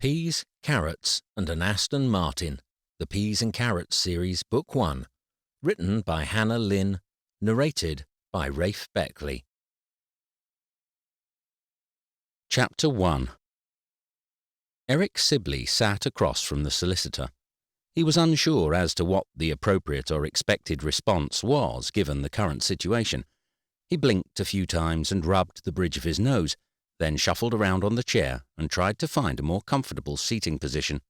Peas, Carrots and an Aston Martin, the Peas and Carrots series, Book 1, written by Hannah Lynn, narrated by Rafe Beckley. Chapter 1. Eric Sibley sat across from the solicitor. He was unsure as to what the appropriate or expected response was given the current situation. He blinked a few times and rubbed the bridge of his nose, then shuffled around on the chair and tried to find a more comfortable seating position.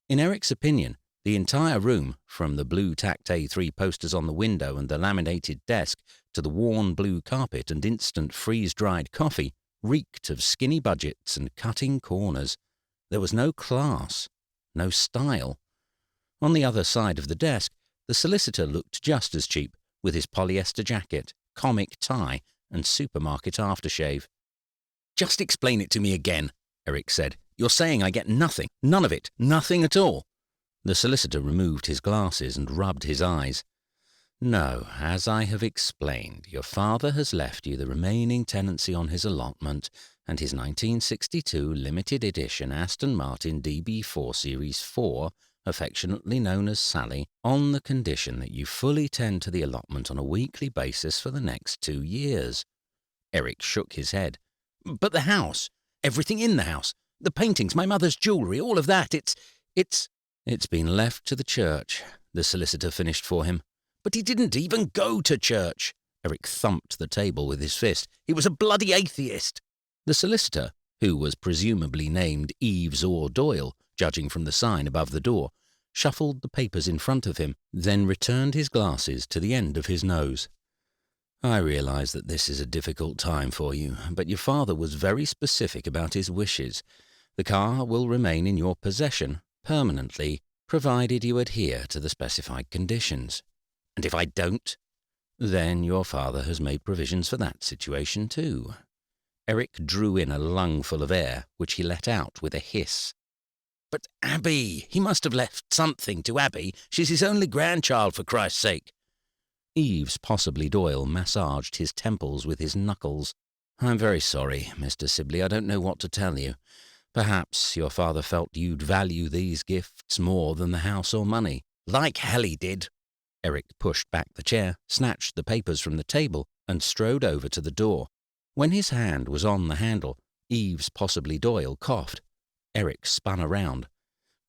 In Eric's opinion, the entire room, from the blue tacked A3 posters on the window and the laminated desk to the worn blue carpet and instant freeze-dried coffee, reeked of skinny budgets and cutting corners. There was no class, no style. On the other side of the desk, the solicitor looked just as cheap, with his polyester jacket, comic tie, and supermarket aftershave. "Just explain it to me again," Eric said. "You're saying I get nothing, none of it, nothing at all." The solicitor removed his glasses and rubbed his eyes. "No, as I have explained, your father has left you the remaining tenancy on his allotment and his 1962 limited edition Aston Martin DB4 Series 4, affectionately known as Sally, on the condition that you fully tend to the allotment on a weekly basis for the next 2 years. Eric shook his head. "But the house, everything in the house, the paintings, my mother's jewellery, all of that, It's been left to the church," the solicitor finished for him. "But he didn't even go to church." Eric thumped the table with his fist. "He was a bloody atheist." The solicitor, who was presumably named Eves or Doyle, judging from the sign above the door, shuffled the papers in front of him, then returned his glasses to the end of his nose. "I realize that this is a difficult time for you, but your father was very specific about his wishes. The car will remain in your possession permanently, provided you adhere to the specified conditions." "And if I don't?" "Then your father has made provisions for that situation too." Eric drew in a lungful of air, which he let out with a hiss. "But Abby, he must have left something to Abby. She's his only grandchild, for Christ's sake." Eves, possibly Doyle, massaged his temples with his knuckles. "I'm very sorry, Mr. Sibley. I don't know what to tell you. Perhaps your father felt you'd value these gifts more than the house or money." "Like hell he did." Eric pushed back the chair, snatched the papers from the table, and strode over to the door. When his hand was on the handle, Eves, possibly Doyle, coughed. Eric spun around.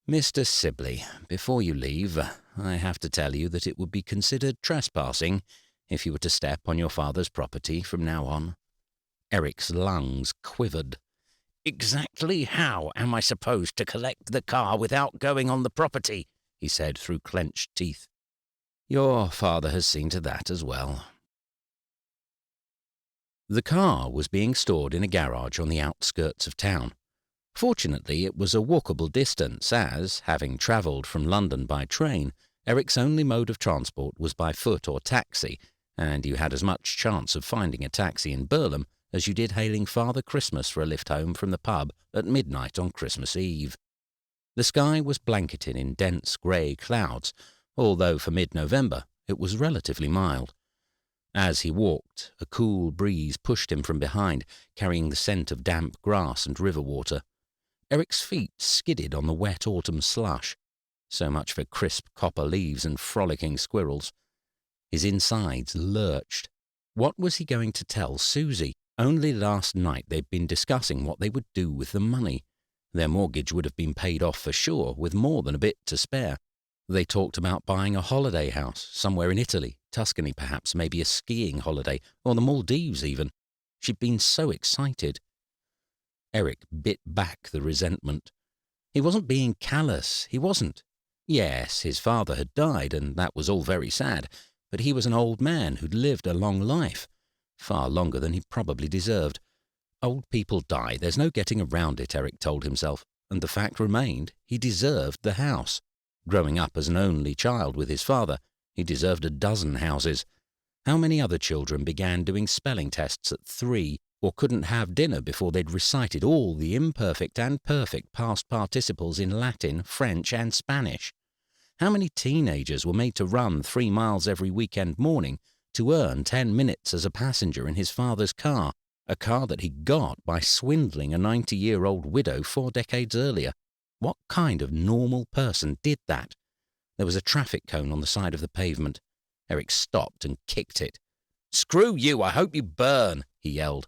"Mr. Sibley, before you leave, I have to tell you that it would be considered trespassing if you were to step on your father's property from now on." Eric's lungs quivered. "Exactly how am I supposed to collect the car without going on the property?" he said through clenched teeth. "Your father has seen to that as well." The car was being stored in a garage on the outskirts of town. Fortunately, it was a walkable distance as, having travelled from London by train, Eric's only mode of transport was by foot or taxi, and you had as much chance of finding a taxi in Burlham as you did hailing Father Christmas for a lift home from the pub at midnight on Christmas Eve. The sky was blanketed in dense grey clouds, although for mid-November it was relatively mild. As he walked, a cool breeze pushed him from behind, carrying the scent of damp grass and river water. Eric's feet skidded on the wet autumn slush. So much for crisp copper leaves and frolicking squirrels. His insides lurched. What was he going to tell Susie? Only last night they'd been discussing what they would do with the money. Their mortgage would have been paid off for sure, with more than a bit to spare. They talked about buying a holiday house, somewhere in Italy, Tuscany perhaps, maybe a skiing holiday, or the Maldives even. She'd been so excited. Eric bit back the resentment. He wasn't being callous, he wasn't. Yes, his father had died, and that was all very sad, but he was an old man who'd lived a long life, far longer than he probably deserved. Old people die, there's no getting around it, Eric told himself, and the fact remained he deserved the house. Growing up as an only child with his father, he deserved a dozen houses. How many other children began doing spelling tests at 3 or couldn't have dinner before they'd recited all the imperfect and perfect past participles in Latin, French, and Spanish? How many teenagers were made to run 3 miles every weekend morning to earn 10 minutes as a passenger in his father's car? A car that he got by swindling a 90-year-old widow 4 decades earlier. What kind of normal person did that? There was a traffic cone on the side of the pavement. Eric stopped and kicked it. "Screw you, I hope you burn," he yelled.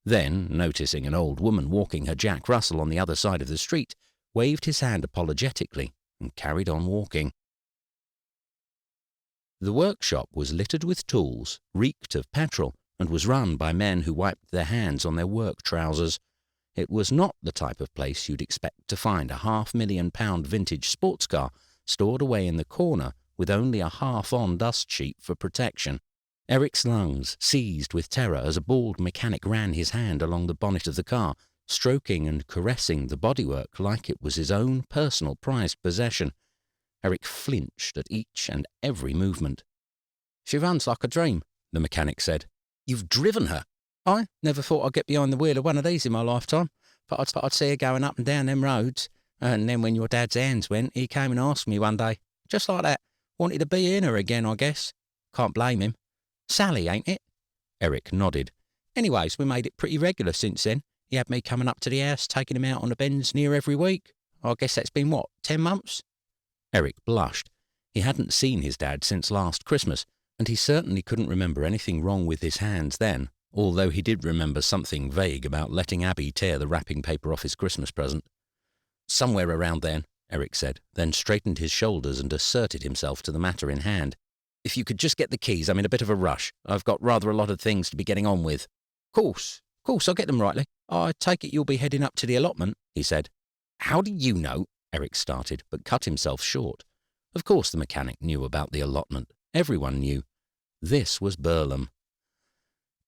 Then, noticing an old woman walking her Jack Russell on the other side of the street, waved his hand apologetically and carried on walking. The workshop was littered with tools, reeked of petrol, and was run by men who wiped their hands on their work trousers. It was not the type of place you'd expect to find a £500,000 vintage sports car stored away in the corner with only a half-on dust sheet for protection. Eric's lungs seized with terror as a bald mechanic ran his hand along the bonnet of the car, stroking and caressing the bodywork like it was his own personal prized possession. Eric flinched at each and every movement. "She runs like a dream," the mechanic said. "You've driven her." "I never thought I'd get behind the wheel of one of these in my lifetime, but I'd see her going up and down them roads. And then when your dad's hands went, he came and asked me one day, just like that. Wanted to be in her again, I guess. Can't blame him. Sally, ain't it?" Eric nodded. "Anyways, we made it pretty regular since then. He had me coming up to the house, taking him out on the bends near every week. I guess that's been, 10 months? Eric blushed. He hadn't seen his dad since last Christmas, and he certainly couldn't remember anything wrong with his hands then, although he did remember something vague about letting Abby tear the wrapping paper off his Christmas present. "Somewhere around then," Eric said, then straightened his shoulders and asserted himself to the matter in hand. "If you could just get the keys, I'm in a bit of a rush. I've got rather a lot of things to be getting on with." Course, I'll get them rightly. I take it you'll be heading up to the allotment," he said. "How do you know?" Eric started, but cut himself short. Of course the mechanic knew about the allotment. Everyone knew. This was Burlham.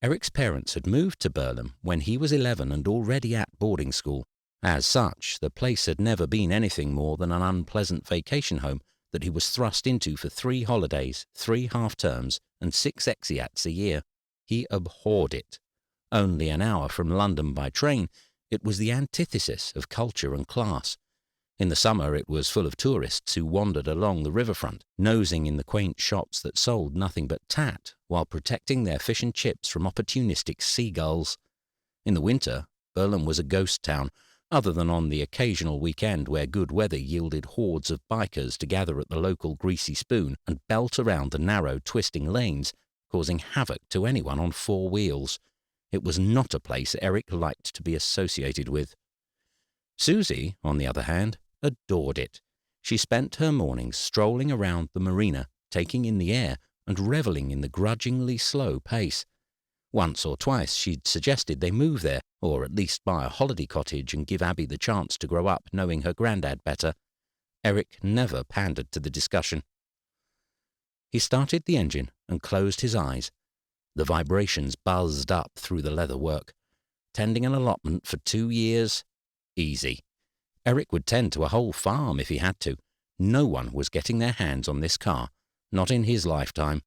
Eric's parents had moved to Burlham when he was 11 and already at boarding school. As such, the place had never been anything more than an unpleasant vacation home that he was thrust into for 3 holidays, 3 half-terms, and 6 exeats a year. He abhorred it. Only an hour from London by train, it was the antithesis of culture and class. In the summer it was full of tourists who wandered along the riverfront, nosing in the quaint shops that sold nothing but tat, while protecting their fish and chips from opportunistic seagulls. In the winter, Burlham was a ghost town, other than on the occasional weekend where good weather yielded hordes of bikers to gather at the local Greasy Spoon and belt around the narrow, twisting lanes, causing havoc to anyone on 4 wheels. It was not a place Eric liked to be associated with. Susie, on the other hand, adored it. She spent her mornings strolling around the marina, taking in the air and revelling in the grudgingly slow pace. Once or twice she'd suggested they move there, or at least buy a holiday cottage and give Abby the chance to grow up knowing her granddad better. Eric never pandered to the discussion. He started the engine and closed his eyes. The vibrations buzzed up through the leather work. Tending an allotment for 2 years? Easy. Eric would tend to a whole farm if he had to. No one was getting their hands on this car, not in his lifetime.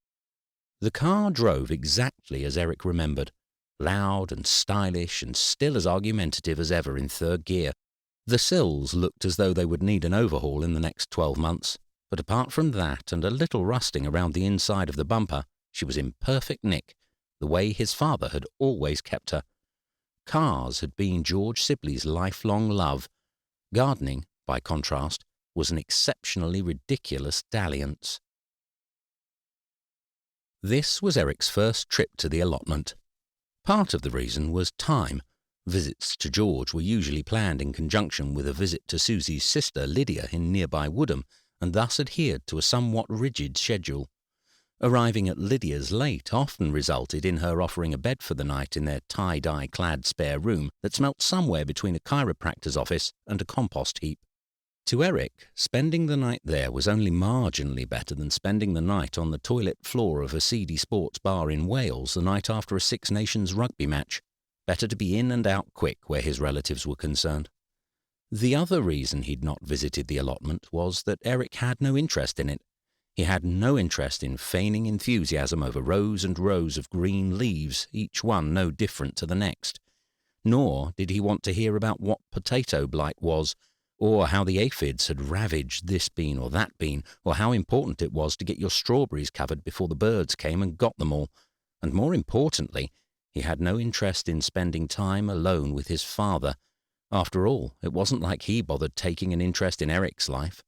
The car drove exactly as Eric remembered, loud and stylish and still as argumentative as ever in 3rd gear. The sills looked as though they would need an overhaul in the next 12 months, but apart from that and a little rusting around the inside of the bumper, she was in perfect nick, the way his father had always kept her. Cars had been George Sibley's lifelong love. Gardening, by contrast, was an exceptionally ridiculous dalliance. This was Eric's first trip to the allotment. Part of the reason was time. Visits to George were usually planned in conjunction with a visit to Susie's sister Lydia in nearby Woodham, and thus adhered to a somewhat rigid schedule. Arriving at Lydia's late often resulted in her offering a bed for the night in their tie-dye clad spare room that smelt somewhere between a chiropractor's office and a compost heap. To Eric, spending the night there was only marginally better than spending the night on the toilet floor of a seedy sports bar in Wales the night after a Six Nations rugby match. Better to be in and out quick where his relatives were concerned. The other reason he'd not visited the allotment was that Eric had no interest in it. He had no interest in feigning enthusiasm over rows and rows of green leaves, each one no different to the next. Nor did he want to hear about what potato blight was, or how the aphids had ravaged this bean or that bean, or how important it was to get your strawberries covered before the birds came and got them all. And more importantly, He had no interest in spending time alone with his father. After all, it wasn't like he bothered taking an interest in Eric's life.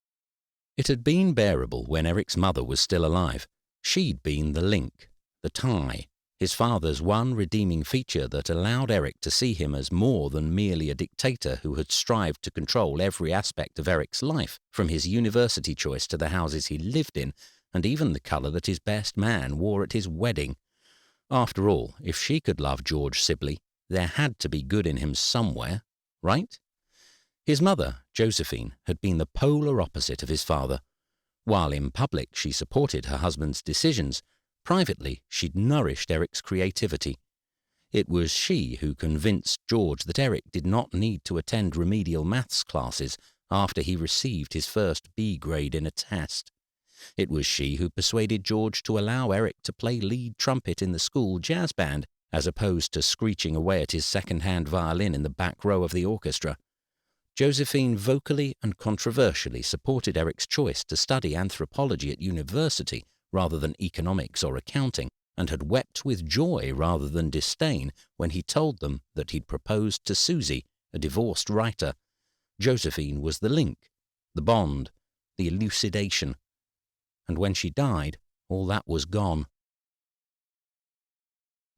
It had been bearable when Eric's mother was still alive. She'd been the link, the tie, his father's one redeeming feature that allowed Eric to see him as more than merely a dictator who had strived to control every aspect of Eric's life, from his university choice to the houses he lived in, and even the colour that his best man wore at his wedding. After all, if she could love George Sibley, there had to be good in him somewhere, right? His mother, Josephine, had been the polar opposite of his father. While in public she supported her husband's decisions, privately she'd nourished Eric's creativity. It was she who convinced George that Eric did not need to attend remedial maths classes after he received his first B grade in a test. It was she who persuaded George to allow Eric to play lead trumpet in the school jazz band, as opposed to screeching away at his second-hand violin in the back row of the orchestra. Josephine vocally and controversially supported Eric's choice to study anthropology at university rather than economics or accounting, and had wept with joy rather than disdain when he told them that he'd proposed to Susie, a divorced writer. Josephine was the link, the bond, the elucidation. And when she died, all that was gone.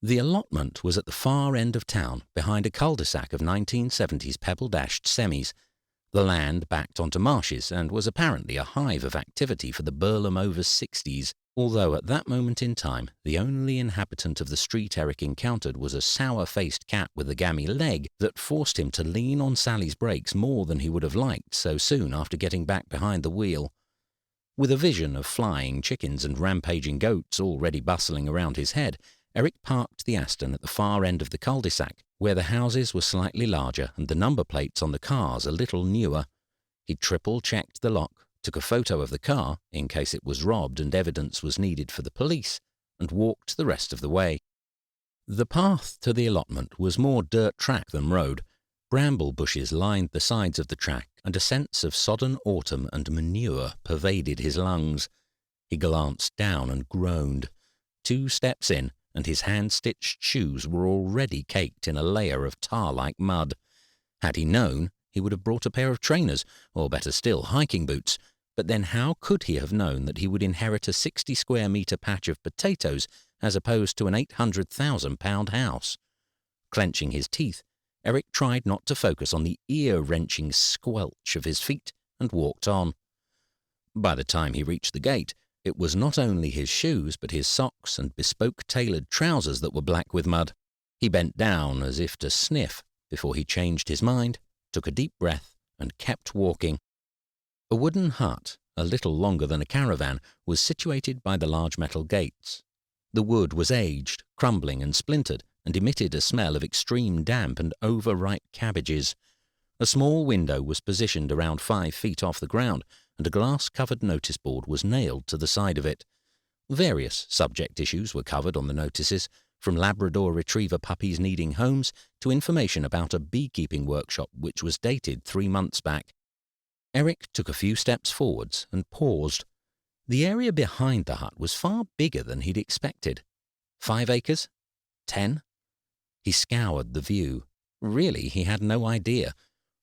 The allotment was at the far end of town, behind a cul-de-sac of 1970s pebble-dashed semis. The land backed onto marshes and was apparently a hive of activity for the Burlem over 60s, although at that moment in time the only inhabitant of the street Eric encountered was a sour-faced cat with a gammy leg that forced him to lean on Sally's brakes more than he would have liked so soon after getting back behind the wheel. With a vision of flying chickens and rampaging goats already bustling around his head, Eric parked the Aston at the far end of the cul-de-sac, where the houses were slightly larger and the number plates on the cars a little newer. He triple-checked the lock, took a photo of the car, in case it was robbed and evidence was needed for the police, and walked the rest of the way. The path to the allotment was more dirt track than road. Bramble bushes lined the sides of the track, and a sense of sodden autumn and manure pervaded his lungs. He glanced down and groaned. 2 steps in, and his hand-stitched shoes were already caked in a layer of tar-like mud. Had he known, he would have brought a pair of trainers, or better still, hiking boots. But then how could he have known that he would inherit a 60-square-metre patch of potatoes as opposed to an £800,000 house? Clenching his teeth, Eric tried not to focus on the ear-wrenching squelch of his feet and walked on. By the time he reached the gate, it was not only his shoes but his socks and bespoke-tailored trousers that were black with mud. He bent down as if to sniff before he changed his mind, took a deep breath, and kept walking. A wooden hut, a little longer than a caravan, was situated by the large metal gates. The wood was aged, crumbling and splintered, and emitted a smell of extreme damp and overripe cabbages. A small window was positioned around 5 feet off the ground, and a glass-covered notice board was nailed to the side of it. Various subject issues were covered on the notices, from Labrador Retriever puppies needing homes to information about a beekeeping workshop which was dated 3 months back. Eric took a few steps forwards and paused. The area behind the hut was far bigger than he'd expected. 5 acres? 10? He scoured the view. Really, he had no idea.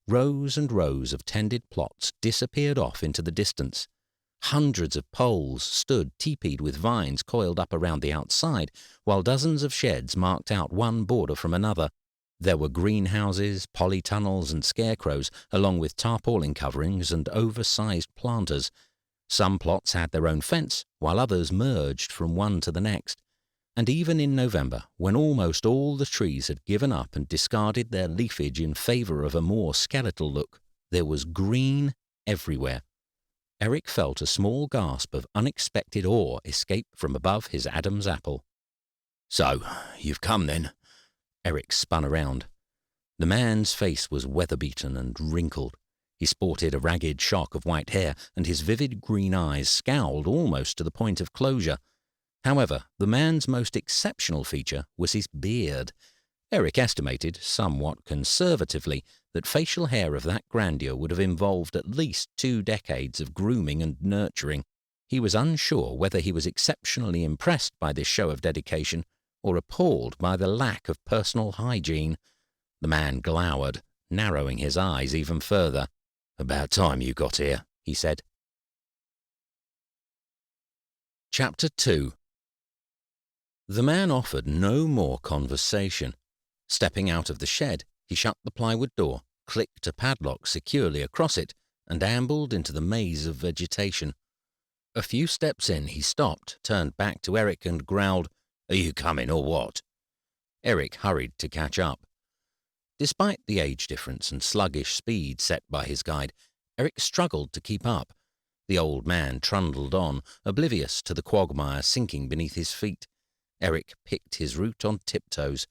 Rows and rows of tended plots disappeared off into the distance. Hundreds of poles stood teepeed with vines coiled up around the outside, while dozens of sheds marked out one border from another. There were greenhouses, polytunnels and scarecrows, along with tarpaulin coverings and oversized planters. Some plots had their own fence, while others merged from one to the next. And even in November, when almost all the trees had given up and discarded their leafage in favor of a more skeletal look, there was green everywhere. Eric felt a small gasp of unexpected awe escape from above his Adam's apple. "So, you've come then?" Eric spun around. The man's face was weather-beaten and wrinkled. He sported a ragged shock of white hair, and his vivid green eyes scowled almost to the point of closure. However, the man's most exceptional feature was his beard. Eric estimated, somewhat conservatively, that facial hair of that grandeur would have involved at least 2 decades of grooming and nurturing. He was unsure whether he was exceptionally impressed by this show of dedication, or appalled by the lack of personal hygiene. The man glowered, narrowing his eyes even further. "About time you got here," he said. Chapter 2. The man offered no more conversation. Stepping out of the shed, he shut the plywood door, clicked a padlock securely across it, and ambled into the maze of vegetation. A few steps in, he stopped, turned back to Eric and growled, "Are you coming or what?" Eric hurried to catch up. Despite the age difference and sluggish speed set by his guide, Eric struggled to keep up. The old man trundled on, oblivious to the quagmire sinking beneath his feet. Eric picked his route on tiptoes.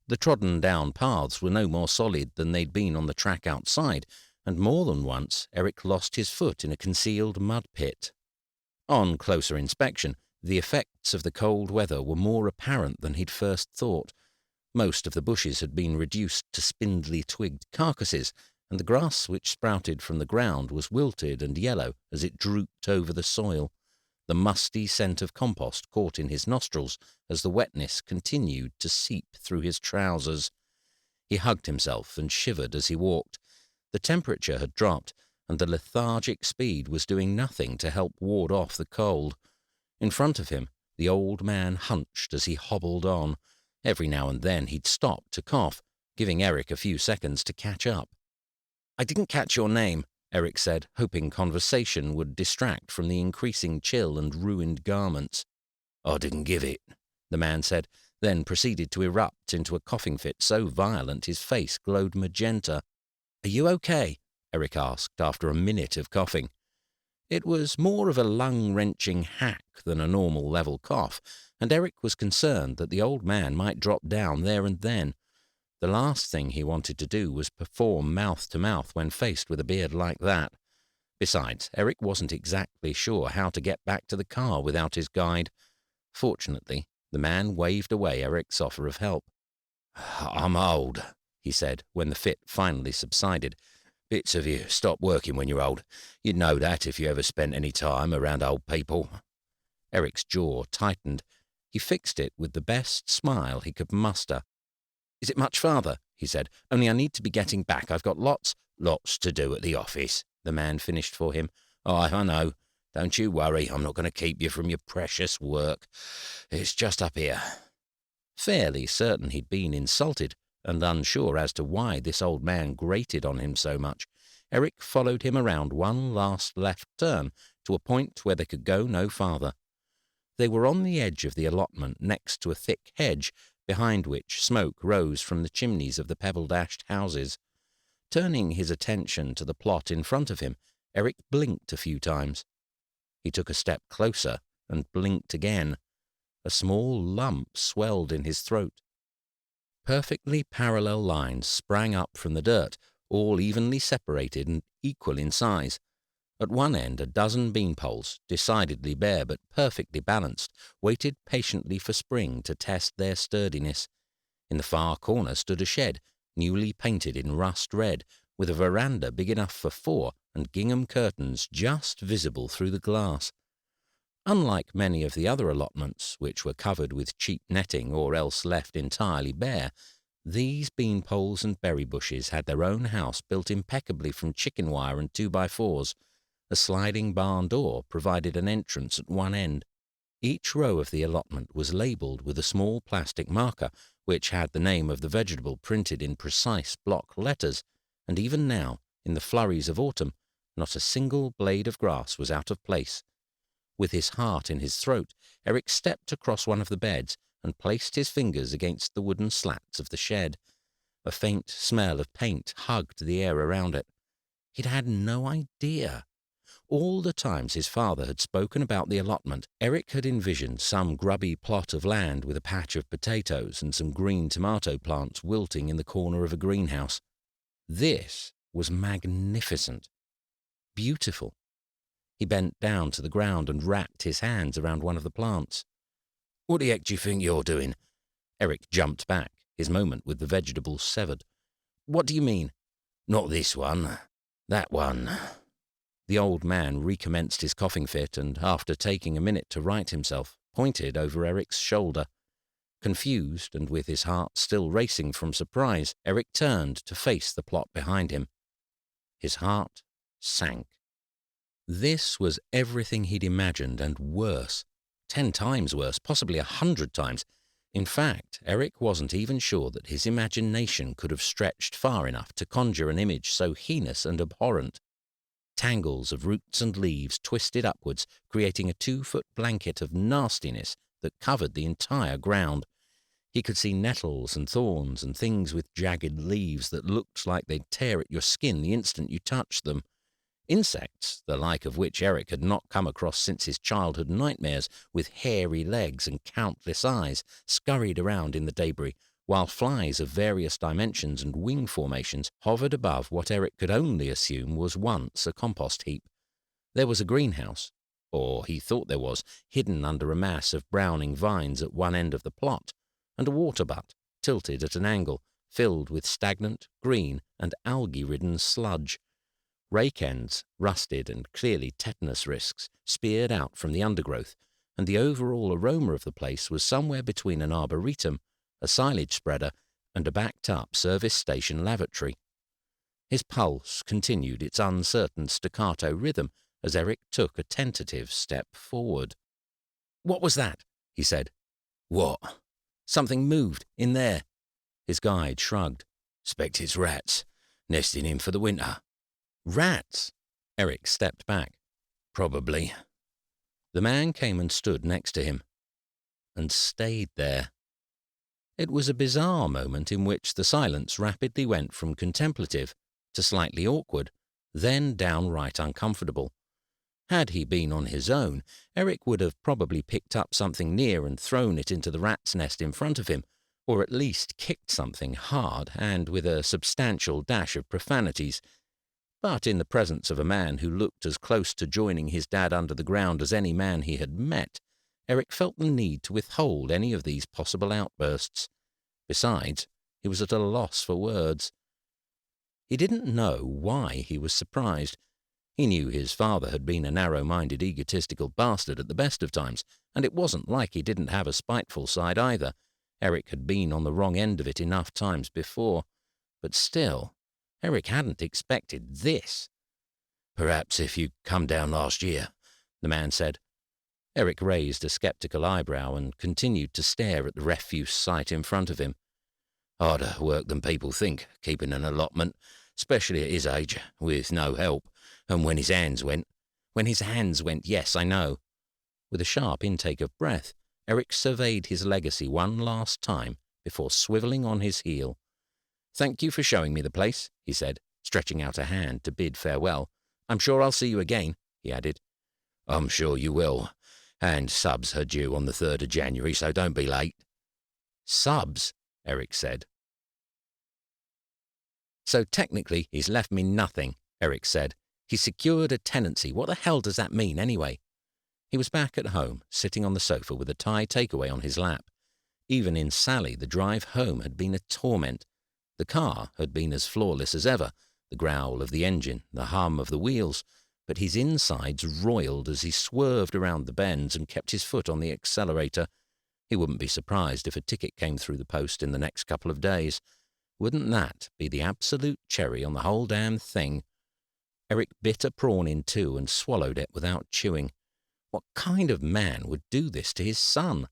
The trodden-down paths were no more solid than they'd been on the track outside, and more than once Eric lost his foot in a concealed mud pit. On closer inspection, the effects of the cold weather were more apparent than he'd first thought. Most of the bushes had been reduced to spindly-twigged carcasses, and the grass which sprouted from the ground was wilted and yellow as it drooped over the soil. The musty scent of compost caught in his nostrils as the wetness continued to seep through his trousers. He hugged himself and shivered as he walked. The temperature had dropped, and the lethargic speed was doing nothing to help ward off the cold. In front of him, the old man hunched as he hobbled on. Every now and then he'd stop to cough, giving Eric a few seconds to catch up. "I didn't catch your name," Eric said, hoping conversation would distract from the increasing chill and ruined garments. "I didn't give it," the man said, then proceeded to erupt into a coughing fit so violent his face glowed magenta. "Are you okay?" Eric asked after a minute of coughing. It was more of a lung-wrenching hack than a normal level cough, and Eric was concerned that the old man might drop down there and then. The last thing he wanted to do was perform mouth-to-mouth when faced with a beard like that. Besides, Eric wasn't exactly sure how to get back to the car without his guide. Fortunately, the man waved away Eric's offer of help. "I'm old," he said when the fit finally subsided. "Bits of you stop working when you're old. You'd know that if you ever spent any time around old people." Eric's jaw tightened. He fixed it with the best smile he could muster. "Is it much farther?" he said. "Only I need to be getting back. I've got lots to do at the office," the man finished for him. "Oh, I know. Don't you worry. I'm not going to keep you from your precious work. It's just up here." Fairly certain he'd been insulted, and unsure as to why this old man grated on him so much, Eric followed him around one last left turn to a point where they could go no farther. They were on the edge of the allotment next to a thick hedge, behind which smoke rose from the chimneys of the pebble-dashed houses. Turning his attention to the plot in front of him, Eric blinked a few times. He took a step closer and blinked again. A small lump swelled in his throat. Perfectly parallel lines sprang up from the dirt, all evenly separated and equal in size. At one end, a dozen beanpoles, decidedly bare but perfectly balanced, waited patiently for spring to test their sturdiness. In the far corner stood a shed, newly painted in rust red, with a veranda big enough for 4 and gingham curtains just visible through the glass. Unlike many of the other allotments, which were covered with cheap netting or else left entirely bare, these beanpoles and berry bushes had their own house built impeccably from chicken wire and 2x4s. A sliding barn door provided an entrance at one end. Each row of the allotment was labelled with a small plastic marker, which had the name of the vegetable printed in precise block letters, and even now, in the flurries of autumn, not a single blade of grass was out of place. With his heart in his throat, Eric stepped across one of the beds and placed his fingers against the wooden slats of the shed. A faint smell of paint hugged the air around it. He'd had no idea. All the times his father had spoken about the allotment, Eric had envisioned some grubby plot of land with a patch of potatoes and some green tomato plants wilting in the corner of a greenhouse. This was magnificent. Beautiful. He bent down to the ground and wrapped his hands around one of the plants. "What the heck do you think you're doing?" Eric jumped back, his moment with the vegetables severed. "What do you mean?" "Not this one. That one." The old man recommenced his coughing fit and, after taking a minute to right himself, pointed over Eric's shoulder. Confused and with his heart still racing from surprise, Eric turned to face the plot behind him. His heart sank. This was everything he'd imagined and worse. 10 times worse, possibly 100 times. In fact, Eric wasn't even sure that his imagination could have stretched far enough to conjure an image so heinous and abhorrent. Tangles of roots and leaves twisted upwards, creating a 2-foot blanket of nastiness that covered the entire ground. He could see nettles and thorns and things with jagged leaves that looked like they'd tear at your skin the instant you touched them. Insects, the like of which Eric had not come across since his childhood nightmares, with hairy legs and countless eyes, scurried around in the debris, while flies of various dimensions and wing formations hovered above what Eric could only assume was once a compost heap. There was a greenhouse, or he thought there was, hidden under a mass of browning vines at one end of the plot, and a water butt, tilted at an angle, filled with stagnant, green, and algae-ridden sludge. Rake ends, rusted and clearly tetanus risks, speared out from the undergrowth, and the overall aroma of the place was somewhere between an arboretum, a silage spreader, and a backed-up service station lavatory. His pulse continued its uncertain staccato rhythm as Eric took a tentative step forward. "What was that?" he said. "What?" "Something moved, in there." His guide shrugged. "'Spect it's rats, nesting in for the winter." "Rats?" Eric stepped back. "Probably." The man came and stood next to him. And stayed there. It was a bizarre moment in which the silence rapidly went from contemplative to slightly awkward, then downright uncomfortable. Had he been on his own, Eric would have probably picked up something near and thrown it into the rat's nest in front of him, or at least kicked something hard and with a substantial dash of profanities. But in the presence of a man who looked as close to joining his dad under the ground as any man he had met, Eric felt the need to withhold any of these possible outbursts. Besides, he was at a loss for words. He didn't know why he was surprised. He knew his father had been a narrow-minded, egotistical bastard at the best of times, and it wasn't like he didn't have a spiteful side either. Eric had been on the wrong end of it enough times before. But still, Eric hadn't expected this. "Perhaps if you'd come down last year," the man said. Eric raised a sceptical eyebrow and continued to stare at the refuse site in front of him. "Harder work than people think, keeping an allotment, especially at his age, with no help. And when his hands went—" "When his hands went, yes, I know." With a sharp intake of breath, Eric surveyed his legacy one last time before swivelling on his heel. "Thank you for showing me the place," he said, stretching out a hand to bid farewell. "I'm sure I'll see you again," he added. "I'm sure you will. And subs are due on the 3rd of January, so don't be late." "Subs?" Eric said. "So technically he's left me nothing," Eric said. "He secured a tenancy. What the hell does that mean, anyway?" He was back at home, sitting on the sofa with a Thai takeaway on his lap. Even in Sally, the drive home had been a torment. The car had been as flawless as ever, the growl of the engine, the hum of the wheels, but his insides roiled as he swerved around the bends and kept his foot on the accelerator. He wouldn't be surprised if a ticket came through the post in the next couple of days. Wouldn't that be the absolute cherry on the whole damn thing? Eric bit a prawn in two and swallowed it without chewing. What kind of man would do this to his son?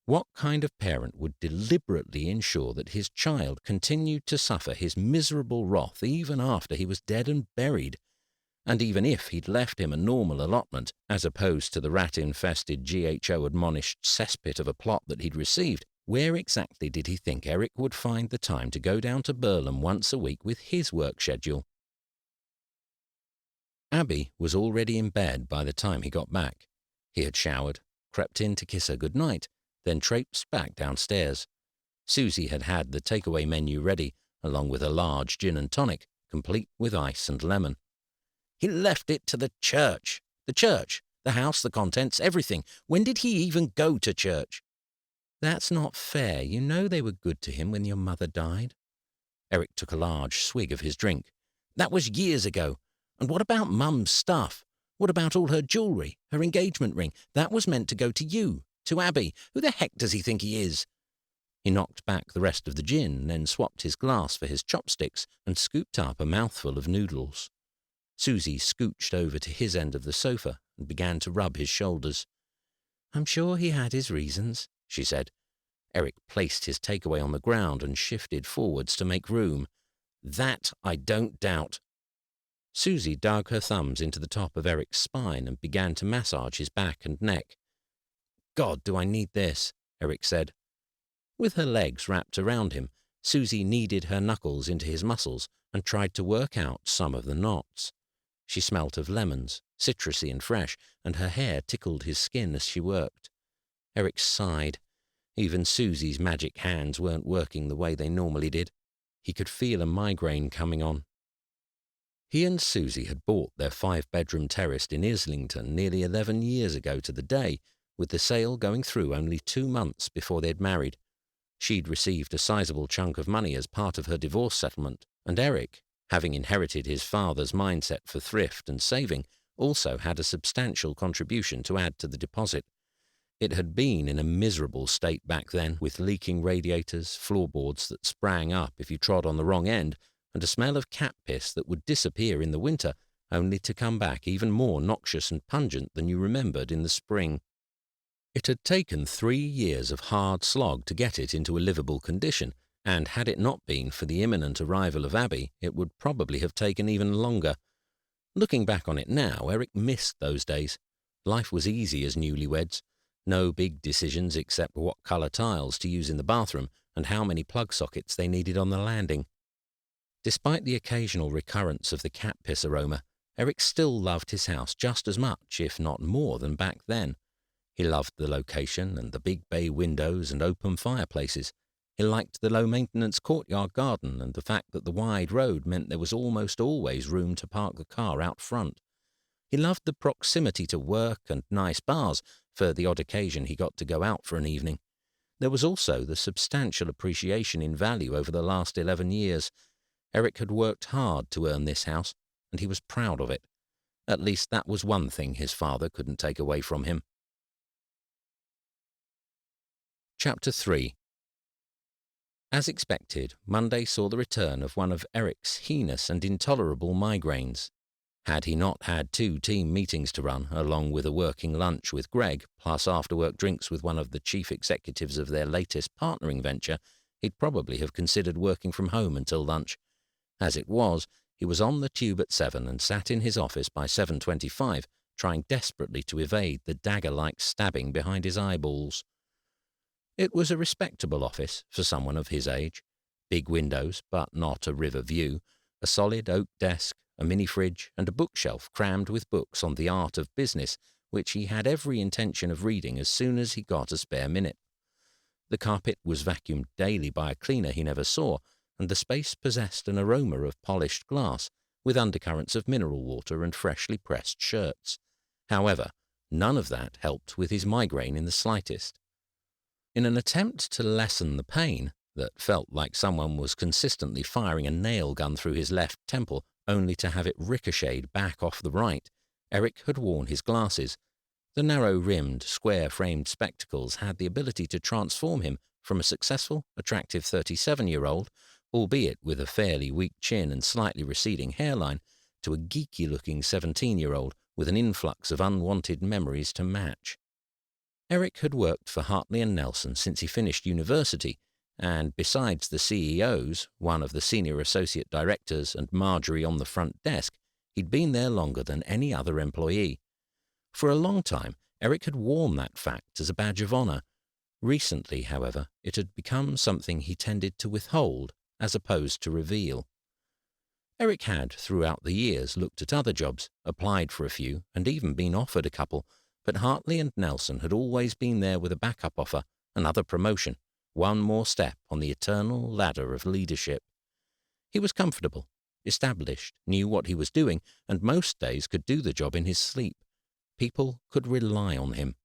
What kind of parent would deliberately ensure that his child continued to suffer his miserable wrath even after he was dead and buried? And even if he'd left him a normal allotment, as opposed to the rat-infested GHO-admonished cesspit of a plot that he'd received, where exactly did he think Eric would find the time to go down to Burlham once a week with his work schedule? Abby was already in bed by the time he got back. He had showered, crept in to kiss her good night, then traipsed back downstairs. Susie had had the takeaway menu ready, along with a large gin and tonic, complete with ice and lemon. "He left it to the church. The church, the house, the contents, everything. When did he even go to church?" "That's not fair. You know they were good to him when your mother died." Eric took a large swig of his drink. "That was years ago. And what about Mum's stuff? What about all her jewellery, her engagement ring? That was meant to go to you, to Abby. Who the heck does he think he is?" He knocked back the rest of the gin, then swapped his glass for his chopsticks and scooped up a mouthful of noodles. Susie scooched over to his end of the sofa and began to rub his shoulders. "I'm sure he had his reasons," she said. Eric placed his takeaway on the ground and shifted forwards to make room. "That I don't doubt." Susie dug her thumbs into the top of Eric's spine and began to massage his back and neck. "God, do I need this?" Eric said. With her legs wrapped around him, Susie kneaded her knuckles into his muscles and tried to work out some of the knots. She smelt of lemons, citrusy and fresh, and her hair tickled his skin as she worked. Eric sighed. Even Susie's magic hands weren't working the way they normally did. He could feel a migraine coming on. He and Susie had bought their 5-bedroom terrace in Islington nearly 11 years ago to the day, with the sale going through only 2 months before they'd married. She'd received a sizable chunk of money as part of her divorce settlement, and Eric, having inherited his father's mindset for thrift and saving, also had a substantial contribution to add to the deposit. It had been in a miserable state back then, with leaking radiators, floorboards that sprang up if you trod on the wrong end, and a smell of cat piss that would disappear in the winter, only to come back even more noxious and pungent than you remembered in the spring. It had taken 3 years of hard slog to get it into a livable condition, and had it not been for the imminent arrival of Abby, it would probably have taken even longer. Looking back on it now, Eric missed those days. Life was easy as newlyweds. No big decisions except what colour tiles to use in the bathroom and how many plug sockets they needed on the landing. Despite the occasional recurrence of the cat piss aroma, Eric still loved his house just as much, if not more, than back then. He loved the location and the big bay windows and open fireplaces. He liked the low-maintenance courtyard garden and the fact that the wide road meant there was almost always room to park the car out front. He loved the proximity to work and nice bars for the odd occasion he got to go out for an evening. There was also the substantial appreciation in value over the last 11 years. Eric had worked hard to earn this house, and he was proud of it. At least that was one thing his father couldn't take away from him. Chapter 3. As expected, Monday saw the return of one of Eric's heinous and intolerable migraines. Had he not had 2 team meetings to run, along with a working lunch with Greg, plus after-work drinks with one of the chief executives of their latest partnering venture, he'd probably have considered working from home until lunch. As it was, he was on the tube at 7 and sat in his office by 7:25, trying desperately to evade the dagger-like stabbing behind his eyeballs. It was a respectable office for someone of his age. Big windows, but not a river view, a solid oak desk, a mini-fridge, and a bookshelf crammed with books on the art of business, which he had every intention of reading as soon as he got a spare minute. The carpet was vacuumed daily by a cleaner he never saw, and the space possessed an aroma of polished glass, with undercurrents of mineral water and freshly pressed shirts. However, none of that helped with his migraine in the slightest. In an attempt to lessen the pain, that felt like someone was consistently firing a nail gun through his left temple only to have it ricocheted back off the right, Eric had worn his glasses. The narrow-rimmed, square-framed spectacles had the ability to transform him from a successful, attractive 37-year-old, albeit with a fairly weak chin and slightly receding hairline, to a geeky-looking 17-year-old with an influx of unwanted memories to match. Eric had worked for Hartley and Nelson since he finished university, and besides the CEOs, one of the senior associate directors, and Marjorie on the front desk, he'd been there longer than any other employee. For a long time, Eric had worn that fact as a badge of honor. Recently, however, it had become something he tended to withhold as opposed to reveal. Eric had, throughout the years, looked at other jobs, applied for a few, and even been offered a couple, but Hartley and Nelson had always been there with a backup offer, another promotion, one more step on the eternal ladder of leadership. He was comfortable, established, knew what he was doing, and most days could do the job in his sleep. People could rely on him.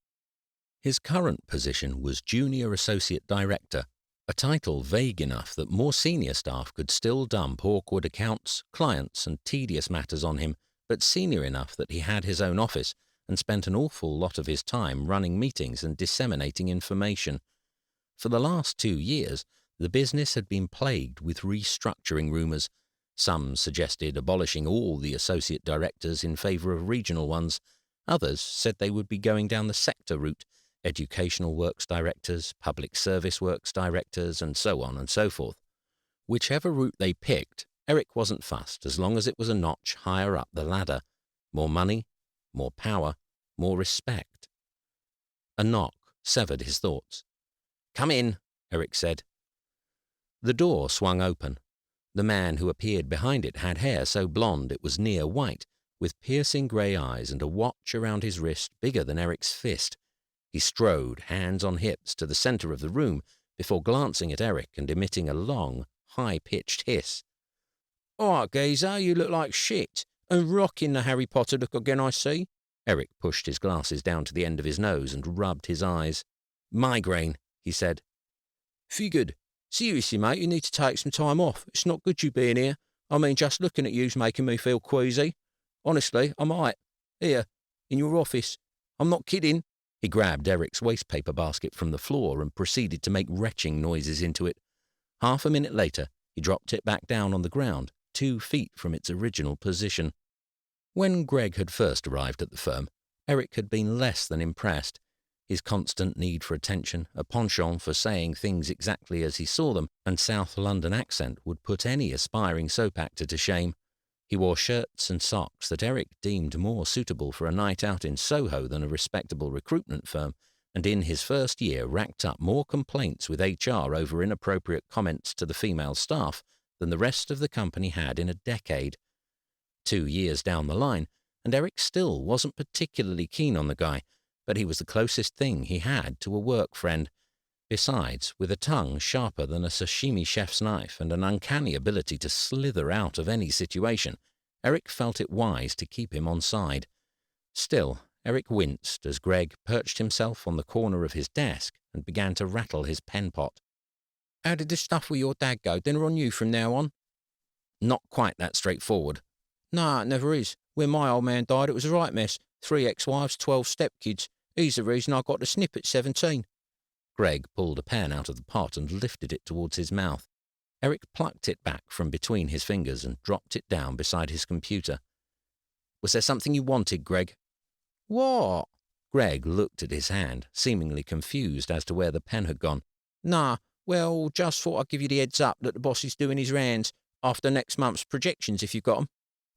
His current position was Junior Associate Director, a title vague enough that more senior staff could still dump awkward accounts, clients, and tedious matters on him, but senior enough that he had his own office and spent an awful lot of his time running meetings and disseminating information. For the last 2 years, the business had been plagued with restructuring rumours. Some suggested abolishing all the associate directors in favour of regional ones. Others said they would be going down the sector route, educational works directors, public service works directors, and so on and so forth. Whichever route they picked, Eric wasn't fussed as long as it was a notch higher up the ladder. More money, more power, more respect. A knock severed his thoughts. "Come in," Eric said. The door swung open. The man who appeared behind it had hair so blonde it was near white, with piercing grey eyes and a watch around his wrist bigger than Eric's fist. He strode, hands on hips, to the centre of the room before glancing at Eric and emitting a long, high-pitched hiss. "All right, geezer, you look like shit. And rocking the Harry Potter look again, I see." Eric pushed his glasses down to the end of his nose and rubbed his eyes. "Migraine," he said. "Figured. Seriously, mate, you need to take some time off. It's not good you being here. I mean, just looking at you's making me feel queasy. Honestly, I might. Here, in your office. I'm not kidding." He grabbed Eric's wastepaper basket from the floor and proceeded to make retching noises into it. Half a minute later, he dropped it back down on the ground, 2 feet from its original position. When Greg had first arrived at the firm, Eric had been less than impressed. His constant need for attention, a penchant for saying things exactly as he saw them, and South London accent would put any aspiring soap actor to shame. He wore shirts and socks that Eric deemed more suitable for a night out in Soho than a respectable recruitment firm, and in his first year racked up more complaints with HR over inappropriate comments to the female staff than the rest of the company had in a decade. 2 years down the line, and Eric still wasn't particularly keen on the guy, but he was the closest thing he had to a work friend. Besides, with a tongue sharper than a sashimi chef's knife and an uncanny ability to slither out of any situation, Eric felt it wise to keep him on side. Still, Eric winced as Greg perched himself on the corner of his desk and began to rattle his pen pot. "How did the stuff with your dad go? Dinner on you from now on?" "Not quite that straightforward." "Nah, it never is. When my old man died, it was a right mess. 3 ex-wives, 12 stepkids. He's the reason I got the snip at 17. Greg pulled a pen out of the pot and lifted it towards his mouth. Eric plucked it back from between his fingers and dropped it down beside his computer. "Was there something you wanted, Greg?" "What?" Greg looked at his hand, seemingly confused as to where the pen had gone. "Nah, well, just thought I'd give you the heads up that the boss is doing his rounds after next month's projections if you've got 'em."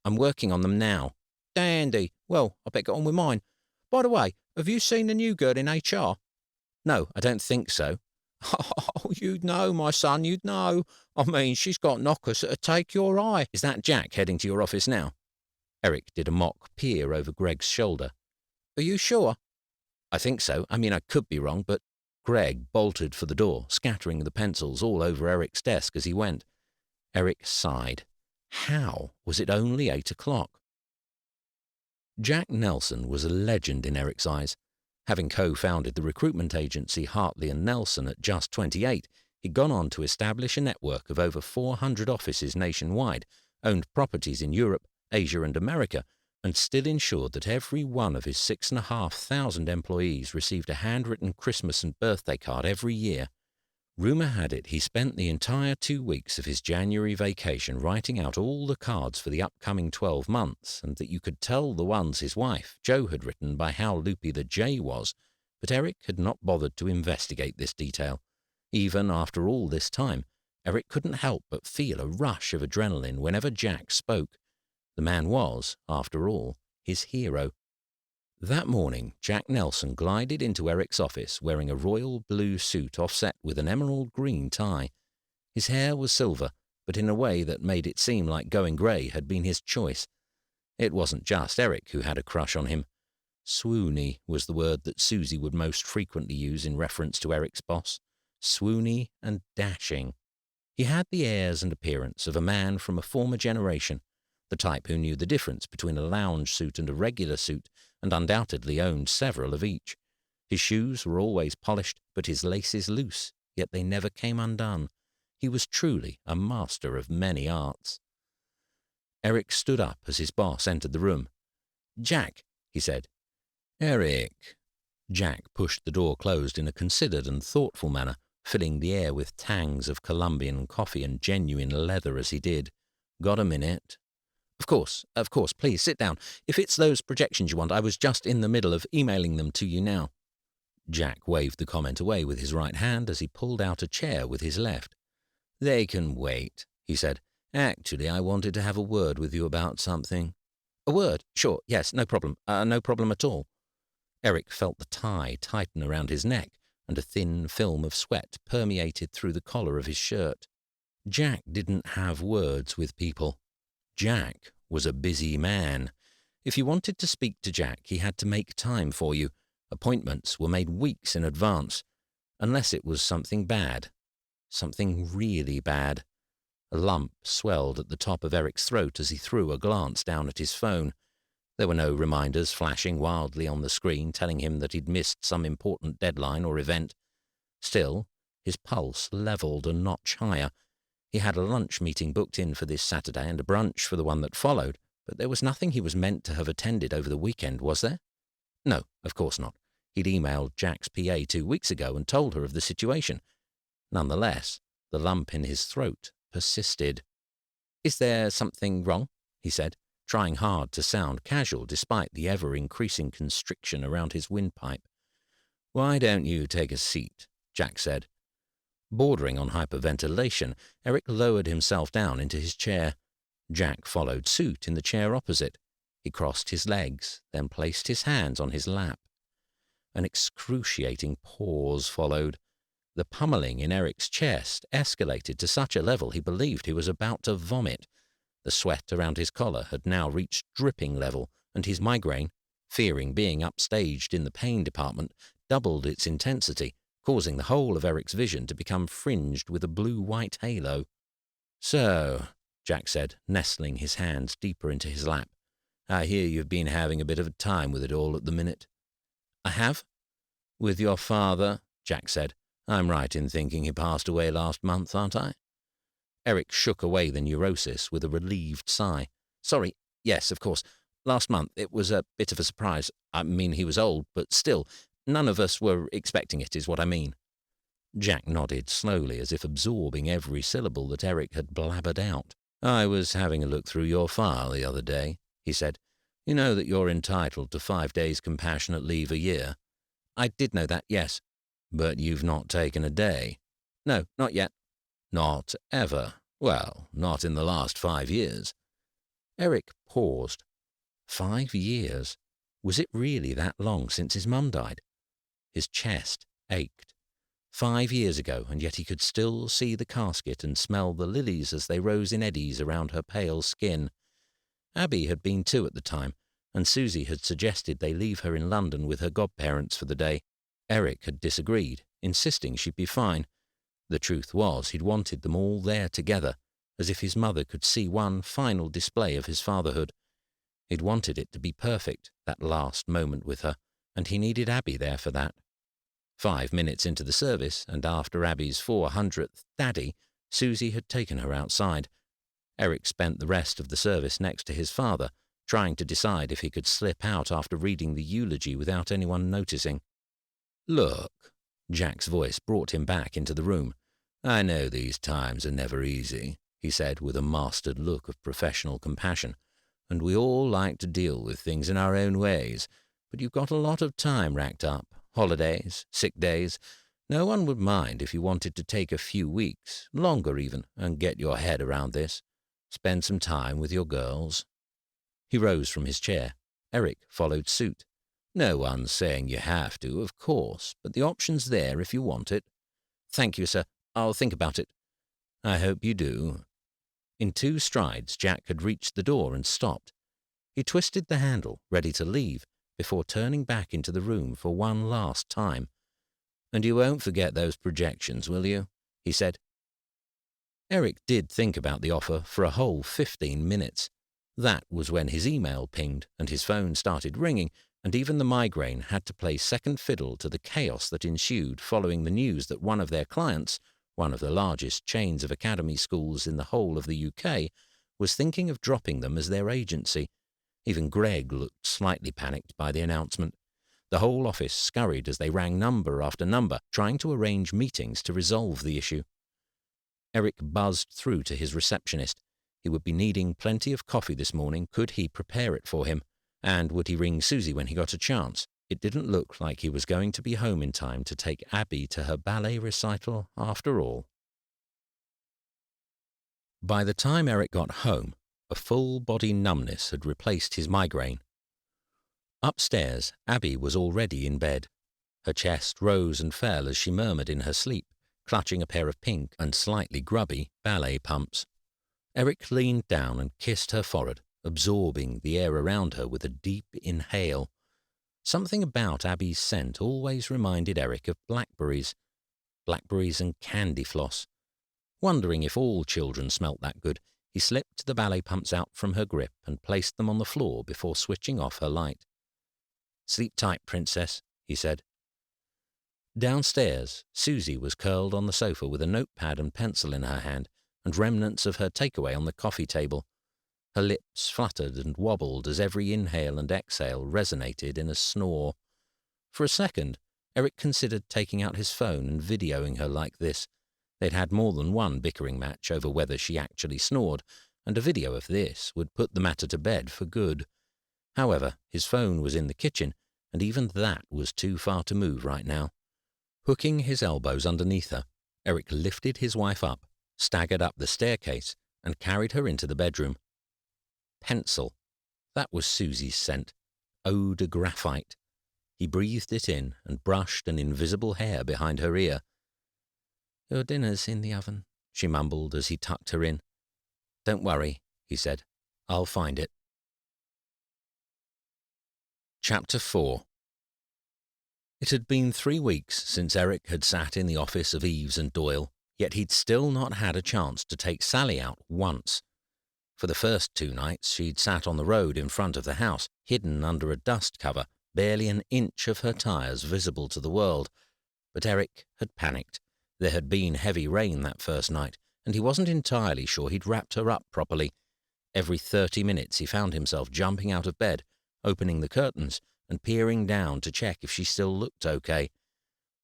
"I'm working on them now." "Dandy. Well, I better get on with mine. By the way, have you seen the new girl in HR?" "No, I don't think so." "Oh, you'd know, my son, you'd know. I mean, she's got knockers that'd take your eye." "Is that Jack heading to your office now?" Eric did a mock peer over Greg's shoulder. "Are you sure?" "I think so. I mean, I could be wrong, but—" Greg bolted for the door, scattering the pencils all over Eric's desk as he went. Eric sighed. How was it only 8 o'clock? Jack Nelson was a legend in Eric's eyes. Having co-founded the recruitment agency Hartley and Nelson at just 28, he'd gone on to establish a network of over 400 offices nationwide, owned properties in Europe, Asia and America, and still ensured that every one of his 6,500 employees received a handwritten Christmas and birthday card every year. Rumour had it he spent the entire 2 weeks of his January vacation writing out all the cards for the upcoming 12 months, and that you could tell the ones his wife, Jo, had written by how loopy the J was, but Eric had not bothered to investigate this detail. Even after all this time, Eric couldn't help but feel a rush of adrenaline whenever Jack spoke. The man was, after all, his hero. That morning, Jack Nelson glided into Eric's office wearing a royal blue suit offset with an emerald green tie. His hair was silver, but in a way that made it seem like going grey had been his choice. It wasn't just Eric who had a crush on him. Swoony was the word that Susie would most frequently use in reference to Eric's boss. Swoony and dashing. He had the airs and appearance of a man from a former generation, the type who knew the difference between a lounge suit and a regular suit, and undoubtedly owned several of each. His shoes were always polished, but his laces loose, yet they never came undone. He was truly a master of many arts. Eric stood up as his boss entered the room. "Jack," he said. "Eric." Jack pushed the door closed in a considered and thoughtful manner, filling the air with tangs of Colombian coffee and genuine leather as he did. "Got a minute?" Of course, please sit down. If it's those projections you want, I was just in the middle of emailing them to you now." Jack waved the comment away with his right hand as he pulled out a chair with his left. "They can wait," he said. "Actually, I wanted to have a word with you about something." "A word? Sure, yes, no problem. No problem at all." Eric felt the tie tighten around his neck, and a thin film of sweat permeated through the collar of his shirt. Jack didn't have words with people. Jack was a busy man. If you wanted to speak to Jack, he had to make time for you. Appointments were made weeks in advance, unless it was something bad. Something really bad. A lump swelled at the top of Eric's throat as he threw a glance down at his phone. There were no reminders flashing wildly on the screen telling him that he'd missed some important deadline or event. Still, his pulse levelled a notch higher. He had a lunch meeting booked in for this Saturday and a brunch for the one that followed, but there was nothing he was meant to have attended over the weekend, was there? No, of course not. He'd emailed Jack's PA 2 weeks ago and told her of the situation. Nonetheless, the lump in his throat persisted. "Is there something wrong?" he said, trying hard to sound casual despite the ever-increasing constriction around his windpipe. "Why don't you take a seat?" Jack said. Bordering on hyperventilation, Eric lowered himself down into his chair. Jack followed suit in the chair opposite. He crossed his legs, then placed his hands on his lap. An excruciating pause followed. The pummeling in Eric's chest escalated to such a level he believed he was about to vomit. The sweat around his collar had now reached dripping level, and his migraine, fearing being upstaged in the pain department, doubled its intensity, causing the whole of Eric's vision to become fringed with a blue-white halo. "So," Jack said, nestling his hands deeper into his lap, "I hear you've been having a bit of a time with it all at the minute." "I have?" "With your father," Jack said. "I'm right in thinking he passed away last month, aren't I?" Eric shook away the neurosis with a relieved sigh. "Sorry, yes, of course. Last month. It was a bit of a surprise. I mean, he was old, but still, none of us were expecting it, is what I mean." Jack nodded slowly, as if absorbing every syllable that Eric had blabbered out. "I was having a look through your file the other day," he said. "You know that you're entitled to 5 days compassionate leave a year?" "I did know that, yes." "But you've not taken a day?" "No, not yet." "Not ever? Well, not in the last 5 years." Eric paused. 5 years? Was it really that long since his mum died? His chest ached. 5 years ago, and yet he could still see the casket and smell the lilies as they rose in eddies around her pale skin. Abby had been too at the time, and Susie had suggested they leave her in London with her godparents for the day. Eric had disagreed, insisting she'd be fine. The truth was he'd wanted them all there together, as if his mother could see one final display of his fatherhood. He'd wanted it to be perfect, that last moment with her, and he needed Abby there for that. 5 minutes into the service, and after Abby's 400th daddy, Susie had taken her outside. Eric spent the rest of the service next to his father, trying to decide if he could slip out after reading the eulogy without anyone noticing. "Look," Jack's voice brought him back into the room. "I know these times are never easy," he said with a mastered look of professional compassion, "and we all like to deal with things in our own ways, but you've got a lot of time racked up. Holidays, sick days. No one would mind if you wanted to take a few weeks, longer even, and get your head around this. Spend some time with your girls." He rose from his chair. Eric followed suit. "No one's saying you have to, of course, but the option's there if you want it." "Thank you, sir. I'll think about it." "I hope you do." In 2 strides, Jack had reached the door and stopped. He twisted the handle, ready to leave, before turning back into the room for one last time. "And you won't forget those projections, will you?" he said. Eric did think about the offer for a whole 15 minutes. That was when his email pinged and his phone started ringing, and even the migraine had to play second fiddle to the chaos that ensued following the news that one of their clients, one of the largest chains of academy schools in the whole of the UK, was thinking of dropping them as their agency. Even Greg looked slightly panicked by the announcement. The whole office scurried as they rang number after number, trying to arrange meetings to resolve the issue. Eric buzzed through to his receptionist. He would be needing plenty of coffee this morning. Could he prepare it for him? And would he ring Susie when he got a chance? It didn't look like he was going to be home in time to take Abby to her ballet recital after all. By the time Eric got home, a full-body numbness had replaced his migraine. Upstairs, Abby was already in bed. Her chest rose and fell as she murmured in her sleep, clutching a pair of pink and slightly grubby ballet pumps. Eric leaned down and kissed her forehead, absorbing the air around her with a deep inhale. Something about Abby's scent always reminded Eric of blackberries and candy floss. Wondering if all children smelt that good, he slipped the ballet pumps out from her grip and placed them on the floor before switching off her light. "Sleep tight, princess," he said. Downstairs, Susie was curled on the sofa with a notepad and pencil in her hand and remnants of her takeaway on the coffee table. Her lips fluttered and wobbled as every inhale and exhale resonated in a snore. For a second, Eric considered taking out his phone and videoing her like this. They'd had more than one bickering match over whether she actually snored, and a video of this would put the matter to bed for good. However, his phone was in the kitchen, and even that was too far to move right now. Hooking his elbows underneath her, Eric lifted his wife up, staggered up the staircase, and carried her into the bedroom. Pencil. That was Susie's scent. Eau de graphite. He breathed it in and brushed an invisible hair behind her ear. "Your dinner's in the oven," she mumbled as he tucked her in. "Don't worry," he said. "I'll find it." Chapter 4. It had been 3 weeks since Eric had sat in the office of Eves and Doyle, yet he'd still not had a chance to take Sally out once. For the first 2 nights, she'd sat on the road in front of the house, hidden under a dust cover, barely an inch of her tires visible to the world. But Eric had panicked. There had been heavy rain that first night, and he wasn't entirely sure he'd wrapped her up properly. Every 30 minutes he found himself jumping out of bed, opening the curtains, and peering down to check if she still looked okay.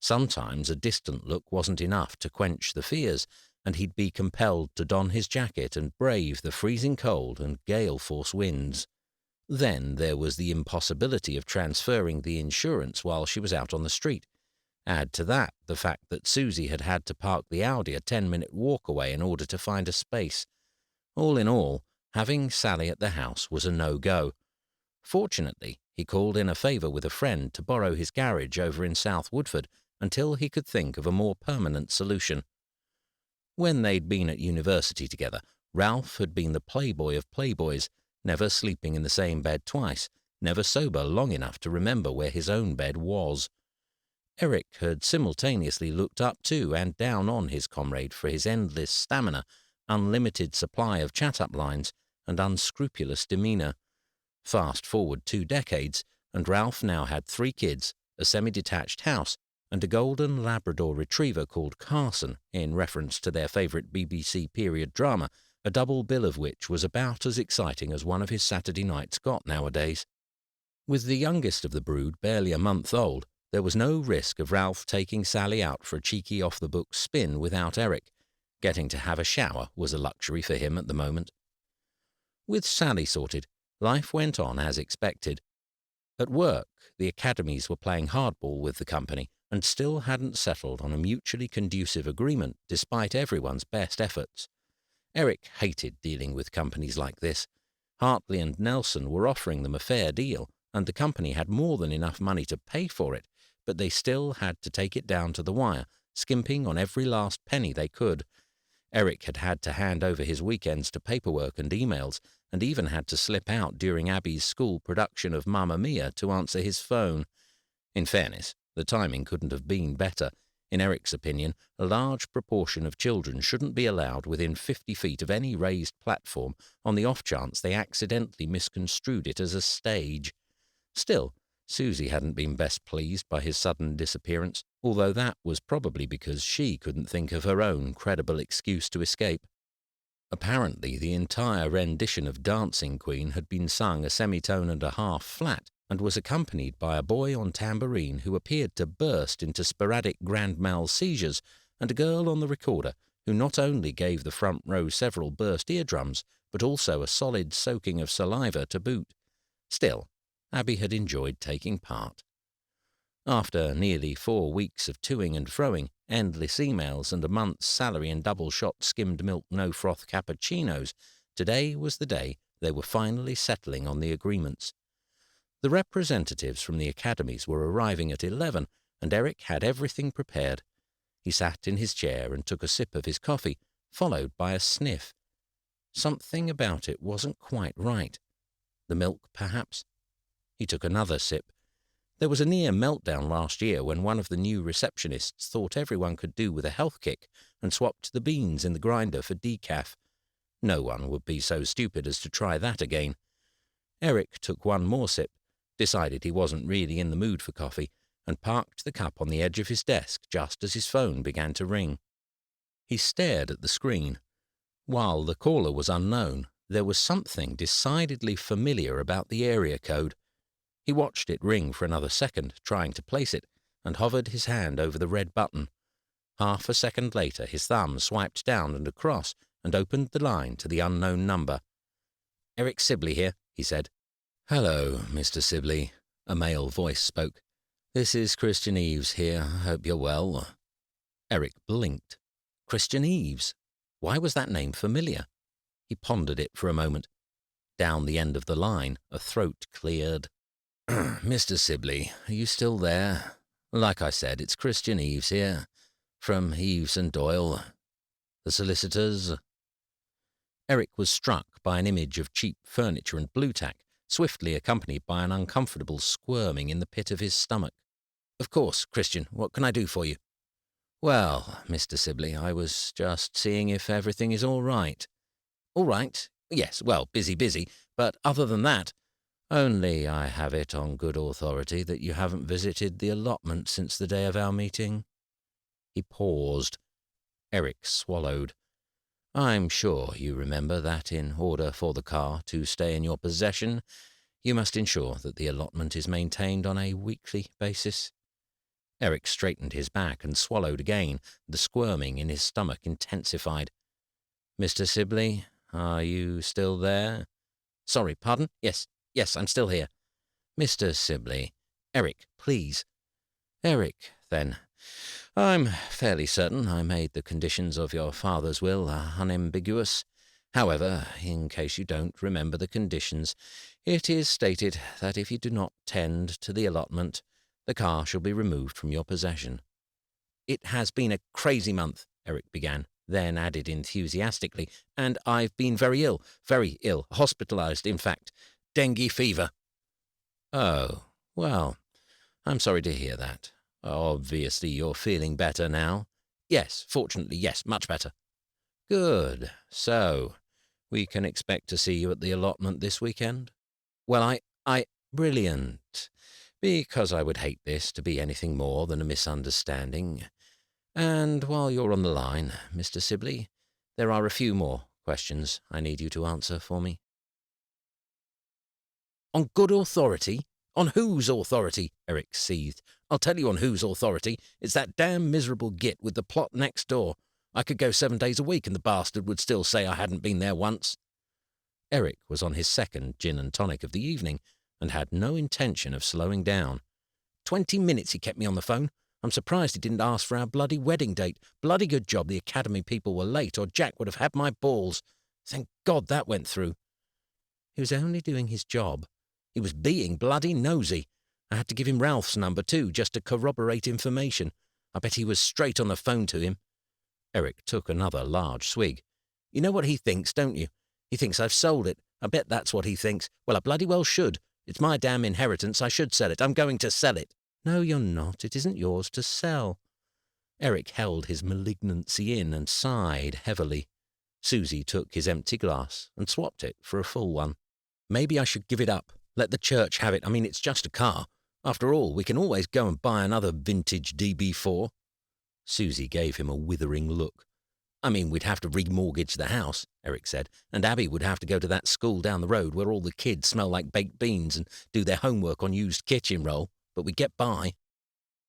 Sometimes a distant look wasn't enough to quench the fears, and he'd be compelled to don his jacket and brave the freezing cold and gale-force winds. Then there was the impossibility of transferring the insurance while she was out on the street. Add to that the fact that Susie had had to park the Audi a 10-minute walk away in order to find a space. All in all, having Sally at the house was a no-go. Fortunately, he called in a favour with a friend to borrow his garage over in South Woodford until he could think of a more permanent solution. When they'd been at university together, Ralph had been the playboy of playboys, never sleeping in the same bed twice, never sober long enough to remember where his own bed was. Eric had simultaneously looked up to and down on his comrade for his endless stamina, unlimited supply of chat-up lines, and unscrupulous demeanour. Fast forward 2 decades, and Ralph now had 3 kids, a semi-detached house, and a golden Labrador retriever called Carson, in reference to their favourite BBC period drama, a double bill of which was about as exciting as one of his Saturday nights got nowadays. With the youngest of the brood barely a month old, there was no risk of Ralph taking Sally out for a cheeky off-the-books spin without Eric. Getting to have a shower was a luxury for him at the moment. With Sally sorted, life went on as expected. At work, the academies were playing hardball with the company and still hadn't settled on a mutually conducive agreement despite everyone's best efforts. Eric hated dealing with companies like this. Hartley and Nelson were offering them a fair deal, and the company had more than enough money to pay for it, but they still had to take it down to the wire, skimping on every last penny they could. Eric had had to hand over his weekends to paperwork and emails, and even had to slip out during Abby's school production of Mamma Mia to answer his phone. In fairness, the timing couldn't have been better. In Eric's opinion, a large proportion of children shouldn't be allowed within 50 feet of any raised platform on the off chance they accidentally misconstrued it as a stage. Still, Susie hadn't been best pleased by his sudden disappearance, although that was probably because she couldn't think of her own credible excuse to escape. Apparently, the entire rendition of Dancing Queen had been sung a semitone and a half flat, and was accompanied by a boy on tambourine who appeared to burst into sporadic grand mal seizures, and a girl on the recorder who not only gave the front row several burst eardrums, but also a solid soaking of saliva to boot. Still, Abby had enjoyed taking part. After nearly 4 weeks of toing and froing, endless emails, and a month's salary in double-shot skimmed-milk no-froth cappuccinos, today was the day they were finally settling on the agreements. The representatives from the academies were arriving at 11, and Eric had everything prepared. He sat in his chair and took a sip of his coffee, followed by a sniff. Something about it wasn't quite right. The milk, perhaps? He took another sip. There was a near meltdown last year when one of the new receptionists thought everyone could do with a health kick and swapped the beans in the grinder for decaf. No one would be so stupid as to try that again. Eric took one more sip, decided he wasn't really in the mood for coffee, and parked the cup on the edge of his desk just as his phone began to ring. He stared at the screen. While the caller was unknown, there was something decidedly familiar about the area code. He watched it ring for another second, trying to place it, and hovered his hand over the red button. Half a second later, his thumb swiped down and across and opened the line to the unknown number. "Eric Sibley here," he said. "Hello, Mr. Sibley," a male voice spoke. "This is Christian Eves here. I hope you're well." Eric blinked. Christian Eves? Why was that name familiar? He pondered it for a moment. Down the end of the line, a throat cleared. "Mr. Sibley, are you still there? Like I said, it's Christian Eves here, from Eves and Doyle, the solicitors." Eric was struck by an image of cheap furniture and blue tack, swiftly accompanied by an uncomfortable squirming in the pit of his stomach. "Of course, Christian, what can I do for you?" "Well, Mr. Sibley, I was just seeing if everything is all right." "All right? Yes, well, busy, but other than that—" "Only I have it on good authority that you haven't visited the allotment since the day of our meeting." He paused. Eric swallowed. "I'm sure you remember that in order for the car to stay in your possession, you must ensure that the allotment is maintained on a weekly basis." Eric straightened his back and swallowed again. The squirming in his stomach intensified. "Mr. Sibley, are you still there?" "Sorry, pardon? Yes, I'm still here." "Mr. Sibley." "Eric, please." "Eric, then. I'm fairly certain I made the conditions of your father's will unambiguous. However, in case you don't remember the conditions, it is stated that if you do not tend to the allotment, the car shall be removed from your possession." "It has been a crazy month," Eric began, then added enthusiastically, "and I've been very ill, hospitalized, in fact. Dengue fever." "Oh, well, I'm sorry to hear that. Obviously you're feeling better now." "Yes, fortunately, yes, much better." "Good. So, we can expect to see you at the allotment this weekend?" "Well, I... Brilliant. Because I would hate this to be anything more than a misunderstanding. And while you're on the line, Mr. Sibley, there are a few more questions I need you to answer for me." "On good authority? On whose authority?" Eric seethed. "I'll tell you on whose authority. It's that damn miserable git with the plot next door. I could go 7 days a week and the bastard would still say I hadn't been there once." Eric was on his second gin and tonic of the evening and had no intention of slowing down. 20 minutes he kept me on the phone. I'm surprised he didn't ask for our bloody wedding date. Bloody good job the Academy people were late, or Jack would have had my balls. Thank God that went through." "He was only doing his job." "He was being bloody nosy. I had to give him Ralph's number too, just to corroborate information. I bet he was straight on the phone to him." Eric took another large swig. "You know what he thinks, don't you? He thinks I've sold it. I bet that's what he thinks. Well, I bloody well should. It's my damn inheritance. I should sell it. I'm going to sell it." "No, you're not. It isn't yours to sell." Eric held his malignancy in and sighed heavily. Susie took his empty glass and swapped it for a full one. "Maybe I should give it up. Let the church have it. I mean, it's just a car. After all, we can always go and buy another vintage DB4. Susie gave him a withering look. I mean, we'd have to remortgage the house, Eric said, and Abby would have to go to that school down the road where all the kids smell like baked beans and do their homework on used kitchen roll, but we'd get by.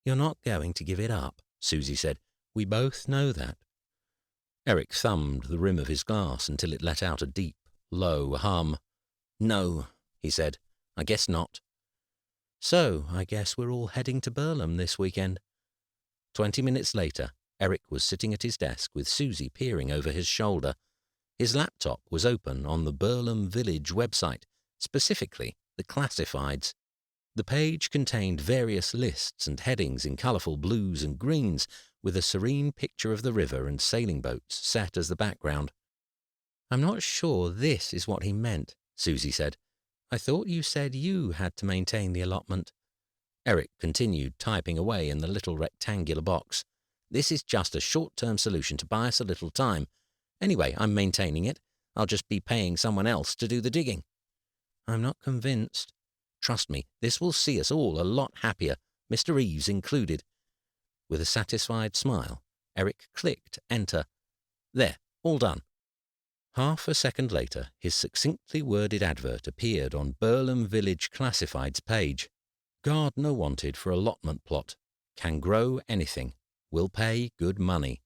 You're not going to give it up, Susie said. We both know that. Eric thumbed the rim of his glass until it let out a deep, low hum. No, he said. I guess not. So, I guess we're all heading to Burlham this weekend. 20 minutes later, Eric was sitting at his desk with Susie peering over his shoulder. His laptop was open on the Burlham Village website, specifically the classifieds. The page contained various lists and headings in colourful blues and greens, with a serene picture of the river and sailing boats set as the background. I'm not sure this is what he meant, Susie said. I thought you said you had to maintain the allotment. Eric continued typing away in the little rectangular box. This is just a short-term solution to buy us a little time. Anyway, I'm maintaining it. I'll just be paying someone else to do the digging. I'm not convinced. Trust me, this will see us all a lot happier, Mr. Eves included. With a satisfied smile, Eric clicked enter. There, all done. Half a second later, his succinctly worded advert appeared on Burlham Village Classifieds page. Gardener wanted for allotment plot. Can grow anything. Will pay good money.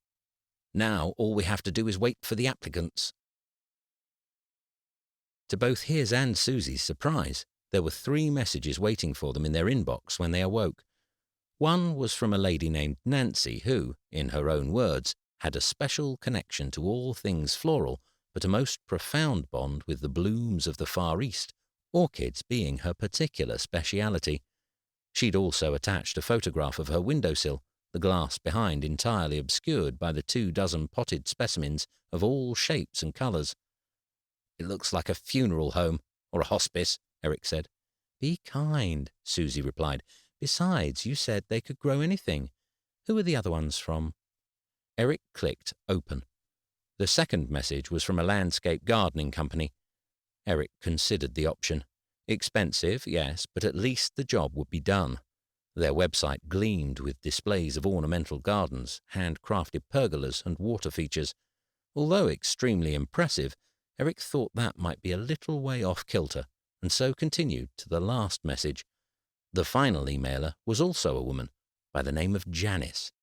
Now all we have to do is wait for the applicants. To both his and Susie's surprise, there were 3 messages waiting for them in their inbox when they awoke. One was from a lady named Nancy who, in her own words, had a special connection to all things floral, but a most profound bond with the blooms of the Far East, orchids being her particular speciality. She'd also attached a photograph of her windowsill, the glass behind entirely obscured by the 24 potted specimens of all shapes and colours. It looks like a funeral home, or a hospice, Eric said. Be kind, Susie replied. Besides, you said they could grow anything. Who are the other ones from? Eric clicked open. The second message was from a landscape gardening company. Eric considered the option. Expensive, yes, but at least the job would be done. Their website gleamed with displays of ornamental gardens, handcrafted pergolas, and water features. Although extremely impressive, Eric thought that might be a little way off kilter, and so continued to the last message. The final emailer was also a woman, by the name of Janice.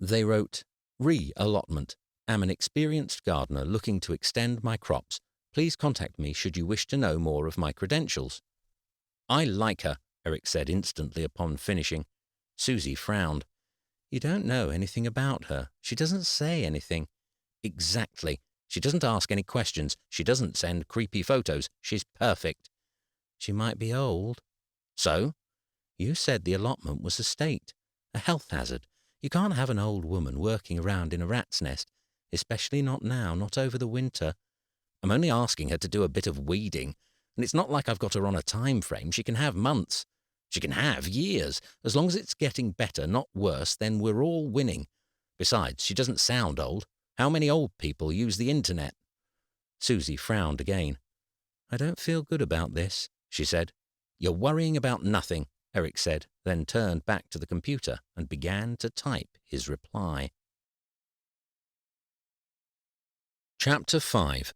They wrote, Re-allotment. Am an experienced gardener looking to extend my crops. Please contact me should you wish to know more of my credentials. I like her, Eric said instantly upon finishing. Susie frowned. You don't know anything about her. She doesn't say anything. Exactly. She doesn't ask any questions. She doesn't send creepy photos. She's perfect. She might be old. So? You said the allotment was a state, a health hazard. You can't have an old woman working around in a rat's nest, especially not now, not over the winter. I'm only asking her to do a bit of weeding, and it's not like I've got her on a time frame. She can have months. She can have years. As long as it's getting better, not worse, then we're all winning. Besides, she doesn't sound old. How many old people use the internet? Susie frowned again. I don't feel good about this, she said. You're worrying about nothing, Eric said, then turned back to the computer and began to type his reply. Chapter 5.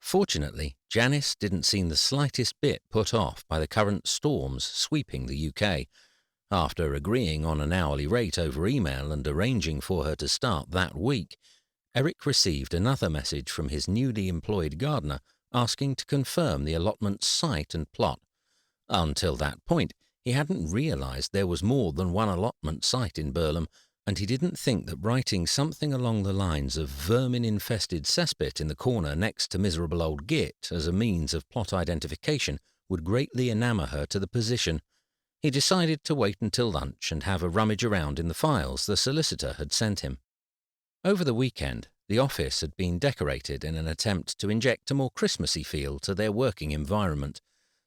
Fortunately, Janice didn't seem the slightest bit put off by the current storms sweeping the UK. After agreeing on an hourly rate over email and arranging for her to start that week, Eric received another message from his newly employed gardener asking to confirm the allotment's site and plot. Until that point, he hadn't realised there was more than one allotment site in Burlham, and he didn't think that writing something along the lines of vermin-infested cesspit in the corner next to miserable old Git as a means of plot identification would greatly enamour her to the position. He decided to wait until lunch and have a rummage around in the files the solicitor had sent him. Over the weekend, the office had been decorated in an attempt to inject a more Christmassy feel to their working environment.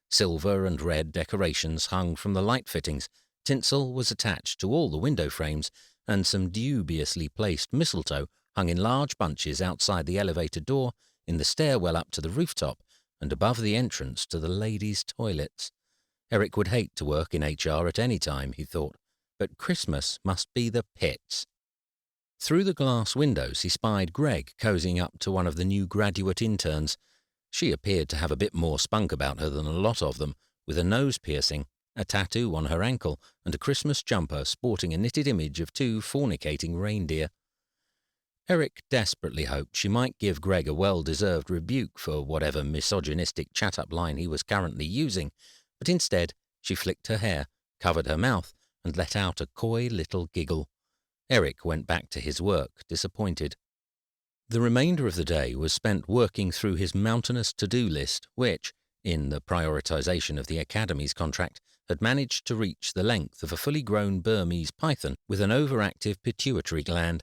Silver and red decorations hung from the light fittings, tinsel was attached to all the window frames, and some dubiously placed mistletoe hung in large bunches outside the elevator door, in the stairwell up to the rooftop, and above the entrance to the ladies' toilets. Eric would hate to work in HR at any time, he thought, but Christmas must be the pits. Through the glass windows he spied Greg cozying up to one of the new graduate interns. She appeared to have a bit more spunk about her than a lot of them, with a nose piercing, a tattoo on her ankle, and a Christmas jumper sporting a knitted image of two fornicating reindeer. Eric desperately hoped she might give Greg a well-deserved rebuke for whatever misogynistic chat-up line he was currently using, but instead she flicked her hair, covered her mouth, and let out a coy little giggle. Eric went back to his work, disappointed. The remainder of the day was spent working through his mountainous to-do list, which, in the prioritization of the Academy's contract, had managed to reach the length of a fully grown Burmese python with an overactive pituitary gland.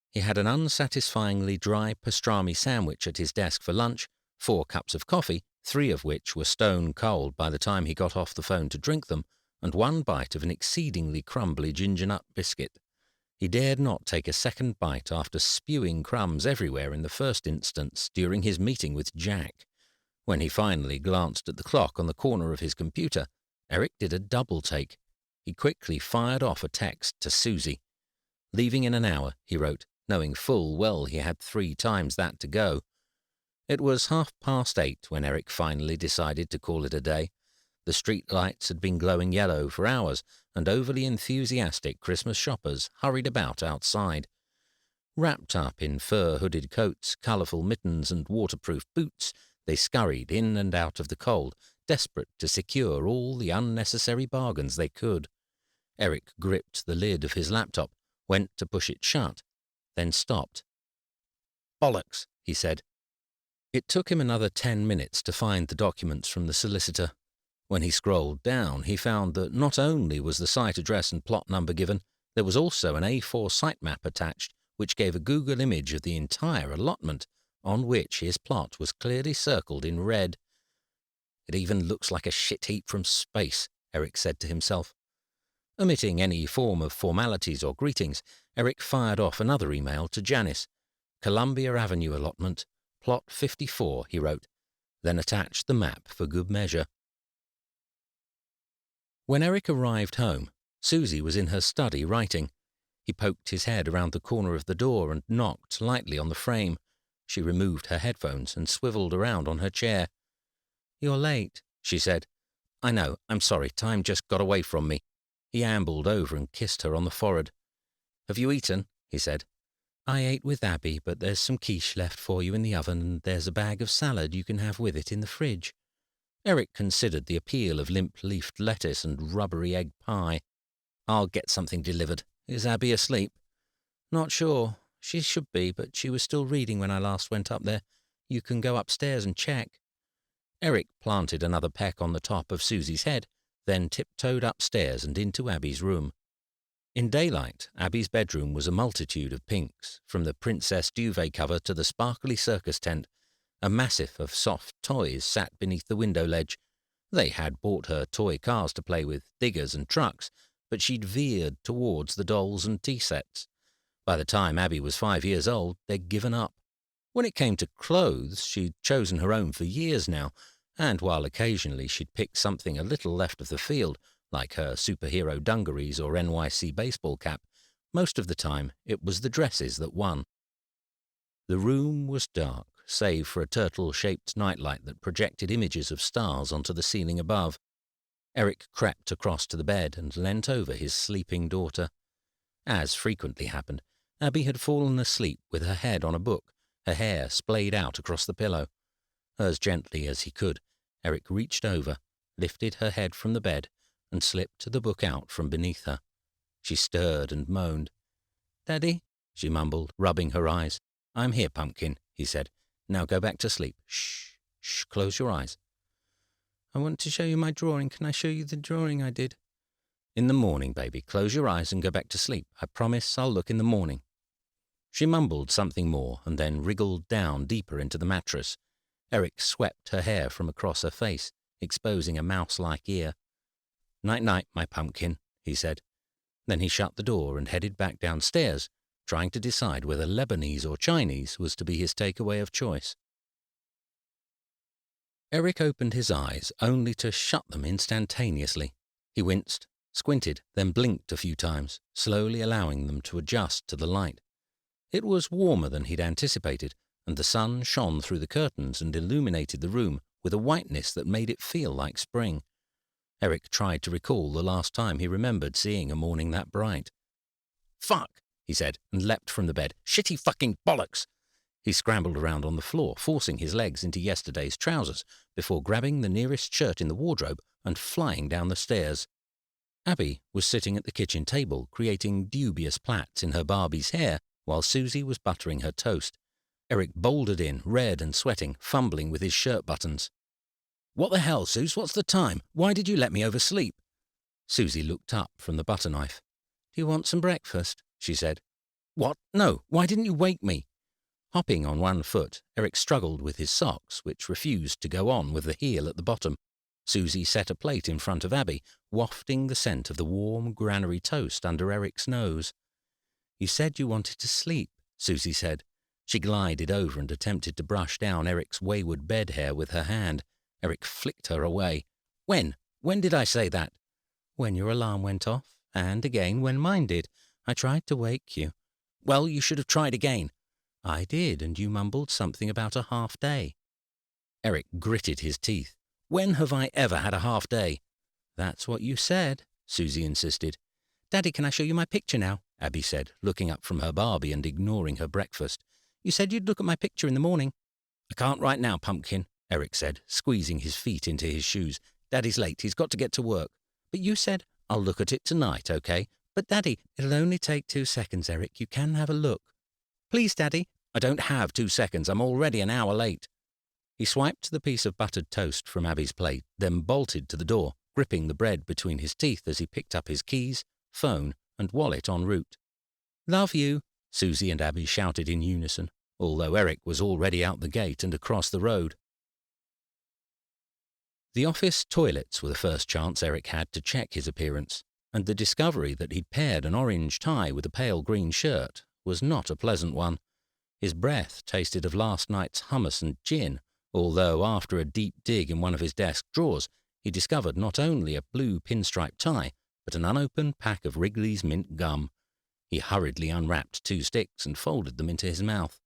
He had an unsatisfyingly dry pastrami sandwich at his desk for lunch, 4 cups of coffee, 3 of which were stone cold by the time he got off the phone to drink them, and 1 bite of an exceedingly crumbly ginger nut biscuit. He dared not take a second bite after spewing crumbs everywhere in the first instance during his meeting with Jack. When he finally glanced at the clock on the corner of his computer, Eric did a double take. He quickly fired off a text to Susie. Leaving in an hour, he wrote, knowing full well he had 3 times that to go. It was 8:30 when Eric finally decided to call it a day. The street lights had been glowing yellow for hours, and overly enthusiastic Christmas shoppers hurried about outside. Wrapped up in fur-hooded coats, colourful mittens, and waterproof boots, they scurried in and out of the cold, desperate to secure all the unnecessary bargains they could. Eric gripped the lid of his laptop, went to push it shut, then stopped. "Bollocks," he said. It took him another 10 minutes to find the documents from the solicitor. When he scrolled down, he found that not only was the site address and plot number given, there was also an A4 sitemap attached, which gave a Google image of the entire allotment, on which his plot was clearly circled in red. "It even looks like a shit heap from space," Eric said to himself. Omitting any form of formalities or greetings, Eric fired off another email to Janice. "Columbia Avenue allotment, plot 54, he wrote, then attached the map for good measure. When Eric arrived home, Susie was in her study writing. He poked his head around the corner of the door and knocked lightly on the frame. She removed her headphones and swiveled around on her chair. "You're late," she said. "I know, I'm sorry, time just got away from me." He ambled over and kissed her on the forehead. "Have you eaten?" he said. "I ate with Abby, but there's some quiche left for you in the oven, and there's a bag of salad you can have with it in the fridge." Eric considered the appeal of limp-leafed lettuce and rubbery egg pie. "I'll get something delivered. Is Abby asleep?" "Not sure. She should be, but she was still reading when I last went up there. You can go upstairs and check." Eric planted another peck on the top of Susie's head, then tiptoed upstairs and into Abby's room. In daylight, Abby's bedroom was a multitude of pinks, from the princess duvet cover to the sparkly circus tent. A massif of soft toys sat beneath the window ledge. They had bought her toy cars to play with, diggers and trucks, but she'd veered towards the dolls and tea sets. By the time Abby was 5 years old, they'd given up. When it came to clothes, she'd chosen her own for years now, and while occasionally she'd pick something a little left of the field, like her superhero dungarees or NYC baseball cap, most of the time it was the dresses that won. The room was dark, save for a turtle-shaped nightlight that projected images of stars onto the ceiling above. Eric crept across to the bed and leant over his sleeping daughter. As frequently happened, Abby had fallen asleep with her head on a book, her hair splayed out across the pillow. As gently as he could, Eric reached over, lifted her head from the bed, and slipped the book out from beneath her. She stirred and moaned. "Daddy," she mumbled, rubbing her eyes. "I'm here, Pumpkin," he said. "Now go back to sleep. Shh, shh, close your eyes." "I want to show you my drawing. Can I show you the drawing I did?" "In the morning, baby. Close your eyes and go back to sleep. I promise I'll look in the morning." She mumbled something more and then wriggled down deeper into the mattress. Eric swept her hair from across her face, exposing a mouse-like ear. "Night-night, my pumpkin," he said. Then he shut the door and headed back downstairs, trying to decide whether Lebanese or Chinese was to be his takeaway of choice. Eric opened his eyes only to shut them instantaneously. He winced, squinted, then blinked a few times, slowly allowing them to adjust to the light. It was warmer than he'd anticipated, and the sun shone through the curtains and illuminated the room with a whiteness that made it feel like spring. Eric tried to recall the last time he remembered seeing a morning that bright. "Fuck!" he said, and leapt from the bed. "Shitty fucking bollocks!" He scrambled around on the floor, forcing his legs into yesterday's trousers, before grabbing the nearest shirt in the wardrobe and flying down the stairs. Abby was sitting at the kitchen table, creating dubious plaits in her Barbie's hair, while Susie was buttering her toast. Eric bouldered in, red and sweating, fumbling with his shirt buttons. "What the hell, Sus? What's the time? Why did you let me oversleep?" Susie looked up from the butter knife. "Do you want some breakfast?" she said. "What? No. Why didn't you wake me?" Hopping on one foot, Eric struggled with his socks, which refused to go on with the heel at the bottom. Susie set a plate in front of Abby, wafting the scent of the warm granary toast under Eric's nose. "You said you wanted to sleep," Susie said. She glided over and attempted to brush down Eric's wayward bed hair with her hand. Eric flicked her away. "When? When did I say that?" "When your alarm went off, and again when mine did. I tried to wake you." "Well, you should have tried again." "I did, and you mumbled something about a half day." Eric gritted his teeth. "When have I ever had a half day?" "That's what you said," Susie insisted. "Daddy, can I show you my picture now?" Abby said, looking up from her Barbie and ignoring her breakfast. "You said you'd look at my picture in the morning." "I can't right now, Pumpkin," Eric said, squeezing his feet into his shoes. "Daddy's late. He's got to get to work." "But you said—" "I'll look at it tonight, okay?" "But, Daddy—" "It'll only take 2 seconds, Eric. You can have a look." "Please, Daddy." "I don't have 2 seconds. I'm already an hour late." He swiped the piece of buttered toast from Abby's plate, then bolted to the door, gripping the bread between his teeth as he picked up his keys, phone, and wallet en route. "Love you," Susie and Abby shouted in unison, although Eric was already out the gate and across the road. The office toilets were the first chance Eric had to check his appearance, and the discovery that he'd paired an orange tie with a pale green shirt was not a pleasant one. His breath tasted of last night's hummus and gin, although after a deep dig in one of his desk drawers, he discovered not only a blue pinstripe tie, but an unopened pack of Wrigley's mint gum. He hurriedly unwrapped 2 sticks and folded them into his mouth.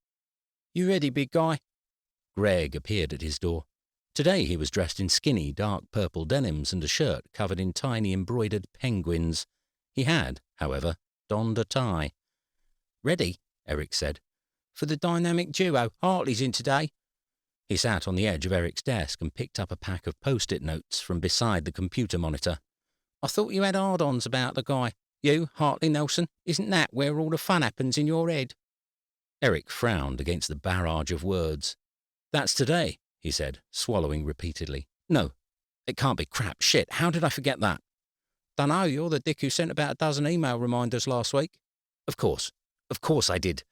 "You ready, big guy?" Greg appeared at his door. Today he was dressed in skinny, dark purple denims and a shirt covered in tiny embroidered penguins. He had, however, donned a tie. "Ready," Eric said. "For the dynamic duo. Hartley's in today." He sat on the edge of Eric's desk and picked up a pack of post-it notes from beside the computer monitor. "I thought you had hard-ons about the guy. You, Hartley Nelson, isn't that where all the fun happens in your head?" Eric frowned against the barrage of words. "That's today," he said, swallowing repeatedly. "No, it can't be. Crap, shit, how did I forget that?" "Dunno, you're the dick who sent about a dozen email reminders last week." Of course I did."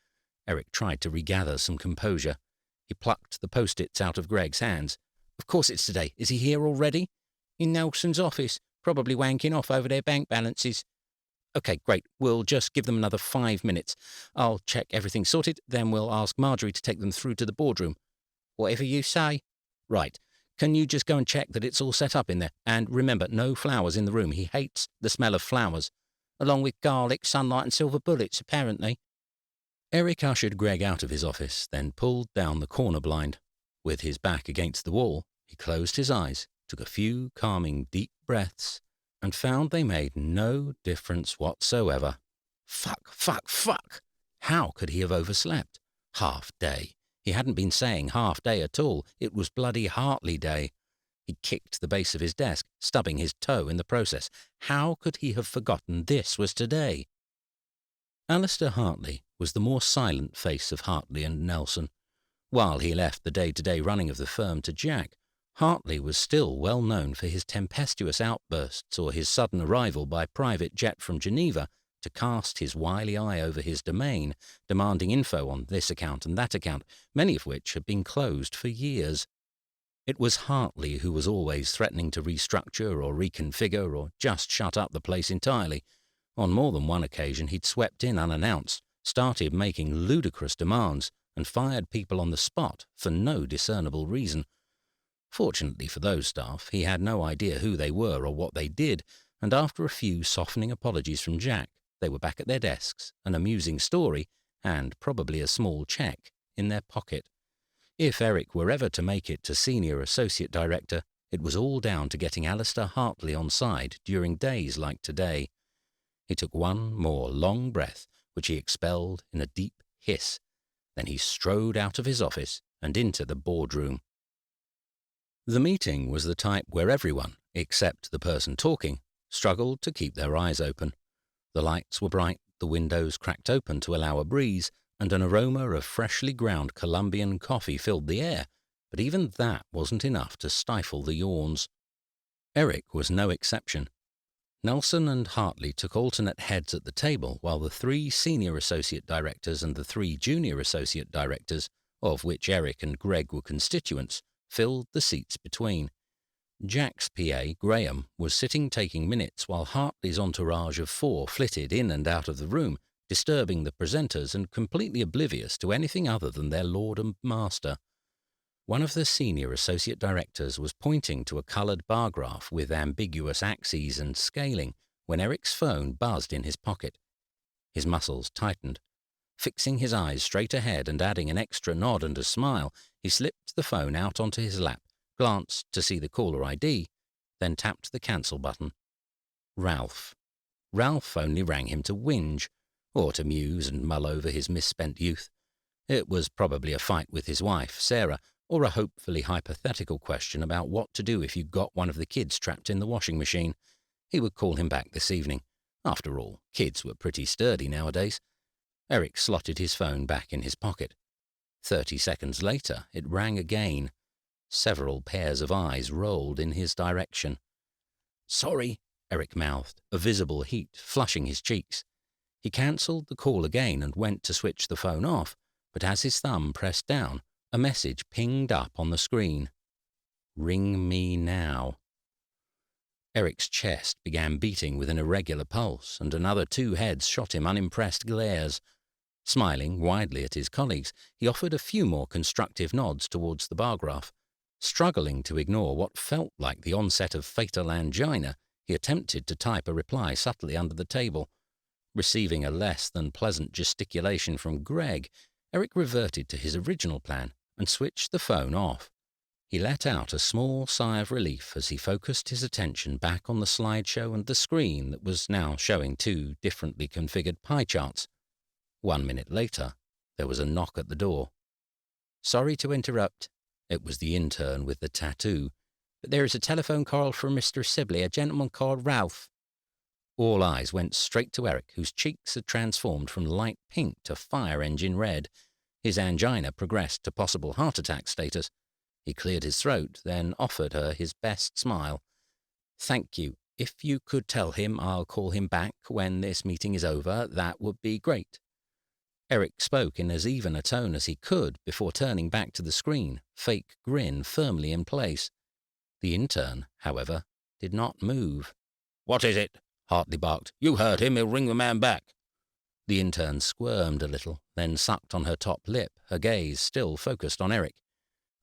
Eric tried to regather some composure. He plucked the post-its out of Greg's hands. "Of course it's today. Is he here already?" "In Nelson's office, probably wanking off over their bank balances." "Okay, great. We'll just give them another 5 minutes. I'll check everything's sorted, then we'll ask Marjorie to take them through to the boardroom." "Whatever you say." "Right. Can you just go and check that it's all set up in there? And remember, no flowers in the room. He hates the smell of flowers." "Along with garlic, sunlight, and silver bullets, apparently." Eric ushered Greg out of his office, then pulled down the corner blind. With his back against the wall, he closed his eyes, took a few calming deep breaths, and found they made no difference whatsoever. Fuck! How could he have overslept? Half day. He hadn't been saying half day at all. It was bloody Hartley Day. He kicked the base of his desk, stubbing his toe in the process. How could he have forgotten this was today? Alistair Hartley was the more silent face of Hartley and Nelson. While he left the day-to-day running of the firm to Jack, Hartley was still well known for his tempestuous outbursts or his sudden arrival by private jet from Geneva to cast his wily eye over his domain, demanding info on this account and that account, many of which had been closed for years. It was Hartley who was always threatening to restructure or reconfigure or just shut up the place entirely. On more than one occasion he'd swept in unannounced, started making ludicrous demands, and fired people on the spot for no discernible reason. Fortunately for those staff, he had no idea who they were or what they did, and after a few softening apologies from Jack, they were back at their desks, an amusing story, and probably a small cheque in their pocket. If Eric were ever to make it to Senior Associate Director, it was all down to getting Alistair Hartley on side during days like today. He took one more long breath, which he expelled in a deep hiss. Then he strode out of his office and into the boardroom. The meeting was the type where everyone, except the person talking, struggled to keep their eyes open. The lights were bright, the windows cracked open to allow a breeze, and an aroma of freshly ground Colombian coffee filled the air, but even that wasn't enough to stifle the yawns. Eric was no exception. Nelson and Hartley took alternate heads at the table while the 3 senior associate directors and the 3 junior associate directors, of which Eric and Greg were constituents, filled the seats between. Jack's PA, Graham, was sitting taking minutes while Hartley's entourage of 4 flitted in and out of the room, disturbing the presenters and completely oblivious to anything other than their lord and master. One of the senior associate directors was pointing to a coloured bar graph with ambiguous axes and scaling when Eric's phone buzzed in his pocket. His muscles tightened. Fixing his eyes straight ahead and adding an extra nod and a smile, he slipped the phone out onto his lap, glanced to see the caller ID, then tapped the cancel button. Ralph. Ralph only rang him to whinge, or to muse and mull over his misspent youth. It was probably a fight with his wife, Sarah, or a hopefully hypothetical question about what to do if you got one of the kids trapped in the washing machine. He would call him back this evening. After all, kids were pretty sturdy nowadays. Eric slotted his phone back in his pocket. 30 seconds later, it rang again. Several pairs of eyes rolled in his direction. "Sorry," Eric mouthed, a visible heat flushing his cheeks. He cancelled the call again and went to switch the phone off, but as his thumb pressed down, a message pinged up on the screen. "Ring me now." Eric's chest began beating with an irregular pulse, and another 2 heads shot him unimpressed glares. Smiling widely at his colleagues, he offered a few more constructive nods towards the bar graph. Struggling to ignore what felt like the onset of fatal angina, he attempted to type a reply subtly under the table. Receiving a less than pleasant gesticulation from Greg, Eric reverted to his original plan and switched the phone off. He let out a small sigh of relief as he focused his attention back on the slideshow and the screen that was now showing 2 differently configured pie charts. 1 minute later, there was a knock at the door. "Sorry to interrupt." It was the intern with the tattoo. "But there is a telephone call from Mr. Sibley, a gentleman called Ralph." All eyes went straight to Eric, whose cheeks had transformed from light pink to fire engine red. His angina progressed to possible heart attack status. He cleared his throat, then offered her his best smile. "Thank you. If you could tell him I'll call him back when this meeting is over, that would be great." Eric spoke in as even a tone as he could before turning back to the screen, fake grin firmly in place. The intern, however, did not move. "What is it?" Hartley barked. "You heard him. He'll ring the man back." The intern squirmed a little, then sucked on her top lip, her gaze still focused on Eric.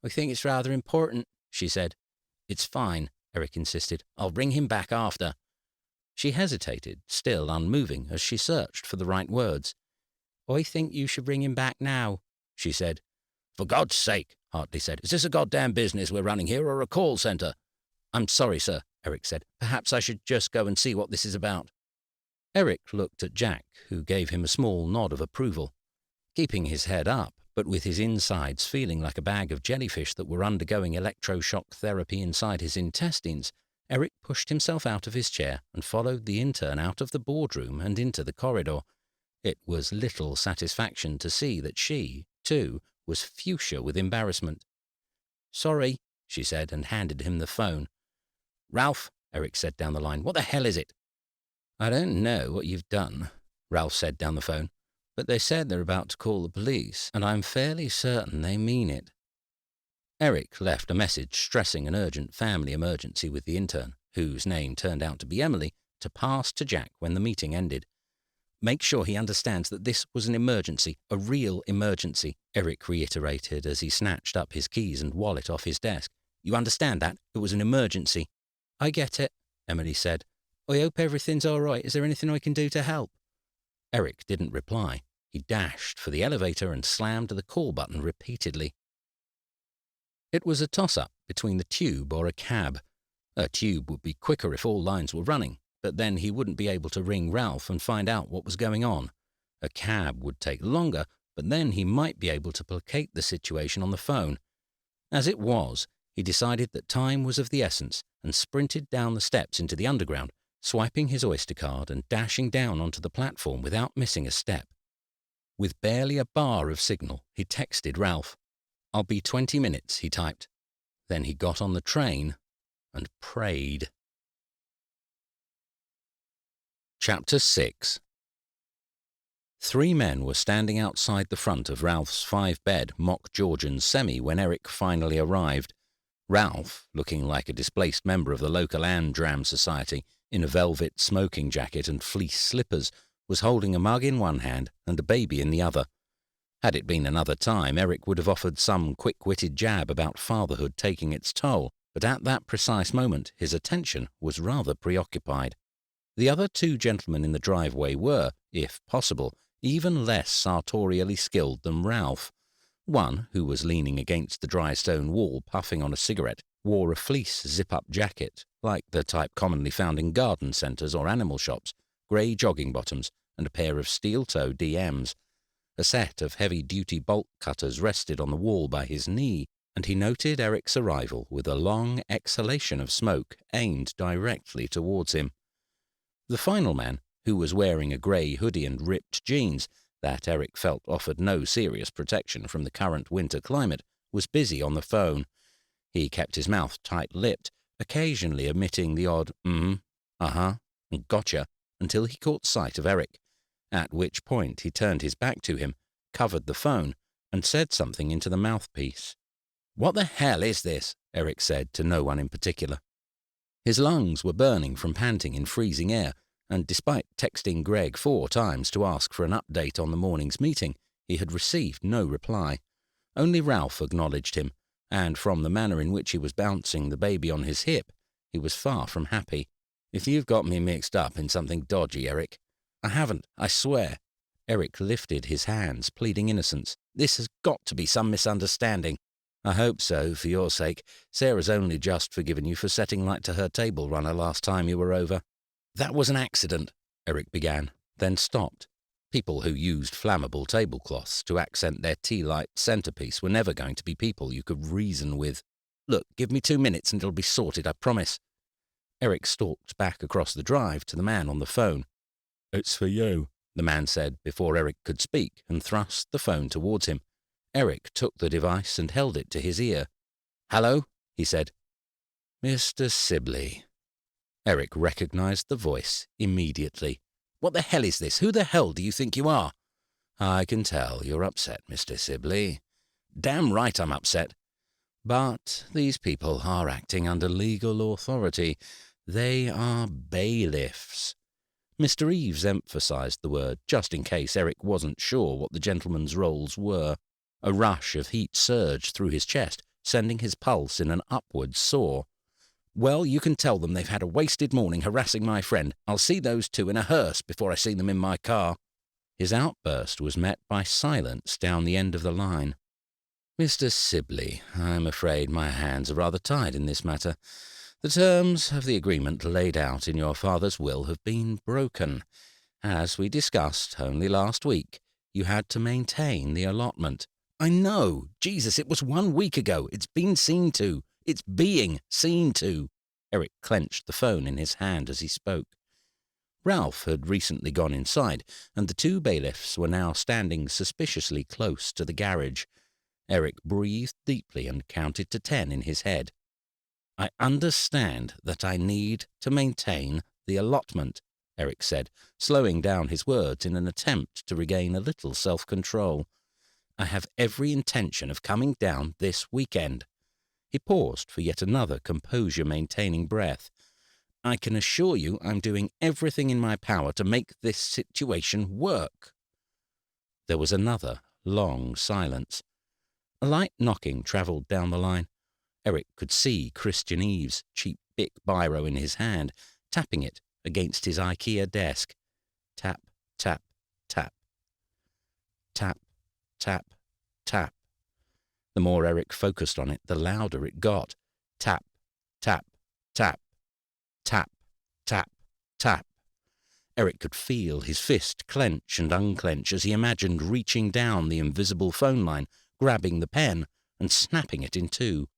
"I think it's rather important," she said. "It's fine," Eric insisted. "I'll bring him back after." She hesitated, still unmoving, as she searched for the right words. "I think you should bring him back now," she said. "For God's sake," Hartley said. "Is this a goddamn business we're running here or a call centre?" "I'm sorry, sir," Eric said. "Perhaps I should just go and see what this is about." Eric looked at Jack, who gave him a small nod of approval. Keeping his head up, but with his insides feeling like a bag of jellyfish that were undergoing electroshock therapy inside his intestines, Eric pushed himself out of his chair and followed the intern out of the boardroom and into the corridor. It was little satisfaction to see that she, too, was fuchsia with embarrassment. "Sorry," she said, and handed him the phone. "Ralph," Eric said down the line, "what the hell is it?" "I don't know what you've done," Ralph said down the phone, "but they said they're about to call the police, and I'm fairly certain they mean it." Eric left a message stressing an urgent family emergency with the intern, whose name turned out to be Emily, to pass to Jack when the meeting ended. "Make sure he understands that this was an emergency, a real emergency," Eric reiterated as he snatched up his keys and wallet off his desk. "You understand that? It was an emergency." "I get it," Emily said. "I hope everything's all right. Is there anything I can do to help?" Eric didn't reply. He dashed for the elevator and slammed the call button repeatedly. It was a toss-up between the tube or a cab. A tube would be quicker if all lines were running, but then he wouldn't be able to ring Ralph and find out what was going on. A cab would take longer, but then he might be able to placate the situation on the phone. As it was, he decided that time was of the essence and sprinted down the steps into the underground, swiping his Oyster card and dashing down onto the platform without missing a step. With barely a bar of signal, he texted Ralph. "I'll be 20 minutes, he typed. Then he got on the train and prayed. Chapter 6. 3 men were standing outside the front of Ralph's 5-bed mock Georgian semi when Eric finally arrived. Ralph, looking like a displaced member of the local Andram Society, in a velvet smoking jacket and fleece slippers, was holding a mug in one hand and a baby in the other. Had it been another time, Eric would have offered some quick-witted jab about fatherhood taking its toll, but at that precise moment his attention was rather preoccupied. The other 2 gentlemen in the driveway were, if possible, even less sartorially skilled than Ralph. One, who was leaning against the dry stone wall puffing on a cigarette, wore a fleece zip-up jacket, like the type commonly found in garden centres or animal shops, grey jogging bottoms, and a pair of steel-toe DMs. A set of heavy-duty bolt cutters rested on the wall by his knee, and he noted Eric's arrival with a long exhalation of smoke aimed directly towards him. The final man, who was wearing a grey hoodie and ripped jeans that Eric felt offered no serious protection from the current winter climate, was busy on the phone. He kept his mouth tight-lipped, occasionally emitting the odd uh-huh, and gotcha, until he caught sight of Eric, at which point he turned his back to him, covered the phone, and said something into the mouthpiece. "What the hell is this?" Eric said to no one in particular. His lungs were burning from panting in freezing air, and despite texting Greg 4 times to ask for an update on the morning's meeting, he had received no reply. Only Ralph acknowledged him, and from the manner in which he was bouncing the baby on his hip, he was far from happy. "If you've got me mixed up in something dodgy, Eric—" "I haven't, I swear." Eric lifted his hands, pleading innocence. "This has got to be some misunderstanding." "I hope so, for your sake. Sarah's only just forgiven you for setting light to her table runner last time you were over." "That was an accident," Eric began, then stopped. People who used flammable tablecloths to accent their tea-light centerpiece were never going to be people you could reason with. "Look, give me 2 minutes and it'll be sorted, I promise." Eric stalked back across the drive to the man on the phone. "It's for you," the man said before Eric could speak, and thrust the phone towards him. Eric took the device and held it to his ear. "Hello?" he said. "Mr. Sibley." Eric recognized the voice immediately. "What the hell is this? Who the hell do you think you are?" "I can tell you're upset, Mr. Sibley." "Damn right I'm upset." "But these people are acting under legal authority. They are bailiffs." Mr. Eves emphasized the word, just in case Eric wasn't sure what the gentlemen's roles were. A rush of heat surged through his chest, sending his pulse in an upward soar. "Well, you can tell them they've had a wasted morning harassing my friend. I'll see those 2 in a hearse before I see them in my car." His outburst was met by silence down the end of the line. "Mr. Sibley, I'm afraid my hands are rather tied in this matter. The terms of the agreement laid out in your father's will have been broken. As we discussed only last week, you had to maintain the allotment." "I know. Jesus, it was 1 week ago. It's been seen to. It's being seen to." Eric clenched the phone in his hand as he spoke. Ralph had recently gone inside, and the 2 bailiffs were now standing suspiciously close to the garage. Eric breathed deeply and counted to 10 in his head. "I understand that I need to maintain the allotment," Eric said, slowing down his words in an attempt to regain a little self-control. "I have every intention of coming down this weekend." He paused for yet another composure-maintaining breath. "I can assure you I'm doing everything in my power to make this situation work." There was another long silence. A light knocking travelled down the line. Eric could see Christian Eves' cheap Bic biro in his hand, tapping it against his IKEA desk. Tap, tap, tap. Tap, tap, tap. The more Eric focused on it, the louder it got. Tap, tap, tap, tap, tap, tap. Eric could feel his fist clench and unclench as he imagined reaching down the invisible phone line, grabbing the pen, and snapping it in two.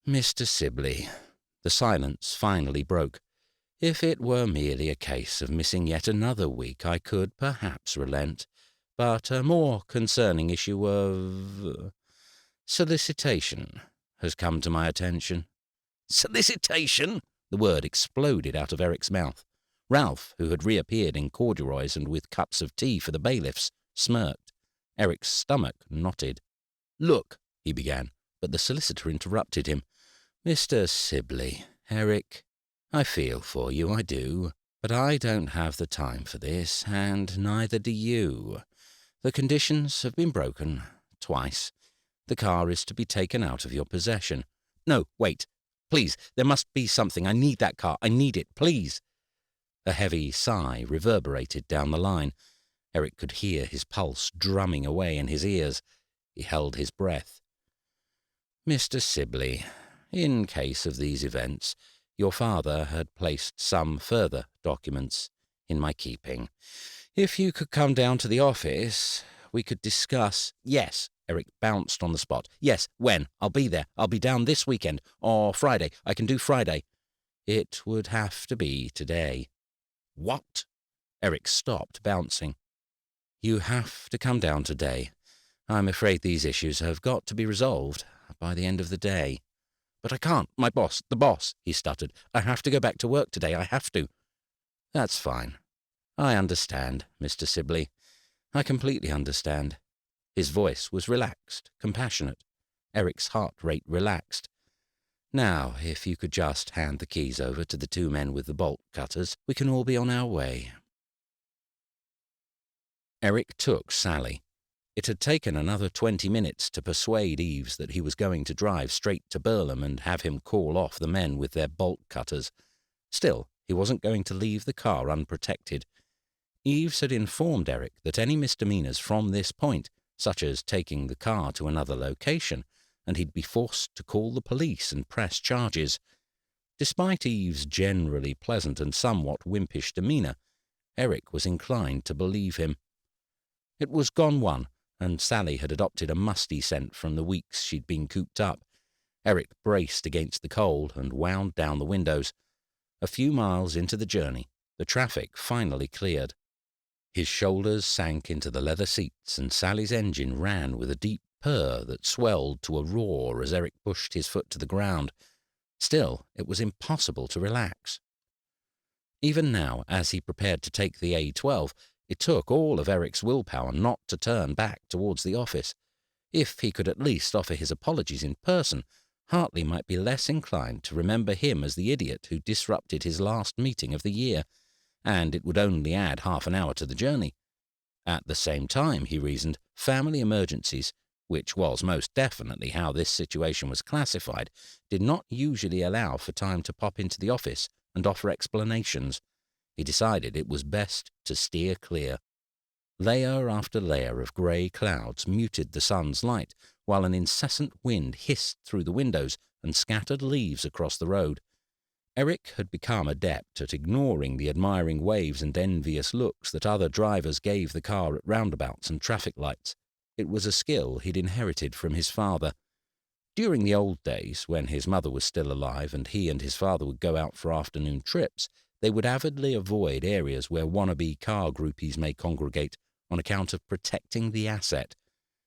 Mr. Sibley. The silence finally broke. If it were merely a case of missing yet another week, I could perhaps relent. But a more concerning issue of solicitation has come to my attention. Solicitation? The word exploded out of Eric's mouth. Ralph, who had reappeared in corduroys and with cups of tea for the bailiffs, smirked. Eric's stomach knotted. "Look," he began, but the solicitor interrupted him. "Mr. Sibley, Eric, I feel for you, I do, but I don't have the time for this, and neither do you. The conditions have been broken twice. The car is to be taken out of your possession." "No, wait. Please, there must be something. I need that car. I need it, please." A heavy sigh reverberated down the line. Eric could hear his pulse drumming away in his ears. He held his breath. "Mr. Sibley, in case of these events, your father had placed some further documents in my keeping. If you could come down to the office, we could discuss—" "Yes," Eric bounced on the spot. "Yes, when? I'll be there. I'll be down this weekend. Or Friday. I can do Friday." "It would have to be today." "What?" Eric stopped bouncing. "You have to come down today. I'm afraid these issues have got to be resolved by the end of the day." "But I can't. My boss, the boss," he stuttered. "I have to go back to work today. I have to." "That's fine. I understand, Mr. Sibley. I completely understand." His voice was relaxed, compassionate. Eric's heart rate relaxed. "Now, if you could just hand the keys over to the two men with the bolt cutters, we can all be on our way." Eric took Sally. It had taken another 20 minutes to persuade Eves that he was going to drive straight to Burlham and have him call off the men with their bolt cutters. Still, he wasn't going to leave the car unprotected. Eves had informed Eric that any misdemeanors from this point, such as taking the car to another location, and he'd be forced to call the police and press charges. Despite Eves' generally pleasant and somewhat wimpish demeanour, Eric was inclined to believe him. It was gone one, and Sally had adopted a musty scent from the weeks she'd been cooped up. Eric braced against the cold and wound down the windows. A few miles into the journey, the traffic finally cleared. His shoulders sank into the leather seats, and Sally's engine ran with a deep purr that swelled to a roar as Eric pushed his foot to the ground. Still, it was impossible to relax. Even now, as he prepared to take the A12, it took all of Eric's willpower not to turn back towards the office. If he could at least offer his apologies in person, Hartley might be less inclined to remember him as the idiot who disrupted his last meeting of the year, and it would only add half an hour to the journey. At the same time, he reasoned, family emergencies, which was most definitely how this situation was classified, did not usually allow for time to pop into the office and offer explanations. He decided it was best to steer clear. Layer after layer of grey clouds muted the sun's light, while an incessant wind hissed through the windows and scattered leaves across the road. Eric had become adept at ignoring the admiring waves and envious looks that other drivers gave the car at roundabouts and traffic lights. It was a skill he'd inherited from his father. During the old days, when his mother was still alive and he and his father would go out for afternoon trips, they would avidly avoid areas where wannabe car groupies may congregate on account of protecting the asset.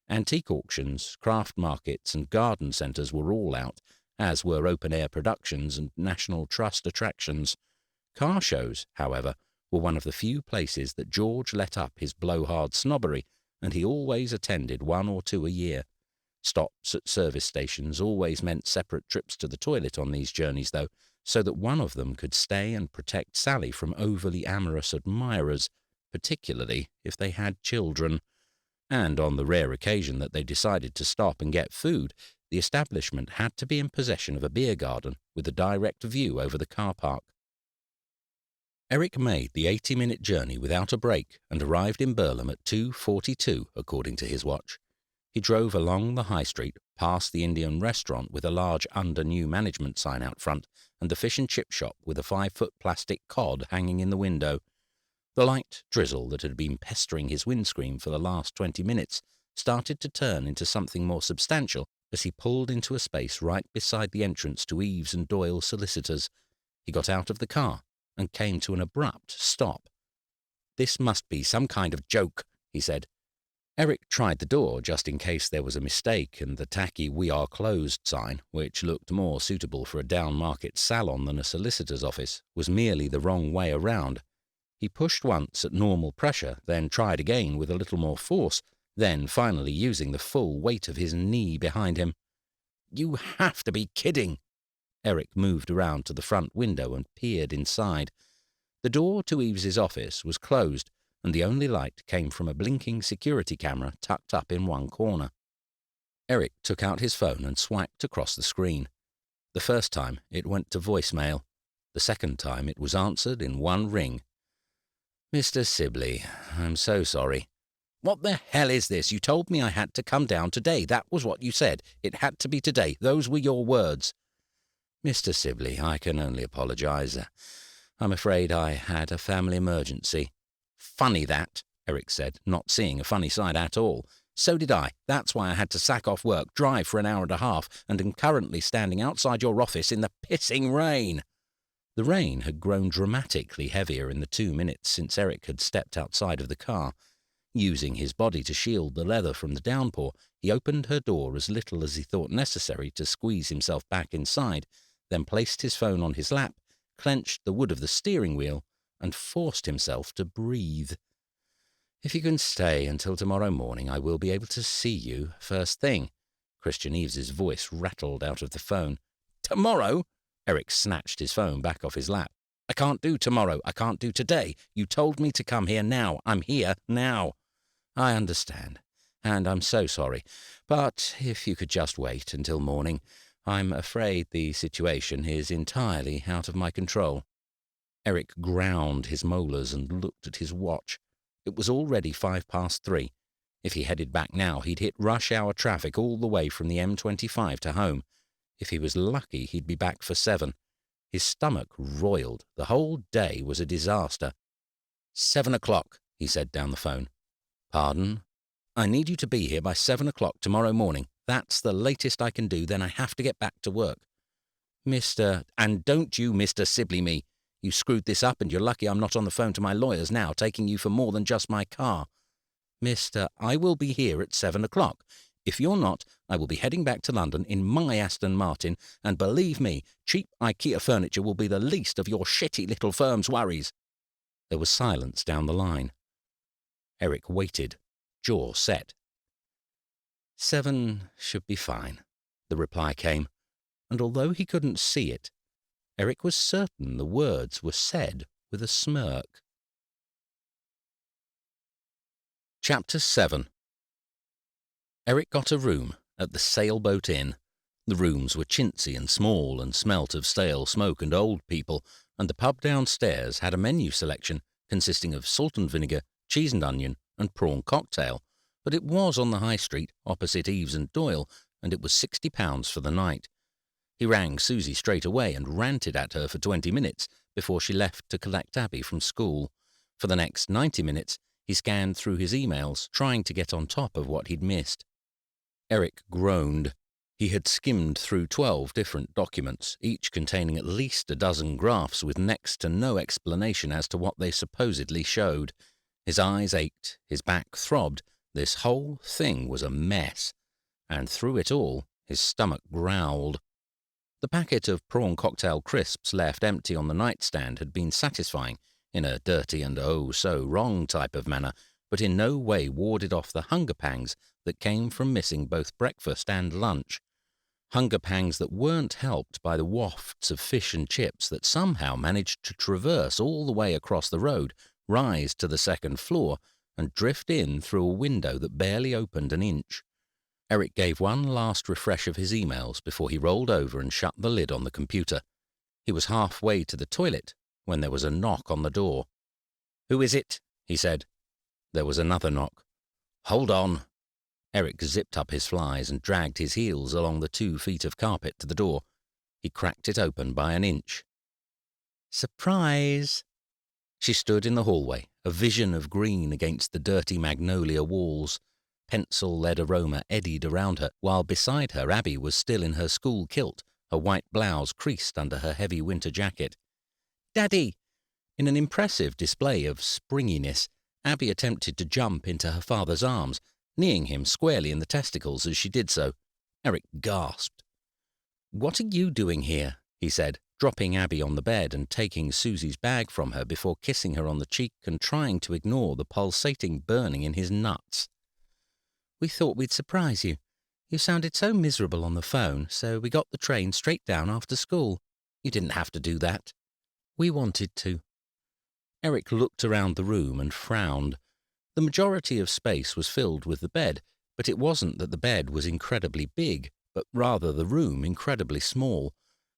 Antique auctions, craft markets, and garden centres were all out, as were open-air productions and National Trust attractions. Car shows, however, were one of the few places that George let up his blowhard snobbery, and he always attended one or two a year. Stops at service stations always meant separate trips to the toilet on these journeys, though, so that one of them could stay and protect Sally from overly amorous admirers, particularly if they had children. And on the rare occasion that they decided to stop and get food, the establishment had to be in possession of a beer garden with a direct view over the car park. Eric made the 80-minute journey without a break and arrived in Burlham at 2:42, according to his watch. He drove along the high street, past the Indian restaurant with a large under new management sign out front, and the fish and chip shop with a 5-foot plastic cod hanging in the window. The light drizzle that had been pestering his windscreen for the last 20 minutes started to turn into something more substantial as he pulled into a space right beside the entrance to Eves and Doyle solicitors. He got out of the car and came to an abrupt stop. "This must be some kind of joke," he said. Eric tried the door just in case there was a mistake and the tacky "We are closed" sign, which looked more suitable for a down-market salon than a solicitor's office, was merely the wrong way around. He pushed once at normal pressure, then tried again with a little more force, then finally using the full weight of his knee behind him. "You have to be kidding!" Eric moved around to the front window and peered inside. The door to Eves's office was closed, and the only light came from a blinking security camera tucked up in one corner. Eric took out his phone and swiped across the screen. The first time it went to voicemail. The second time it was answered in one ring. "Mr. Sibley, I'm so sorry." "What the hell is this? You told me I had to come down today. That was what you said. It had to be today. Those were your words." "Mr. Sibley, I can only apologize. I'm afraid I had a family emergency." "Funny that," Eric said, not seeing a funny side at all. "So did I. That's why I had to sack off work, drive for an hour and a half, and am currently standing outside your office in the pissing rain." The rain had grown dramatically heavier in the 2 minutes since Eric had stepped outside of the car. Using his body to shield the leather from the downpour, he opened her door as little as he thought necessary to squeeze himself back inside, then placed his phone on his lap, clenched the wood of the steering wheel, and forced himself to breathe. "If you can stay until tomorrow morning, I will be able to see you first thing." Christian Eves's voice rattled out of the phone. "Tomorrow?" Eric snatched his phone back off his lap. "I can't do tomorrow. I can't do today. You told me to come here now. I'm here now." "I understand, and I'm so sorry. But if you could just wait until morning, I'm afraid the situation is entirely out of my control." Eric ground his molars and looked at his watch. It was already 3:05. If he headed back now, he'd hit rush-hour traffic all the way from the M25 to home. If he was lucky, he'd be back for 7. His stomach roiled. The whole day was a disaster. 7:00, he said down the phone. "Pardon?" "I need you to be here by 7:00 tomorrow morning. That's the latest I can do, then I have to get back to work." And don't you Mr. Sibley me. You screwed this up and you're lucky I'm not on the phone to my lawyers now, taking you for more than just my car." I will be here at 7:00. If you're not, I will be heading back to London in my Aston Martin, and believe me, cheap IKEA furniture will be the least of your shitty little firm's worries." There was silence down the line. Eric waited, jaw set. 7 should be fine, the reply came, and although he couldn't see it, Eric was certain the words were said with a smirk. Chapter 7. Eric got a room at the Sailboat Inn. The rooms were chintzy and small and smelt of stale smoke and old people, and the pub downstairs had a menu selection consisting of salt and vinegar, cheese and onion, and prawn cocktail, but it was on the high street opposite Eves and Doyle, and it was £60 for the night. He rang Susie straight away and ranted at her for 20 minutes before she left to collect Abby from school. For the next 90 minutes, he scanned through his emails, trying to get on top of what he'd missed. Eric groaned. He had skimmed through 12 different documents, each containing at least a dozen graphs with next to no explanation as to what they supposedly showed. His eyes ached, his back throbbed. This whole thing was a mess. And through it all, his stomach growled. The packet of prawn cocktail crisps left empty on the nightstand had been satisfying, in a dirty and oh-so-wrong type of manner, but in no way warded off the hunger pangs that came from missing both breakfast and lunch. Hunger pangs that weren't helped by the wafts of fish and chips that somehow managed to traverse all the way across the road, rise to the second floor, and drift in through a window that barely opened an inch. Eric gave one last refresh of his emails before he rolled over and shut the lid on the computer. He was halfway to the toilet when there was a knock on the door. "Who is it?" he said. There was another knock. "Hold on." Eric zipped up his flies and dragged his heels along the 2 feet of carpet to the door. He cracked it open by an inch. "Surprise!" She stood in the hallway, a vision of green against the dirty magnolia walls. Pencil-lead aroma eddied around her, while beside her Abby was still in her school kilt, her white blouse creased under her heavy winter jacket. "Daddy!" In an impressive display of springiness, Abby attempted to jump into her father's arms, kneeing him squarely in the testicles as she did so. Eric gasped. "What are you doing here?" he said, dropping Abby on the bed and taking Susie's bag from her before kissing her on the cheek and trying to ignore the pulsating burning in his nuts. "We thought we'd surprise you. You sounded so miserable on the phone, so we got the train straight down after school. You didn't have to do that." "We wanted to." Eric looked around the room and frowned. The majority of space was filled with the bed, but it wasn't that the bed was incredibly big, but rather the room incredibly small.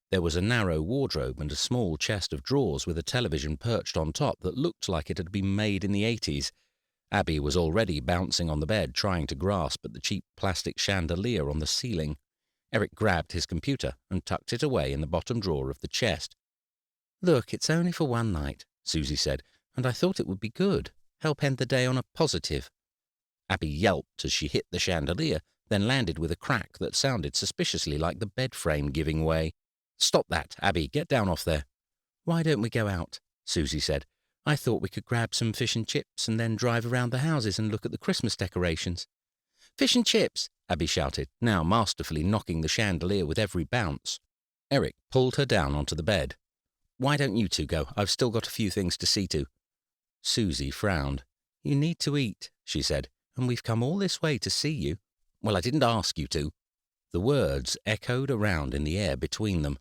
There was a narrow wardrobe and a small chest of drawers with a television perched on top that looked like it had been made in the 80s. Abby was already bouncing on the bed, trying to grasp at the cheap plastic chandelier on the ceiling. Eric grabbed his computer and tucked it away in the bottom drawer of the chest. "Look, it's only for one night," Susie said, "and I thought it would be good. Help end the day on a positive." Abby yelped as she hit the chandelier, then landed with a crack that sounded suspiciously like the bed frame giving way. "Stop that, Abby. Get down off there." "Why don't we go out?" Susie said. "I thought we could grab some fish and chips and then drive around the houses and look at the Christmas decorations." "Fish and chips!" Abby shouted, now masterfully knocking the chandelier with every bounce. Eric pulled her down onto the bed. "Why don't you two go? I've still got a few things to see to." Susie frowned. "You need to eat," she said, "and we've come all this way to see you." "Well, I didn't ask you to." The words echoed around in the air between them.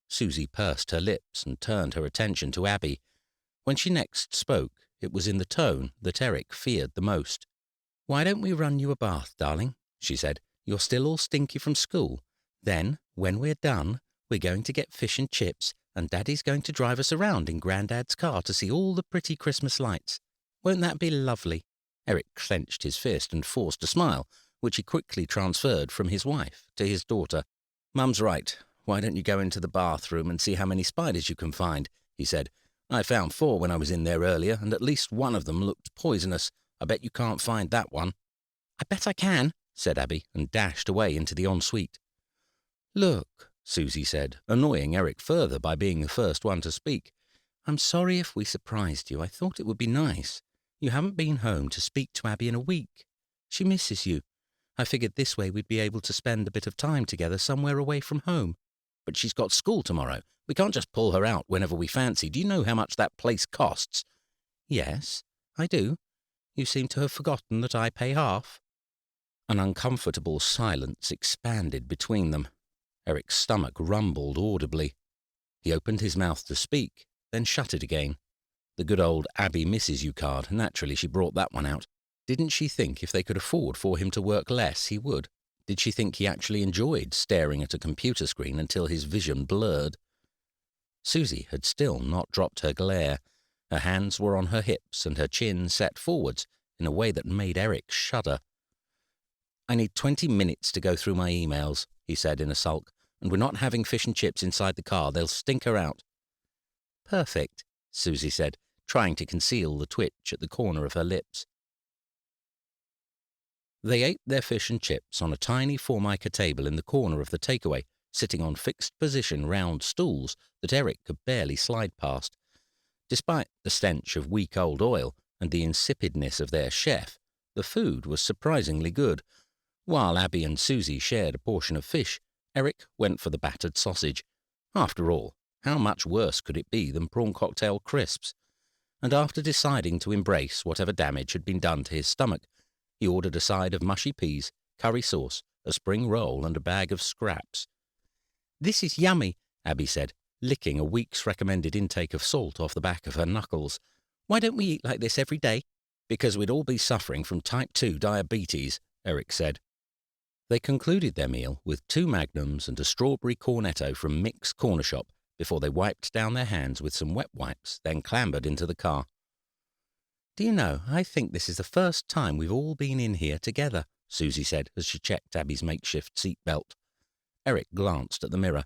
Susie pursed her lips and turned her attention to Abby. When she next spoke, it was in the tone that Eric feared the most. "Why don't we run you a bath, darling?" she said. "You're still all stinky from school. Then, when we're done, we're going to get fish and chips, and Daddy's going to drive us around in Grandad's car to see all the pretty Christmas lights. Won't that be lovely?" Eric clenched his fist and forced a smile, which he quickly transferred from his wife to his daughter. "Mum's right. Why don't you go into the bathroom and see how many spiders you can find?" he said. "I found 4 when I was in there earlier, and at least one of them looked poisonous. I bet you can't find that one." "I bet I can," said Abby, and dashed away into the ensuite. "Look," Susie said, annoying Eric further by being the first one to speak. "I'm sorry if we surprised you. I thought it would be nice. You haven't been home to speak to Abby in a week. She misses you. I figured this way we'd be able to spend a bit of time together somewhere away from home." "But she's got school tomorrow. We can't just pull her out whenever we fancy. Do you know how much that place costs?" "Yes, I do. You seem to have forgotten that I pay half." An uncomfortable silence expanded between them. Eric's stomach rumbled audibly. He opened his mouth to speak, then shut it again. The good old Abby misses you card, naturally she brought that one out. Didn't she think if they could afford for him to work less, he would? Did she think he actually enjoyed staring at a computer screen until his vision blurred? Susie had still not dropped her glare. Her hands were on her hips and her chin set forwards in a way that made Eric shudder. "I need 20 minutes to go through my emails," he said in a sulk, "and we're not having fish and chips inside the car. They'll stink her out." "Perfect," Susie said, trying to conceal the twitch at the corner of her lips. They ate their fish and chips on a tiny formica table in the corner of the takeaway, sitting on fixed-position round stools that Eric could barely slide past. Despite the stench of week-old oil and the insipidness of their chef, the food was surprisingly good. While Abby and Susie shared a portion of fish, Eric went for the battered sausage. After all, how much worse could it be than prawn cocktail crisps? And after deciding to embrace whatever damage had been done to his stomach, he ordered a side of mushy peas, curry sauce, a spring roll, and a bag of scraps. "This is yummy," Abby said, licking a week's recommended intake of salt off the back of her knuckles. "Why don't we eat like this every day?" "Because we'd all be suffering from type 2 diabetes," Eric said. They concluded their meal with 2 magnums and a strawberry cornetto from Mick's Corner Shop, before they wiped down their hands with some wet wipes, then clambered into the car. "Do you know, I think this is the first time we've all been in here together," Susie said as she checked Abby's makeshift seat belt. Eric glanced at the mirror.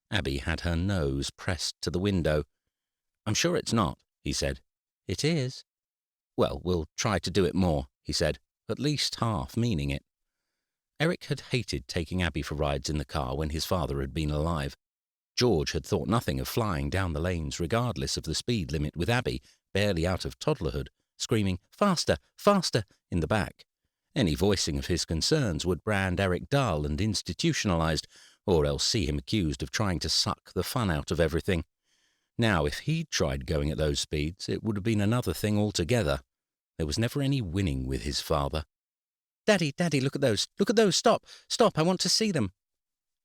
Abby had her nose pressed to the window. "I'm sure it's not," he said. "It is." "Well, we'll try to do it more," he said, at least half meaning it. Eric had hated taking Abby for rides in the car when his father had been alive. George had thought nothing of flying down the lanes regardless of the speed limit with Abby, barely out of toddlerhood, screaming, "Faster, faster," in the back. Any voicing of his concerns would brand Eric dull and institutionalized, or else see him accused of trying to suck the fun out of everything. Now, if he'd tried going at those speeds, it would have been another thing altogether. There was never any winning with his father. "Daddy, Daddy, look at those, stop, stop, I want to see them."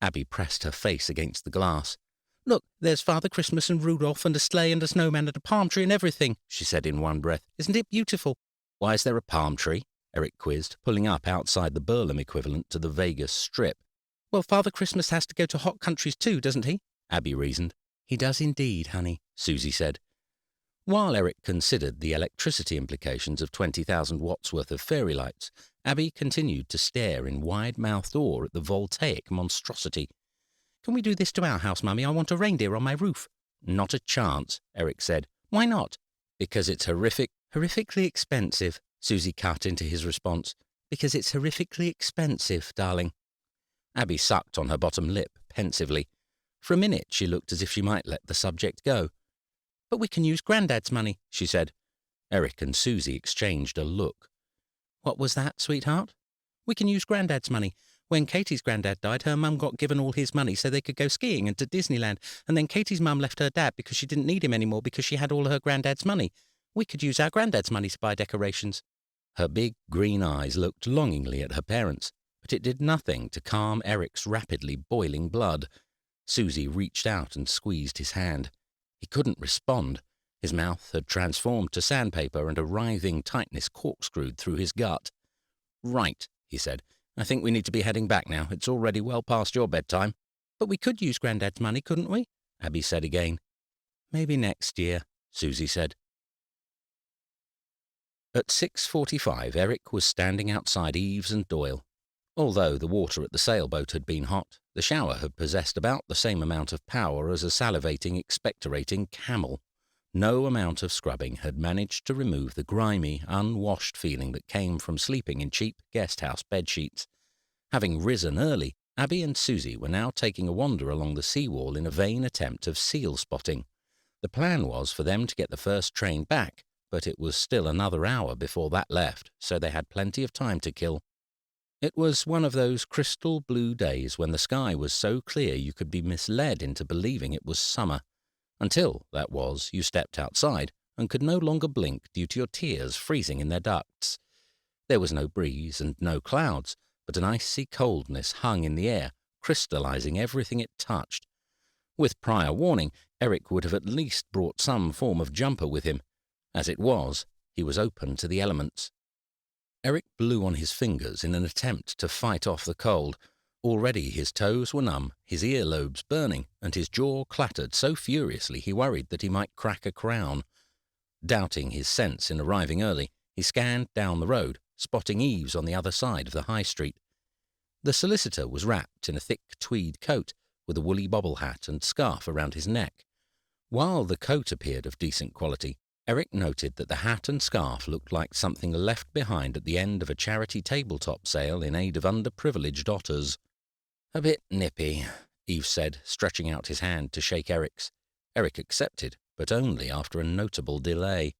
Abby pressed her face against the glass. "Look, there's Father Christmas and Rudolph and a sleigh and a snowman and a palm tree and everything," she said in one breath. "Isn't it beautiful?" "Why is there a palm tree?" Eric quizzed, pulling up outside the Burlem equivalent to the Vegas Strip. "Well, Father Christmas has to go to hot countries too, doesn't he?" Abby reasoned. "He does indeed, honey," Susie said. While Eric considered the electricity implications of 20,000 watts worth of fairy lights, Abby continued to stare in wide-mouthed awe at the voltaic monstrosity. "Can we do this to our house, Mummy? I want a reindeer on my roof." "Not a chance," Eric said. "Why not?" "Because it's horrifically expensive," Susie cut into his response. "Because it's horrifically expensive, darling." Abby sucked on her bottom lip, pensively. For a minute she looked as if she might let the subject go. "But we can use Grandad's money," she said. Eric and Susie exchanged a look. "What was that, sweetheart?" "We can use Grandad's money. When Katie's granddad died, her mum got given all his money so they could go skiing and to Disneyland, and then Katie's mum left her dad because she didn't need him anymore because she had all her granddad's money. We could use our granddad's money to buy decorations." Her big green eyes looked longingly at her parents, but it did nothing to calm Eric's rapidly boiling blood. Susie reached out and squeezed his hand. He couldn't respond. His mouth had transformed to sandpaper and a writhing tightness corkscrewed through his gut. "Right," he said. "I think we need to be heading back now. It's already well past your bedtime." "But we could use Grandad's money, couldn't we?" Abby said again. "Maybe next year," Susie said. At 6:45, Eric was standing outside Eves and Doyle. Although the water at the sailboat had been hot, the shower had possessed about the same amount of power as a salivating, expectorating camel. No amount of scrubbing had managed to remove the grimy, unwashed feeling that came from sleeping in cheap guest-house bedsheets. Having risen early, Abby and Susie were now taking a wander along the seawall in a vain attempt of seal spotting. The plan was for them to get the first train back, but it was still another hour before that left, so they had plenty of time to kill. It was one of those crystal blue days when the sky was so clear you could be misled into believing it was summer, until, that was, you stepped outside and could no longer blink due to your tears freezing in their ducts. There was no breeze and no clouds, but an icy coldness hung in the air, crystallizing everything it touched. With prior warning, Eric would have at least brought some form of jumper with him. As it was, he was open to the elements. Eric blew on his fingers in an attempt to fight off the cold. Already his toes were numb, his earlobes burning, and his jaw clattered so furiously he worried that he might crack a crown. Doubting his sense in arriving early, he scanned down the road, spotting Eves on the other side of the high street. The solicitor was wrapped in a thick tweed coat, with a woolly bobble hat and scarf around his neck. While the coat appeared of decent quality, Eric noted that the hat and scarf looked like something left behind at the end of a charity tabletop sale in aid of underprivileged otters. "A bit nippy," Eve said, stretching out his hand to shake Eric's. Eric accepted, but only after a notable delay.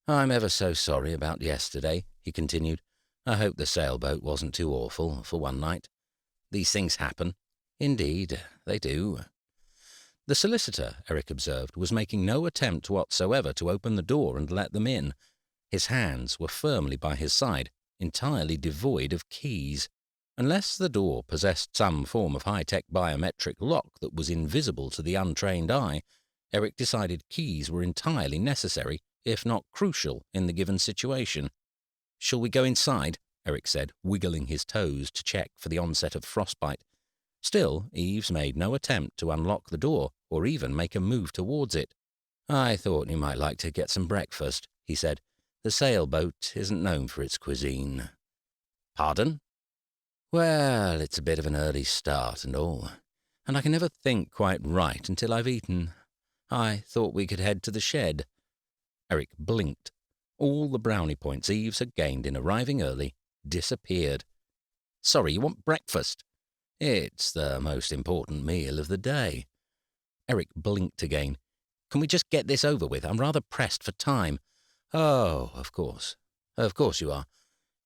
"I'm ever so sorry about yesterday," he continued. "I hope the sailboat wasn't too awful for one night. These things happen. Indeed, they do." The solicitor, Eric observed, was making no attempt whatsoever to open the door and let them in. His hands were firmly by his side, entirely devoid of keys. Unless the door possessed some form of high-tech biometric lock that was invisible to the untrained eye, Eric decided keys were entirely necessary, if not crucial, in the given situation. "Shall we go inside?" Eric said, wiggling his toes to check for the onset of frostbite. Still, Eves made no attempt to unlock the door or even make a move towards it. "I thought you might like to get some breakfast," he said. "The sailboat isn't known for its cuisine." "Pardon?" "Well, it's a bit of an early start and all, and I can never think quite right until I've eaten. I thought we could head to the shed." Eric blinked. All the brownie points Eves had gained in arriving early disappeared. "Sorry, you want breakfast?" "It's the most important meal of the day." Eric blinked again. "Can we just get this over with? I'm rather pressed for time." "Oh, of course. Of course you are."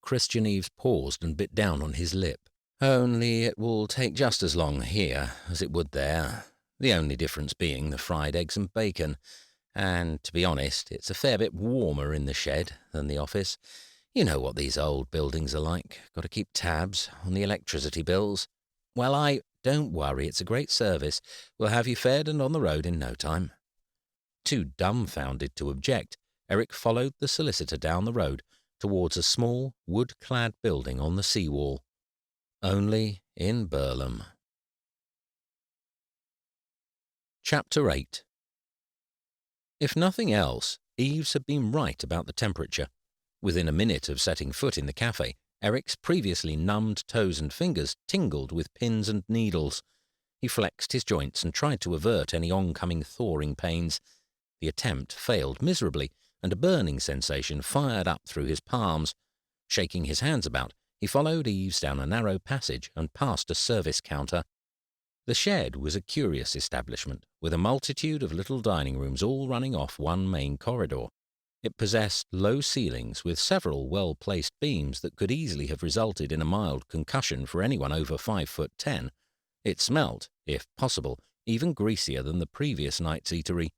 Christian Eves paused and bit down on his lip. "Only it will take just as long here as it would there. The only difference being the fried eggs and bacon. And, to be honest, it's a fair bit warmer in the shed than the office. You know what these old buildings are like. Got to keep tabs on the electricity bills." "Well, don't worry, it's a great service. We'll have you fed and on the road in no time." Too dumbfounded to object, Eric followed the solicitor down the road towards a small, wood-clad building on the seawall. Only in Burlem. Chapter 8. If nothing else, Eves had been right about the temperature. Within a minute of setting foot in the cafe, Eric's previously numbed toes and fingers tingled with pins and needles. He flexed his joints and tried to avert any oncoming thawing pains. The attempt failed miserably, and a burning sensation fired up through his palms. Shaking his hands about, he followed Eves down a narrow passage and past a service counter. The shed was a curious establishment, with a multitude of little dining rooms all running off one main corridor. It possessed low ceilings with several well-placed beams that could easily have resulted in a mild concussion for anyone over 5'10". It smelt, if possible, even greasier than the previous night's eatery.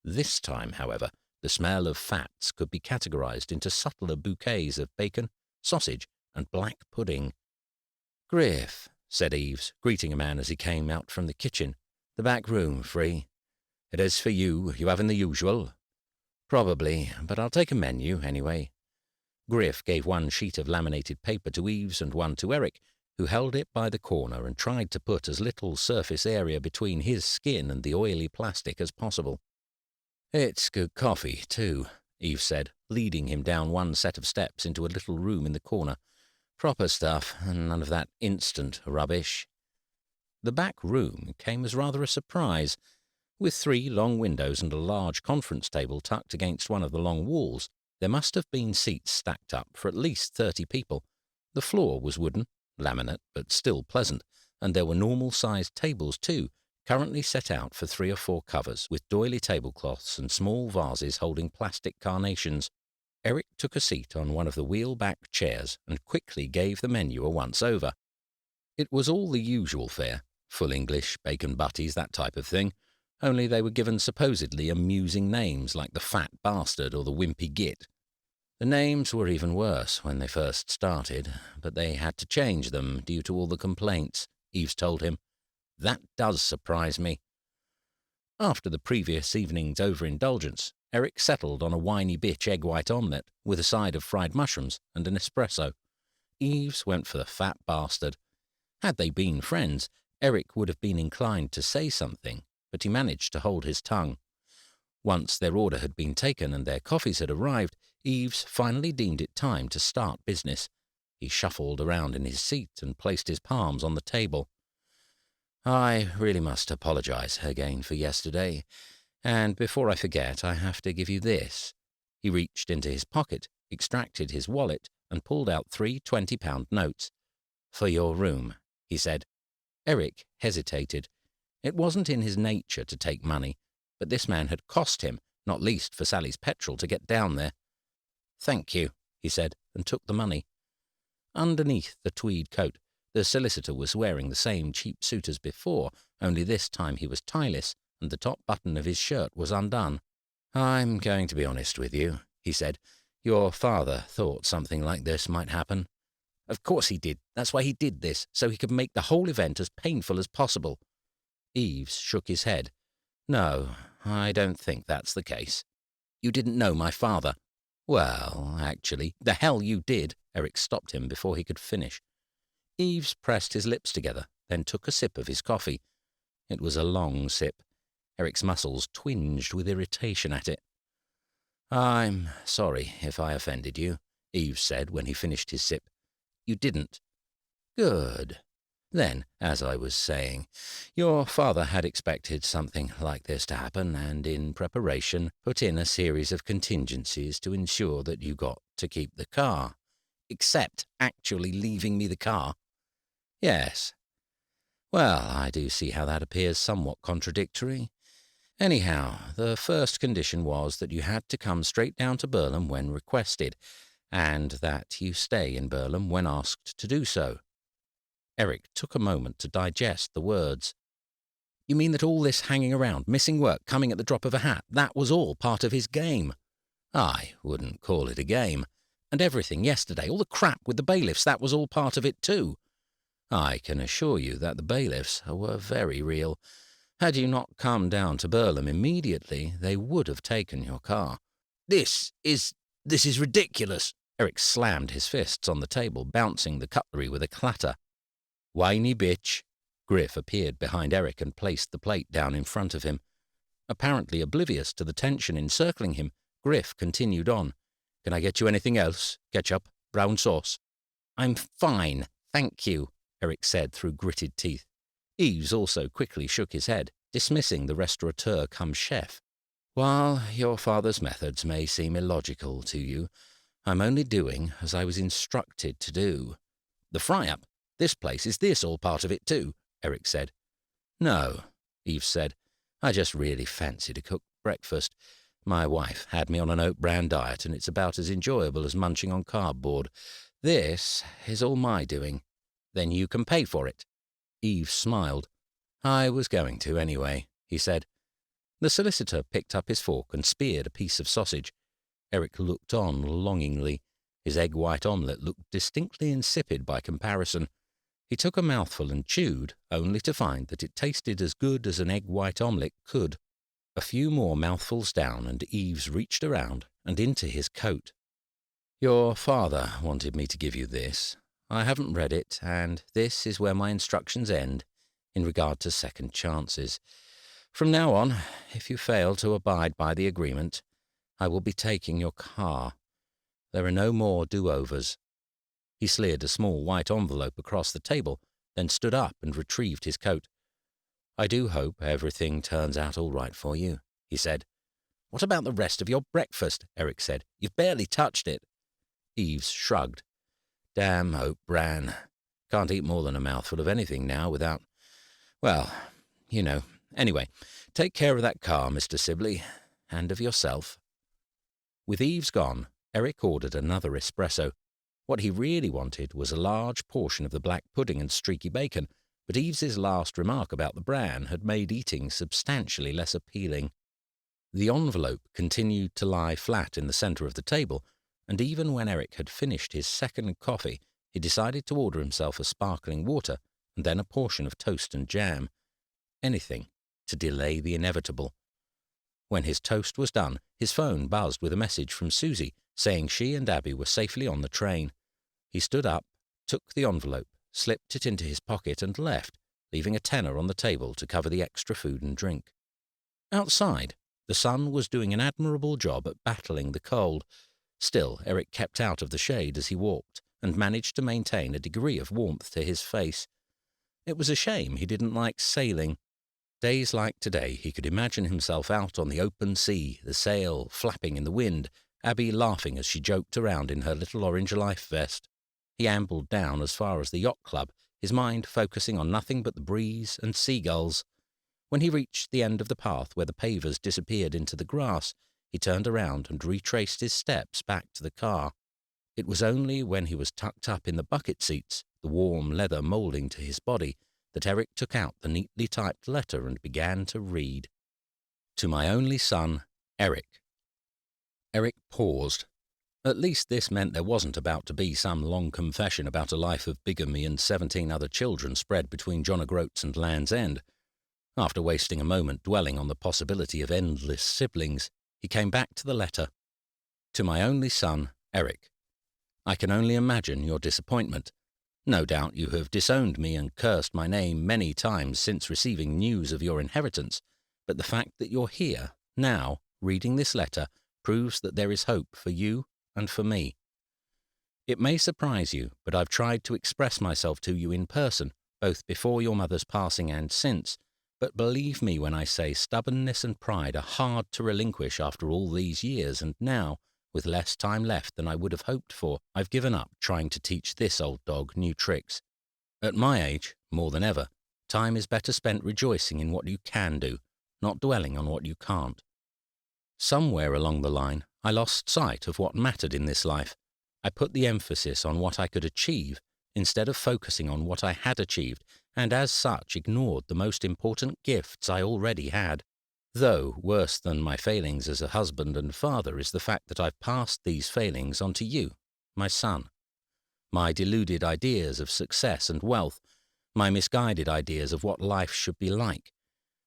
This time, however, the smell of fats could be categorized into subtler bouquets of bacon, sausage, and black pudding. "Griff," said Eves, greeting a man as he came out from the kitchen. "The back room free." "It is for you. You having the usual?" "Probably, but I'll take a menu anyway." Griff gave one sheet of laminated paper to Eves and one to Eric, who held it by the corner and tried to put as little surface area between his skin and the oily plastic as possible. "It's good coffee, too," Eves said, leading him down one set of steps into a little room in the corner. "Proper stuff, and none of that instant rubbish." The back room came as rather a surprise. With 3 long windows and a large conference table tucked against one of the long walls, there must have been seats stacked up for at least 30 people. The floor was wooden, laminate, but still pleasant, and there were normal-sized tables too, currently set out for 3 or 4 covers, with doily tablecloths and small vases holding plastic carnations. Eric took a seat on one of the wheel-back chairs and quickly gave the menu a once-over. It was all the usual fare, full English, bacon butties, that type of thing, only they were given supposedly amusing names like the Fat Bastard or the Wimpy Git. The names were even worse when they first started, but they had to change them due to all the complaints, Eves told him. "That does surprise me." After the previous evening's overindulgence, Eric settled on a whiny bitch egg white omelette with a side of fried mushrooms and an espresso. Eves went for the Fat Bastard. Had they been friends, Eric would have been inclined to say something, but he managed to hold his tongue. Once their order had been taken and their coffees had arrived, Eves finally deemed it time to start business. He shuffled around in his seat and placed his palms on the table. "I really must apologize again for yesterday, and before I forget, I have to give you this." He reached into his pocket, extracted his wallet, and pulled out 3 20-pound notes. "For your room," he said. Eric hesitated. It wasn't in his nature to take money, but this man had cost him, not least for Sally's petrol, to get down there. "Thank you," he said, and took the money. Underneath the tweed coat, the solicitor was wearing the same cheap suit as before, only this time he was tieless, and the top button of his shirt was undone. "I'm going to be honest with you," he said. "Your father thought something like this might happen." "Of course he did. That's why he did this, so he could make the whole event as painful as possible." Eves shook his head. "No, I don't think that's the case." "You didn't know my father." "Well, actually—" "The hell you did!" Eric stopped him before he could finish. Eves pressed his lips together, then took a sip of his coffee. It was a long sip. Eric's muscles twinged with irritation at it. "I'm sorry if I offended you," Eves said when he finished his sip. "You didn't." "Good. Then, as I was saying, your father had expected something like this to happen, and in preparation put in a series of contingencies to ensure that you got to keep the car." "Except actually leaving me the car?" "Yes. Well, I do see how that appears somewhat contradictory. Anyhow, the first condition was that you had to come straight down to Burlham when requested, and that you stay in Burlham when asked to do so." Eric took a moment to digest the words. "You mean that all this hanging around, missing work, coming at the drop of a hat, that was all part of his game?" "I wouldn't call it a game." "And everything yesterday, all the crap with the bailiffs, that was all part of it too?" "I can assure you that the bailiffs were very real. Had you not come down to Burlham immediately, they would have taken your car." This is ridiculous." Eric slammed his fists on the table, bouncing the cutlery with a clatter. "Whiny bitch." Griff appeared behind Eric and placed the plate down in front of him. Apparently oblivious to the tension encircling him, Griff continued on. "Can I get you anything else? Ketchup? Brown sauce?" "I'm fine, thank you," Eric said through gritted teeth. Eves also quickly shook his head, dismissing the restaurateur cum chef. "While your father's methods may seem illogical to you, I'm only doing as I was instructed to do." "The fry-up? This place, is this all part of it too?" Eric said. "No," Eves said. "I just really fancy to cook breakfast. My wife had me on an oat bran diet, and it's about as enjoyable as munching on cardboard. This is all my doing." "Then you can pay for it." Eves smiled. "I was going to anyway," he said. The solicitor picked up his fork and speared a piece of sausage. Eric looked on longingly. His egg-white omelette looked distinctly insipid by comparison. He took a mouthful and chewed, only to find that it tasted as good as an egg-white omelette could. A few more mouthfuls down, and Eves reached around and into his coat. "Your father wanted me to give you this. I haven't read it, and this is where my instructions end, in regard to second chances. From now on, if you fail to abide by the agreement, I will be taking your car. There are no more do-overs." He slid a small white envelope across the table, then stood up and retrieved his coat. "I do hope everything turns out all right for you," he said. "What about the rest of your breakfast?" Eric said. "You've barely touched it." Eves shrugged. "Damn oat bran. Can't eat more than a mouthful of anything now without... well, you know. Anyway, take care of that car, Mr. Sibley, and of yourself." With Eves gone, Eric ordered another espresso. What he really wanted was a large portion of the black pudding and streaky bacon, but Eves's last remark about the bran had made eating substantially less appealing. The envelope continued to lie flat in the centre of the table, and even when Eric had finished his second coffee, he decided to order himself a sparkling water and then a portion of toast and jam. Anything to delay the inevitable. When his toast was done, his phone buzzed with a message from Susie saying she and Abby were safely on the train. He stood up, took the envelope, slipped it into his pocket and left, leaving a tenner on the table to cover the extra food and drink. Outside, the sun was doing an admirable job at battling the cold. Still, Eric kept out of the shade as he walked and managed to maintain a degree of warmth to his face. It was a shame he didn't like sailing. Days like today, he could imagine himself out on the open sea, the sail flapping in the wind, Abby laughing as she joked around in her little orange life vest. He ambled down as far as the yacht club, his mind focusing on nothing but the breeze and seagulls. When he reached the end of the path where the pavers disappeared into the grass, he turned around and retraced his steps back to the car. It was only when he was tucked up in the bucket seats, the warm leather moulding to his body, that Eric took out the neatly typed letter and began to read. "To my only son, Eric." Eric paused. At least this meant there wasn't about to be some long confession about a life of bigamy and 17 other children spread between John O'Groats and Land's End. After wasting a moment dwelling on the possibility of endless siblings, he came back to the letter. "To my only son, Eric. I can only imagine your disappointment. No doubt you have disowned me and cursed my name many times since receiving news of your inheritance, but the fact that you're here, now, reading this letter, proves that there is hope for you and for me. It may surprise you, but I've tried to express myself to you in person, both before your mother's passing and since, but believe me when I say stubbornness and pride are hard to relinquish after all these years, and now, with less time left than I would have hoped for, I've given up trying to teach this old dog new tricks. At my age, more than ever, time is better spent rejoicing in what you can do, not dwelling on what you can't. Somewhere along the line, I lost sight of what mattered in this life. I put the emphasis on what I could achieve instead of focusing on what I had achieved, and as such ignored the most important gifts I already had. Though worse than my failings as a husband and father is the fact that I've passed these failings on to you, my son. My deluded ideas of success and wealth, my misguided ideas of what life should be like.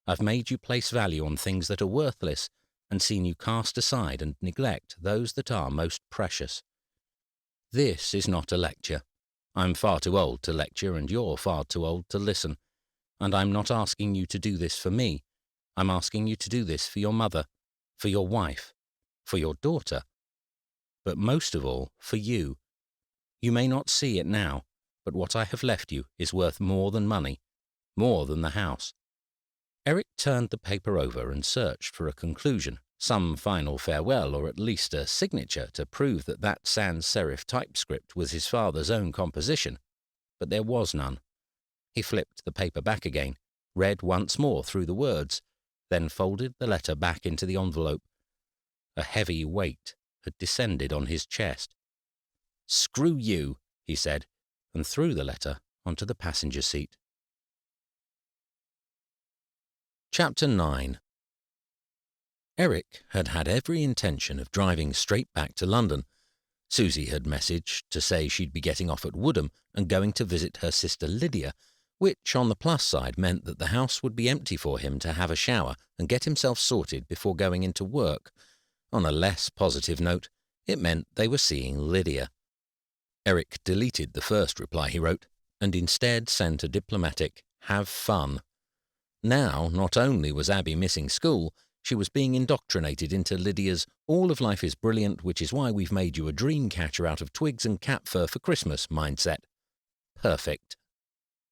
I've made you place value on things that are worthless and seen you cast aside and neglect those that are most precious. This is not a lecture. I'm far too old to lecture and you're far too old to listen. And I'm not asking you to do this for me. I'm asking you to do this for your mother, for your wife, for your daughter, but most of all, for you. You may not see it now, but what I have left you is worth more than money, more than the house. Eric turned the paper over and searched for a conclusion, some final farewell or at least a signature to prove that that sans serif typescript was his father's own composition, but there was none. He flipped the paper back again, read once more through the words, then folded the letter back into the envelope. A heavy weight had descended on his chest. "Screw you," he said, and threw the letter onto the passenger seat. Chapter 9. Eric had had every intention of driving straight back to London. Susie had messaged to say she'd be getting off at Woodham and going to visit her sister Lydia, which on the plus side meant that the house would be empty for him to have a shower and get himself sorted before going into work. On a less positive note, it meant they were seeing Lydia. Eric deleted the first reply he wrote and instead sent a diplomatic "have fun." Now, not only was Abby missing school, she was being indoctrinated into Lydia's "all of life is brilliant, which is why we've made you a dream catcher out of twigs and cat fur for Christmas" mindset. Perfect.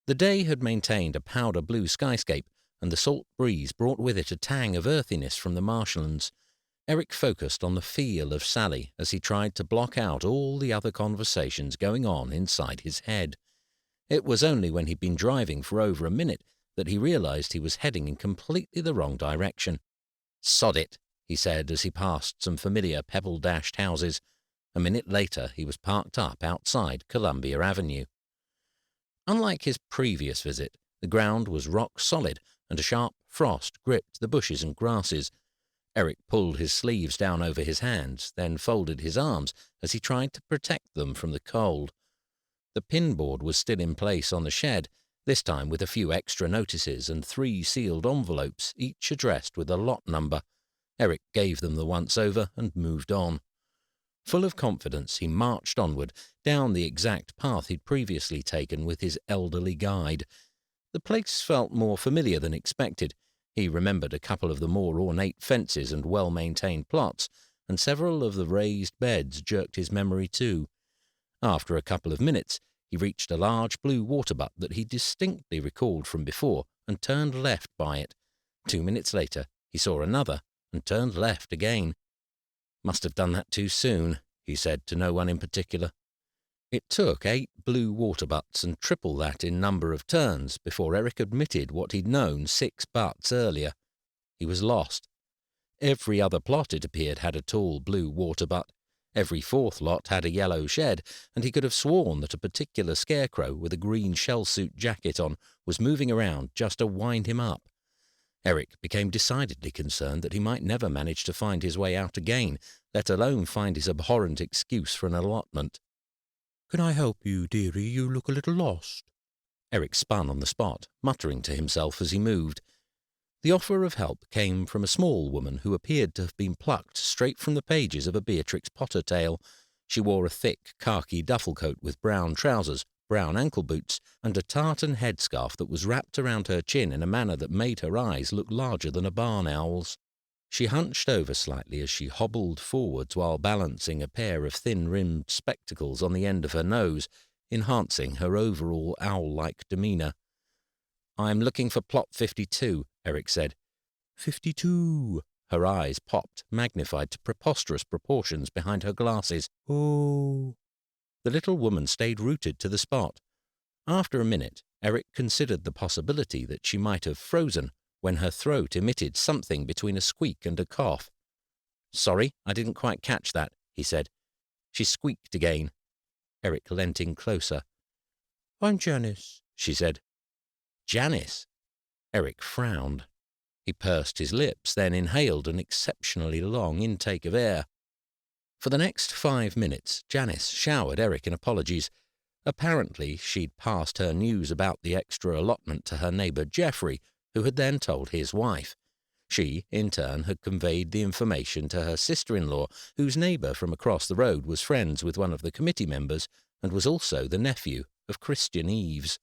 The day had maintained a powder blue skyscape, and the salt breeze brought with it a tang of earthiness from the marshlands. Eric focused on the feel of Sally as he tried to block out all the other conversations going on inside his head. It was only when he'd been driving for over a minute that he realized he was heading in completely the wrong direction. "Sod it," he said as he passed some familiar pebble-dashed houses. A minute later he was parked up outside Columbia Avenue. Unlike his previous visit, the ground was rock solid and a sharp frost gripped the bushes and grasses. Eric pulled his sleeves down over his hands, then folded his arms as he tried to protect them from the cold. The pinboard was still in place on the shed, this time with a few extra notices and 3 sealed envelopes, each addressed with a lot number. Eric gave them the once-over and moved on. Full of confidence, he marched onward, down the exact path he'd previously taken with his elderly guide. The place felt more familiar than expected. He remembered a couple of the more ornate fences and well-maintained plots, and several of the raised beds jerked his memory too. After a couple of minutes, he reached a large blue water butt that he distinctly recalled from before and turned left by it. 2 minutes later, he saw another and turned left again. "Must have done that too soon," he said to no one in particular. It took 8 blue water butts and triple that in number of turns before Eric admitted what he'd known 6 butts earlier. He was lost. Every other plot, it appeared, had a tall blue water butt. Every 4th lot had a yellow shed, and he could have sworn that a particular scarecrow with a green shell-suit jacket on was moving around just to wind him up. Eric became decidedly concerned that he might never manage to find his way out again, let alone find his abhorrent excuse for an allotment. "Can I help you, dearie? You look a little lost." Eric spun on the spot, muttering to himself as he moved. The offer of help came from a small woman who appeared to have been plucked straight from the pages of a Beatrix Potter tale. She wore a thick khaki duffel coat with brown trousers, brown ankle boots, and a tartan headscarf that was wrapped around her chin in a manner that made her eyes look larger than a barn owl's. She hunched over slightly as she hobbled forwards while balancing a pair of thin-rimmed spectacles on the end of her nose, enhancing her overall owl-like demeanour. "I'm looking for plot 52, Eric said. 52. Her eyes popped, magnified to preposterous proportions behind her glasses. Oh. The little woman stayed rooted to the spot. After a minute, Eric considered the possibility that she might have frozen when her throat emitted something between a squeak and a cough. "Sorry, I didn't quite catch that," he said. She squeaked again. Eric leant in closer. "I'm Janice," she said. "Janice?" Eric frowned. He pursed his lips, then inhaled an exceptionally long intake of air. For the next 5 minutes, Janice showered Eric in apologies. Apparently, she'd passed her news about the extra allotment to her neighbour Geoffrey, who had then told his wife. She, in turn, had conveyed the information to her sister-in-law, whose neighbour from across the road was friends with one of the committee members and was also the nephew of Christian Eves.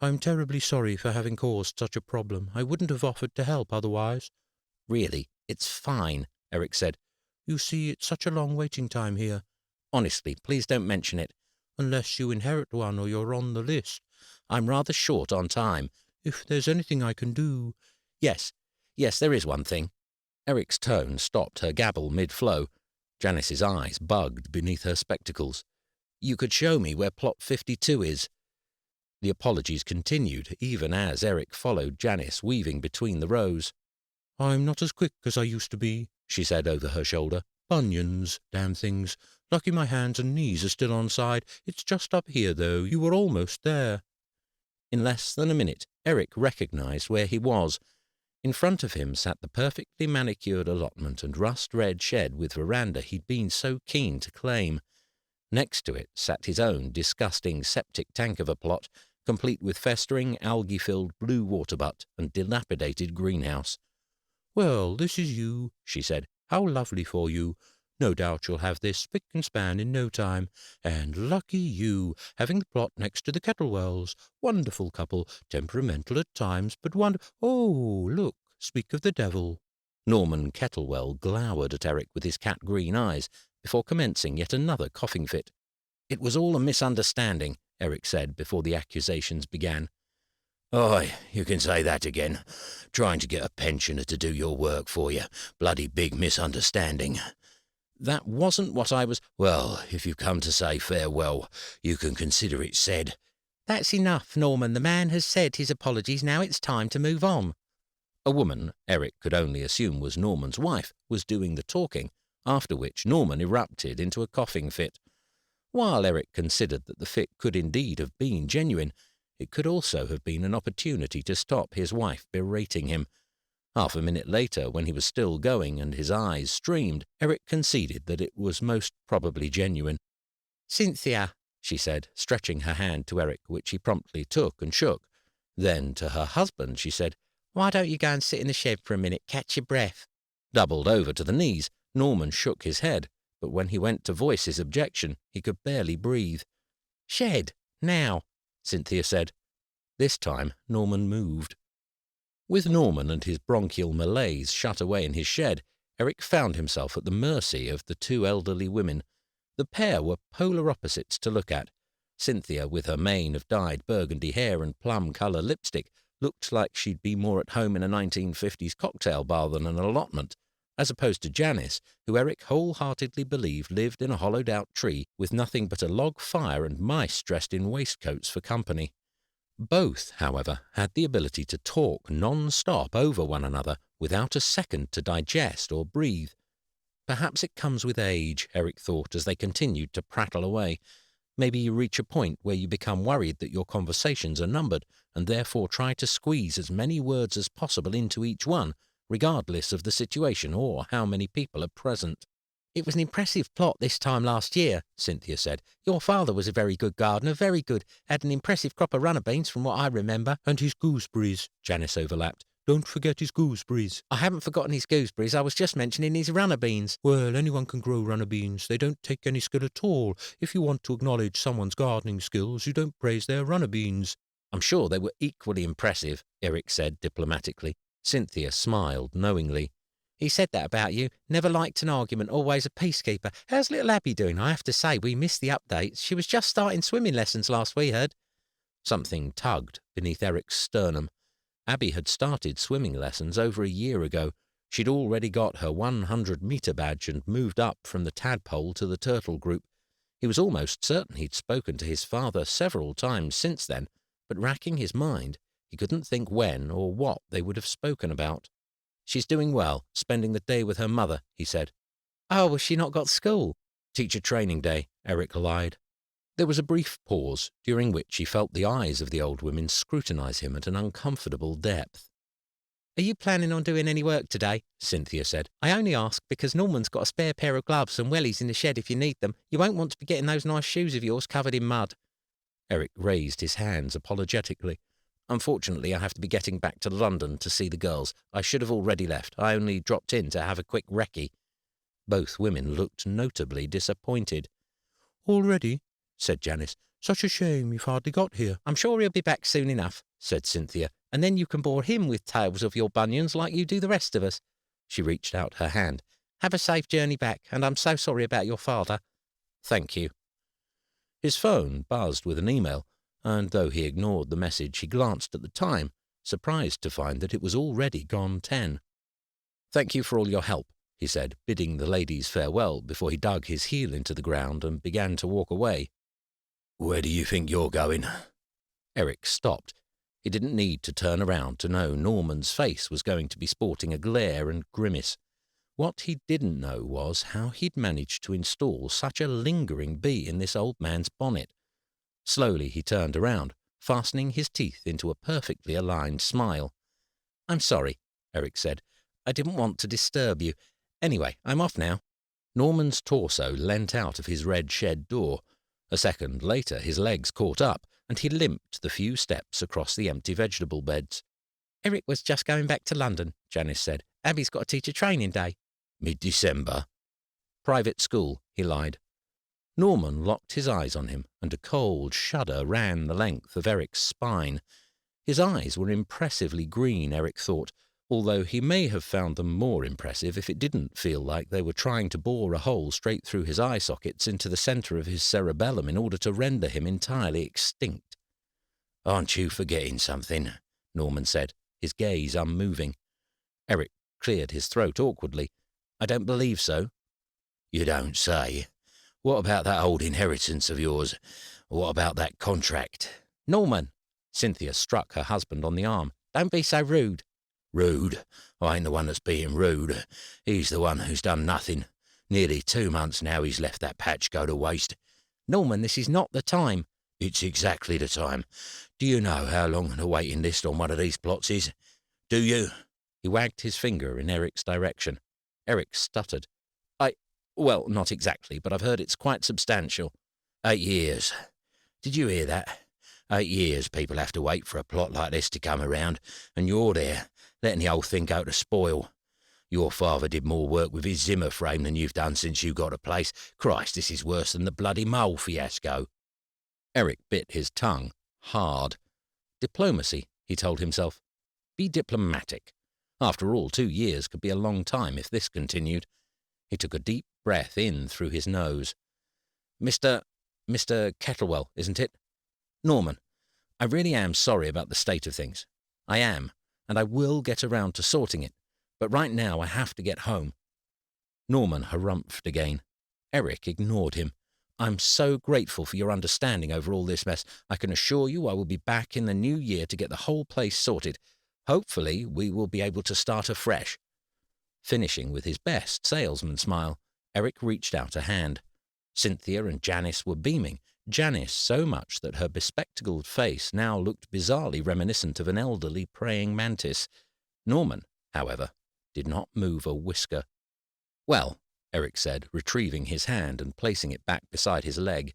"I'm terribly sorry for having caused such a problem. I wouldn't have offered to help otherwise." "Really, it's fine," Eric said. "You see, it's such a long waiting time here." "Honestly, please don't mention it." "Unless you inherit one or you're on the list." "I'm rather short on time." "If there's anything I can do—" Yes, there is one thing." Eric's tone stopped her gabble mid-flow. Janice's eyes bugged beneath her spectacles. "You could show me where plot 52 is." The apologies continued, even as Eric followed Janice weaving between the rows. "I'm not as quick as I used to be," she said over her shoulder. "Bunions, damn things. Lucky my hands and knees are still on side. It's just up here, though. You were almost there." In less than a minute, Eric recognized where he was. In front of him sat the perfectly manicured allotment and rust-red shed with veranda he'd been so keen to claim. Next to it sat his own disgusting septic tank of a plot, complete with festering, algae-filled blue water butt and dilapidated greenhouse. "Well, this is you," she said. "How lovely for you. No doubt you'll have this spick and span in no time. And lucky you, having the plot next to the Kettlewells. Wonderful couple, temperamental at times, but Oh, look, speak of the devil." Norman Kettlewell glowered at Eric with his cat-green eyes before commencing yet another coughing fit. "It was all a misunderstanding," Eric said before the accusations began. "Aye, you can say that again. Trying to get a pensioner to do your work for you. Bloody big misunderstanding." "That wasn't what I was—" "Well, if you've come to say farewell, you can consider it said." "That's enough, Norman. The man has said his apologies. Now it's time to move on." A woman, Eric could only assume was Norman's wife, was doing the talking, after which Norman erupted into a coughing fit. While Eric considered that the fit could indeed have been genuine, it could also have been an opportunity to stop his wife berating him. Half a minute later, when he was still going and his eyes streamed, Eric conceded that it was most probably genuine. "Cynthia," she said, stretching her hand to Eric, which he promptly took and shook. Then to her husband she said, "Why don't you go and sit in the shed for a minute, catch your breath?" Doubled over to the knees, Norman shook his head, but when he went to voice his objection, he could barely breathe. "Shed, now," Cynthia said. This time Norman moved. With Norman and his bronchial malaise shut away in his shed, Eric found himself at the mercy of the two elderly women. The pair were polar opposites to look at. Cynthia, with her mane of dyed burgundy hair and plum-colour lipstick, looked like she'd be more at home in a 1950s cocktail bar than an allotment, as opposed to Janice, who Eric wholeheartedly believed lived in a hollowed-out tree with nothing but a log fire and mice dressed in waistcoats for company. Both, however, had the ability to talk non-stop over one another without a second to digest or breathe. Perhaps it comes with age, Eric thought as they continued to prattle away. Maybe you reach a point where you become worried that your conversations are numbered and therefore try to squeeze as many words as possible into each one, regardless of the situation or how many people are present. "It was an impressive plot this time last year," Cynthia said. "Your father was a very good gardener, very good. Had an impressive crop of runner beans from what I remember." "And his gooseberries," Janice overlapped. Don't forget his gooseberries. I haven't forgotten his gooseberries. I was just mentioning his runner beans. Well, anyone can grow runner beans. They don't take any skill at all. If you want to acknowledge someone's gardening skills, you don't praise their runner beans. I'm sure they were equally impressive, Eric said diplomatically. Cynthia smiled knowingly. He said that about you. Never liked an argument, always a peacekeeper. How's little Abby doing? I have to say, we missed the updates. She was just starting swimming lessons last we heard. Something tugged beneath Eric's sternum. Abby had started swimming lessons over a year ago. She'd already got her 100-metre badge and moved up from the tadpole to the turtle group. He was almost certain he'd spoken to his father several times since then, but racking his mind, he couldn't think when or what they would have spoken about. She's doing well, spending the day with her mother, he said. Oh, has she not got school? Teacher training day, Eric lied. There was a brief pause, during which he felt the eyes of the old women scrutinize him at an uncomfortable depth. Are you planning on doing any work today? Cynthia said. I only ask because Norman's got a spare pair of gloves and wellies in the shed if you need them. You won't want to be getting those nice shoes of yours covered in mud. Eric raised his hands apologetically. Unfortunately, I have to be getting back to London to see the girls. I should have already left. I only dropped in to have a quick recce. Both women looked notably disappointed. Already? Said Janice. Such a shame you've hardly got here. I'm sure he'll be back soon enough, said Cynthia, and then you can bore him with tales of your bunions like you do the rest of us. She reached out her hand. Have a safe journey back, and I'm so sorry about your father. Thank you. His phone buzzed with an email, and though he ignored the message, he glanced at the time, surprised to find that it was already gone 10. Thank you for all your help, he said, bidding the ladies farewell before he dug his heel into the ground and began to walk away. Where do you think you're going? Eric stopped. He didn't need to turn around to know Norman's face was going to be sporting a glare and grimace. What he didn't know was how he'd managed to install such a lingering bee in this old man's bonnet. Slowly he turned around, fastening his teeth into a perfectly aligned smile. I'm sorry, Eric said. I didn't want to disturb you. Anyway, I'm off now. Norman's torso leant out of his red shed door. A second later his legs caught up, and he limped the few steps across the empty vegetable beds. Eric was just going back to London, Janice said. Abby's got a teacher training day. Mid-December. Private school, he lied. Norman locked his eyes on him, and a cold shudder ran the length of Eric's spine. His eyes were impressively green, Eric thought, although he may have found them more impressive if it didn't feel like they were trying to bore a hole straight through his eye sockets into the centre of his cerebellum in order to render him entirely extinct. Aren't you forgetting something? Norman said, his gaze unmoving. Eric cleared his throat awkwardly. I don't believe so. You don't say. What about that old inheritance of yours? What about that contract? Norman! Cynthia struck her husband on the arm. Don't be so rude. Rude? I ain't the one that's being rude. He's the one who's done nothing. Nearly 2 months now he's left that patch go to waste. Norman, this is not the time. It's exactly the time. Do you know how long the waiting list on one of these plots is? Do you? He wagged his finger in Eric's direction. Eric stuttered. Well, not exactly, but I've heard it's quite substantial. 8 years. Did you hear that? 8 years people have to wait for a plot like this to come around, and you're there, letting the whole thing go to spoil. Your father did more work with his Zimmer frame than you've done since you got a place. Christ, this is worse than the bloody mole fiasco. Eric bit his tongue, hard. Diplomacy, he told himself. Be diplomatic. After all, 2 years could be a long time if this continued. He took a deep breath in through his nose. Mr. Kettlewell, isn't it? Norman, I really am sorry about the state of things. I am, and I will get around to sorting it. But right now I have to get home. Norman harumphed again. Eric ignored him. I'm so grateful for your understanding over all this mess. I can assure you I will be back in the new year to get the whole place sorted. Hopefully we will be able to start afresh. Finishing with his best salesman smile, Eric reached out a hand. Cynthia and Janice were beaming, Janice so much that her bespectacled face now looked bizarrely reminiscent of an elderly praying mantis. Norman, however, did not move a whisker. Well, Eric said, retrieving his hand and placing it back beside his leg.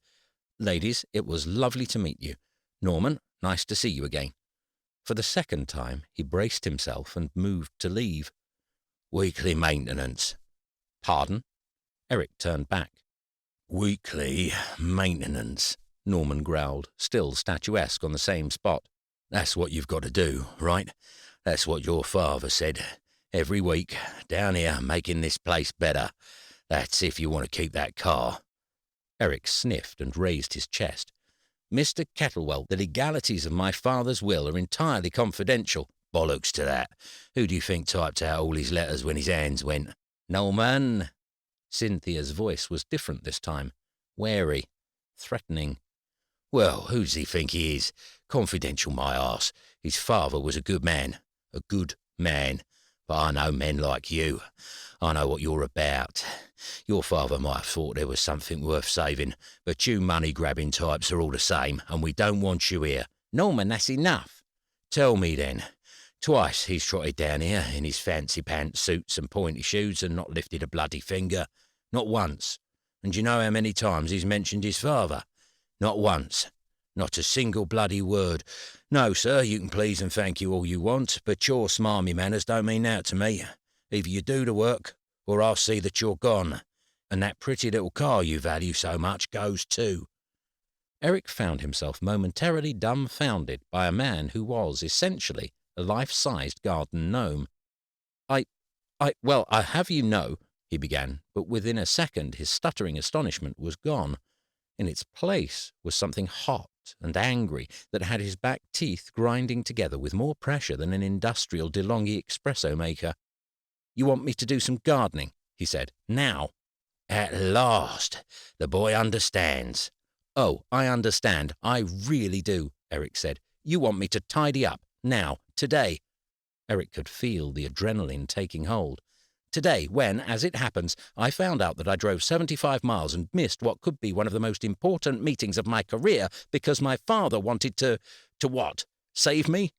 Ladies, it was lovely to meet you. Norman, nice to see you again. For the second time he braced himself and moved to leave. "Weekly maintenance." "Pardon?" Eric turned back. "Weekly maintenance," Norman growled, still statuesque on the same spot. "That's what you've got to do, right? That's what your father said. Every week, down here, making this place better. That's if you want to keep that car." Eric sniffed and raised his chest. "Mr. Kettlewell, the legalities of my father's will are entirely confidential." "Bollocks to that. Who do you think typed out all his letters when his hands went?" "Norman." Cynthia's voice was different this time, wary, threatening. "Well, who does he think he is? Confidential, my arse. His father was a good man. A good man. But I know men like you. I know what you're about. Your father might have thought there was something worth saving, but you money-grabbing types are all the same, and we don't want you here." "Norman, that's enough." "Tell me, then. Twice he's trotted down here in his fancy pants suits and pointy shoes and not lifted a bloody finger. Not once. And do you know how many times he's mentioned his father? Not once. Not a single bloody word. No, sir, you can please and thank you all you want, but your smarmy manners don't mean that to me. Either you do the work, or I'll see that you're gone. And that pretty little car you value so much goes too." Eric found himself momentarily dumbfounded by a man who was, essentially, a life-sized garden gnome. Well, I have you know," he began, but within a second his stuttering astonishment was gone. In its place was something hot and angry that had his back teeth grinding together with more pressure than an industrial DeLonghi espresso maker. "You want me to do some gardening," he said. "Now." "At last! The boy understands." "Oh, I understand. I really do," Eric said. "You want me to tidy up. Now. Today." Eric could feel the adrenaline taking hold. "Today, when, as it happens, I found out that I drove 75 miles and missed what could be one of the most important meetings of my career because my father wanted to what? Save me?"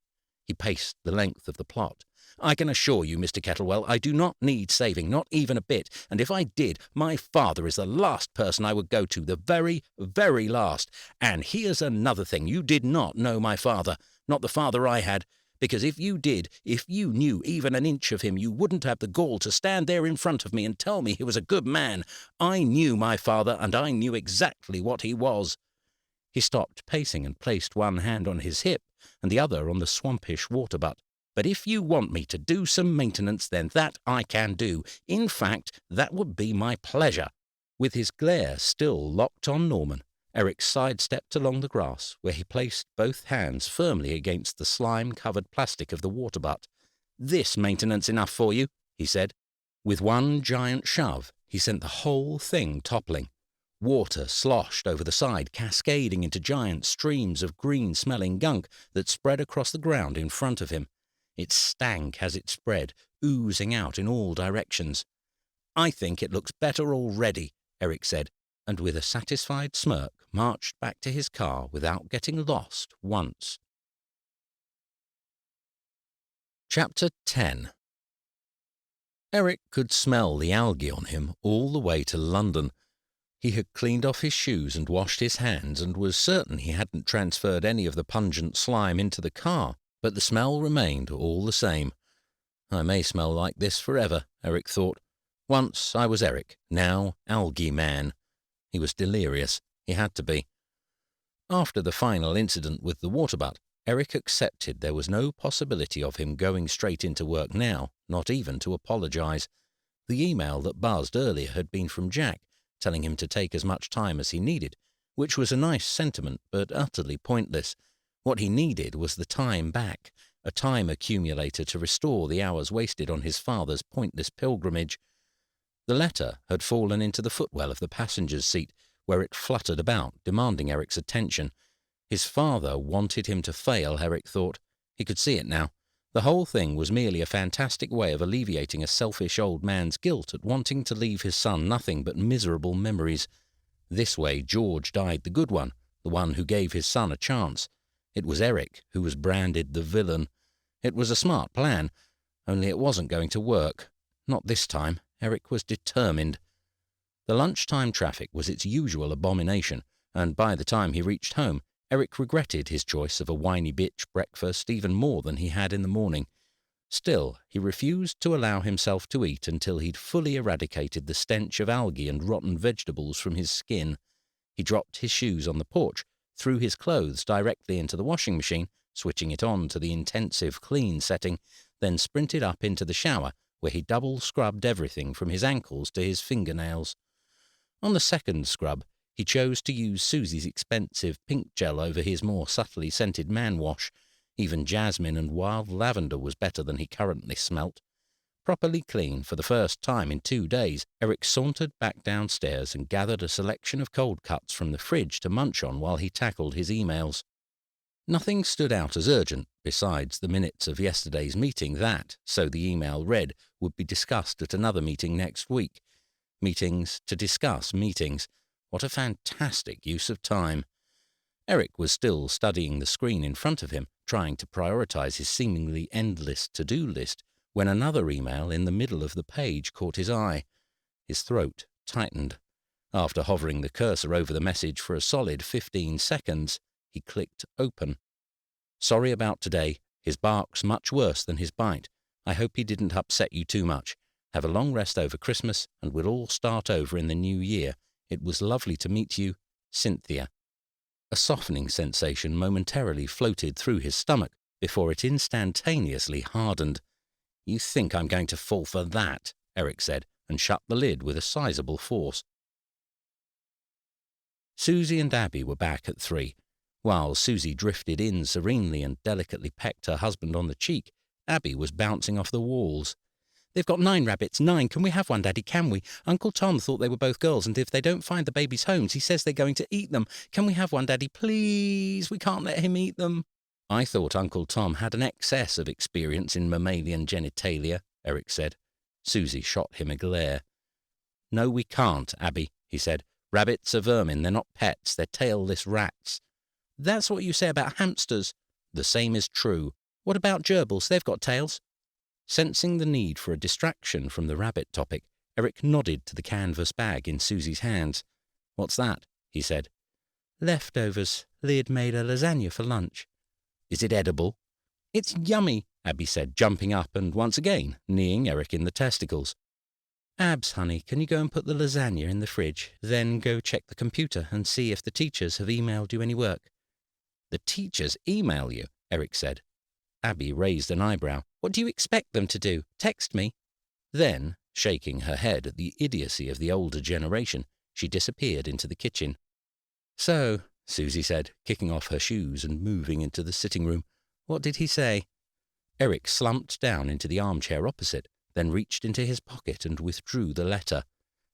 He paced the length of the plot. "I can assure you, Mr. Kettlewell, I do not need saving, not even a bit, and if I did, my father is the last person I would go to, the very, very last. And here's another thing. You did not know my father, not the father I had. Because if you did, if you knew even an inch of him, you wouldn't have the gall to stand there in front of me and tell me he was a good man. I knew my father, and I knew exactly what he was." He stopped pacing and placed one hand on his hip and the other on the swampish water butt. "But if you want me to do some maintenance, then that I can do. In fact, that would be my pleasure." With his glare still locked on Norman, Eric sidestepped along the grass, where he placed both hands firmly against the slime-covered plastic of the water butt. "This maintenance enough for you?" he said. With one giant shove, he sent the whole thing toppling. Water sloshed over the side, cascading into giant streams of green-smelling gunk that spread across the ground in front of him. It stank as it spread, oozing out in all directions. "I think it looks better already," Eric said, and with a satisfied smirk marched back to his car without getting lost once. Chapter 10. Eric could smell the algae on him all the way to London. He had cleaned off his shoes and washed his hands and was certain he hadn't transferred any of the pungent slime into the car, but the smell remained all the same. "I may smell like this forever," Eric thought. Once I was Eric, now Algae Man. He was delirious. He had to be. After the final incident with the water butt, Eric accepted there was no possibility of him going straight into work now, not even to apologize. The email that buzzed earlier had been from Jack, telling him to take as much time as he needed, which was a nice sentiment but utterly pointless. What he needed was the time back, a time accumulator to restore the hours wasted on his father's pointless pilgrimage. The letter had fallen into the footwell of the passenger's seat, where it fluttered about, demanding Eric's attention. His father wanted him to fail, Eric thought. He could see it now. The whole thing was merely a fantastic way of alleviating a selfish old man's guilt at wanting to leave his son nothing but miserable memories. This way George died the good one, the one who gave his son a chance. It was Eric who was branded the villain. It was a smart plan, only it wasn't going to work. Not this time. Eric was determined. The lunchtime traffic was its usual abomination, and by the time he reached home, Eric regretted his choice of a whiny bitch breakfast even more than he had in the morning. Still, he refused to allow himself to eat until he'd fully eradicated the stench of algae and rotten vegetables from his skin. He dropped his shoes on the porch, threw his clothes directly into the washing machine, switching it on to the intensive clean setting, then sprinted up into the shower, where he double scrubbed everything from his ankles to his fingernails. On the second scrub, he chose to use Susie's expensive pink gel over his more subtly scented man wash. Even jasmine and wild lavender was better than he currently smelt. Properly clean for the first time in 2 days, Eric sauntered back downstairs and gathered a selection of cold cuts from the fridge to munch on while he tackled his emails. Nothing stood out as urgent, besides the minutes of yesterday's meeting that, so the email read, would be discussed at another meeting next week. Meetings to discuss meetings. What a fantastic use of time. Eric was still studying the screen in front of him, trying to prioritize his seemingly endless to-do list, when another email in the middle of the page caught his eye. His throat tightened. After hovering the cursor over the message for a solid 15 seconds, he clicked open. Sorry about today. His bark's much worse than his bite. I hope he didn't upset you too much. Have a long rest over Christmas, and we'll all start over in the new year. It was lovely to meet you, Cynthia. A softening sensation momentarily floated through his stomach before it instantaneously hardened. You think I'm going to fall for that, Eric said, and shut the lid with a sizable force. Susie and Abby were back at 3. While Susie drifted in serenely and delicately pecked her husband on the cheek, Abby was bouncing off the walls. They've got 9 rabbits, 9. Can we have one, Daddy, can we? Uncle Tom thought they were both girls, and if they don't find the babies' homes, he says they're going to eat them. Can we have one, Daddy, please? We can't let him eat them. I thought Uncle Tom had an excess of experience in mammalian genitalia, Eric said. Susie shot him a glare. No, we can't, Abby, he said. Rabbits are vermin, they're not pets, they're tailless rats. That's what you say about hamsters. The same is true. What about gerbils? They've got tails. Sensing the need for a distraction from the rabbit topic, Eric nodded to the canvas bag in Susie's hands. What's that? He said. Leftovers. Lyd made a lasagna for lunch. Is it edible? It's yummy, Abby said, jumping up and once again kneeing Eric in the testicles. Abs, honey, can you go and put the lasagna in the fridge, then go check the computer and see if the teachers have emailed you any work? The teachers email you, Eric said. Abby raised an eyebrow. What do you expect them to do? Text me? Then, shaking her head at the idiocy of the older generation, she disappeared into the kitchen. So, Susie said, kicking off her shoes and moving into the sitting room, what did he say? Eric slumped down into the armchair opposite, then reached into his pocket and withdrew the letter.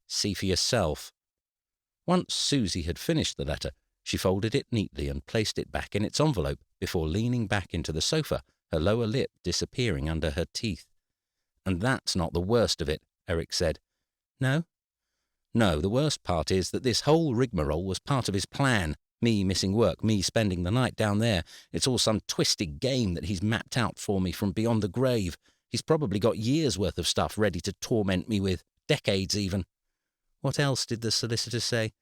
See for yourself. Once Susie had finished the letter, she folded it neatly and placed it back in its envelope before leaning back into the sofa, her lower lip disappearing under her teeth. And that's not the worst of it, Eric said. No? No, the worst part is that this whole rigmarole was part of his plan. Me missing work, me spending the night down there. It's all some twisted game that he's mapped out for me from beyond the grave. He's probably got years' worth of stuff ready to torment me with, decades even. What else did the solicitor say?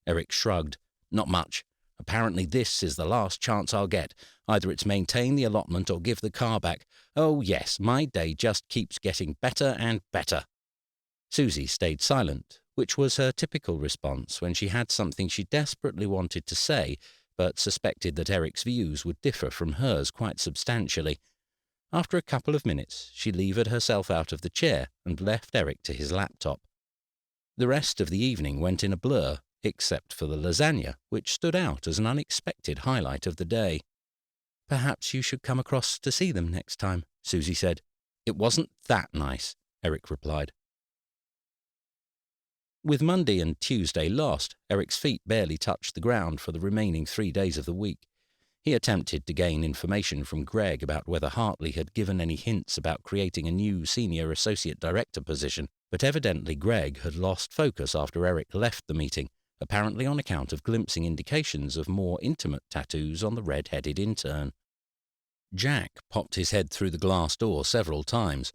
Eric shrugged. Not much. Apparently this is the last chance I'll get. Either it's maintain the allotment or give the car back. Oh yes, my day just keeps getting better and better. Susie stayed silent, which was her typical response when she had something she desperately wanted to say, but suspected that Eric's views would differ from hers quite substantially. After a couple of minutes, she levered herself out of the chair and left Eric to his laptop. The rest of the evening went in a blur, except for the lasagna, which stood out as an unexpected highlight of the day. Perhaps you should come across to see them next time, Susie said. It wasn't that nice, Eric replied. With Monday and Tuesday lost, Eric's feet barely touched the ground for the remaining 3 days of the week. He attempted to gain information from Greg about whether Hartley had given any hints about creating a new senior associate director position, but evidently Greg had lost focus after Eric left the meeting, apparently on account of glimpsing indications of more intimate tattoos on the red-headed intern. Jack popped his head through the glass door several times.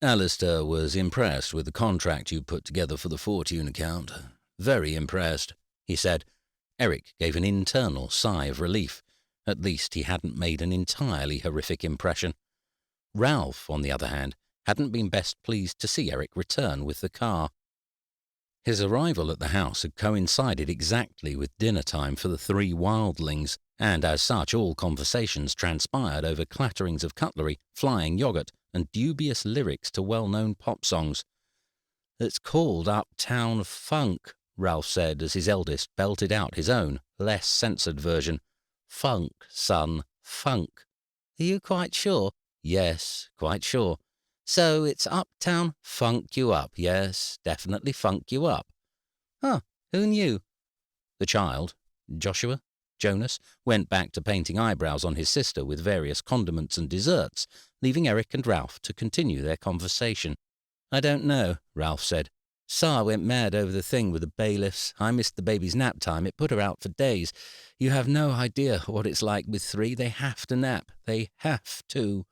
Alistair was impressed with the contract you put together for the Fortune account. Very impressed, he said. Eric gave an internal sigh of relief. At least he hadn't made an entirely horrific impression. Ralph, on the other hand, hadn't been best pleased to see Eric return with the car. His arrival at the house had coincided exactly with dinner time for the three wildlings, and as such all conversations transpired over clatterings of cutlery, flying yoghurt, and dubious lyrics to well-known pop songs. "It's called Uptown Funk," Ralph said as his eldest belted out his own, less censored version. "Funk, son, funk." "Are you quite sure?" "Yes, quite sure." "So it's Uptown Funk You Up." "Yes, definitely funk you up." "Huh, who knew?" The child, Joshua, Jonas, went back to painting eyebrows on his sister with various condiments and desserts, leaving Eric and Ralph to continue their conversation. "I don't know," Ralph said. "Sa went mad over the thing with the bailiffs. I missed the baby's nap time. It put her out for days. You have no idea what it's like with three. They have to nap. They have to."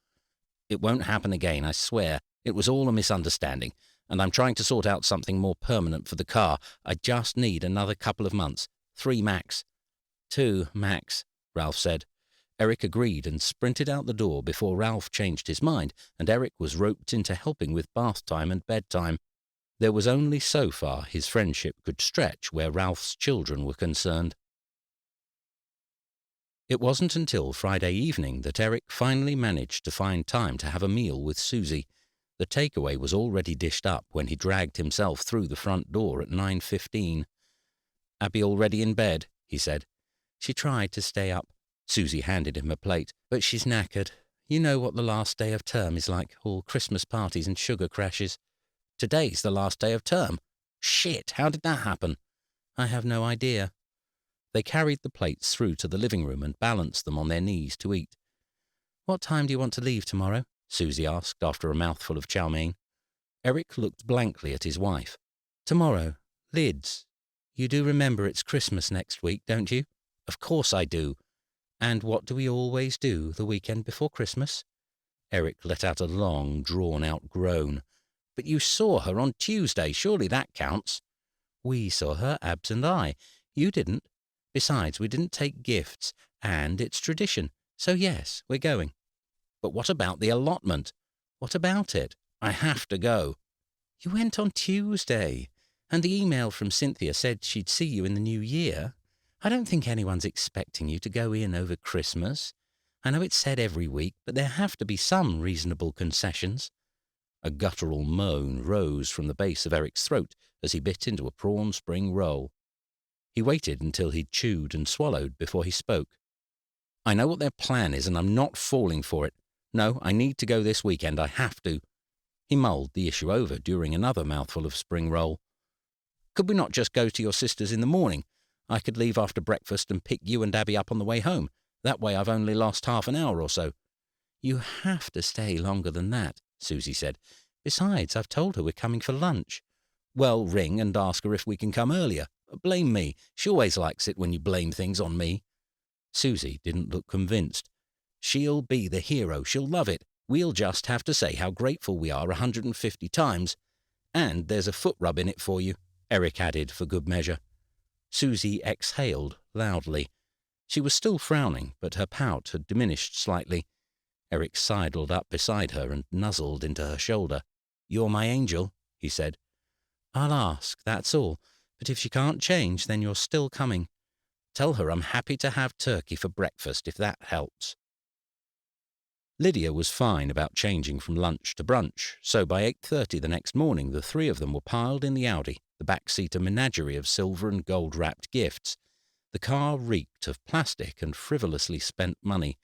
"It won't happen again, I swear. It was all a misunderstanding, and I'm trying to sort out something more permanent for the car. I just need another couple of months. 3 max." "2 max," Ralph said. Eric agreed and sprinted out the door before Ralph changed his mind, and Eric was roped into helping with bath time and bedtime. There was only so far his friendship could stretch where Ralph's children were concerned. It wasn't until Friday evening that Eric finally managed to find time to have a meal with Susie. The takeaway was already dished up when he dragged himself through the front door at 9:15. "Abby already in bed?" he said. "She tried to stay up." Susie handed him a plate. "But she's knackered. You know what the last day of term is like, all Christmas parties and sugar crashes." "Today's the last day of term. Shit, how did that happen?" "I have no idea." They carried the plates through to the living room and balanced them on their knees to eat. "What time do you want to leave tomorrow?" Susie asked after a mouthful of chow mein. Eric looked blankly at his wife. "Tomorrow. Lids. You do remember it's Christmas next week, don't you?" "Of course I do." "And what do we always do the weekend before Christmas?" Eric let out a long, drawn-out groan. "But you saw her on Tuesday. Surely that counts." "We saw her, Abs and I. You didn't. Besides, we didn't take gifts, and it's tradition. So yes, we're going." "But what about the allotment?" "What about it?" "I have to go." "You went on Tuesday, and the email from Cynthia said she'd see you in the new year. I don't think anyone's expecting you to go in over Christmas. I know it's said every week, but there have to be some reasonable concessions." A guttural moan rose from the base of Eric's throat as he bit into a prawn spring roll. He waited until he'd chewed and swallowed before he spoke. "I know what their plan is, and I'm not falling for it. No, I need to go this weekend. I have to." He mulled the issue over during another mouthful of spring roll. "Could we not just go to your sister's in the morning? I could leave after breakfast and pick you and Abby up on the way home. That way I've only lost half an hour or so." "You have to stay longer than that," Susie said. "Besides, I've told her we're coming for lunch." "Well, ring and ask her if we can come earlier. Blame me. She always likes it when you blame things on me." Susie didn't look convinced. "She'll be the hero. She'll love it. We'll just have to say how grateful we are 150 times. And there's a foot rub in it for you," Eric added for good measure. Susie exhaled loudly. She was still frowning, but her pout had diminished slightly. Eric sidled up beside her and nuzzled into her shoulder. "You're my angel," he said. "I'll ask, that's all. But if she can't change, then you're still coming. Tell her I'm happy to have turkey for breakfast, if that helps." Lydia was fine about changing from lunch to brunch, so by 8:30 the next morning the three of them were piled in the Audi, the back seat a menagerie of silver and gold-wrapped gifts. The car reeked of plastic and frivolously spent money.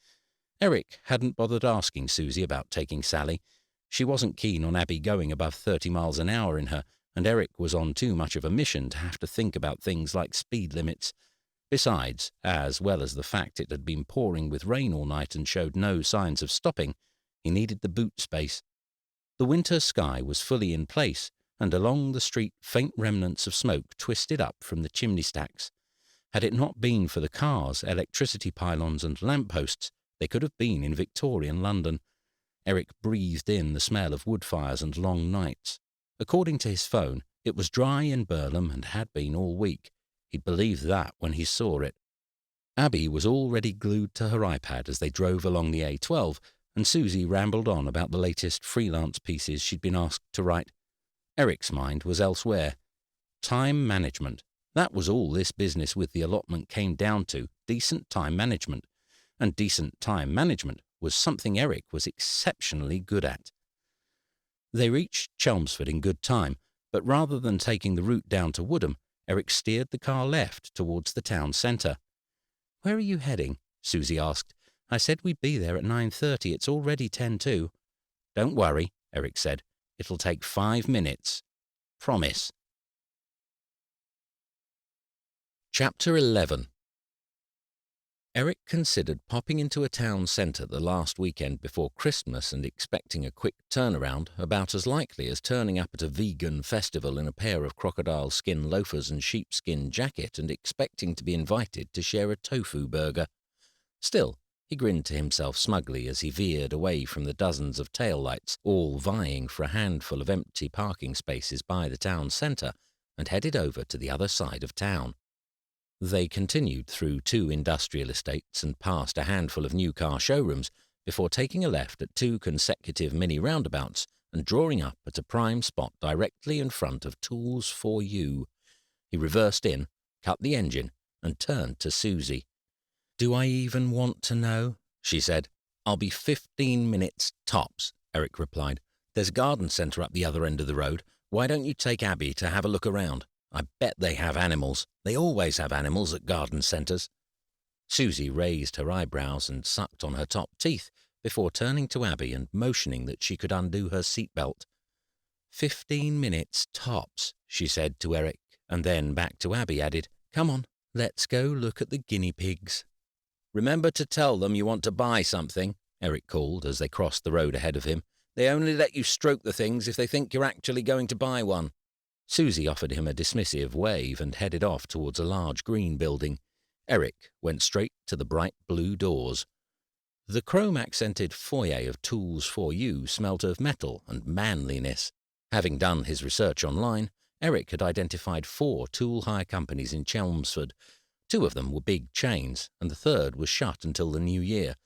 Eric hadn't bothered asking Susie about taking Sally. She wasn't keen on Abby going above 30 miles an hour in her, and Eric was on too much of a mission to have to think about things like speed limits. Besides, as well as the fact it had been pouring with rain all night and showed no signs of stopping, he needed the boot space. The winter sky was fully in place, and along the street faint remnants of smoke twisted up from the chimney stacks. Had it not been for the cars, electricity pylons and lampposts, they could have been in Victorian London. Eric breathed in the smell of wood fires and long nights. According to his phone, it was dry in Burlham and had been all week. He'd believed that when he saw it. Abby was already glued to her iPad as they drove along the A12, and Susie rambled on about the latest freelance pieces she'd been asked to write. Eric's mind was elsewhere. Time management. That was all this business with the allotment came down to, decent time management. And decent time management was something Eric was exceptionally good at. They reached Chelmsford in good time, but rather than taking the route down to Woodham, Eric steered the car left towards the town centre. "Where are you heading?" Susie asked. "I said we'd be there at 9:30. It's already 10 to." "Don't worry," Eric said. "It'll take 5 minutes. Promise." Chapter 11. Eric considered popping into a town centre the last weekend before Christmas and expecting a quick turnaround about as likely as turning up at a vegan festival in a pair of crocodile skin loafers and sheepskin jacket and expecting to be invited to share a tofu burger. Still, he grinned to himself smugly as he veered away from the dozens of taillights, all vying for a handful of empty parking spaces by the town centre, and headed over to the other side of town. They continued through 2 industrial estates and past a handful of new car showrooms before taking a left at 2 consecutive mini roundabouts and drawing up at a prime spot directly in front of Tools for You. He reversed in, cut the engine, and turned to Susie. "Do I even want to know?" she said. "I'll be 15 minutes tops," Eric replied. "There's a garden centre up the other end of the road. Why don't you take Abby to have a look around? I bet they have animals. They always have animals at garden centres." Susie raised her eyebrows and sucked on her top teeth before turning to Abby and motioning that she could undo her seatbelt. 15 minutes tops, she said to Eric, and then back to Abby added, "Come on, let's go look at the guinea pigs." "Remember to tell them you want to buy something," Eric called as they crossed the road ahead of him. "They only let you stroke the things if they think you're actually going to buy one." Susie offered him a dismissive wave and headed off towards a large green building. Eric went straight to the bright blue doors. The chrome-accented foyer of Tools for You smelt of metal and manliness. Having done his research online, Eric had identified 4 tool hire companies in Chelmsford. 2 of them were big chains, and the third was shut until the new year.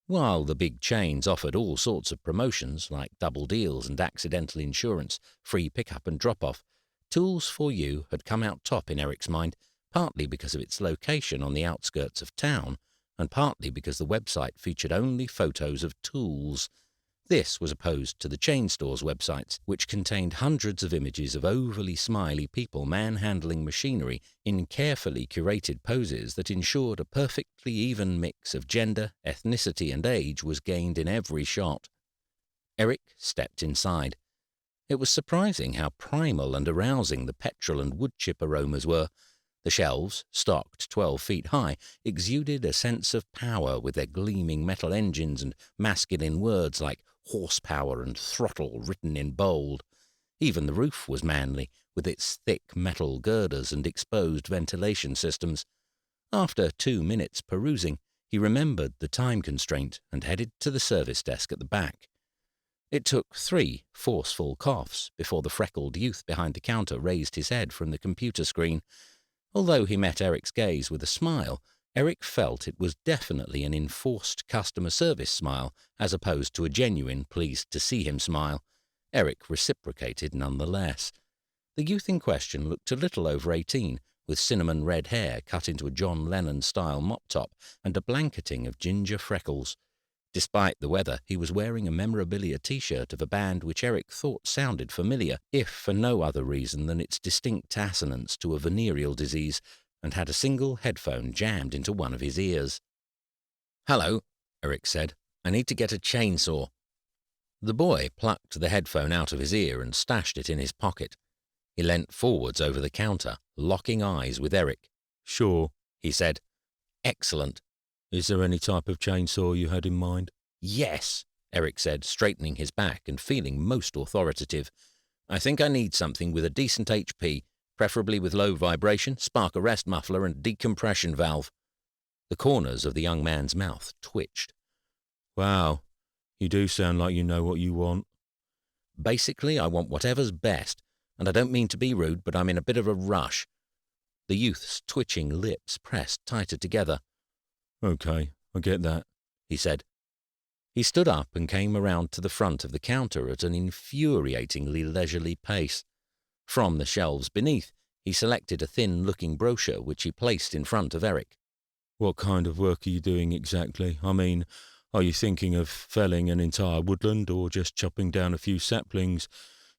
While the big chains offered all sorts of promotions, like double deals and accidental insurance, free pick-up and drop-off, Tools for You had come out top in Eric's mind, partly because of its location on the outskirts of town, and partly because the website featured only photos of tools. This was opposed to the chain store's websites, which contained hundreds of images of overly smiley people manhandling machinery in carefully curated poses that ensured a perfectly even mix of gender, ethnicity, and age was gained in every shot. Eric stepped inside. It was surprising how primal and arousing the petrol and wood chip aromas were. The shelves, stocked 12 feet high, exuded a sense of power with their gleaming metal engines and masculine words like horsepower and throttle written in bold. Even the roof was manly, with its thick metal girders and exposed ventilation systems. After 2 minutes perusing, he remembered the time constraint and headed to the service desk at the back. It took 3 forceful coughs before the freckled youth behind the counter raised his head from the computer screen. Although he met Eric's gaze with a smile, Eric felt it was definitely an enforced customer service smile, as opposed to a genuine pleased-to-see-him smile. Eric reciprocated nonetheless. The youth in question looked a little over 18, with cinnamon red hair cut into a John Lennon-style mop-top and a blanketing of ginger freckles. Despite the weather, he was wearing a memorabilia T-shirt of a band which Eric thought sounded familiar, if for no other reason than its distinct assonance to a venereal disease, and had a single headphone jammed into one of his ears. "Hello," Eric said. "I need to get a chainsaw." The boy plucked the headphone out of his ear and stashed it in his pocket. He leant forwards over the counter, locking eyes with Eric. "Sure," he said. "Excellent. Is there any type of chainsaw you had in mind?" "Yes," Eric said, straightening his back and feeling most authoritative. "I think I need something with a decent HP, preferably with low vibration, spark arrest muffler, and decompression valve." The corners of the young man's mouth twitched. "Wow, you do sound like you know what you want." "Basically, I want whatever's best, and I don't mean to be rude, but I'm in a bit of a rush." The youth's twitching lips pressed tighter together. Okay, I get that, he said. He stood up and came around to the front of the counter at an infuriatingly leisurely pace. From the shelves beneath, he selected a thin-looking brochure which he placed in front of Eric. What kind of work are you doing exactly? I mean, are you thinking of felling an entire woodland or just chopping down a few saplings?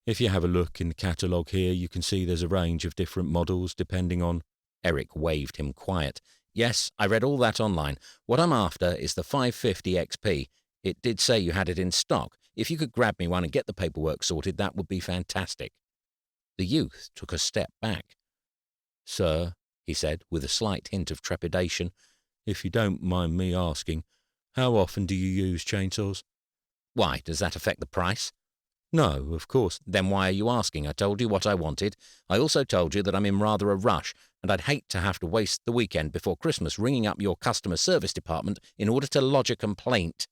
If you have a look in the catalogue here, you can see there's a range of different models depending on... Eric waved him quiet. Yes, I read all that online. What I'm after is the 550 XP. It did say you had it in stock. If you could grab me one and get the paperwork sorted, that would be fantastic. The youth took a step back. Sir, he said, with a slight hint of trepidation, if you don't mind me asking, how often do you use chainsaws? Why, does that affect the price? No, of course. Then why are you asking? I told you what I wanted. I also told you that I'm in rather a rush, and I'd hate to have to waste the weekend before Christmas ringing up your customer service department in order to lodge a complaint.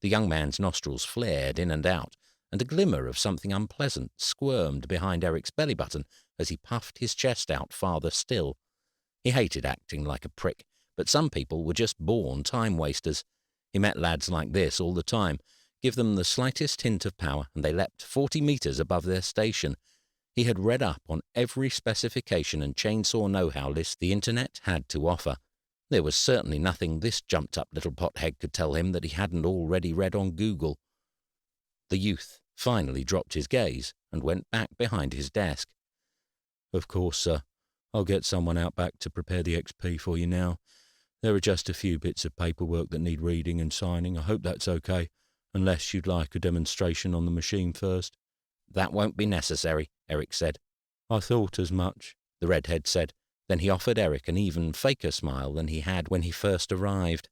The young man's nostrils flared in and out, and a glimmer of something unpleasant squirmed behind Eric's belly button as he puffed his chest out farther still. He hated acting like a prick, but some people were just born time-wasters. He met lads like this all the time. Give them the slightest hint of power, and they leapt 40 metres above their station. He had read up on every specification and chainsaw know-how list the internet had to offer. There was certainly nothing this jumped-up little pothead could tell him that he hadn't already read on Google. The youth finally dropped his gaze and went back behind his desk. Of course, sir. I'll get someone out back to prepare the XP for you now. There are just a few bits of paperwork that need reading and signing. I hope that's okay, unless you'd like a demonstration on the machine first. That won't be necessary, Eric said. I thought as much, the redhead said. Then he offered Eric an even faker smile than he had when he first arrived.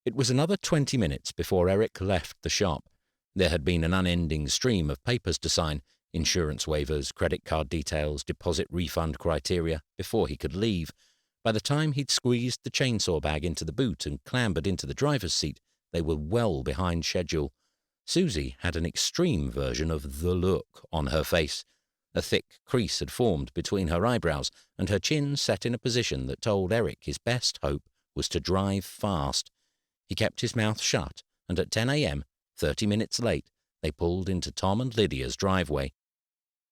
It was another 20 minutes before Eric left the shop. There had been an unending stream of papers to sign, insurance waivers, credit card details, deposit refund criteria, before he could leave. By the time he'd squeezed the chainsaw bag into the boot and clambered into the driver's seat, they were well behind schedule. Susie had an extreme version of the look on her face. A thick crease had formed between her eyebrows, and her chin set in a position that told Eric his best hope was to drive fast. He kept his mouth shut, and at 10 a.m., 30 minutes late, they pulled into Tom and Lydia's driveway.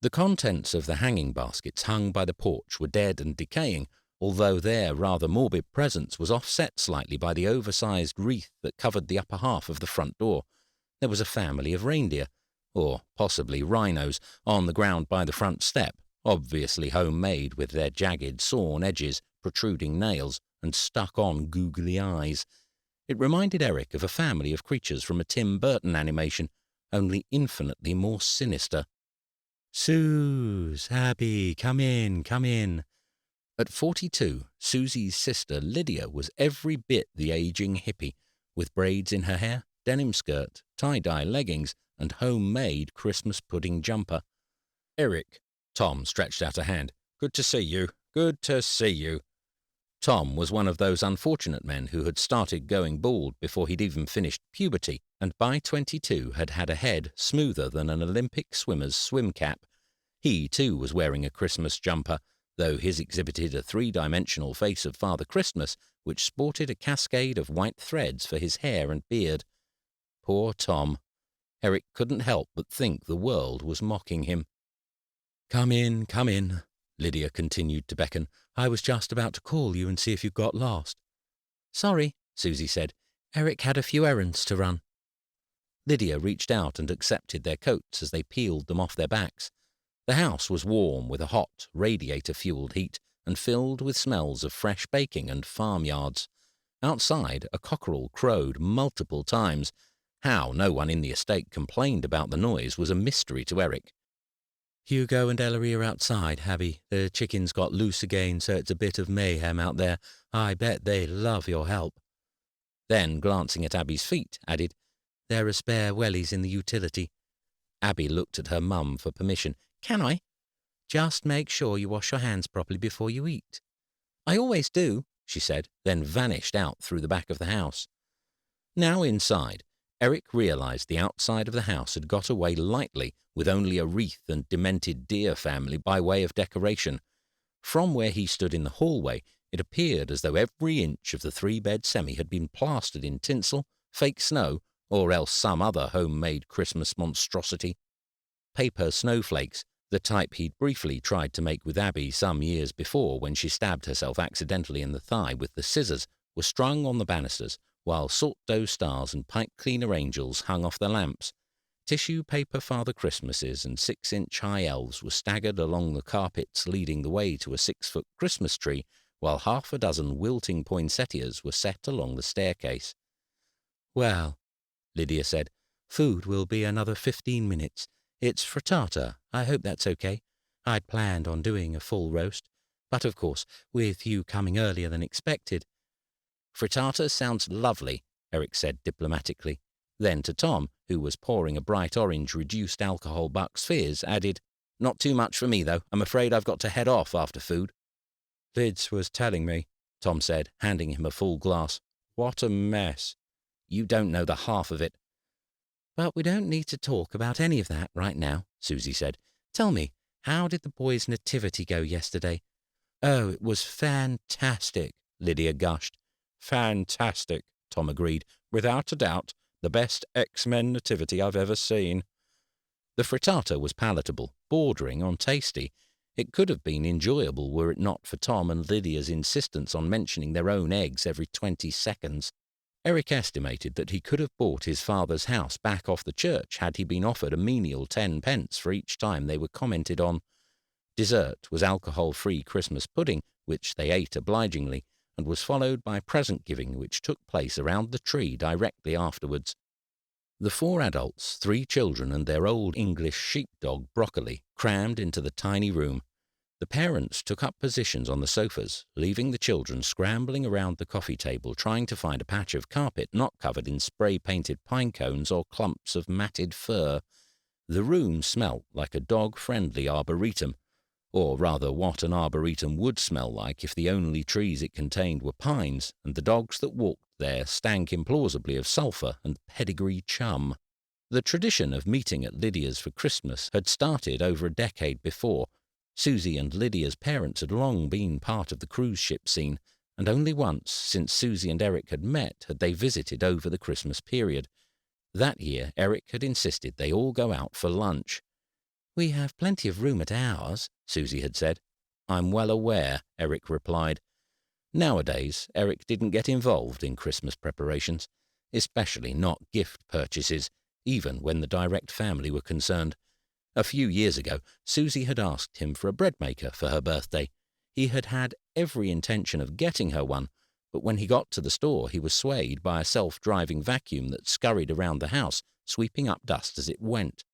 The contents of the hanging baskets hung by the porch were dead and decaying, although their rather morbid presence was offset slightly by the oversized wreath that covered the upper half of the front door. There was a family of reindeer, or possibly rhinos, on the ground by the front step, obviously homemade with their jagged, sawn edges, protruding nails, and stuck-on googly eyes. It reminded Eric of a family of creatures from a Tim Burton animation, only infinitely more sinister. "Suze, Abby, come in, come in." At 42, Susie's sister Lydia was every bit the aging hippie, with braids in her hair, denim skirt, tie-dye leggings, and homemade Christmas pudding jumper. "Eric," Tom stretched out a hand. "Good to see you. Good to see you." Tom was one of those unfortunate men who had started going bald before he'd even finished puberty, and by 22 had had a head smoother than an Olympic swimmer's swim cap. He, too, was wearing a Christmas jumper, though his exhibited a three-dimensional face of Father Christmas, which sported a cascade of white threads for his hair and beard. Poor Tom. Eric couldn't help but think the world was mocking him. Come in," Lydia continued to beckon. "I was just about to call you and see if you got lost." "Sorry," Susie said. "Eric had a few errands to run." Lydia reached out and accepted their coats as they peeled them off their backs. The house was warm with a hot, radiator-fueled heat and filled with smells of fresh baking and farmyards. Outside, a cockerel crowed multiple times. How no one in the estate complained about the noise was a mystery to Eric. "Hugo and Ellery are outside, Abby. The chickens got loose again, so it's a bit of mayhem out there. I bet they love your help." Then, glancing at Abby's feet, added, "There are spare wellies in the utility." Abby looked at her mum for permission. "Can I?" "Just make sure you wash your hands properly before you eat." "I always do," she said, then vanished out through the back of the house. Now inside, Eric realized the outside of the house had got away lightly with only a wreath and demented deer family by way of decoration. From where he stood in the hallway, it appeared as though every inch of the three-bed semi had been plastered in tinsel, fake snow, or else some other homemade Christmas monstrosity. Paper snowflakes, the type he'd briefly tried to make with Abby some years before when she stabbed herself accidentally in the thigh with the scissors, were strung on the banisters, while salt dough stars and pipe cleaner angels hung off the lamps. Tissue paper Father Christmases and 6-inch high elves were staggered along the carpets leading the way to a 6-foot Christmas tree, while half a dozen wilting poinsettias were set along the staircase. "Well," Lydia said, "food will be another 15 minutes. It's frittata. I hope that's okay. I'd planned on doing a full roast, but of course, with you coming earlier than expected—" "Frittata sounds lovely," Eric said diplomatically. Then to Tom, who was pouring a bright orange reduced alcohol Buck's Fizz, added, "Not too much for me, though. I'm afraid I've got to head off after food." Lids was telling me, Tom said, handing him a full glass. What a mess. "You don't know the half of it." "But we don't need to talk about any of that right now," Susie said. "Tell me, how did the boys' nativity go yesterday?" "Oh, it was fantastic," Lydia gushed. "Fantastic," Tom agreed. "Without a doubt, the best X-Men nativity I've ever seen." The frittata was palatable, bordering on tasty. It could have been enjoyable were it not for Tom and Lydia's insistence on mentioning their own eggs every 20 seconds. Eric estimated that he could have bought his father's house back off the church had he been offered a menial 10 pence for each time they were commented on. Dessert was alcohol-free Christmas pudding, which they ate obligingly, and was followed by present-giving which took place around the tree directly afterwards. The 4 adults, 3 children and their old English sheepdog Broccoli crammed into the tiny room. The parents took up positions on the sofas, leaving the children scrambling around the coffee table trying to find a patch of carpet not covered in spray-painted pine cones or clumps of matted fur. The room smelt like a dog-friendly arboretum, or rather what an arboretum would smell like if the only trees it contained were pines, and the dogs that walked there stank implausibly of sulphur and pedigree chum. The tradition of meeting at Lydia's for Christmas had started over a decade before. Susie and Lydia's parents had long been part of the cruise ship scene, and only once since Susie and Eric had met had they visited over the Christmas period. That year Eric had insisted they all go out for lunch. "We have plenty of room at ours," Susie had said. "I'm well aware," Eric replied. Nowadays, Eric didn't get involved in Christmas preparations, especially not gift purchases, even when the direct family were concerned. A few years ago, Susie had asked him for a bread maker for her birthday. He had had every intention of getting her one, but when he got to the store, he was swayed by a self-driving vacuum that scurried around the house, sweeping up dust as it went.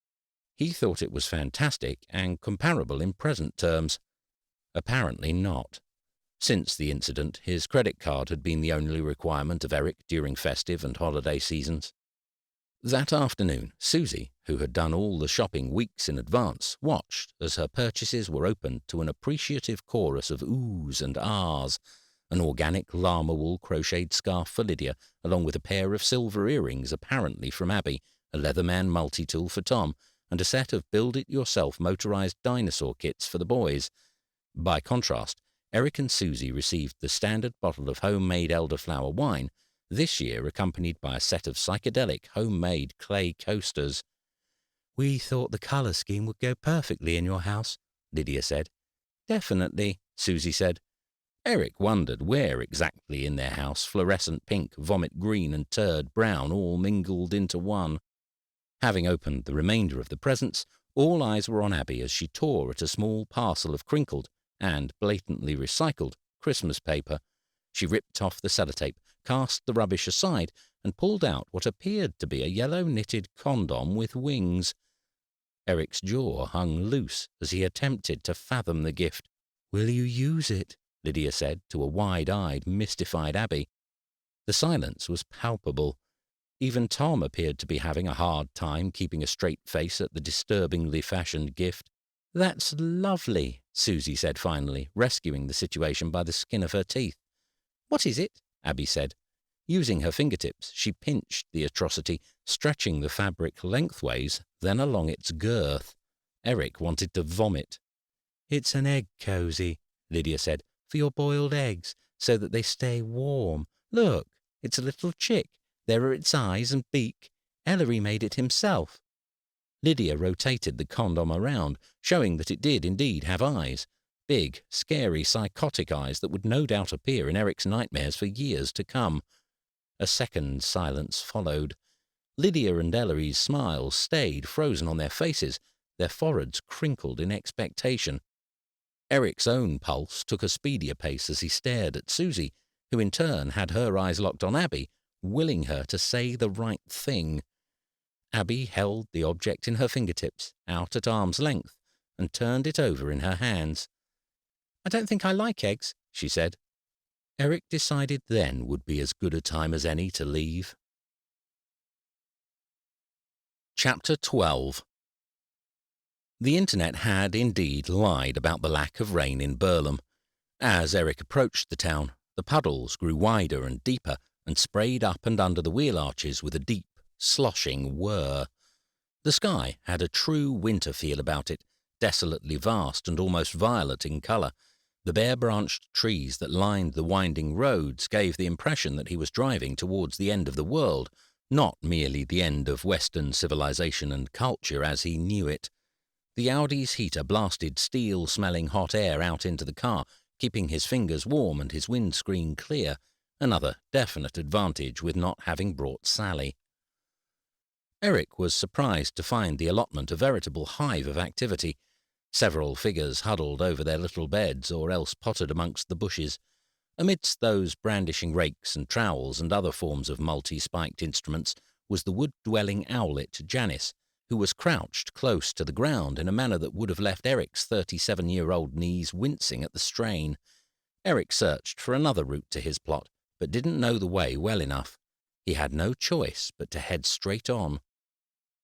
He thought it was fantastic and comparable in present terms. Apparently not. Since the incident, his credit card had been the only requirement of Eric during festive and holiday seasons. That afternoon, Susie, who had done all the shopping weeks in advance, watched as her purchases were opened to an appreciative chorus of oohs and ahs, an organic llama wool crocheted scarf for Lydia, along with a pair of silver earrings apparently from Abby, a Leatherman multi-tool for Tom, and a set of build-it-yourself motorized dinosaur kits for the boys. By contrast, Eric and Susie received the standard bottle of homemade elderflower wine, this year accompanied by a set of psychedelic homemade clay coasters. "We thought the colour scheme would go perfectly in your house," Lydia said. "Definitely," Susie said. Eric wondered where exactly in their house fluorescent pink, vomit green and turd brown all mingled into one. Having opened the remainder of the presents, all eyes were on Abby as she tore at a small parcel of crinkled and blatantly recycled Christmas paper. She ripped off the sellotape, cast the rubbish aside, and pulled out what appeared to be a yellow knitted condom with wings. Eric's jaw hung loose as he attempted to fathom the gift. "Will you use it?" Lydia said to a wide-eyed, mystified Abby. The silence was palpable. Even Tom appeared to be having a hard time keeping a straight face at the disturbingly fashioned gift. "That's lovely," Susie said finally, rescuing the situation by the skin of her teeth. "What is it?" Abby said. Using her fingertips, she pinched the atrocity, stretching the fabric lengthways, then along its girth. Eric wanted to vomit. "It's an egg cozy," Lydia said, "for your boiled eggs, so that they stay warm. Look, it's a little chick. There are its eyes and beak. Ellery made it himself." Lydia rotated the condom around, showing that it did indeed have eyes. Big, scary, psychotic eyes that would no doubt appear in Eric's nightmares for years to come. A second silence followed. Lydia and Ellery's smiles stayed frozen on their faces, their foreheads crinkled in expectation. Eric's own pulse took a speedier pace as he stared at Susie, who in turn had her eyes locked on Abby, willing her to say the right thing. Abby held the object in her fingertips, out at arm's length, and turned it over in her hands. "I don't think I like eggs," she said. Eric decided then would be as good a time as any to leave. Chapter 12. The internet had indeed lied about the lack of rain in Burlham. As Eric approached the town, the puddles grew wider and deeper and sprayed up and under the wheel arches with a deep, sloshing whir. The sky had a true winter feel about it, desolately vast and almost violet in colour. The bare-branched trees that lined the winding roads gave the impression that he was driving towards the end of the world, not merely the end of Western civilization and culture as he knew it. The Audi's heater blasted steel-smelling hot air out into the car, keeping his fingers warm and his windscreen clear, another definite advantage with not having brought Sally. Eric was surprised to find the allotment a veritable hive of activity. Several figures huddled over their little beds or else pottered amongst the bushes. Amidst those brandishing rakes and trowels and other forms of multi-spiked instruments was the wood-dwelling owlet Janice, who was crouched close to the ground in a manner that would have left Eric's 37-year-old knees wincing at the strain. Eric searched for another route to his plot, but didn't know the way well enough. He had no choice but to head straight on.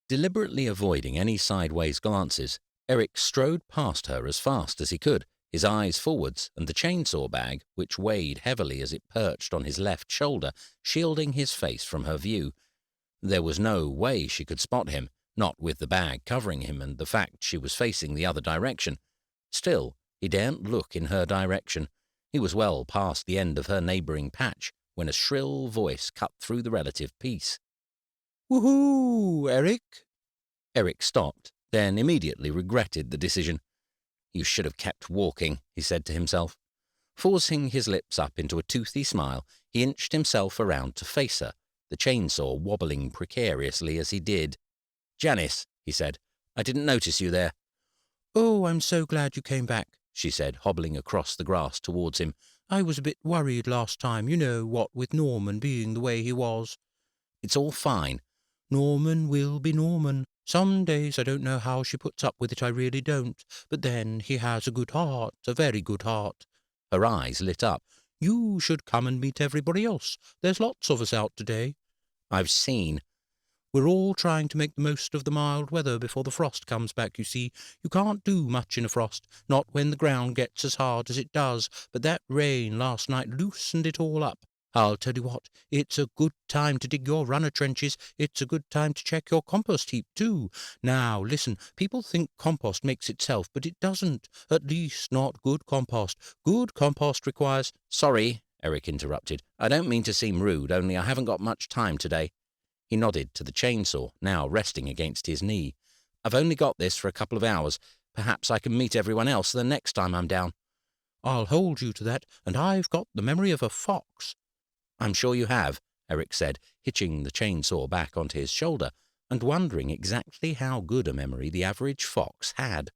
Deliberately avoiding any sideways glances, Eric strode past her as fast as he could, his eyes forwards, and the chainsaw bag, which weighed heavily as it perched on his left shoulder, shielding his face from her view. There was no way she could spot him, not with the bag covering him and the fact she was facing the other direction. Still, he daren't look in her direction. He was well past the end of her neighbouring patch when a shrill voice cut through the relative peace. "Woohoo, Eric!" Eric stopped, then immediately regretted the decision. "You should have kept walking," he said to himself. Forcing his lips up into a toothy smile, he inched himself around to face her, the chainsaw wobbling precariously as he did. "Janice," he said, "I didn't notice you there." "Oh, I'm so glad you came back," she said, hobbling across the grass towards him. "I was a bit worried last time, you know, what with Norman being the way he was." "It's all fine." "Norman will be Norman. Some days I don't know how she puts up with it, I really don't. But then he has a good heart, a very good heart." Her eyes lit up. "You should come and meet everybody else. There's lots of us out today." "I've seen." "We're all trying to make the most of the mild weather before the frost comes back, you see. You can't do much in a frost, not when the ground gets as hard as it does, but that rain last night loosened it all up. I'll tell you what, it's a good time to dig your runner trenches. It's a good time to check your compost heap, too. Now, listen, people think compost makes itself, but it doesn't. At least not good compost. Good compost requires—" "Sorry," Eric interrupted. "I don't mean to seem rude, only I haven't got much time today." He nodded to the chainsaw, now resting against his knee. "I've only got this for a couple of hours. Perhaps I can meet everyone else the next time I'm down." "I'll hold you to that, and I've got the memory of a fox." "I'm sure you have," Eric said, hitching the chainsaw back onto his shoulder and wondering exactly how good a memory the average fox had.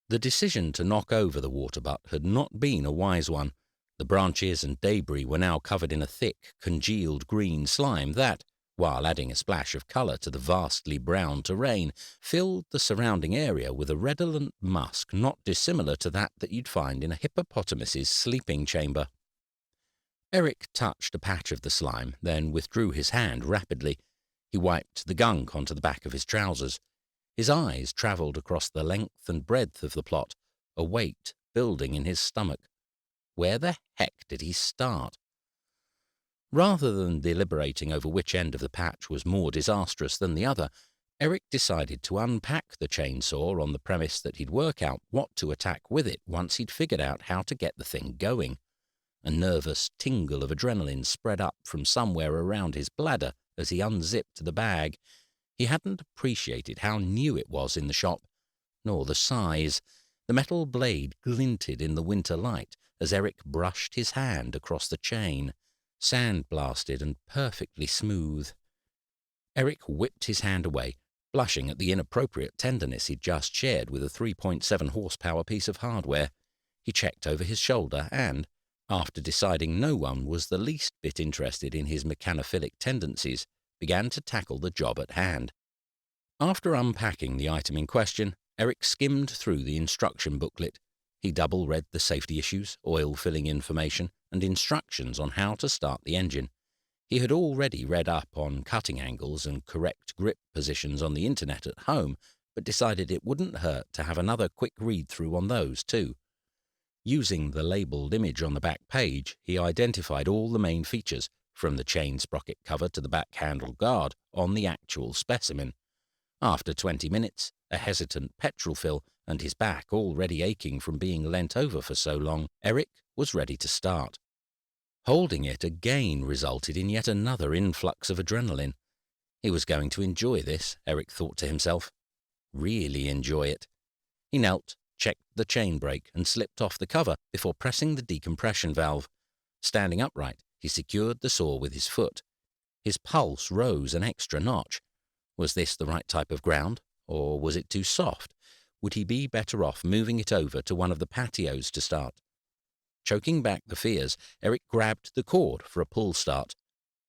The decision to knock over the water butt had not been a wise one. The branches and debris were now covered in a thick, congealed green slime that, while adding a splash of colour to the vastly brown terrain, filled the surrounding area with a redolent musk not dissimilar to that you'd find in a hippopotamus's sleeping chamber. Eric touched a patch of the slime, then withdrew his hand rapidly. He wiped the gunk onto the back of his trousers. His eyes travelled across the length and breadth of the plot, a weight building in his stomach. Where the heck did he start? Rather than deliberating over which end of the patch was more disastrous than the other, Eric decided to unpack the chainsaw on the premise that he'd work out what to attack with it once he'd figured out how to get the thing going. A nervous tingle of adrenaline spread up from somewhere around his bladder as he unzipped the bag. He hadn't appreciated how new it was in the shop, nor the size. The metal blade glinted in the winter light as Eric brushed his hand across the chain, sand-blasted and perfectly smooth. Eric whipped his hand away, blushing at the inappropriate tenderness he'd just shared with a 3.7 horsepower piece of hardware. He checked over his shoulder and, after deciding no one was the least bit interested in his mechanophilic tendencies, began to tackle the job at hand. After unpacking the item in question, Eric skimmed through the instruction booklet. He double-read the safety issues, oil-filling information, and instructions on how to start the engine. He had already read up on cutting angles and correct grip positions on the internet at home, but decided it wouldn't hurt to have another quick read-through on those too. Using the labelled image on the back page, he identified all the main features, from the chain sprocket cover to the back handle guard, on the actual specimen. After 20 minutes, a hesitant petrol fill, and his back already aching from being leant over for so long, Eric was ready to start. Holding it again resulted in yet another influx of adrenaline. He was going to enjoy this, Eric thought to himself. Really enjoy it. He knelt, checked the chain brake, and slipped off the cover before pressing the decompression valve. Standing upright, he secured the saw with his foot. His pulse rose an extra notch. Was this the right type of ground, or was it too soft? Would he be better off moving it over to one of the patios to start? Choking back the fears, Eric grabbed the cord for a pull start.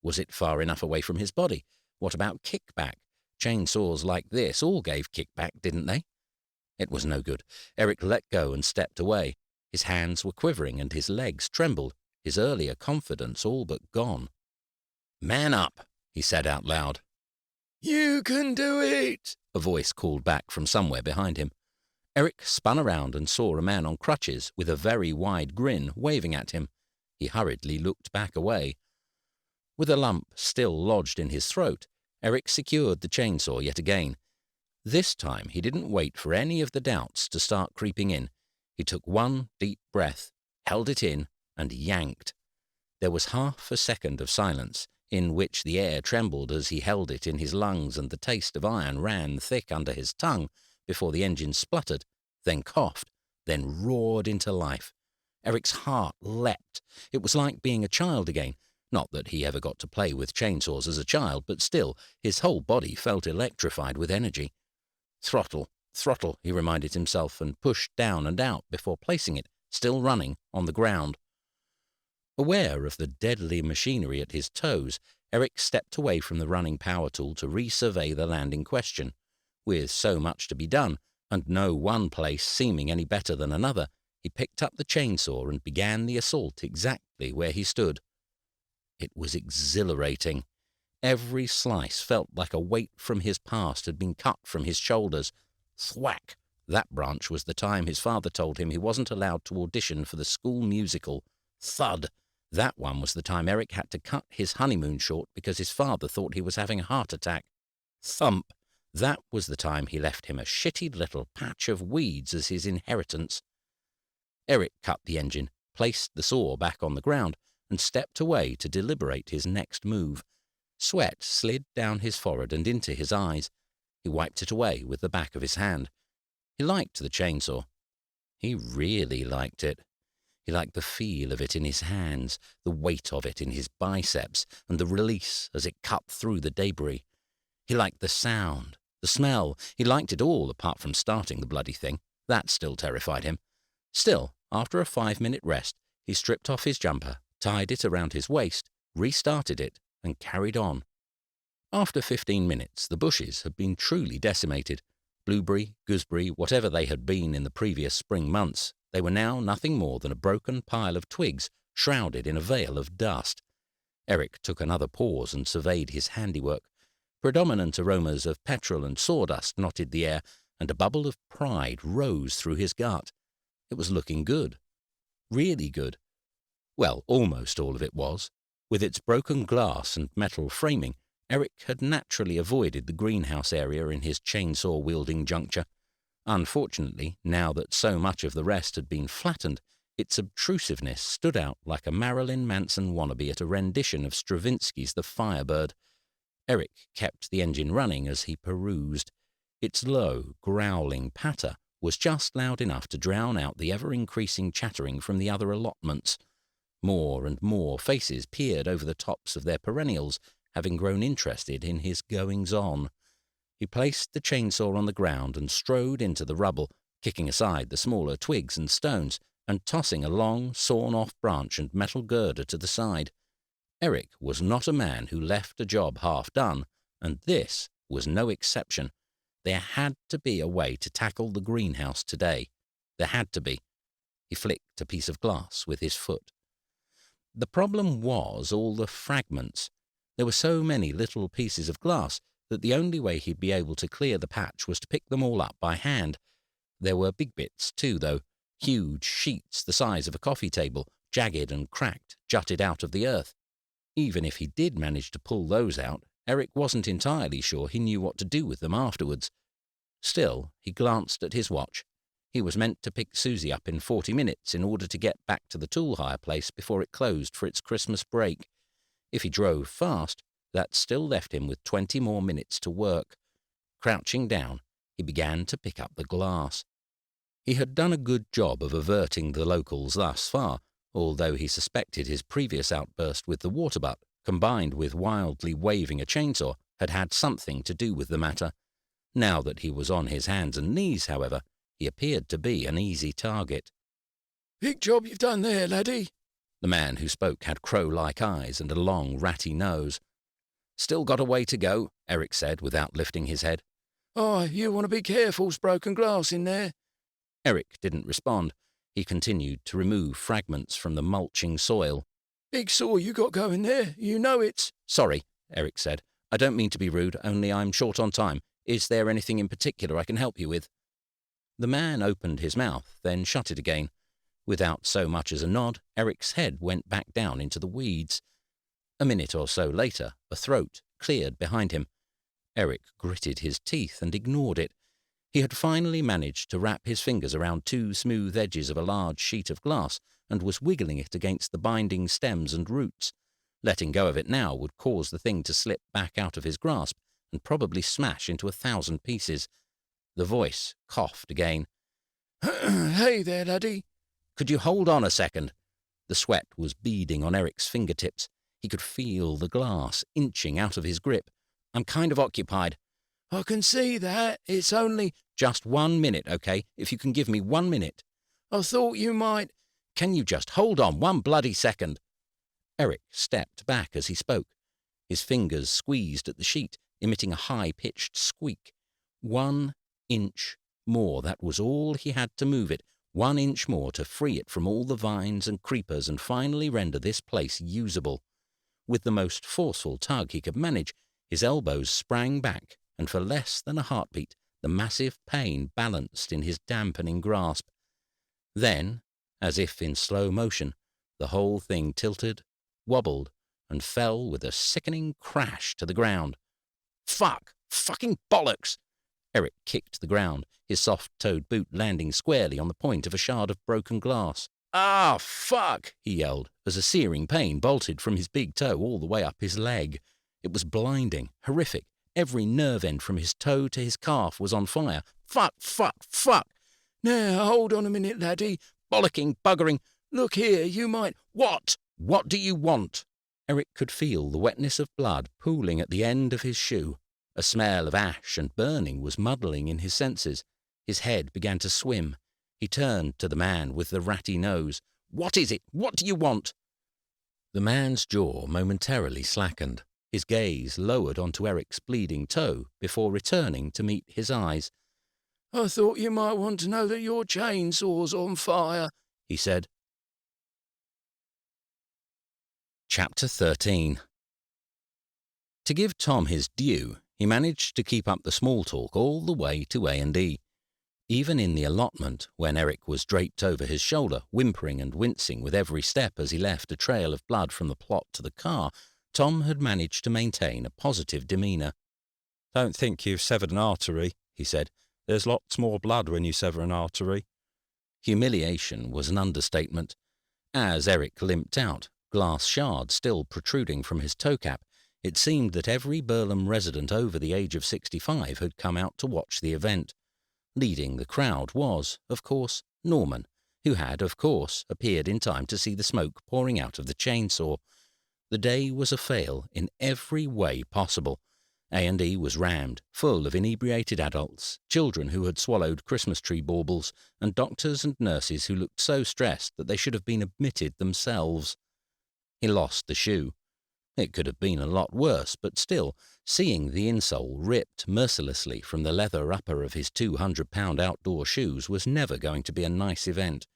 Was it far enough away from his body? What about kickback? Chainsaws like this all gave kickback, didn't they? It was no good. Eric let go and stepped away. His hands were quivering and his legs trembled, his earlier confidence all but gone. "Man up," he said out loud. "You can do it," a voice called back from somewhere behind him. Eric spun around and saw a man on crutches with a very wide grin waving at him. He hurriedly looked back away. With a lump still lodged in his throat, Eric secured the chainsaw yet again. This time he didn't wait for any of the doubts to start creeping in. He took one deep breath, held it in, and yanked. There was half a second of silence, in which the air trembled as he held it in his lungs and the taste of iron ran thick under his tongue, before the engine spluttered, then coughed, then roared into life. Eric's heart leapt. It was like being a child again. Not that he ever got to play with chainsaws as a child, but still, his whole body felt electrified with energy. Throttle, throttle, he reminded himself, and pushed down and out before placing it, still running, on the ground. Aware of the deadly machinery at his toes, Eric stepped away from the running power tool to resurvey the land in question. With so much to be done, and no one place seeming any better than another, he picked up the chainsaw and began the assault exactly where he stood. It was exhilarating. Every slice felt like a weight from his past had been cut from his shoulders. Thwack! That branch was the time his father told him he wasn't allowed to audition for the school musical. Thud! That one was the time Eric had to cut his honeymoon short because his father thought he was having a heart attack. Thump! That was the time he left him a shitty little patch of weeds as his inheritance. Eric cut the engine, placed the saw back on the ground, and stepped away to deliberate his next move. Sweat slid down his forehead and into his eyes. He wiped it away with the back of his hand. He liked the chainsaw. He really liked it. He liked the feel of it in his hands, the weight of it in his biceps, and the release as it cut through the debris. He liked the sound, the smell. He liked it all apart from starting the bloody thing. That still terrified him. Still, after a 5-minute rest, he stripped off his jumper, tied it around his waist, restarted it, and carried on. After 15 minutes, the bushes had been truly decimated. Blueberry, gooseberry, whatever they had been in the previous spring months, they were now nothing more than a broken pile of twigs shrouded in a veil of dust. Eric took another pause and surveyed his handiwork. Predominant aromas of petrol and sawdust knotted the air, and a bubble of pride rose through his gut. It was looking good. Really good. Well, almost all of it was. With its broken glass and metal framing, Eric had naturally avoided the greenhouse area in his chainsaw-wielding juncture. Unfortunately, now that so much of the rest had been flattened, its obtrusiveness stood out like a Marilyn Manson wannabe at a rendition of Stravinsky's The Firebird. Eric kept the engine running as he perused. Its low, growling patter was just loud enough to drown out the ever-increasing chattering from the other allotments. More and more faces peered over the tops of their perennials, having grown interested in his goings-on. He placed the chainsaw on the ground and strode into the rubble, kicking aside the smaller twigs and stones and tossing a long, sawn-off branch and metal girder to the side. Eric was not a man who left a job half done, and this was no exception. There had to be a way to tackle the greenhouse today. There had to be. He flicked a piece of glass with his foot. The problem was all the fragments. There were so many little pieces of glass that the only way he'd be able to clear the patch was to pick them all up by hand. There were big bits, too, though. Huge sheets the size of a coffee table, jagged and cracked, jutted out of the earth. Even if he did manage to pull those out, Eric wasn't entirely sure he knew what to do with them afterwards. Still, he glanced at his watch. He was meant to pick Susie up in 40 minutes in order to get back to the tool hire place before it closed for its Christmas break. If he drove fast, that still left him with 20 more minutes to work. Crouching down, he began to pick up the glass. He had done a good job of averting the locals thus far, although he suspected his previous outburst with the water butt, combined with wildly waving a chainsaw, had had something to do with the matter. Now that he was on his hands and knees, however, he appeared to be an easy target. "Big job you've done there, laddie." The man who spoke had crow-like eyes and a long, ratty nose. "Still got a way to go," Eric said without lifting his head. "Oh, you want to be careful's broken glass in there." Eric didn't respond. He continued to remove fragments from the mulching soil. "Big saw you got going there. You know it's—" "Sorry," Eric said. "I don't mean to be rude, only I'm short on time. Is there anything in particular I can help you with?" The man opened his mouth, then shut it again. Without so much as a nod, Eric's head went back down into the weeds. A minute or so later, a throat cleared behind him. Eric gritted his teeth and ignored it. He had finally managed to wrap his fingers around two smooth edges of a large sheet of glass and was wiggling it against the binding stems and roots. Letting go of it now would cause the thing to slip back out of his grasp and probably smash into 1,000 pieces. The voice coughed again. "Hey there, laddie." "Could you hold on a second?" The sweat was beading on Eric's fingertips. He could feel the glass inching out of his grip. "I'm kind of occupied." "I can see that. It's only—" "Just 1 minute, okay? If you can give me 1 minute." "I thought you might—" "Can you just hold on 1 bloody second?" Eric stepped back as he spoke. His fingers squeezed at the sheet, emitting a high-pitched squeak. 1 inch more, that was all he had to move it. 1 inch more to free it from all the vines and creepers and finally render this place usable. With the most forceful tug he could manage, his elbows sprang back, and for less than a heartbeat, the massive pain balanced in his dampening grasp. Then, as if in slow motion, the whole thing tilted, wobbled, and fell with a sickening crash to the ground. "Fuck! Fucking bollocks!" Eric kicked the ground, his soft-toed boot landing squarely on the point of a shard of broken glass. "Ah, fuck!" he yelled, as a searing pain bolted from his big toe all the way up his leg. It was blinding, horrific. Every nerve end from his toe to his calf was on fire. "Fuck, fuck, fuck!" "Now, hold on a minute, laddie." "Bollocking, buggering." "Look here, you might—" "What? What do you want?" Eric could feel the wetness of blood pooling at the end of his shoe. A smell of ash and burning was muddling in his senses. His head began to swim. He turned to the man with the ratty nose. "What is it? What do you want?" The man's jaw momentarily slackened. His gaze lowered onto Eric's bleeding toe before returning to meet his eyes. "I thought you might want to know that your chainsaw's on fire," he said. Chapter 13. To give Tom his due, he managed to keep up the small talk all the way to A&E. Even in the allotment, when Eric was draped over his shoulder, whimpering and wincing with every step as he left a trail of blood from the plot to the car, Tom had managed to maintain a positive demeanour. "Don't think you've severed an artery," he said. "There's lots more blood when you sever an artery." Humiliation was an understatement. As Eric limped out, glass shards still protruding from his toe cap, it seemed that every Burlham resident over the age of 65 had come out to watch the event. Leading the crowd was, of course, Norman, who had, of course, appeared in time to see the smoke pouring out of the chainsaw. The day was a fail in every way possible. A&E was rammed, full of inebriated adults, children who had swallowed Christmas tree baubles, and doctors and nurses who looked so stressed that they should have been admitted themselves. He lost the shoe. It could have been a lot worse, but still, seeing the insole ripped mercilessly from the leather upper of his 200-pound outdoor shoes was never going to be a nice event.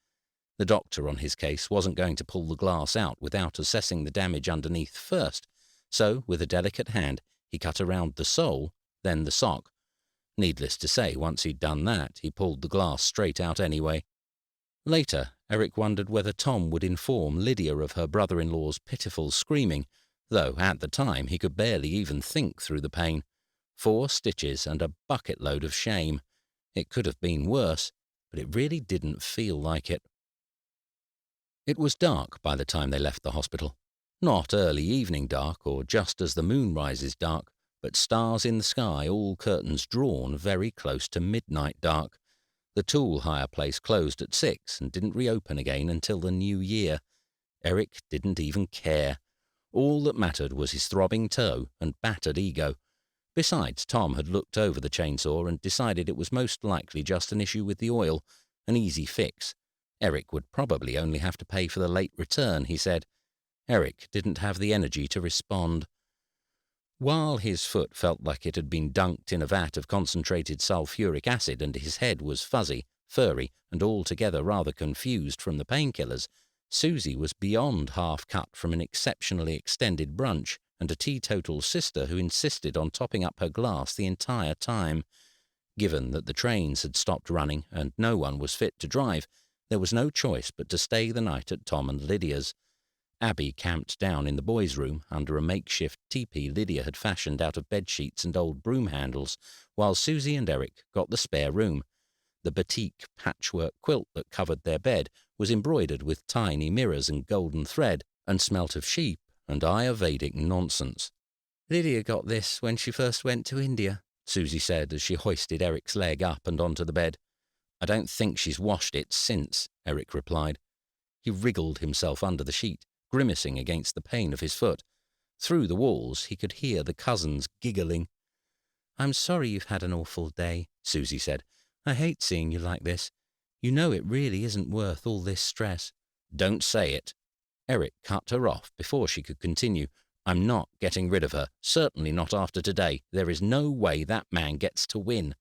The doctor on his case wasn't going to pull the glass out without assessing the damage underneath first, so with a delicate hand he cut around the sole, then the sock. Needless to say, once he'd done that, he pulled the glass straight out anyway. Later, Eric wondered whether Tom would inform Lydia of her brother-in-law's pitiful screaming, though at the time he could barely even think through the pain. 4 stitches and a bucket-load of shame. It could have been worse, but it really didn't feel like it. It was dark by the time they left the hospital. Not early evening dark or just as the moon rises dark, but stars in the sky, all curtains drawn, very close to midnight dark. The tool hire place closed at 6 and didn't reopen again until the new year. Eric didn't even care. All that mattered was his throbbing toe and battered ego. Besides, Tom had looked over the chainsaw and decided it was most likely just an issue with the oil, an easy fix. Eric would probably only have to pay for the late return, he said. Eric didn't have the energy to respond. While his foot felt like it had been dunked in a vat of concentrated sulfuric acid and his head was fuzzy, furry, and altogether rather confused from the painkillers, Susie was beyond half cut from an exceptionally extended brunch and a teetotal sister who insisted on topping up her glass the entire time. Given that the trains had stopped running and no one was fit to drive, there was no choice but to stay the night at Tom and Lydia's. Abby camped down in the boys' room under a makeshift teepee Lydia had fashioned out of bedsheets and old broom handles, while Susie and Eric got the spare room. The batik patchwork quilt that covered their bed was embroidered with tiny mirrors and golden thread, and smelt of sheep and Ayurvedic nonsense. "Lydia got this when she first went to India," Susie said as she hoisted Eric's leg up and onto the bed. "I don't think she's washed it since," Eric replied. He wriggled himself under the sheet, grimacing against the pain of his foot. Through the walls he could hear the cousins giggling. "I'm sorry you've had an awful day," Susie said. "I hate seeing you like this. You know it really isn't worth all this stress." "Don't say it." Eric cut her off before she could continue. "I'm not getting rid of her, certainly not after today. There is no way that man gets to win."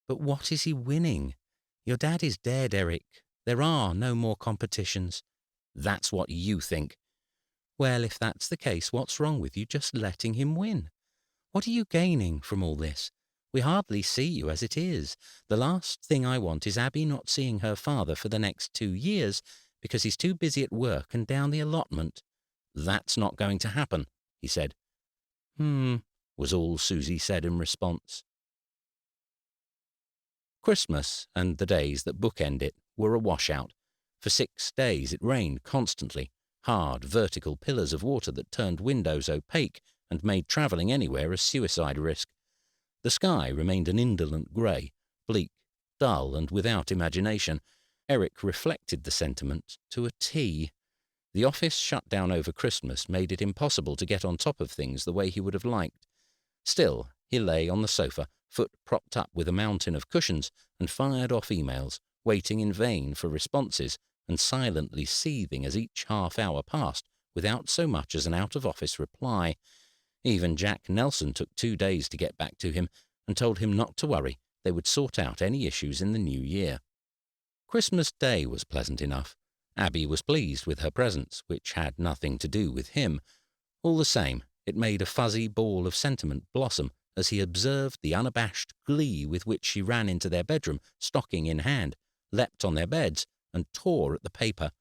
"But what is he winning? Your dad is dead, Eric. There are no more competitions." "That's what you think." "Well, if that's the case, what's wrong with you just letting him win? What are you gaining from all this? We hardly see you as it is. The last thing I want is Abby not seeing her father for the next 2 years because he's too busy at work and down the allotment." "That's not going to happen," he said. Was all Susie said in response. Christmas and the days that bookend it were a washout. For 6 days it rained constantly, hard vertical pillars of water that turned windows opaque and made travelling anywhere a suicide risk. The sky remained an indolent grey, bleak, dull and without imagination. Eric reflected the sentiment to a T. The office shut down over Christmas made it impossible to get on top of things the way he would have liked. Still, he lay on the sofa, foot propped up with a mountain of cushions, and fired off emails, waiting in vain for responses, and silently seething as each half-hour passed without so much as an out-of-office reply. Even Jack Nelson took 2 days to get back to him and told him not to worry, they would sort out any issues in the new year. Christmas Day was pleasant enough. Abby was pleased with her presents, which had nothing to do with him. All the same, it made a fuzzy ball of sentiment blossom as he observed the unabashed glee with which she ran into their bedroom, stocking in hand, leapt on their beds, and tore at the paper.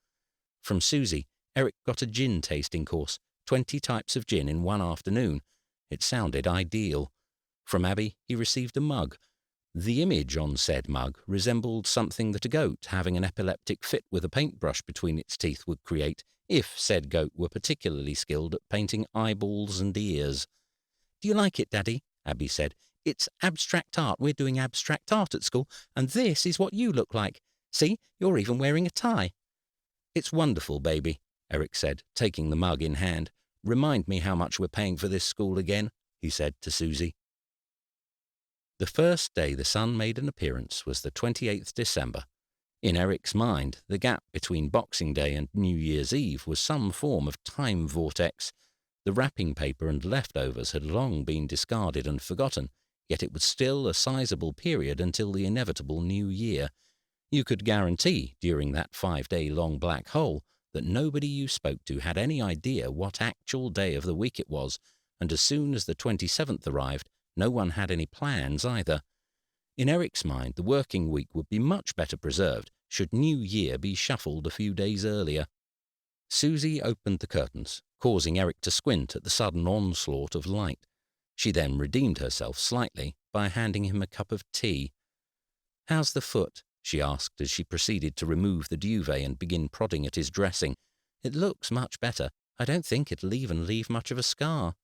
From Susie, Eric got a gin tasting course, 20 types of gin in one afternoon. It sounded ideal. From Abby, he received a mug. The image on said mug resembled something that a goat having an epileptic fit with a paintbrush between its teeth would create if said goat were particularly skilled at painting eyeballs and ears. "Do you like it, Daddy?" Abby said. "It's abstract art. We're doing abstract art at school, and this is what you look like. See, you're even wearing a tie." "It's wonderful, baby," Eric said, taking the mug in hand. "Remind me how much we're paying for this school again," he said to Susie. The first day the sun made an appearance was the 28th December. In Eric's mind, the gap between Boxing Day and New Year's Eve was some form of time vortex. The wrapping paper and leftovers had long been discarded and forgotten, yet it was still a sizable period until the inevitable New Year. You could guarantee, during that 5-day-long black hole, that nobody you spoke to had any idea what actual day of the week it was, and as soon as the 27th arrived, no one had any plans either. In Eric's mind, the working week would be much better preserved should New Year be shuffled a few days earlier. Susie opened the curtains, causing Eric to squint at the sudden onslaught of light. She then redeemed herself slightly by handing him a cup of tea. "How's the foot?" she asked as she proceeded to remove the duvet and begin prodding at his dressing. "It looks much better. I don't think it'll even leave much of a scar."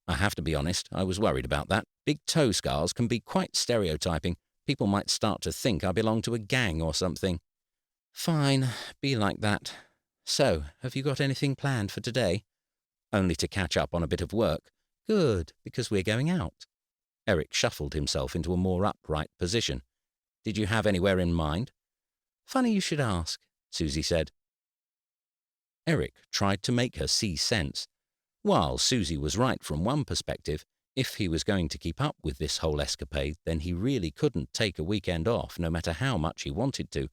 "I have to be honest, I was worried about that. Big toe scars can be quite stereotyping. People might start to think I belong to a gang or something." "Fine, be like that. So, have you got anything planned for today?" "Only to catch up on a bit of work." "Good, because we're going out." Eric shuffled himself into a more upright position. "Did you have anywhere in mind?" "Funny you should ask," Susie said. Eric tried to make her see sense. While Susie was right from one perspective, if he was going to keep up with this whole escapade, then he really couldn't take a weekend off no matter how much he wanted to.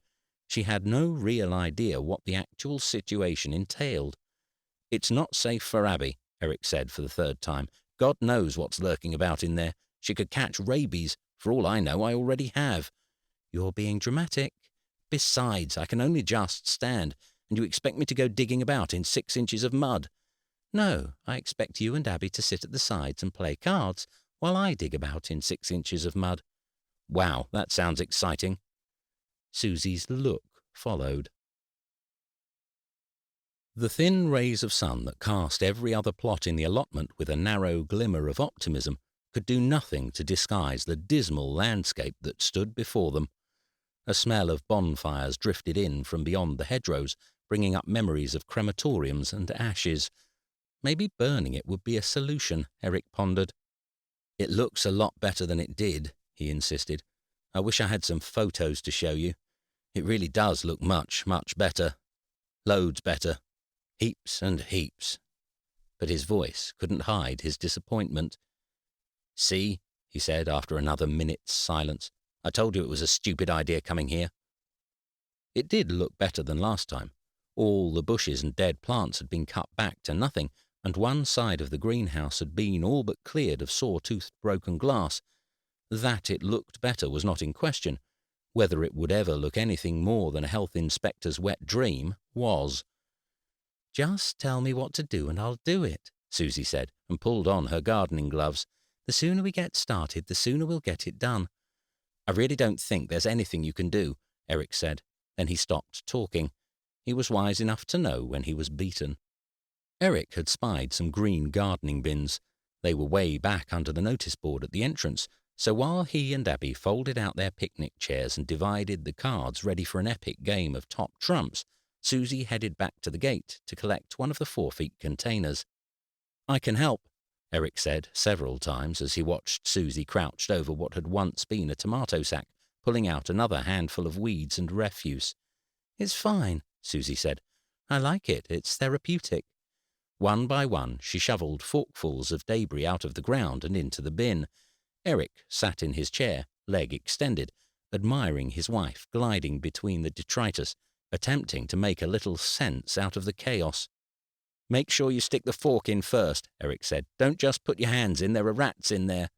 She had no real idea what the actual situation entailed. "It's not safe for Abby," Eric said for the third time. "God knows what's lurking about in there. She could catch rabies. For all I know, I already have." "You're being dramatic." "Besides, I can only just stand, and you expect me to go digging about in 6 inches of mud." "No, I expect you and Abby to sit at the sides and play cards while I dig about in 6 inches of mud." "Wow, that sounds exciting." Susie's look followed. The thin rays of sun that cast every other plot in the allotment with a narrow glimmer of optimism could do nothing to disguise the dismal landscape that stood before them. A smell of bonfires drifted in from beyond the hedgerows, bringing up memories of crematoriums and ashes. Maybe burning it would be a solution, Eric pondered. "It looks a lot better than it did," he insisted. "I wish I had some photos to show you. It really does look much, much better. Loads better. Heaps and heaps." But his voice couldn't hide his disappointment. "See," he said after another minute's silence. "I told you it was a stupid idea coming here." It did look better than last time. All the bushes and dead plants had been cut back to nothing, and one side of the greenhouse had been all but cleared of saw-toothed broken glass. That it looked better was not in question. Whether it would ever look anything more than a health inspector's wet dream was. "Just tell me what to do and I'll do it," Susie said, and pulled on her gardening gloves. "The sooner we get started, the sooner we'll get it done." "I really don't think there's anything you can do," Eric said. Then he stopped talking. He was wise enough to know when he was beaten. Eric had spied some green gardening bins. They were way back under the notice board at the entrance, so while he and Abby folded out their picnic chairs and divided the cards ready for an epic game of top trumps, Susie headed back to the gate to collect one of the 4-feet containers. "I can help," Eric said several times as he watched Susie crouched over what had once been a tomato sack, pulling out another handful of weeds and refuse. "It's fine," Susie said. "I like it. It's therapeutic." One by one, she shoveled forkfuls of debris out of the ground and into the bin. Eric sat in his chair, leg extended, admiring his wife gliding between the detritus, attempting to make a little sense out of the chaos. "Make sure you stick the fork in first," Eric said. "Don't just put your hands in. There are rats in there."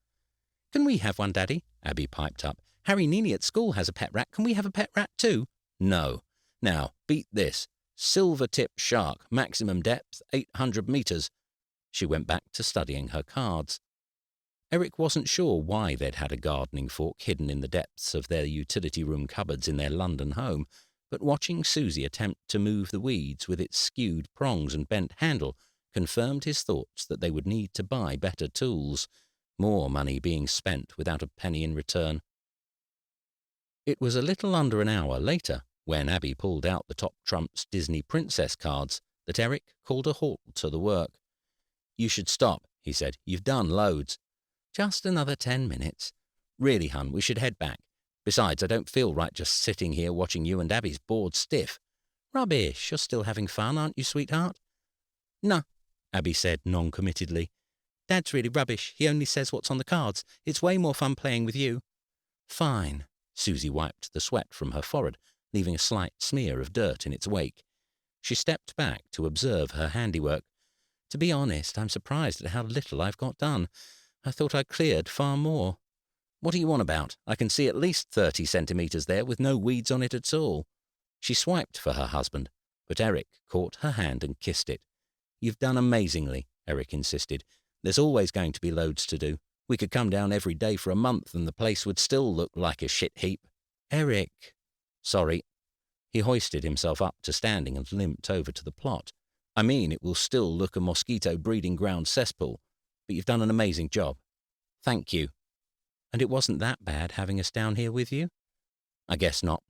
"Can we have one, Daddy?" Abby piped up. "Harry Neely at school has a pet rat. Can we have a pet rat too?" "No. Now, beat this. Silver-tip shark, maximum depth 800 meters. She went back to studying her cards. Eric wasn't sure why they'd had a gardening fork hidden in the depths of their utility room cupboards in their London home, but watching Susie attempt to move the weeds with its skewed prongs and bent handle confirmed his thoughts that they would need to buy better tools, more money being spent without a penny in return. It was a little under an hour later, when Abby pulled out the top trumps Disney princess cards, that Eric called a halt to the work. "You should stop," he said. "You've done loads." "Just another 10 minutes. Really, hun, we should head back. Besides, I don't feel right just sitting here watching you and Abby's bored stiff." "Rubbish. You're still having fun, aren't you, sweetheart?" "No," Abby said non-committedly. "Dad's really rubbish. He only says what's on the cards. It's way more fun playing with you." "Fine." Susie wiped the sweat from her forehead, leaving a slight smear of dirt in its wake. She stepped back to observe her handiwork. "To be honest, I'm surprised at how little I've got done. I thought I'd cleared far more." "What are you on about? I can see at least 30 centimetres there with no weeds on it at all." She swiped for her husband, but Eric caught her hand and kissed it. "You've done amazingly," Eric insisted. "There's always going to be loads to do. We could come down every day for a month and the place would still look like a shit heap." "Eric." "Sorry." He hoisted himself up to standing and limped over to the plot. "I mean, it will still look a mosquito breeding ground cesspool, but you've done an amazing job. Thank you." "And it wasn't that bad having us down here with you?" "I guess not."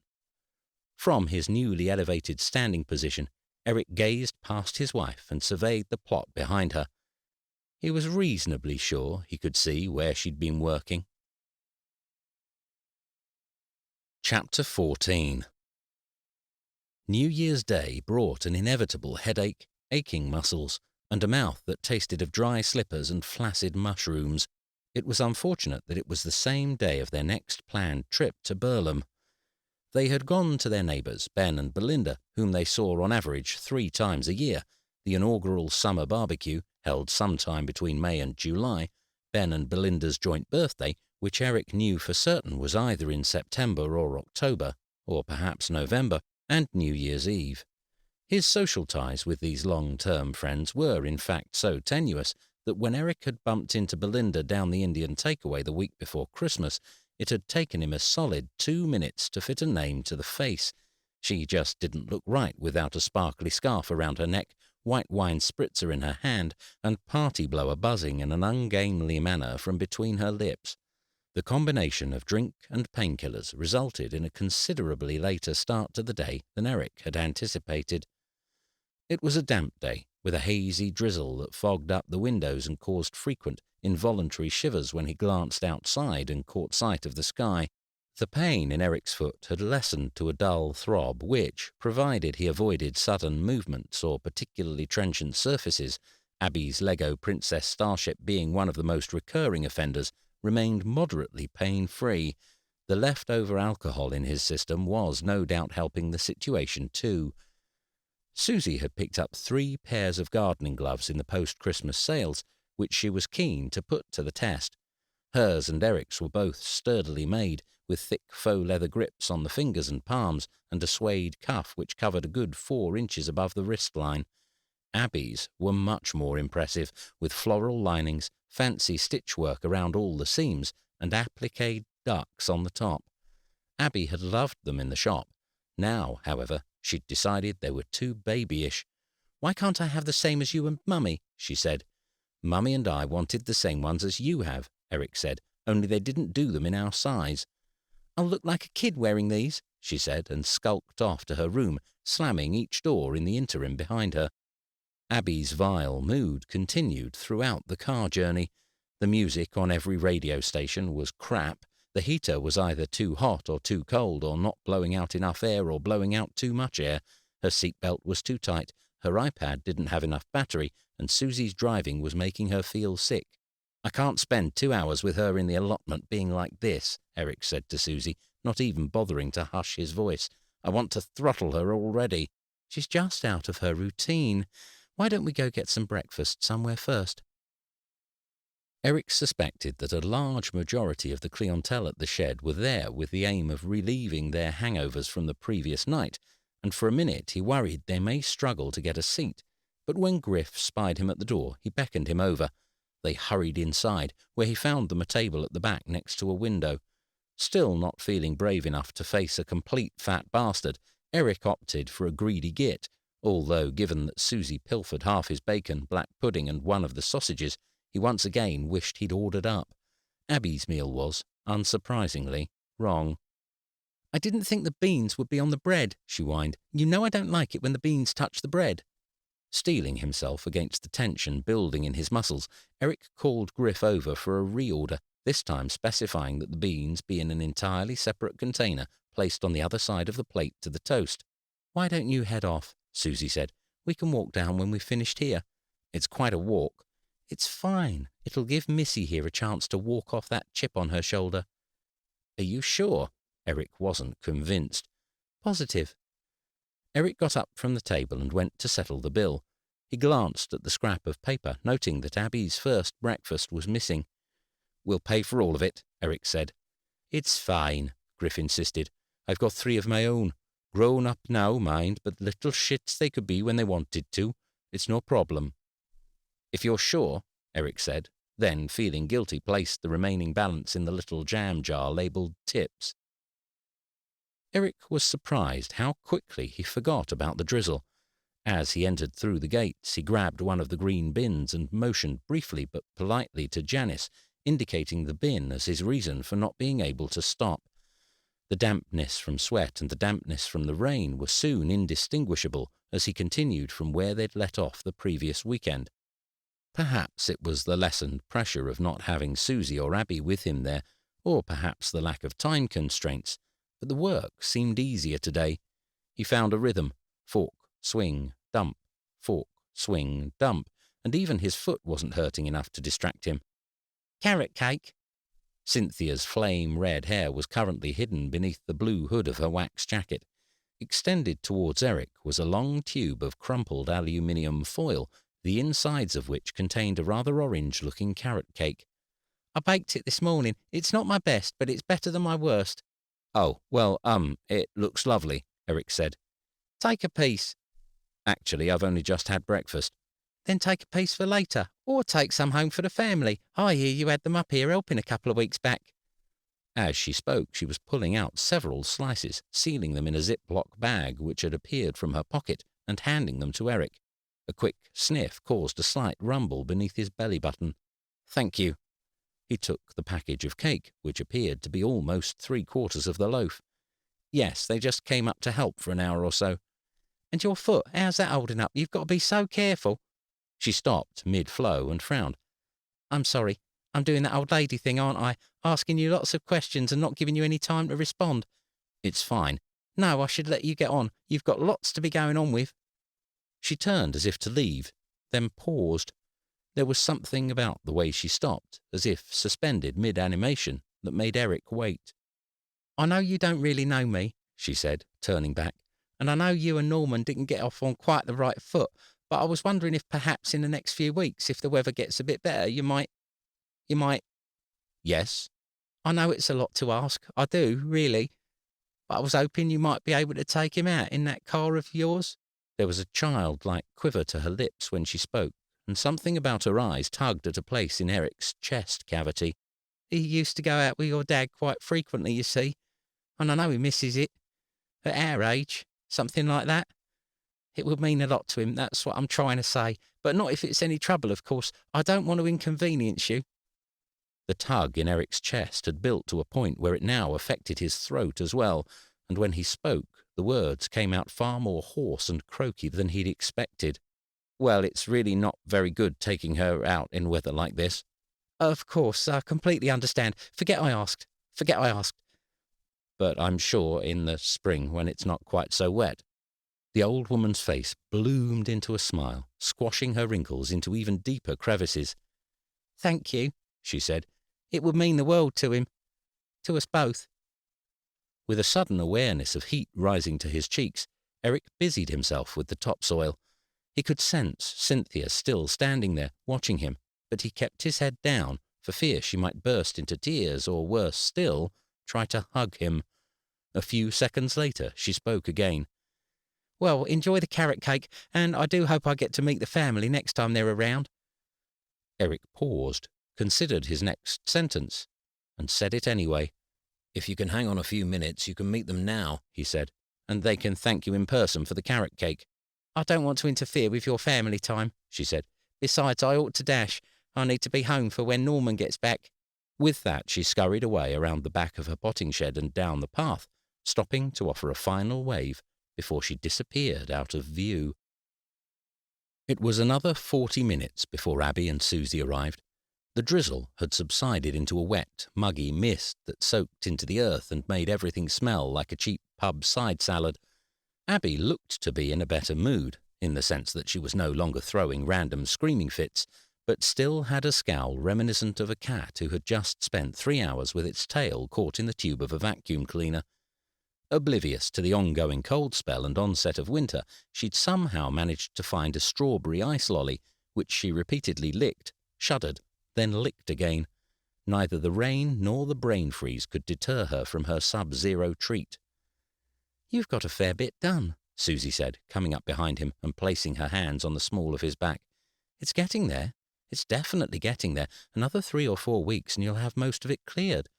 From his newly elevated standing position, Eric gazed past his wife and surveyed the plot behind her. He was reasonably sure he could see where she'd been working. Chapter 14. New Year's Day brought an inevitable headache, aching muscles, and a mouth that tasted of dry slippers and flaccid mushrooms. It was unfortunate that it was the same day of their next planned trip to Burlham. They had gone to their neighbours, Ben and Belinda, whom they saw on average 3 times a year, the inaugural summer barbecue, held sometime between May and July, Ben and Belinda's joint birthday, which Eric knew for certain was either in September or October, or perhaps November, and New Year's Eve. His social ties with these long-term friends were in fact so tenuous that when Eric had bumped into Belinda down the Indian takeaway the week before Christmas, it had taken him a solid 2 minutes to fit a name to the face. She just didn't look right without a sparkly scarf around her neck, white wine spritzer in her hand, and party blower buzzing in an ungainly manner from between her lips. The combination of drink and painkillers resulted in a considerably later start to the day than Eric had anticipated. It was a damp day, with a hazy drizzle that fogged up the windows and caused frequent, involuntary shivers when he glanced outside and caught sight of the sky. The pain in Eric's foot had lessened to a dull throb which, provided he avoided sudden movements or particularly trenchant surfaces, Abby's Lego Princess Starship being one of the most recurring offenders, remained moderately pain-free. The leftover alcohol in his system was no doubt helping the situation too. Susie had picked up 3 pairs of gardening gloves in the post-Christmas sales, which she was keen to put to the test. Hers and Eric's were both sturdily made, with thick faux leather grips on the fingers and palms, and a suede cuff which covered a good 4 inches above the wrist line. Abby's were much more impressive, with floral linings, fancy stitchwork around all the seams, and appliqué ducks on the top. Abby had loved them in the shop. Now, however, she'd decided they were too babyish. "Why can't I have the same as you and Mummy?" she said. "Mummy and I wanted the same ones as you have," Eric said, "only they didn't do them in our size." "I'll look like a kid wearing these," she said, and skulked off to her room, slamming each door in the interim behind her. Abby's vile mood continued throughout the car journey. The music on every radio station was crap. The heater was either too hot or too cold, or not blowing out enough air or blowing out too much air. Her seatbelt was too tight, her iPad didn't have enough battery, and Susie's driving was making her feel sick. "I can't spend 2 hours with her in the allotment being like this," Eric said to Susie, not even bothering to hush his voice. "I want to throttle her already." "She's just out of her routine. Why don't we go get some breakfast somewhere first?" Eric suspected that a large majority of the clientele at the shed were there with the aim of relieving their hangovers from the previous night, and for a minute he worried they may struggle to get a seat. But when Griff spied him at the door, he beckoned him over. They hurried inside, where he found them a table at the back next to a window. Still not feeling brave enough to face a complete fat bastard, Eric opted for a greedy git, although given that Susie pilfered half his bacon, black pudding and one of the sausages, he once again wished he'd ordered up. Abby's meal was, unsurprisingly, wrong. I didn't think the beans would be on the bread, she whined. You know I don't like it when the beans touch the bread. Steeling himself against the tension building in his muscles, Eric called Griff over for a reorder, this time specifying that the beans be in an entirely separate container placed on the other side of the plate to the toast. "Why don't you head off?" Susie said. "We can walk down when we've finished here. It's quite a walk." "It's fine. It'll give Missy here a chance to walk off that chip on her shoulder." "Are you sure?" Eric wasn't convinced. "Positive." Eric got up from the table and went to settle the bill. He glanced at the scrap of paper, noting that Abby's first breakfast was missing. "We'll pay for all of it," Eric said. "It's fine," Griff insisted. "I've got 3 of my own. Grown up now, mind, but little shits they could be when they wanted to. It's no problem." "If you're sure," Eric said, then, feeling guilty, placed the remaining balance in the little jam jar labelled tips. Eric was surprised how quickly he forgot about the drizzle. As he entered through the gates, he grabbed one of the green bins and motioned briefly but politely to Janice, indicating the bin as his reason for not being able to stop. The dampness from sweat and the dampness from the rain were soon indistinguishable as he continued from where they'd let off the previous weekend. Perhaps it was the lessened pressure of not having Susie or Abby with him there, or perhaps the lack of time constraints, but the work seemed easier today. He found a rhythm: fork, swing, dump, fork, swing, dump, and even his foot wasn't hurting enough to distract him. "Carrot cake." Cynthia's flame-red hair was currently hidden beneath the blue hood of her wax jacket. Extended towards Eric was a long tube of crumpled aluminium foil, the insides of which contained a rather orange-looking carrot cake. "I baked it this morning. It's not my best, but it's better than my worst." "Oh, well, it looks lovely," Eric said. "Take a piece." "Actually, I've only just had breakfast." "Then take a piece for later, or take some home for the family. I hear you had them up here helping a couple of weeks back." As she spoke, she was pulling out several slices, sealing them in a Ziploc bag which had appeared from her pocket, and handing them to Eric. A quick sniff caused a slight rumble beneath his belly button. "Thank you." He took the package of cake, which appeared to be almost 3/4 of the loaf. "Yes, they just came up to help for an hour or so." "And your foot, how's that holding up? You've got to be so careful." She stopped mid-flow and frowned. "I'm sorry. I'm doing that old lady thing, aren't I? Asking you lots of questions and not giving you any time to respond." "It's fine." "No, I should let you get on. You've got lots to be going on with." She turned as if to leave, then paused. There was something about the way she stopped, as if suspended mid-animation, that made Eric wait. "I know you don't really know me," she said, turning back, "and I know you and Norman didn't get off on quite the right foot, but I was wondering if perhaps in the next few weeks, if the weather gets a bit better, you might... "Yes?" "I know it's a lot to ask. I do, really. But I was hoping you might be able to take him out in that car of yours." There was a childlike quiver to her lips when she spoke, and something about her eyes tugged at a place in Eric's chest cavity. "He used to go out with your dad quite frequently, you see, and I know he misses it. At our age, something like that. It would mean a lot to him, that's what I'm trying to say, but not if it's any trouble, of course. I don't want to inconvenience you." The tug in Eric's chest had built to a point where it now affected his throat as well, and when he spoke, the words came out far more hoarse and croaky than he'd expected. "Well, it's really not very good taking her out in weather like this." "Of course, I completely understand. Forget I asked. "But I'm sure in the spring when it's not quite so wet." The old woman's face bloomed into a smile, squashing her wrinkles into even deeper crevices. "Thank you," she said. "It would mean the world to him. To us both." With a sudden awareness of heat rising to his cheeks, Eric busied himself with the topsoil. He could sense Cynthia still standing there, watching him, but he kept his head down for fear she might burst into tears or, worse still, try to hug him. A few seconds later, she spoke again. Well, enjoy the carrot cake, and I do hope I get to meet the family next time they're around. Eric paused, considered his next sentence, and said it anyway. If you can hang on a few minutes, you can meet them now, he said, and they can thank you in person for the carrot cake. I don't want to interfere with your family time, she said. Besides, I ought to dash. I need to be home for when Norman gets back. With that, she scurried away around the back of her potting shed and down the path, stopping to offer a final wave before she disappeared out of view. It was another 40 minutes before Abby and Susie arrived. The drizzle had subsided into a wet, muggy mist that soaked into the earth and made everything smell like a cheap pub side salad. Abby looked to be in a better mood, in the sense that she was no longer throwing random screaming fits, but still had a scowl reminiscent of a cat who had just spent 3 hours with its tail caught in the tube of a vacuum cleaner. Oblivious to the ongoing cold spell and onset of winter, she'd somehow managed to find a strawberry ice lolly, which she repeatedly licked, shuddered, then licked again. Neither the rain nor the brain freeze could deter her from her sub-zero treat. You've got a fair bit done, Susie said, coming up behind him and placing her hands on the small of his back. It's getting there. It's definitely getting there. Another 3 or 4 weeks and you'll have most of it cleared.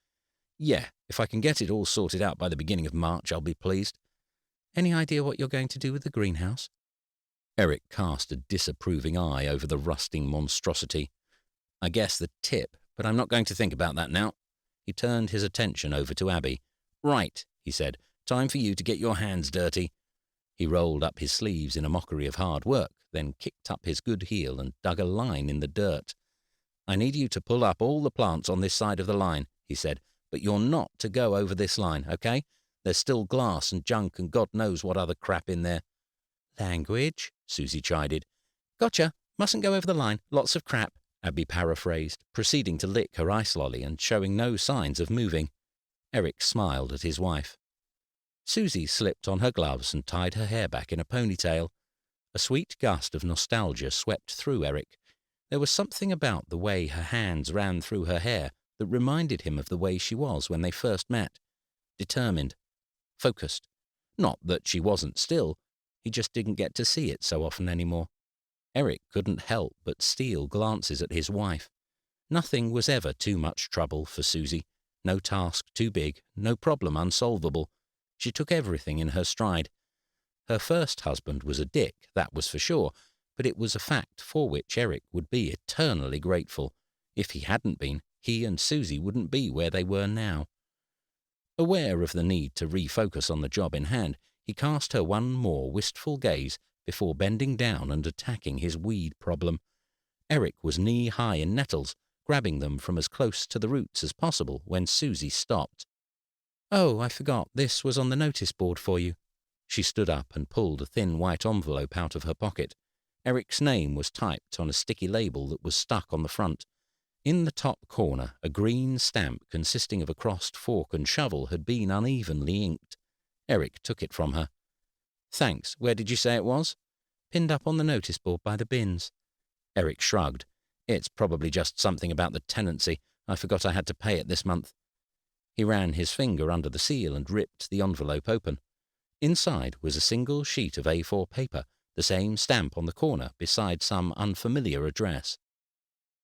Yeah, if I can get it all sorted out by the beginning of March, I'll be pleased. Any idea what you're going to do with the greenhouse? Eric cast a disapproving eye over the rusting monstrosity. I guess the tip, but I'm not going to think about that now. He turned his attention over to Abby. Right, he said, time for you to get your hands dirty. He rolled up his sleeves in a mockery of hard work, then kicked up his good heel and dug a line in the dirt. I need you to pull up all the plants on this side of the line, he said, but you're not to go over this line, okay? There's still glass and junk and God knows what other crap in there. Language, Susie chided. Gotcha. Mustn't go over the line. Lots of crap, Abby paraphrased, proceeding to lick her ice lolly and showing no signs of moving. Eric smiled at his wife. Susie slipped on her gloves and tied her hair back in a ponytail. A sweet gust of nostalgia swept through Eric. There was something about the way her hands ran through her hair that reminded him of the way she was when they first met. Determined. Focused. Not that she wasn't still. He just didn't get to see it so often anymore. Eric couldn't help but steal glances at his wife. Nothing was ever too much trouble for Susie. No task too big, no problem unsolvable. She took everything in her stride. Her first husband was a dick, that was for sure, but it was a fact for which Eric would be eternally grateful. If he hadn't been, he and Susie wouldn't be where they were now. Aware of the need to refocus on the job in hand, he cast her one more wistful gaze before bending down and attacking his weed problem. Eric was knee-high in nettles, grabbing them from as close to the roots as possible when Susie stopped. Oh, I forgot. This was on the notice board for you. She stood up and pulled a thin white envelope out of her pocket. Eric's name was typed on a sticky label that was stuck on the front. In the top corner, a green stamp consisting of a crossed fork and shovel had been unevenly inked. Eric took it from her. Thanks. Where did you say it was? Pinned up on the notice board by the bins. Eric shrugged. It's probably just something about the tenancy. I forgot I had to pay it this month. He ran his finger under the seal and ripped the envelope open. Inside was a single sheet of A4 paper, the same stamp on the corner beside some unfamiliar address.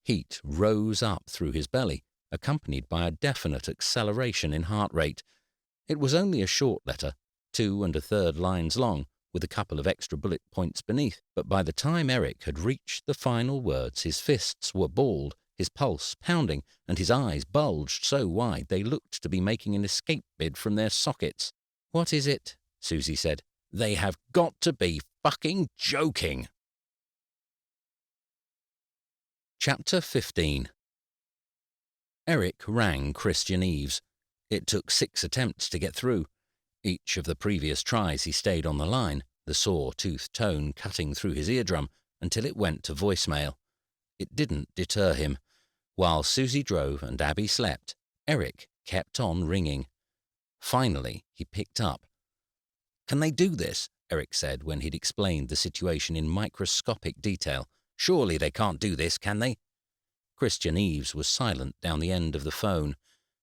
Heat rose up through his belly, accompanied by a definite acceleration in heart rate. It was only a short letter, 2 1/3 lines long, with a couple of extra bullet points beneath, but by the time Eric had reached the final words, his fists were balled, his pulse pounding, and his eyes bulged so wide they looked to be making an escape bid from their sockets. What is it? Susie said. They have got to be fucking joking. Chapter 15. Eric rang Christian Eves. It took 6 attempts to get through. Each of the previous tries he stayed on the line, the saw-toothed tone cutting through his eardrum, until it went to voicemail. It didn't deter him. While Susie drove and Abby slept, Eric kept on ringing. Finally, he picked up. Can they do this? Eric said when he'd explained the situation in microscopic detail. Surely they can't do this, can they? Christian Eves was silent down the end of the phone.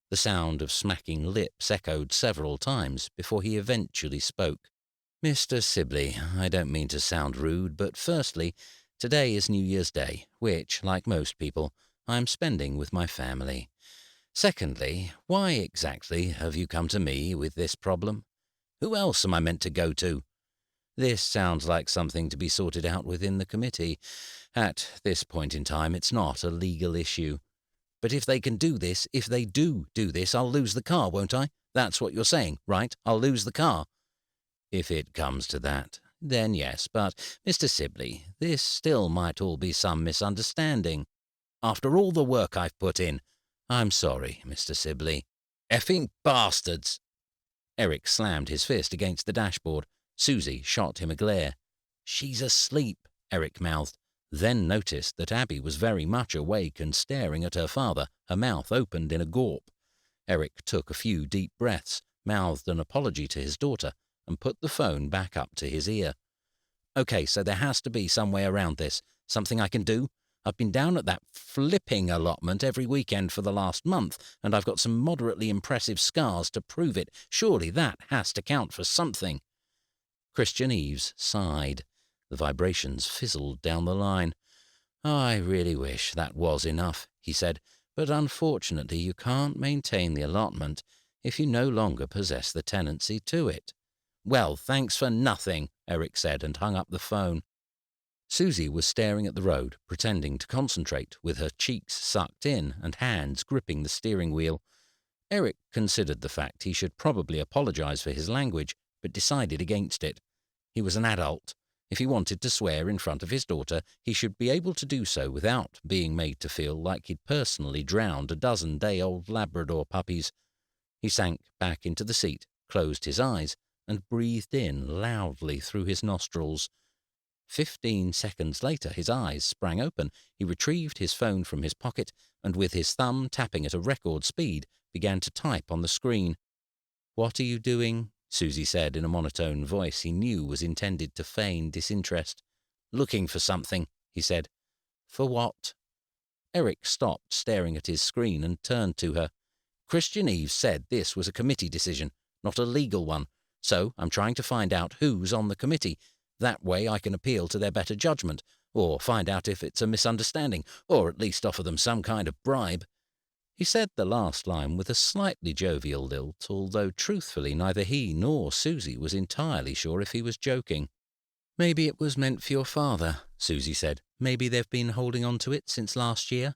The sound of smacking lips echoed several times before he eventually spoke. Mr. Sibley, I don't mean to sound rude, but firstly, today is New Year's Day, which, like most people, I am spending with my family. Secondly, why exactly have you come to me with this problem? Who else am I meant to go to? This sounds like something to be sorted out within the committee. At this point in time, it's not a legal issue. But if they can do this, if they do this, I'll lose the car, won't I? That's what you're saying, right? I'll lose the car. If it comes to that, then yes, but, Mr. Sibley, this still might all be some misunderstanding. After all the work I've put in, I'm sorry, Mr. Sibley. Effing bastards! Eric slammed his fist against the dashboard. Susie shot him a glare. She's asleep, Eric mouthed, then noticed that Abby was very much awake and staring at her father, her mouth opened in a gawp. Eric took a few deep breaths, mouthed an apology to his daughter, and put the phone back up to his ear. Okay, so there has to be some way around this. Something I can do? I've been down at that flipping allotment every weekend for the last month, and I've got some moderately impressive scars to prove it. Surely that has to count for something. Christian Eves sighed. The vibrations fizzled down the line. I really wish that was enough, he said, but unfortunately you can't maintain the allotment if you no longer possess the tenancy to it. Well, thanks for nothing, Eric said and hung up the phone. Susie was staring at the road, pretending to concentrate, with her cheeks sucked in and hands gripping the steering wheel. Eric considered the fact he should probably apologize for his language, but decided against it. He was an adult. If he wanted to swear in front of his daughter, he should be able to do so without being made to feel like he'd personally drowned a dozen-day-old Labrador puppies. He sank back into the seat, closed his eyes, and breathed in loudly through his nostrils. 15 seconds later, his eyes sprang open. He retrieved his phone from his pocket and, with his thumb tapping at a record speed, began to type on the screen. "What are you doing?" Susie said in a monotone voice he knew was intended to feign disinterest. "Looking for something," he said. "For what?" Eric stopped staring at his screen and turned to her. "Christian Eves said this was a committee decision, not a legal one. So I'm trying to find out who's on the committee. That way I can appeal to their better judgment, or find out if it's a misunderstanding, or at least offer them some kind of bribe." He said the last line with a slightly jovial lilt, although truthfully neither he nor Susie was entirely sure if he was joking. "Maybe it was meant for your father," Susie said. "Maybe they've been holding on to it since last year."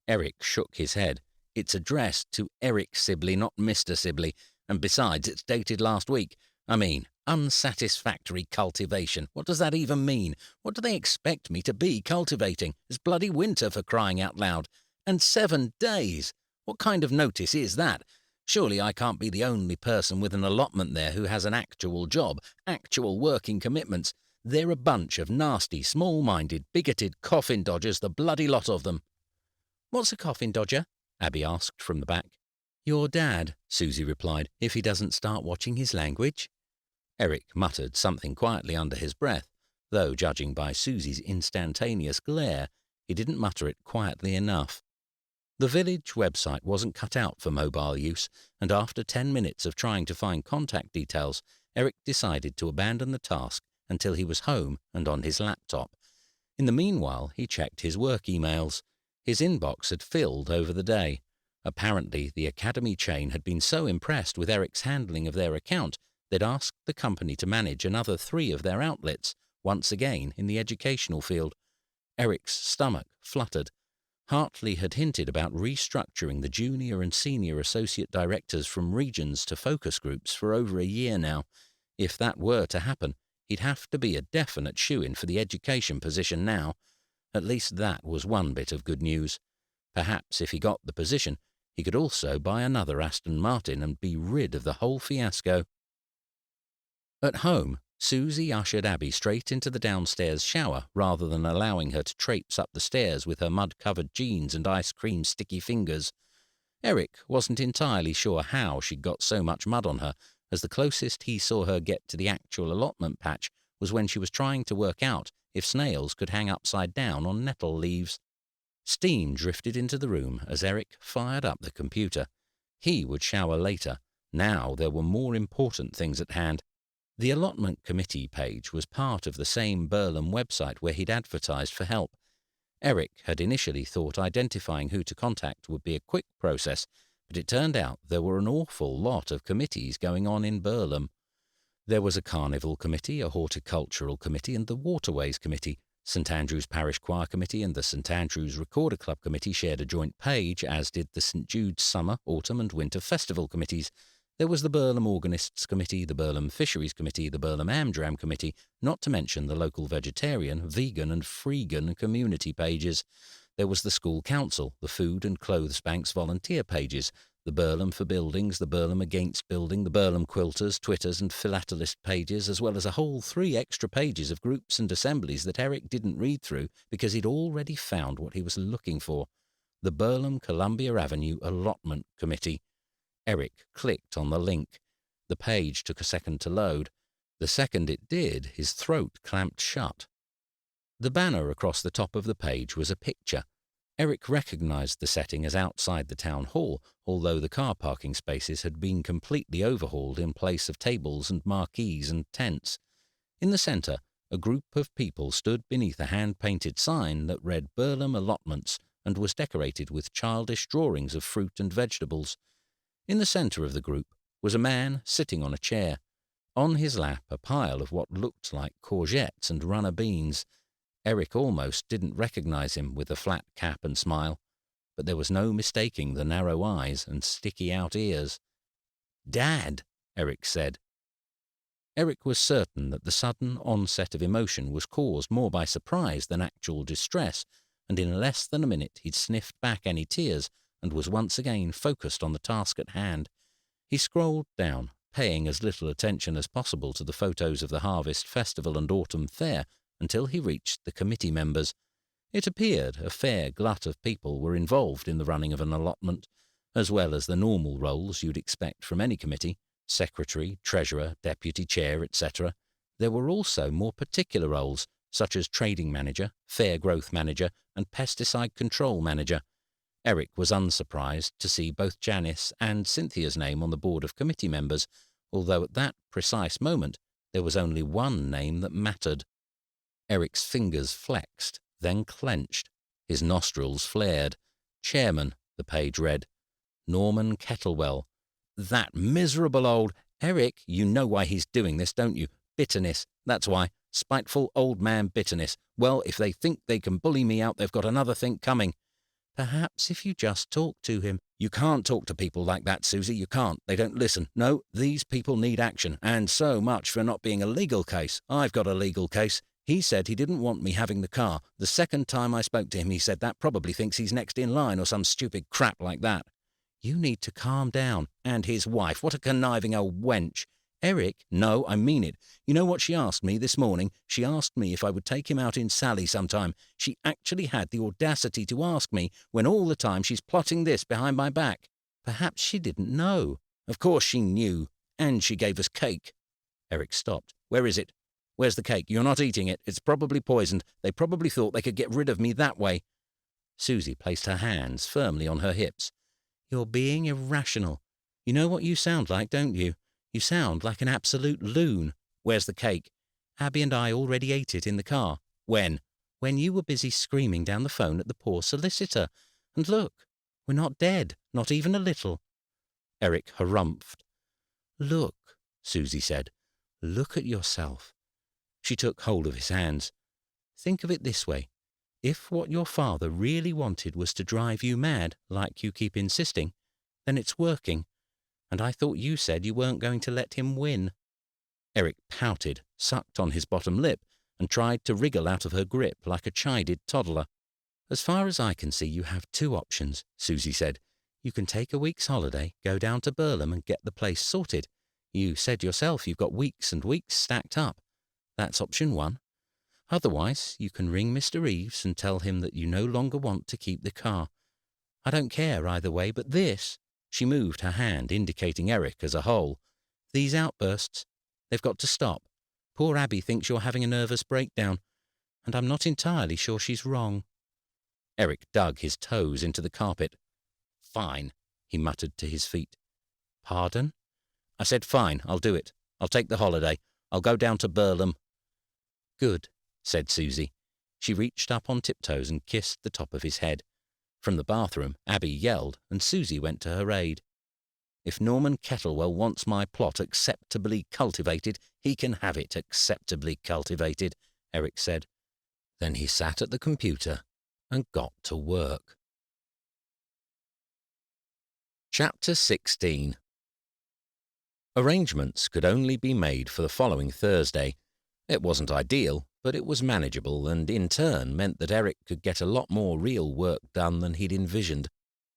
Eric shook his head. "It's addressed to Eric Sibley, not Mr. Sibley, and besides, it's dated last week. I mean, unsatisfactory cultivation. What does that even mean? What do they expect me to be cultivating? It's bloody winter, for crying out loud. And 7 days! What kind of notice is that? Surely I can't be the only person with an allotment there who has an actual job, actual working commitments. They're a bunch of nasty, small-minded, bigoted coffin dodgers, the bloody lot of them." "What's a coffin dodger?" Abby asked from the back. "Your dad," Susie replied, "if he doesn't start watching his language." Eric muttered something quietly under his breath, though judging by Susie's instantaneous glare, he didn't mutter it quietly enough. The village website wasn't cut out for mobile use, and after 10 minutes of trying to find contact details, Eric decided to abandon the task until he was home and on his laptop. In the meanwhile, he checked his work emails. His inbox had filled over the day. Apparently, the academy chain had been so impressed with Eric's handling of their account, they'd asked the company to manage another 3 of their outlets, once again in the educational field. Eric's stomach fluttered. Hartley had hinted about restructuring the junior and senior associate directors from regions to focus groups for over a year now. If that were to happen, he'd have to be a definite shoo-in for the education position now. At least that was one bit of good news. Perhaps if he got the position, he could also buy another Aston Martin and be rid of the whole fiasco. At home, Susie ushered Abby straight into the downstairs shower rather than allowing her to traipse up the stairs with her mud-covered jeans and ice-cream sticky fingers. Eric wasn't entirely sure how she'd got so much mud on her, as the closest he saw her get to the actual allotment patch was when she was trying to work out if snails could hang upside down on nettle leaves. Steam drifted into the room as Eric fired up the computer. He would shower later. Now there were more important things at hand. The allotment committee page was part of the same Burlham website where he'd advertised for help. Eric had initially thought identifying who to contact would be a quick process, but it turned out there were an awful lot of committees going on in Burlham. There was a carnival committee, a horticultural committee, and the waterways committee. St Andrew's Parish Choir Committee and the St Andrew's Recorder Club Committee shared a joint page, as did the St Jude's Summer, Autumn and Winter Festival Committees. There was the Burlham Organists Committee, the Burlham Fisheries Committee, the Burlham Amdram Committee, not to mention the local vegetarian, vegan and freegan community pages. There was the School Council, the Food and Clothes Bank's volunteer pages, the Burlham for Buildings, the Burlham Against Building, the Burlham Quilters, Twitters and Philatelist pages, as well as a whole 3 extra pages of groups and assemblies that Eric didn't read through because he'd already found what he was looking for. The Burlham Columbia Avenue Allotment Committee. Eric clicked on the link. The page took a second to load. The second it did, his throat clamped shut. The banner across the top of the page was a picture. Eric recognized the setting as outside the town hall, although the car parking spaces had been completely overhauled in place of tables and marquees and tents. In the centre, a group of people stood beneath a hand-painted sign that read Burlham Allotments and was decorated with childish drawings of fruit and vegetables. In the centre of the group was a man sitting on a chair. On his lap a pile of what looked like courgettes and runner beans. Eric almost didn't recognize him with the flat cap and smile, but there was no mistaking the narrow eyes and sticky-out ears. "Dad," Eric said. Eric was certain that the sudden onset of emotion was caused more by surprise than actual distress, and in less than a minute he'd sniffed back any tears and was once again focused on the task at hand. He scrolled down, paying as little attention as possible to the photos of the Harvest Festival and Autumn Fair, until he reached the committee members. It appeared a fair glut of people were involved in the running of an allotment, as well as the normal roles you'd expect from any committee, secretary, treasurer, deputy chair, etc. There were also more particular roles, such as trading manager, fair growth manager, and pesticide control manager. Eric was unsurprised to see both Janice and Cynthia's name on the board of committee members, although at that precise moment there was only one name that mattered. Eric's fingers flexed, then clenched. His nostrils flared. Chairman, the page read. Norman Kettlewell. That miserable old... Eric, you know why he's doing this, don't you? Bitterness. That's why. Spiteful old man bitterness. Well, if they think they can bully me out, they've got another thing coming. Perhaps if you just talk to him. You can't talk to people like that, Susie. You can't. They don't listen. No, these people need action. And so much for not being a legal case. I've got a legal case. He said he didn't want me having the car. The second time I spoke to him, he said that probably thinks he's next in line or some stupid crap like that. You need to calm down. And his wife, what a conniving old wench. Eric, no, I mean it. You know what she asked me this morning? She asked me if I would take him out in Sally sometime. She actually had the audacity to ask me when all the time she's plotting this behind my back. Perhaps she didn't know. Of course she knew. And she gave us cake. Eric stopped. Where is it? Where's the cake? You're not eating it. It's probably poisoned. They probably thought they could get rid of me that way. Susie placed her hands firmly on her hips. You're being irrational. You know what you sound like, don't you? You sound like an absolute loon. Where's the cake? Abby and I already ate it in the car. When? When you were busy screaming down the phone at the poor solicitor. And look, we're not dead, not even a little. Eric harumphed. Look, Susie said. Look at yourself. She took hold of his hands. Think of it this way. If what your father really wanted was to drive you mad, like you keep insisting, then it's working. And I thought you said you weren't going to let him win. Eric pouted, sucked on his bottom lip, and tried to wriggle out of her grip like a chided toddler. As far as I can see, you have 2 options, Susie said. You can take a week's holiday, go down to Burlham and get the place sorted. You said yourself you've got weeks and weeks stacked up. That's option 1. Otherwise, you can ring Mr. Eaves and tell him that you no longer want to keep the car. I don't care either way, but this... She moved her hand, indicating Eric as a whole. These outbursts, they've got to stop. Poor Abby thinks you're having a nervous breakdown, and I'm not entirely sure she's wrong. Eric dug his toes into the carpet. Fine, he muttered to his feet. Pardon? I said fine, I'll do it. I'll take the holiday. I'll go down to Burlham." "Good," said Susie. She reached up on tiptoes and kissed the top of his head. From the bathroom, Abby yelled, and Susie went to her aid. "If Norman Kettlewell wants my plot acceptably cultivated, he can have it acceptably cultivated," Eric said. Then he sat at the computer and got to work. Chapter 16. Arrangements could only be made for the following Thursday. It wasn't ideal, but it was manageable, and in turn meant that Eric could get a lot more real work done than he'd envisioned.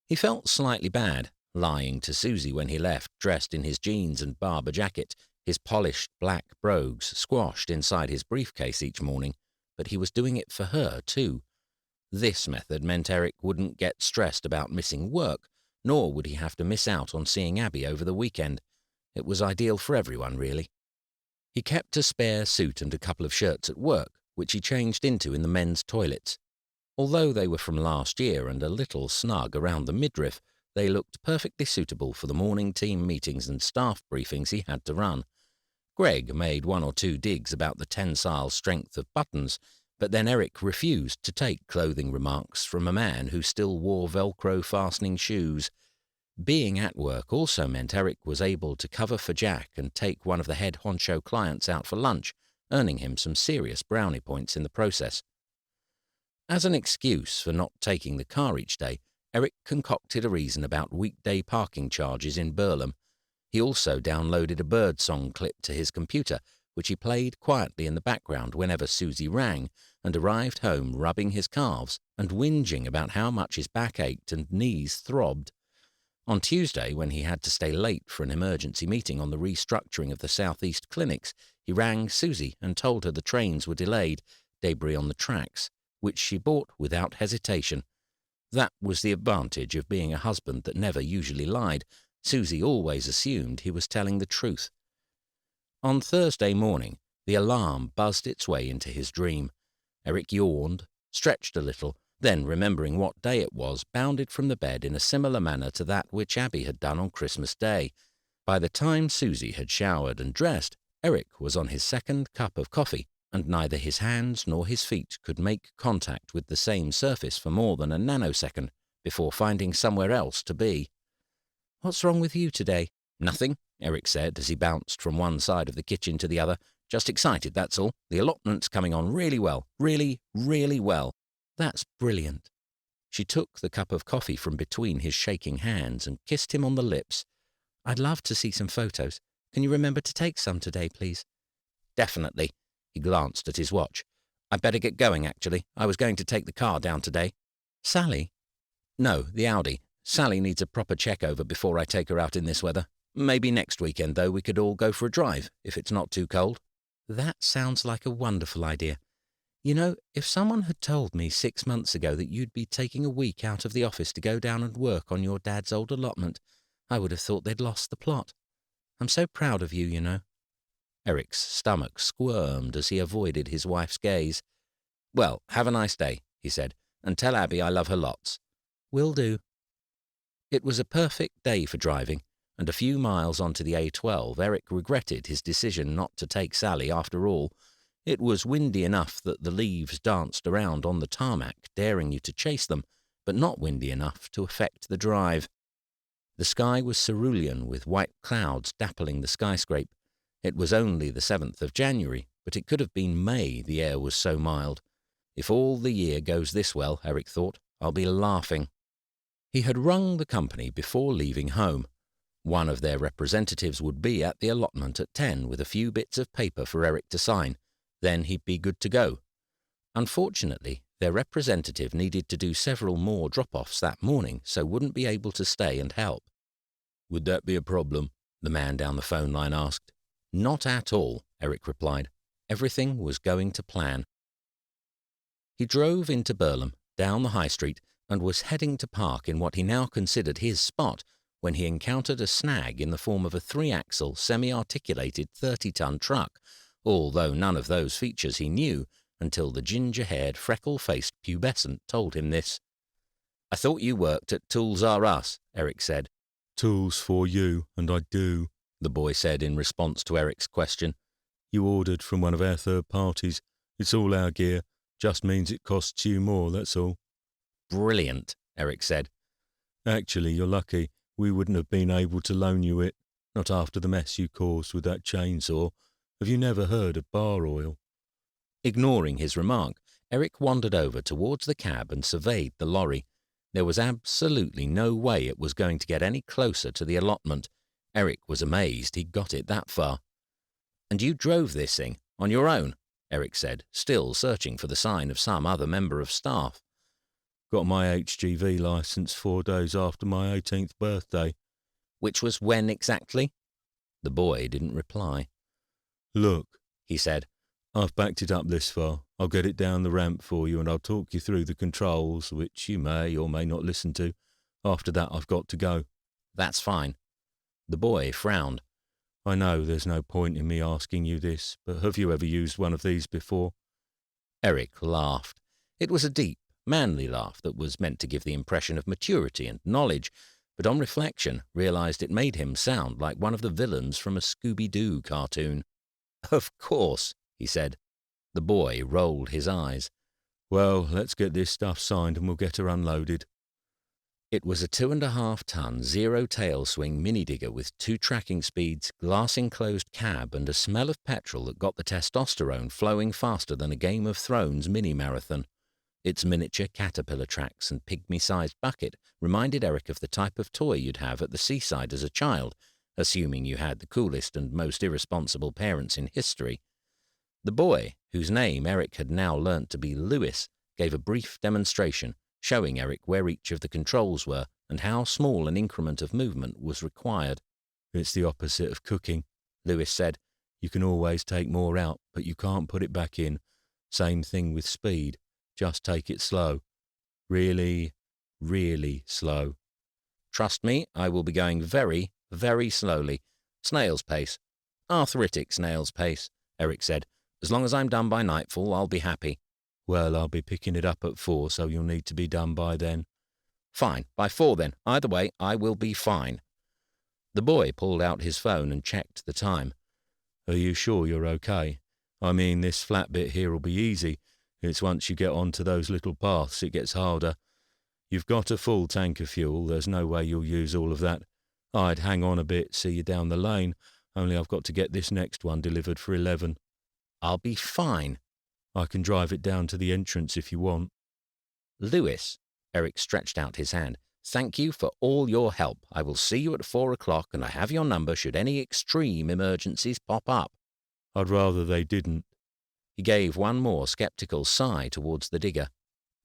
He felt slightly bad, lying to Susie when he left, dressed in his jeans and Barber jacket, his polished black brogues squashed inside his briefcase each morning, but he was doing it for her, too. This method meant Eric wouldn't get stressed about missing work, nor would he have to miss out on seeing Abby over the weekend. It was ideal for everyone, really. He kept a spare suit and a couple of shirts at work, which he changed into in the men's toilets. Although they were from last year and a little snug around the midriff, they looked perfectly suitable for the morning team meetings and staff briefings he had to run. Greg made one or two digs about the tensile strength of buttons, but then Eric refused to take clothing remarks from a man who still wore Velcro fastening shoes. Being at work also meant Eric was able to cover for Jack and take one of the head honcho clients out for lunch, earning him some serious brownie points in the process. As an excuse for not taking the car each day, Eric concocted a reason about weekday parking charges in Burlham. He also downloaded a birdsong clip to his computer, which he played quietly in the background whenever Susie rang, and arrived home rubbing his calves and whinging about how much his back ached and knees throbbed. On Tuesday, when he had to stay late for an emergency meeting on the restructuring of the Southeast clinics, he rang Susie and told her the trains were delayed, debris on the tracks, which she bought without hesitation. That was the advantage of being a husband that never usually lied. Susie always assumed he was telling the truth. On Thursday morning, the alarm buzzed its way into his dream. Eric yawned, stretched a little, then, remembering what day it was, bounded from the bed in a similar manner to that which Abby had done on Christmas Day. By the time Susie had showered and dressed, Eric was on his second cup of coffee, and neither his hands nor his feet could make contact with the same surface for more than a nanosecond before finding somewhere else to be. "What's wrong with you today?" "Nothing," Eric said as he bounced from one side of the kitchen to the other. "Just excited, that's all. The allotment's coming on really well. Really, really well." "That's brilliant." She took the cup of coffee from between his shaking hands and kissed him on the lips. "I'd love to see some photos. Can you remember to take some today, please?" "Definitely." He glanced at his watch. "I'd better get going, actually. I was going to take the car down today." "Sally?" "No, the Audi. Sally needs a proper check-over before I take her out in this weather. Maybe next weekend, though, we could all go for a drive, if it's not too cold." "That sounds like a wonderful idea. You know, if someone had told me 6 months ago that you'd be taking a week out of the office to go down and work on your dad's old allotment, I would have thought they'd lost the plot. I'm so proud of you, you know." Eric's stomach squirmed as he avoided his wife's gaze. "Well, have a nice day," he said, "and tell Abby I love her lots." "Will do." It was a perfect day for driving, and a few miles onto the A12, Eric regretted his decision not to take Sally after all. It was windy enough that the leaves danced around on the tarmac, daring you to chase them, but not windy enough to affect the drive. The sky was cerulean, with white clouds dappling the skyscrape. It was only the 7th of January, but it could have been May, the air was so mild. If all the year goes this well, Eric thought, I'll be laughing. He had rung the company before leaving home. One of their representatives would be at the allotment at 10 with a few bits of paper for Eric to sign. Then he'd be good to go. Unfortunately, their representative needed to do several more drop-offs that morning, so wouldn't be able to stay and help. "Would that be a problem?" the man down the phone line asked. "Not at all," Eric replied. Everything was going to plan. He drove into Burlham, down the high street, and was heading to park in what he now considered his spot when he encountered a snag in the form of a 3-axle, semi-articulated 30-ton truck, although none of those features he knew until the ginger-haired, freckle-faced pubescent told him this. "I thought you worked at Tools R Us," Eric said. "Tools for you, and I do," the boy said in response to Eric's question. You ordered from one of our third parties. It's all our gear. Just means it costs you more, that's all. Brilliant, Eric said. Actually, you're lucky. We wouldn't have been able to loan you it. Not after the mess you caused with that chainsaw. Have you never heard of bar oil? Ignoring his remark, Eric wandered over towards the cab and surveyed the lorry. There was absolutely no way it was going to get any closer to the allotment. Eric was amazed he'd got it that far. "And you drove this thing, on your own?" Eric said, still searching for the sign of some other member of staff. Got my HGV licence 4 days after my 18th birthday. "Which was when exactly?" The boy didn't reply. Look, he said. I've backed it up this far. I'll get it down the ramp for you and I'll talk you through the controls, which you may or may not listen to. After that, I've got to go." "That's fine." The boy frowned. "I know there's no point in me asking you this, but have you ever used one of these before?" Eric laughed. It was a deep, manly laugh that was meant to give the impression of maturity and knowledge, but on reflection realized it made him sound like one of the villains from a Scooby-Doo cartoon. "Of course," he said. The boy rolled his eyes. "Well, let's get this stuff signed and we'll get her unloaded." It was a 2.5-ton zero-tail swing mini-digger with 2 tracking speeds, glass-enclosed cab, and a smell of petrol that got the testosterone flowing faster than a Game of Thrones mini-marathon. Its miniature caterpillar tracks and pygmy-sized bucket reminded Eric of the type of toy you'd have at the seaside as a child, assuming you had the coolest and most irresponsible parents in history. The boy, whose name Eric had now learnt to be Lewis, gave a brief demonstration, showing Eric where each of the controls were and how small an increment of movement was required. "It's the opposite of cooking," Lewis said. "You can always take more out, but you can't put it back in. Same thing with speed. Just take it slow. Really, really slow." "Trust me, I will be going very, very slowly. Snail's pace. Arthritic snail's pace," Eric said. "As long as I'm done by nightfall, I'll be happy." "Well, I'll be picking it up at 4, so you'll need to be done by then." "Fine, by 4 then. Either way, I will be fine." The boy pulled out his phone and checked the time. "Are you sure you're okay? I mean, this flat bit here'll be easy. It's once you get onto those little paths it gets harder. You've got a full tank of fuel. There's no way you'll use all of that. I'd hang on a bit, see you down the lane, only I've got to get this next one delivered for 11. "I'll be fine." "I can drive it down to the entrance if you want." "Lewis," Eric stretched out his hand, "thank you for all your help. I will see you at 4 o'clock, and I have your number should any extreme emergencies pop up." "I'd rather they didn't." He gave one more skeptical sigh towards the digger.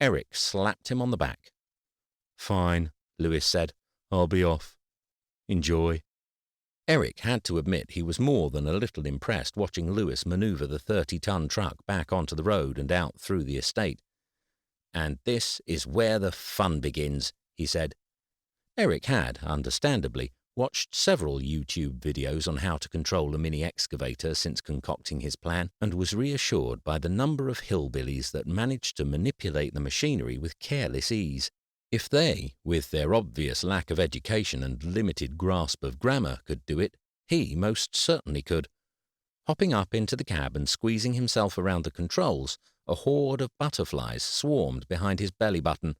Eric slapped him on the back. "Fine," Lewis said. "I'll be off. Enjoy." Eric had to admit he was more than a little impressed watching Lewis maneuver the 30-ton truck back onto the road and out through the estate. "And this is where the fun begins," he said. Eric had, understandably, watched several YouTube videos on how to control a mini-excavator since concocting his plan, and was reassured by the number of hillbillies that managed to manipulate the machinery with careless ease. If they, with their obvious lack of education and limited grasp of grammar, could do it, he most certainly could. Hopping up into the cab and squeezing himself around the controls, a horde of butterflies swarmed behind his belly button.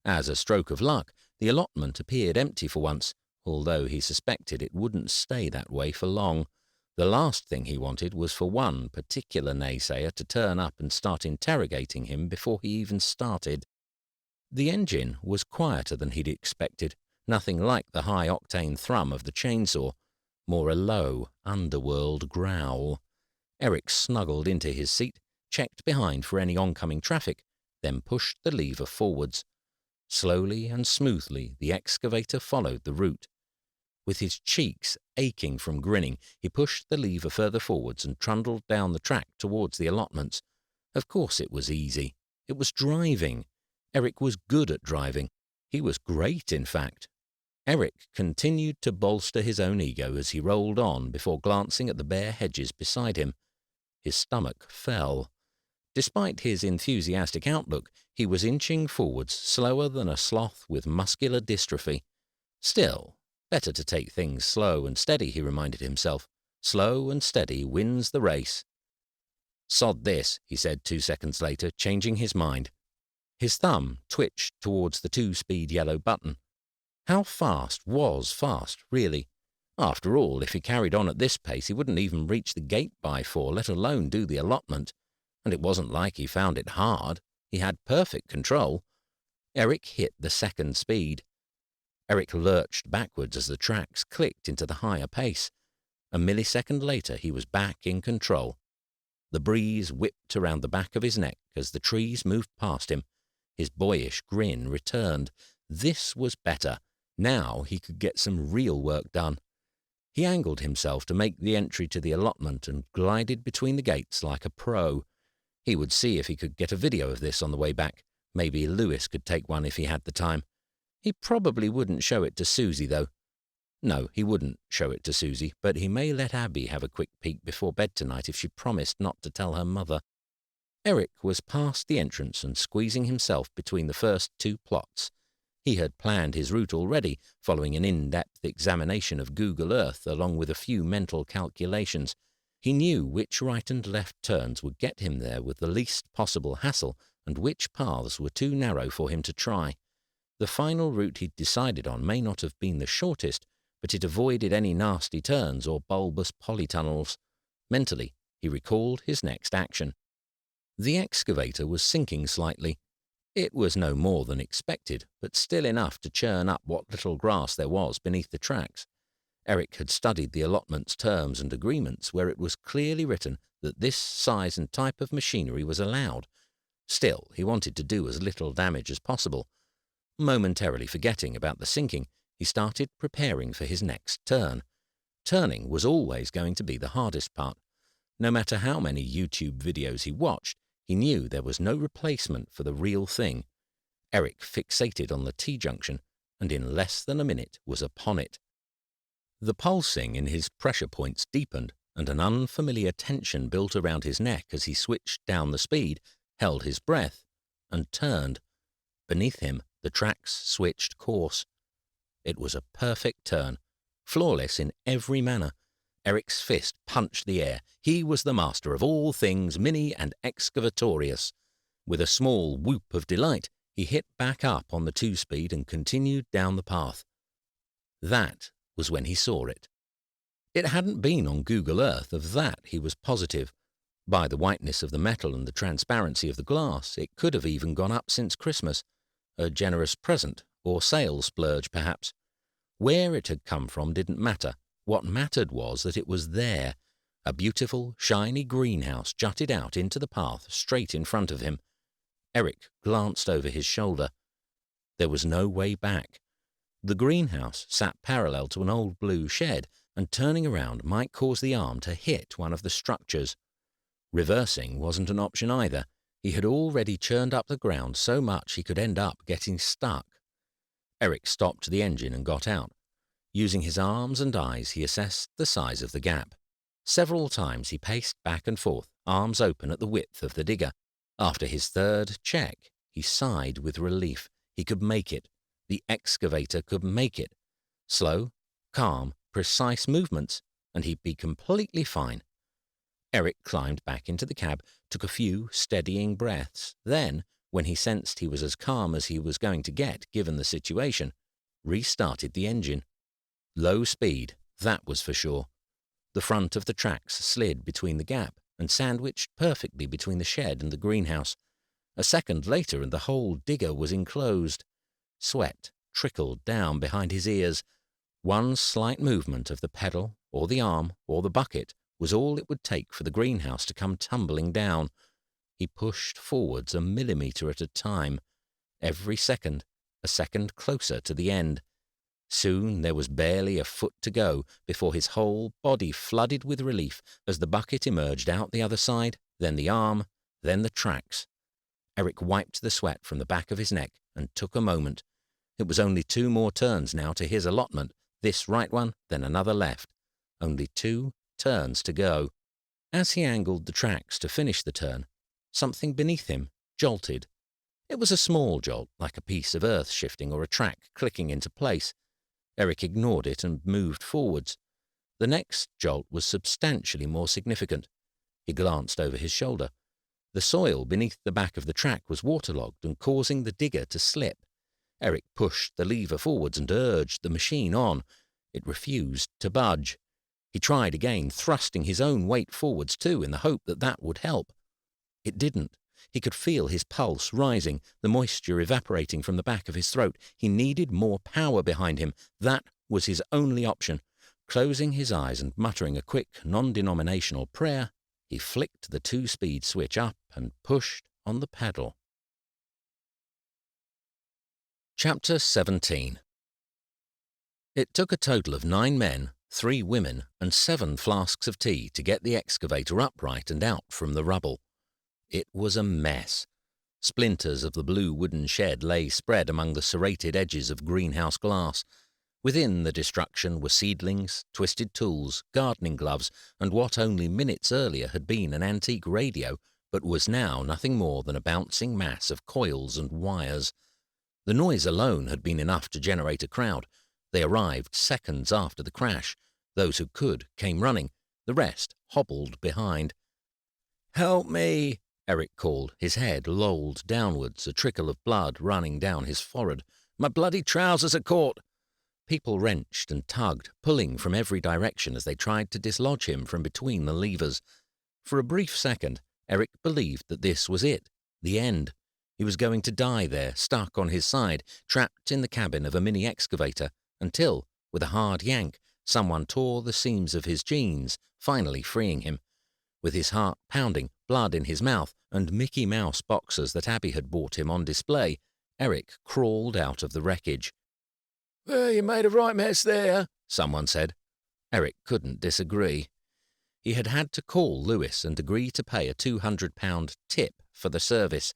As a stroke of luck, the allotment appeared empty for once, although he suspected it wouldn't stay that way for long. The last thing he wanted was for one particular naysayer to turn up and start interrogating him before he even started. The engine was quieter than he'd expected, nothing like the high-octane thrum of the chainsaw, more a low, underworld growl. Eric snuggled into his seat, checked behind for any oncoming traffic, then pushed the lever forwards. Slowly and smoothly the excavator followed the route. With his cheeks aching from grinning, he pushed the lever further forwards and trundled down the track towards the allotments. Of course it was easy. It was driving. Eric was good at driving. He was great, in fact. Eric continued to bolster his own ego as he rolled on before glancing at the bare hedges beside him. His stomach fell. Despite his enthusiastic outlook, he was inching forwards slower than a sloth with muscular dystrophy. Still, better to take things slow and steady, he reminded himself. Slow and steady wins the race. Sod this, he said 2 seconds later, changing his mind. His thumb twitched towards the 2-speed yellow button. How fast was fast, really? After all, if he carried on at this pace, he wouldn't even reach the gate by 4, let alone do the allotment. And it wasn't like he found it hard. He had perfect control. Eric hit the 2nd speed. Eric lurched backwards as the tracks clicked into the higher pace. A millisecond later, he was back in control. The breeze whipped around the back of his neck as the trees moved past him. His boyish grin returned. This was better. Now he could get some real work done. He angled himself to make the entry to the allotment and glided between the gates like a pro. He would see if he could get a video of this on the way back. Maybe Lewis could take one if he had the time. He probably wouldn't show it to Susie, though. No, he wouldn't show it to Susie, but he may let Abby have a quick peek before bed tonight if she promised not to tell her mother. Eric was past the entrance and squeezing himself between the first 2 plots. He had planned his route already, following an in-depth examination of Google Earth along with a few mental calculations. He knew which right and left turns would get him there with the least possible hassle and which paths were too narrow for him to try. The final route he'd decided on may not have been the shortest, but it avoided any nasty turns or bulbous polytunnels. Mentally, he recalled his next action. The excavator was sinking slightly. It was no more than expected, but still enough to churn up what little grass there was beneath the tracks. Eric had studied the allotment's terms and agreements where it was clearly written that this size and type of machinery was allowed. Still, he wanted to do as little damage as possible. Momentarily forgetting about the sinking, he started preparing for his next turn. Turning was always going to be the hardest part. No matter how many YouTube videos he watched, he knew there was no replacement for the real thing. Eric fixated on the T-junction, and in less than a minute was upon it. The pulsing in his pressure points deepened, and an unfamiliar tension built around his neck as he switched down the speed, held his breath, and turned. Beneath him, the tracks switched course. It was a perfect turn, flawless in every manner. Eric's fist punched the air. He was the master of all things mini and excavatorious. With a small whoop of delight, he hit back up on the 2-speed and continued down the path. That was when he saw it. It hadn't been on Google Earth, of that he was positive. By the whiteness of the metal and the transparency of the glass, it could have even gone up since Christmas. A generous present, or sales splurge perhaps. Where it had come from didn't matter. What mattered was that it was there. A beautiful, shiny greenhouse jutted out into the path straight in front of him. Eric glanced over his shoulder. There was no way back. The greenhouse sat parallel to an old blue shed, and turning around might cause the arm to hit one of the structures. Reversing wasn't an option either. He had already churned up the ground so much he could end up getting stuck. Eric stopped the engine and got out. Using his arms and eyes, he assessed the size of the gap. Several times he paced back and forth, arms open at the width of the digger. After his 3rd check, he sighed with relief. He could make it. The excavator could make it. Slow, calm, precise movements, and he'd be completely fine. Eric climbed back into the cab, took a few steadying breaths. Then, when he sensed he was as calm as he was going to get given the situation, restarted the engine. Low speed, that was for sure. The front of the tracks slid between the gap and sandwiched perfectly between the shed and the greenhouse. A second later and the whole digger was enclosed. Sweat trickled down behind his ears. One slight movement of the pedal or the arm or the bucket was all it would take for the greenhouse to come tumbling down. He pushed forwards a millimetre at a time. Every second, a second closer to the end. Soon there was barely a foot to go before his whole body flooded with relief as the bucket emerged out the other side, then the arm, then the tracks. Eric wiped the sweat from the back of his neck and took a moment. It was only 2 more turns now to his allotment, this right one, then another left. Only 2 turns to go. As he angled the tracks to finish the turn, something beneath him jolted. It was a small jolt, like a piece of earth shifting or a track clicking into place. Eric ignored it and moved forwards. The next jolt was substantially more significant. He glanced over his shoulder. The soil beneath the back of the track was waterlogged and causing the digger to slip. Eric pushed the lever forwards and urged the machine on. It refused to budge. He tried again, thrusting his own weight forwards too, in the hope that that would help. It didn't. He could feel his pulse rising, the moisture evaporating from the back of his throat. He needed more power behind him. That was his only option. Closing his eyes and muttering a quick, non-denominational prayer, he flicked the 2-speed switch up and pushed on the pedal. Chapter 17. It took a total of 9 men, 3 women, and 7 flasks of tea to get the excavator upright and out from the rubble. It was a mess. Splinters of the blue wooden shed lay spread among the serrated edges of greenhouse glass. Within the destruction were seedlings, twisted tools, gardening gloves, and what only minutes earlier had been an antique radio, but was now nothing more than a bouncing mass of coils and wires. The noise alone had been enough to generate a crowd. They arrived seconds after the crash. Those who could came running. The rest hobbled behind. "Help me!" Eric called, his head lolled downwards, a trickle of blood running down his forehead. "My bloody trousers are caught!" People wrenched and tugged, pulling from every direction as they tried to dislodge him from between the levers. For a brief second, Eric believed that this was it, the end. He was going to die there, stuck on his side, trapped in the cabin of a mini-excavator, until, with a hard yank, someone tore the seams of his jeans, finally freeing him. With his heart pounding, blood in his mouth, and Mickey Mouse boxers that Abby had bought him on display, Eric crawled out of the wreckage. "Well, you made a right mess there," someone said. Eric couldn't disagree. He had had to call Lewis and agree to pay a £200 tip for the service.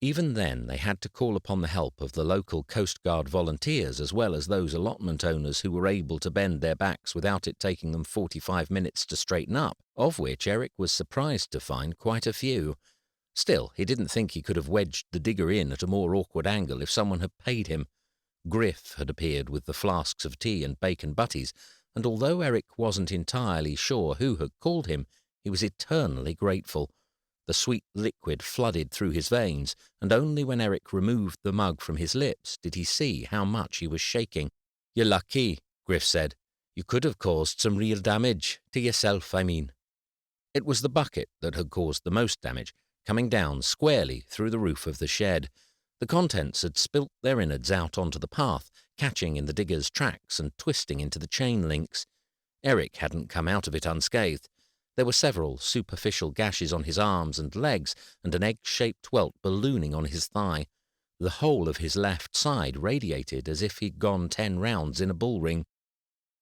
Even then, they had to call upon the help of the local Coast Guard volunteers as well as those allotment owners who were able to bend their backs without it taking them 45 minutes to straighten up, of which Eric was surprised to find quite a few. Still, he didn't think he could have wedged the digger in at a more awkward angle if someone had paid him. Griff had appeared with the flasks of tea and bacon butties, and although Eric wasn't entirely sure who had called him, he was eternally grateful. The sweet liquid flooded through his veins, and only when Eric removed the mug from his lips did he see how much he was shaking. "You're lucky," Griff said. "You could have caused some real damage. To yourself, I mean." It was the bucket that had caused the most damage, coming down squarely through the roof of the shed. The contents had spilt their innards out onto the path, catching in the digger's tracks and twisting into the chain links. Eric hadn't come out of it unscathed. There were several superficial gashes on his arms and legs, and an egg-shaped welt ballooning on his thigh. The whole of his left side radiated as if he'd gone 10 rounds in a bull ring.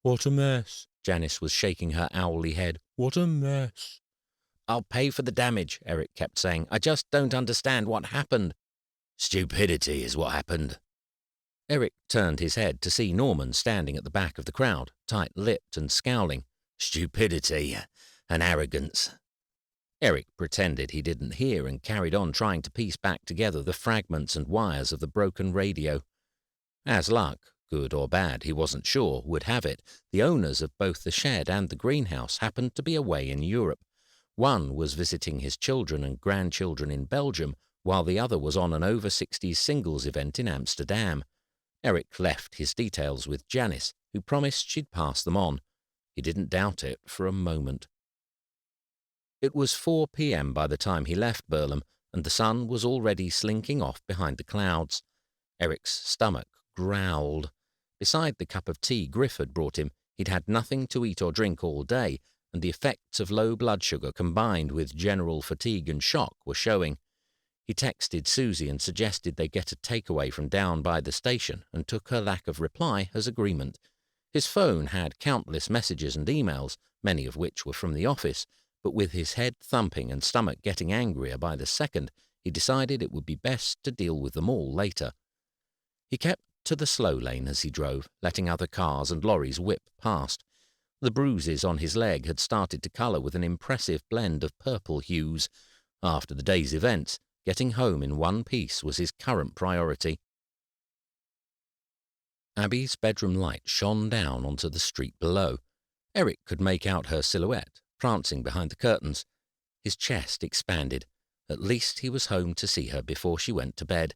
"What a mess." Janice was shaking her owly head. "What a mess." "I'll pay for the damage," Eric kept saying. "I just don't understand what happened." "Stupidity is what happened." Eric turned his head to see Norman standing at the back of the crowd, tight-lipped and scowling. "Stupidity and arrogance." Eric pretended he didn't hear and carried on trying to piece back together the fragments and wires of the broken radio. As luck, good or bad, he wasn't sure, would have it, the owners of both the shed and the greenhouse happened to be away in Europe. One was visiting his children and grandchildren in Belgium, while the other was on an over-60s singles event in Amsterdam. Eric left his details with Janice, who promised she'd pass them on. He didn't doubt it for a moment. It was 4 p.m. by the time he left Burlem, and the sun was already slinking off behind the clouds. Eric's stomach growled. Beside the cup of tea Griff had brought him, he'd had nothing to eat or drink all day, and the effects of low blood sugar combined with general fatigue and shock were showing. He texted Susie and suggested they get a takeaway from down by the station, and took her lack of reply as agreement. His phone had countless messages and emails, many of which were from the office, but with his head thumping and stomach getting angrier by the second, he decided it would be best to deal with them all later. He kept to the slow lane as he drove, letting other cars and lorries whip past. The bruises on his leg had started to colour with an impressive blend of purple hues. After the day's events, getting home in one piece was his current priority. Abby's bedroom light shone down onto the street below. Eric could make out her silhouette, prancing behind the curtains. His chest expanded. At least he was home to see her before she went to bed.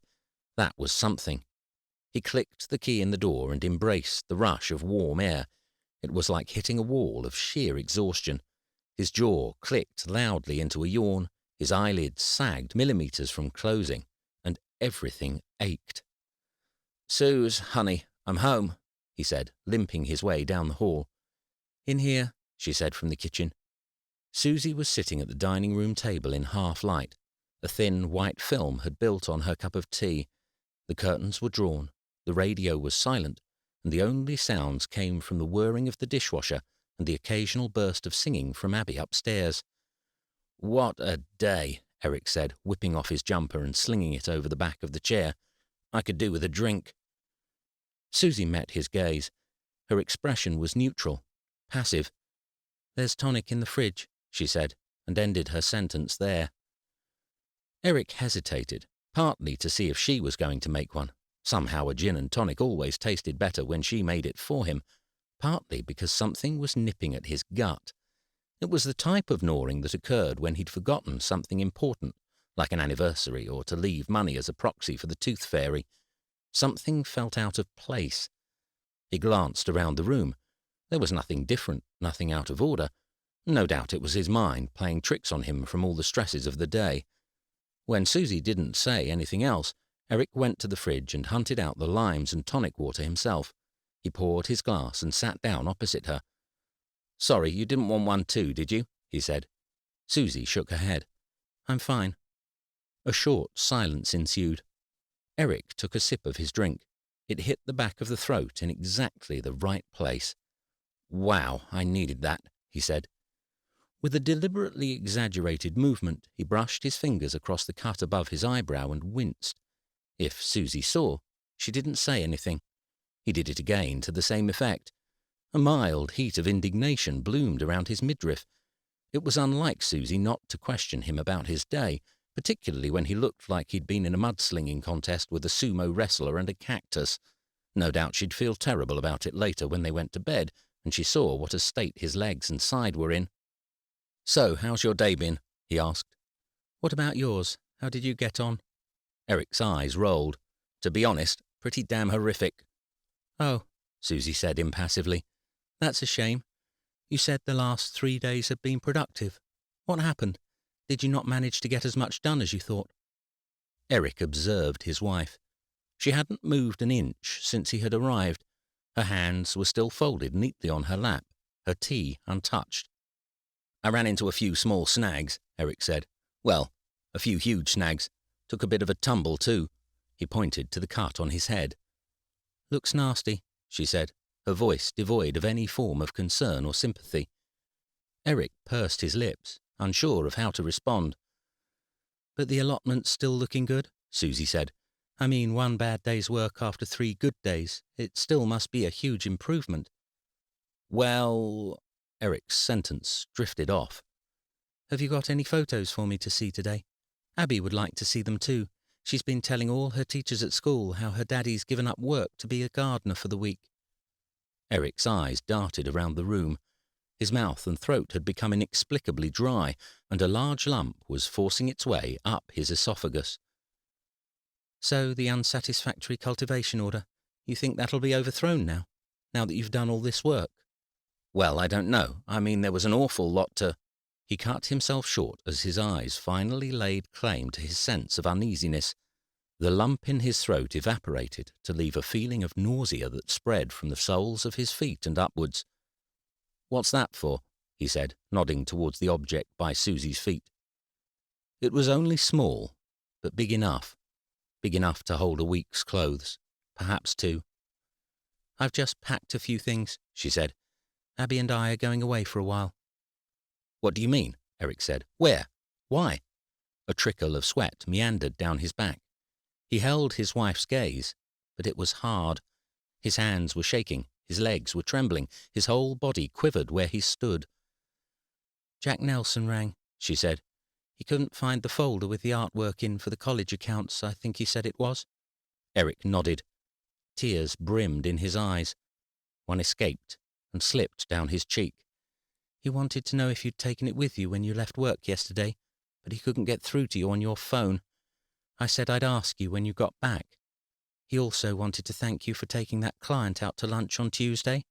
That was something. He clicked the key in the door and embraced the rush of warm air. It was like hitting a wall of sheer exhaustion. His jaw clicked loudly into a yawn, his eyelids sagged millimeters from closing, and everything ached. "Suze, honey, I'm home," he said, limping his way down the hall. "In here," she said from the kitchen. Susie was sitting at the dining room table in half light. A thin white film had built on her cup of tea. The curtains were drawn, the radio was silent, and the only sounds came from the whirring of the dishwasher and the occasional burst of singing from Abby upstairs. "What a day," Eric said, whipping off his jumper and slinging it over the back of the chair. "I could do with a drink." Susie met his gaze. Her expression was neutral, passive. "There's tonic in the fridge," she said, and ended her sentence there. Eric hesitated, partly to see if she was going to make one. Somehow a gin and tonic always tasted better when she made it for him, partly because something was nipping at his gut. It was the type of gnawing that occurred when he'd forgotten something important, like an anniversary or to leave money as a proxy for the tooth fairy. Something felt out of place. He glanced around the room. There was nothing different, nothing out of order. No doubt it was his mind playing tricks on him from all the stresses of the day. When Susie didn't say anything else, Eric went to the fridge and hunted out the limes and tonic water himself. He poured his glass and sat down opposite her. "Sorry, you didn't want one too, did you?" he said. Susie shook her head. "I'm fine." A short silence ensued. Eric took a sip of his drink. It hit the back of the throat in exactly the right place. "Wow, I needed that," he said. With a deliberately exaggerated movement, he brushed his fingers across the cut above his eyebrow and winced. If Susie saw, she didn't say anything. He did it again to the same effect. A mild heat of indignation bloomed around his midriff. It was unlike Susie not to question him about his day, particularly when he looked like he'd been in a mudslinging contest with a sumo wrestler and a cactus. No doubt she'd feel terrible about it later when they went to bed and she saw what a state his legs and side were in. "So, how's your day been?" he asked. "What about yours? How did you get on?" Eric's eyes rolled. "To be honest, pretty damn horrific." "Oh," Susie said impassively. "That's a shame. You said the last 3 days had been productive. What happened? Did you not manage to get as much done as you thought?" Eric observed his wife. She hadn't moved an inch since he had arrived. Her hands were still folded neatly on her lap, her tea untouched. "I ran into a few small snags," Eric said. "Well, a few huge snags. Took a bit of a tumble, too." He pointed to the cut on his head. "Looks nasty," she said, her voice devoid of any form of concern or sympathy. Eric pursed his lips, unsure of how to respond. "But the allotment's still looking good," Susie said. "I mean, 1 bad day's work after 3 good days. It still must be a huge improvement." "Well," Eric's sentence drifted off. "Have you got any photos for me to see today? Abby would like to see them too. She's been telling all her teachers at school how her daddy's given up work to be a gardener for the week." Eric's eyes darted around the room. His mouth and throat had become inexplicably dry, and a large lump was forcing its way up his esophagus. "So the unsatisfactory cultivation order, you think that'll be overthrown now that you've done all this work?" "Well, I don't know. I mean, there was an awful lot to—" He cut himself short as his eyes finally laid claim to his sense of uneasiness. The lump in his throat evaporated to leave a feeling of nausea that spread from the soles of his feet and upwards. "What's that for?" he said, nodding towards the object by Susie's feet. It was only small, but big enough to hold a week's clothes, perhaps 2. "I've just packed a few things," she said. "Abby and I are going away for a while." "What do you mean?" Eric said. "Where? Why?" A trickle of sweat meandered down his back. He held his wife's gaze, but it was hard. His hands were shaking, his legs were trembling, his whole body quivered where he stood. "Jack Nelson rang," she said. "He couldn't find the folder with the artwork in for the college accounts, I think he said it was." Eric nodded. Tears brimmed in his eyes. One escaped and slipped down his cheek. He wanted to know if you'd taken it with you when you left work yesterday, but he couldn't get through to you on your phone. I said I'd ask you when you got back. He also wanted to thank you for taking that client out to lunch on Tuesday.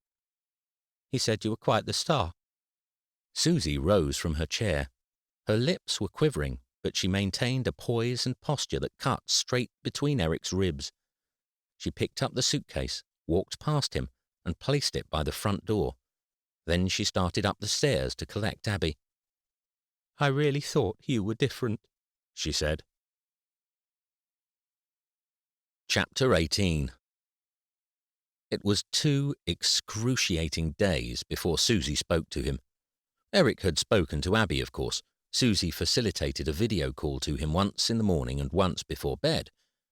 He said you were quite the star." Susie rose from her chair. Her lips were quivering, but she maintained a poise and posture that cut straight between Eric's ribs. She picked up the suitcase, walked past him, and placed it by the front door. Then she started up the stairs to collect Abby. "I really thought you were different," she said. Chapter 18. It was 2 excruciating days before Susie spoke to him. Eric had spoken to Abby, of course. Susie facilitated a video call to him once in the morning and once before bed,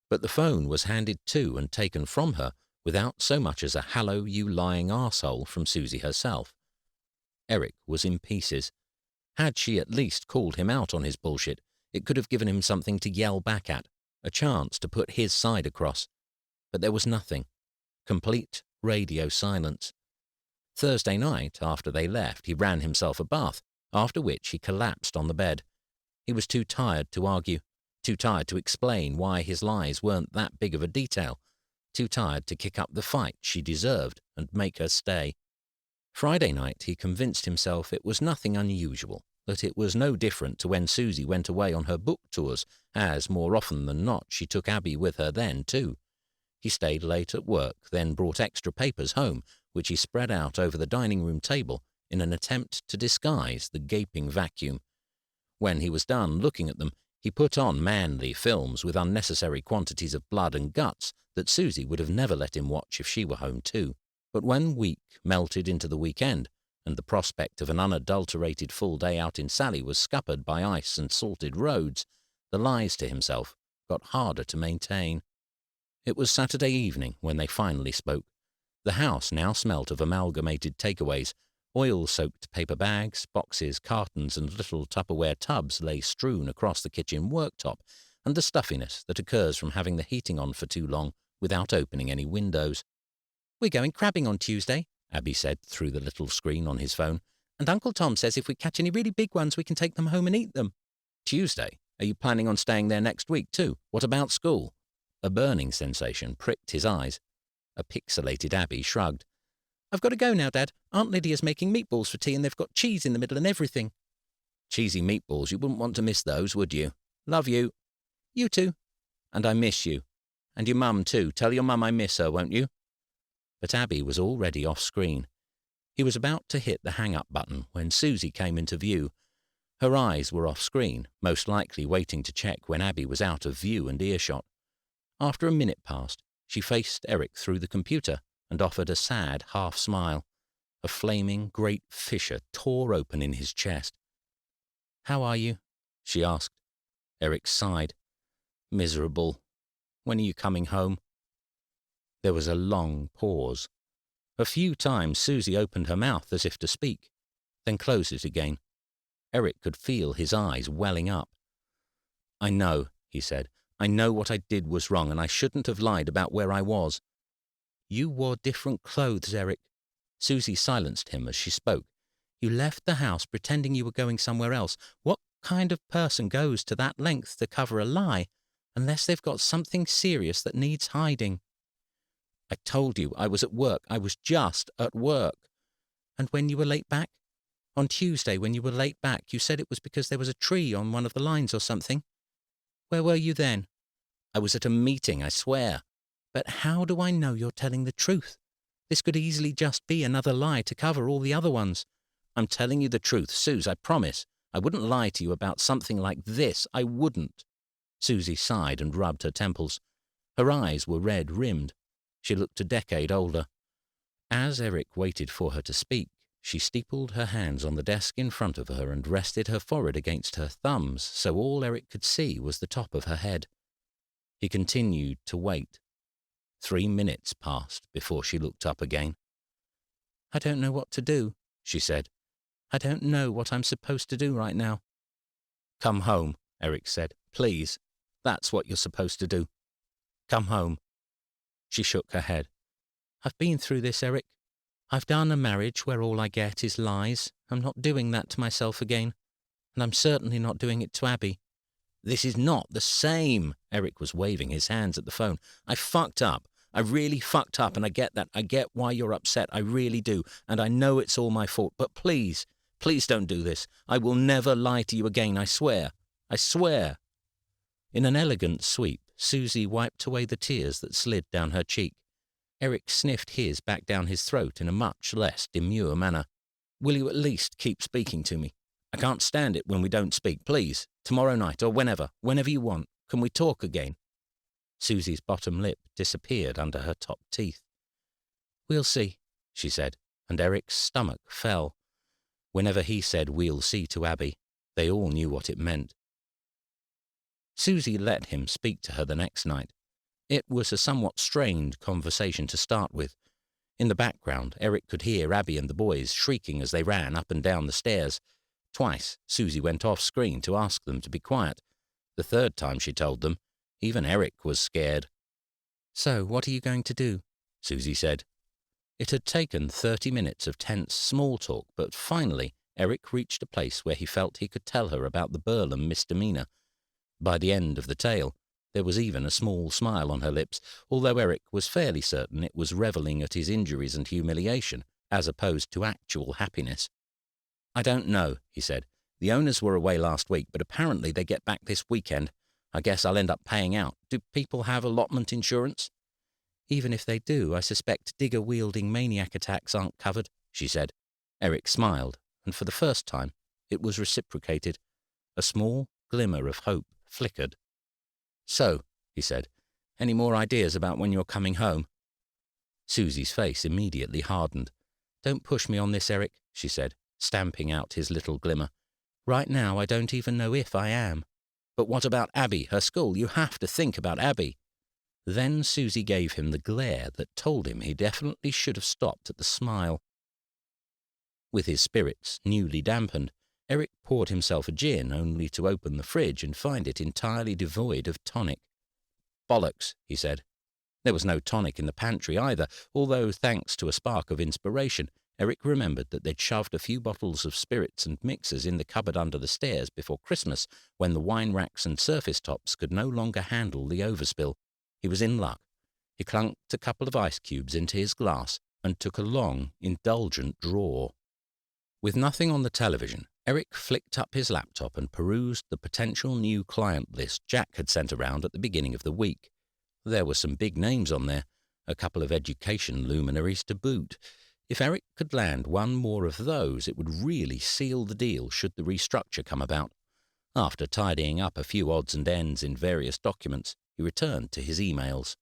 but the phone was handed to and taken from her without so much as a "hello, you lying arsehole" from Susie herself. Eric was in pieces. Had she at least called him out on his bullshit, it could have given him something to yell back at, a chance to put his side across. But there was nothing. Complete radio silence. Thursday night, after they left, he ran himself a bath, after which he collapsed on the bed. He was too tired to argue, too tired to explain why his lies weren't that big of a detail, too tired to kick up the fight she deserved and make her stay. Friday night he convinced himself it was nothing unusual, that it was no different to when Susie went away on her book tours, as more often than not she took Abby with her then too. He stayed late at work, then brought extra papers home, which he spread out over the dining room table in an attempt to disguise the gaping vacuum. When he was done looking at them, he put on manly films with unnecessary quantities of blood and guts that Susie would have never let him watch if she were home too. But when week melted into the weekend, and the prospect of an unadulterated full day out in Sally was scuppered by ice and salted roads, the lies to himself got harder to maintain. It was Saturday evening when they finally spoke. The house now smelt of amalgamated takeaways. Oil-soaked paper bags, boxes, cartons, and little Tupperware tubs lay strewn across the kitchen worktop, and the stuffiness that occurs from having the heating on for too long without opening any windows. "We're going crabbing on Tuesday," Abby said through the little screen on his phone, "and Uncle Tom says if we catch any really big ones we can take them home and eat them." "Tuesday? Are you planning on staying there next week too? What about school?" A burning sensation pricked his eyes. A pixelated Abby shrugged. "I've got to go now, Dad. Aunt Lydia's making meatballs for tea and they've got cheese in the middle and everything." "Cheesy meatballs, you wouldn't want to miss those, would you? Love you." "You too." "And I miss you. And your mum too. Tell your mum I miss her, won't you?" But Abby was already off screen. He was about to hit the hang-up button when Susie came into view. Her eyes were off screen, most likely waiting to check when Abby was out of view and earshot. After a minute passed, she faced Eric through the computer and offered a sad half-smile. A flaming great fissure tore open in his chest. "How are you?" she asked. Eric sighed. "Miserable. When are you coming home?" There was a long pause. A few times Susie opened her mouth as if to speak, then closed it again. Eric could feel his eyes welling up. "I know," he said. "I know what I did was wrong, and I shouldn't have lied about where I was." "You wore different clothes, Eric." Susie silenced him as she spoke. "You left the house pretending you were going somewhere else. What kind of person goes to that length to cover a lie, unless they've got something serious that needs hiding?" "I told you I was at work. I was just at work." "And when you were late back? On Tuesday, when you were late back, you said it was because there was a tree on one of the lines or something. Where were you then?" "I was at a meeting, I swear." "But how do I know you're telling the truth? This could easily just be another lie to cover all the other ones." "I'm telling you the truth, Suze, I promise. I wouldn't lie to you about something like this. I wouldn't." Susie sighed and rubbed her temples. Her eyes were red-rimmed. She looked a decade older. As Eric waited for her to speak, she steepled her hands on the desk in front of her and rested her forehead against her thumbs so all Eric could see was the top of her head. He continued to wait. 3 minutes passed before she looked up again. "I don't know what to do," she said. "I don't know what I'm supposed to do right now." "Come home," Eric said. "Please. That's what you're supposed to do. Come home." She shook her head. "I've been through this, Eric. I've done a marriage where all I get is lies, I'm not doing that to myself again, and I'm certainly not doing it to Abby. This is not the same. Eric was waving his hands at the phone. I fucked up. I really fucked up, and I get that. I get why you're upset. I really do. And I know it's all my fault. But please, please don't do this. I will never lie to you again. I swear. I swear. In an elegant sweep, Susie wiped away the tears that slid down her cheek. Eric sniffed his back down his throat in a much less demure manner. Will you at least keep speaking to me? I can't stand it when we don't speak. Please, tomorrow night or whenever you want. Can we talk again? Susie's bottom lip disappeared under her top teeth. We'll see, she said, and Eric's stomach fell. Whenever he said we'll see to Abby, they all knew what it meant. Susie let him speak to her the next night. It was a somewhat strained conversation to start with. In the background, Eric could hear Abby and the boys shrieking as they ran up and down the stairs. Twice, Susie went off-screen to ask them to be quiet. The third time she told them, even Eric was scared. So, what are you going to do? Susie said. It had taken 30 minutes of tense small talk, but finally Eric reached a place where he felt he could tell her about the Burlham misdemeanor. By the end of the tale, there was even a small smile on her lips, although Eric was fairly certain it was revelling at his injuries and humiliation, as opposed to actual happiness. I don't know, he said. The owners were away last week, but apparently they get back this weekend. I guess I'll end up paying out. Do people have allotment insurance? Even if they do, I suspect digger-wielding maniac attacks aren't covered, she said. Eric smiled, and for the first time, it was reciprocated. A small glimmer of hope flickered. So, he said, any more ideas about when you're coming home? Susie's face immediately hardened. Don't push me on this, Eric, she said, stamping out his little glimmer. Right now, I don't even know if I am. But what about Abby, her school? You have to think about Abby. Then Susie gave him the glare that told him he definitely should have stopped at the smile. With his spirits newly dampened, Eric poured himself a gin only to open the fridge and find it entirely devoid of tonic. Bollocks, he said. There was no tonic in the pantry either, although, thanks to a spark of inspiration, Eric remembered that they'd shoved a few bottles of spirits and mixers in the cupboard under the stairs before Christmas, when the wine racks and surface tops could no longer handle the overspill. He was in luck. He clunked a couple of ice cubes into his glass and took a long, indulgent draw. With nothing on the television, Eric flicked up his laptop and perused the potential new client list Jack had sent around at the beginning of the week. There were some big names on there, a couple of education luminaries to boot. If Eric could land one more of those, it would really seal the deal should the restructure come about. After tidying up a few odds and ends in various documents, he returned to his emails.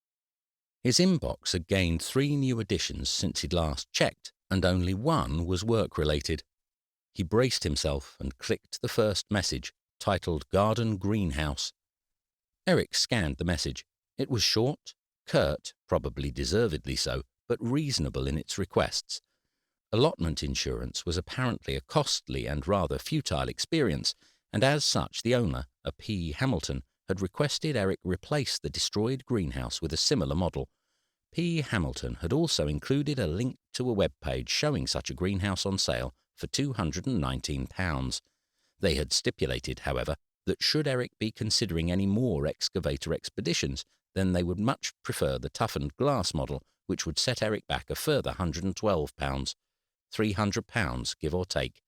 His inbox had gained 3 new additions since he'd last checked, and only one was work-related. He braced himself and clicked the first message, titled Garden Greenhouse. Eric scanned the message. It was short, curt, probably deservedly so, but reasonable in its requests. Allotment insurance was apparently a costly and rather futile experience, and as such the owner, a P. Hamilton, had requested Eric replace the destroyed greenhouse with a similar model. P. Hamilton had also included a link to a web page showing such a greenhouse on sale for £219. They had stipulated, however, that should Eric be considering any more excavator expeditions, then they would much prefer the toughened glass model, which would set Eric back a further £112. £300, give or take.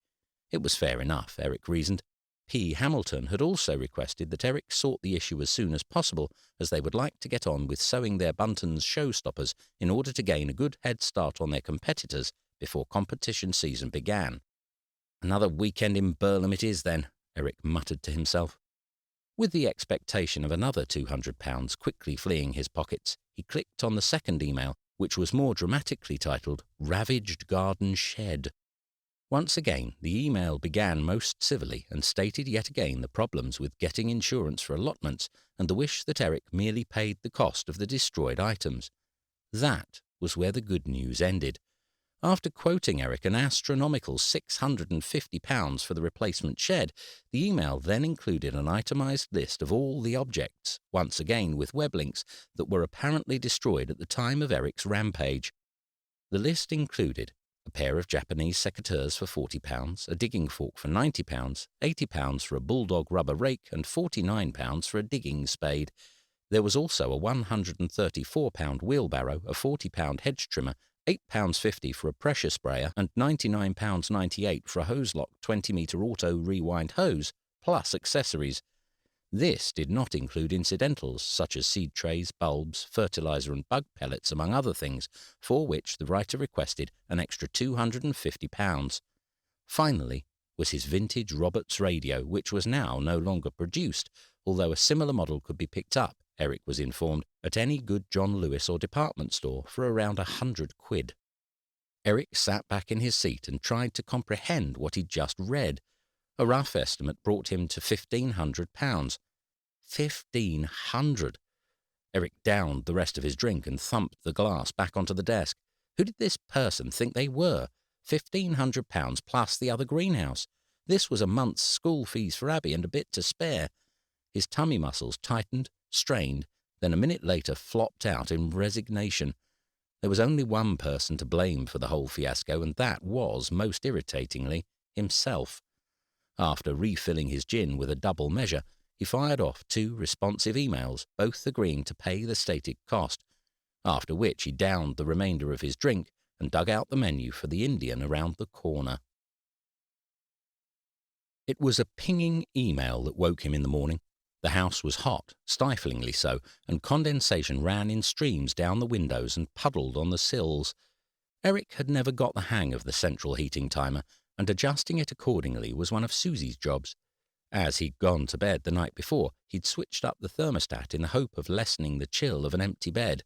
It was fair enough, Eric reasoned. P. Hamilton had also requested that Eric sort the issue as soon as possible, as they would like to get on with sewing their Bunton's showstoppers in order to gain a good head start on their competitors before competition season began. Another weekend in Burlham it is, then, Eric muttered to himself. With the expectation of another £200 quickly fleeing his pockets, he clicked on the second email, which was more dramatically titled Ravaged Garden Shed. Once again, the email began most civilly and stated yet again the problems with getting insurance for allotments and the wish that Eric merely paid the cost of the destroyed items. That was where the good news ended. After quoting Eric an astronomical £650 for the replacement shed, the email then included an itemised list of all the objects, once again with web links, that were apparently destroyed at the time of Eric's rampage. The list included a pair of Japanese secateurs for £40, a digging fork for £90, £80 for a bulldog rubber rake, and £49 for a digging spade. There was also a £134 wheelbarrow, a £40 hedge trimmer, £8.50 for a pressure sprayer, and £99.98 for a hose-lock 20-metre auto rewind hose, plus accessories. This did not include incidentals such as seed trays, bulbs, fertiliser and bug pellets, among other things, for which the writer requested an extra £250. Finally was his vintage Roberts radio, which was now no longer produced, although a similar model could be picked up, Eric was informed, at any good John Lewis or department store for around £100. Eric sat back in his seat and tried to comprehend what he'd just read. A rough estimate brought him to £1,500. 1,500! Eric downed the rest of his drink and thumped the glass back onto the desk. Who did this person think they were? £1,500 plus the other greenhouse. This was a month's school fees for Abby and a bit to spare. His tummy muscles tightened, strained, then a minute later flopped out in resignation. There was only one person to blame for the whole fiasco, and that was, most irritatingly, himself. After refilling his gin with a double measure, he fired off 2 responsive emails, both agreeing to pay the stated cost, after which he downed the remainder of his drink and dug out the menu for the Indian around the corner. It was a pinging email that woke him in the morning. The house was hot, stiflingly so, and condensation ran in streams down the windows and puddled on the sills. Eric had never got the hang of the central heating timer, and adjusting it accordingly was one of Susie's jobs. As he'd gone to bed the night before, he'd switched up the thermostat in the hope of lessening the chill of an empty bed.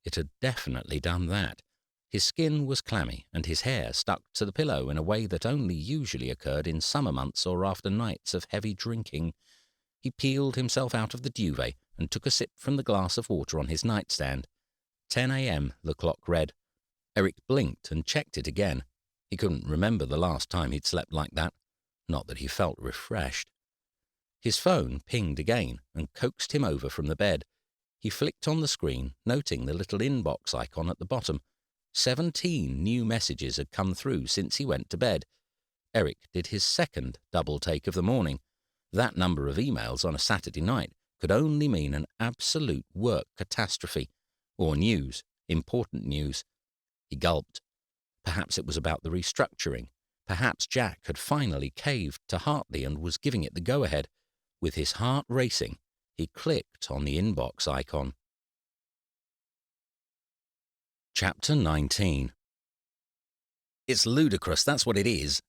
It had definitely done that. His skin was clammy, and his hair stuck to the pillow in a way that only usually occurred in summer months or after nights of heavy drinking. He peeled himself out of the duvet and took a sip from the glass of water on his nightstand. 10 a.m., the clock read. Eric blinked and checked it again. He couldn't remember the last time he'd slept like that. Not that he felt refreshed. His phone pinged again and coaxed him over from the bed. He flicked on the screen, noting the little inbox icon at the bottom. 17 new messages had come through since he went to bed. Eric did his second double take of the morning. That number of emails on a Saturday night could only mean an absolute work catastrophe. Or news, important news. He gulped. Perhaps it was about the restructuring. Perhaps Jack had finally caved to Hartley and was giving it the go-ahead. With his heart racing, he clicked on the inbox icon. Chapter 19. It's ludicrous, that's what it is.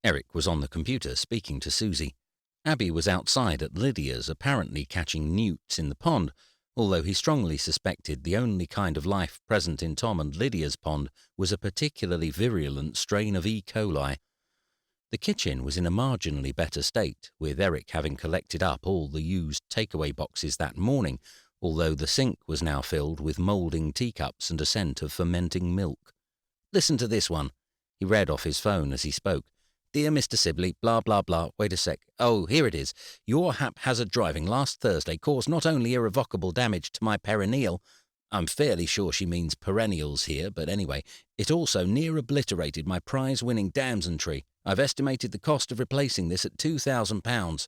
Eric was on the computer speaking to Susie. Abby was outside at Lydia's, apparently catching newts in the pond, although he strongly suspected the only kind of life present in Tom and Lydia's pond was a particularly virulent strain of E. coli. The kitchen was in a marginally better state, with Eric having collected up all the used takeaway boxes that morning, although the sink was now filled with moulding teacups and a scent of fermenting milk. Listen to this one. He read off his phone as he spoke. Dear Mr. Sibley, blah, blah, blah. Wait a sec. Oh, here it is. Your haphazard driving last Thursday caused not only irrevocable damage to my perineal, I'm fairly sure she means perennials here, but anyway, it also near obliterated my prize-winning damson tree. I've estimated the cost of replacing this at £2,000.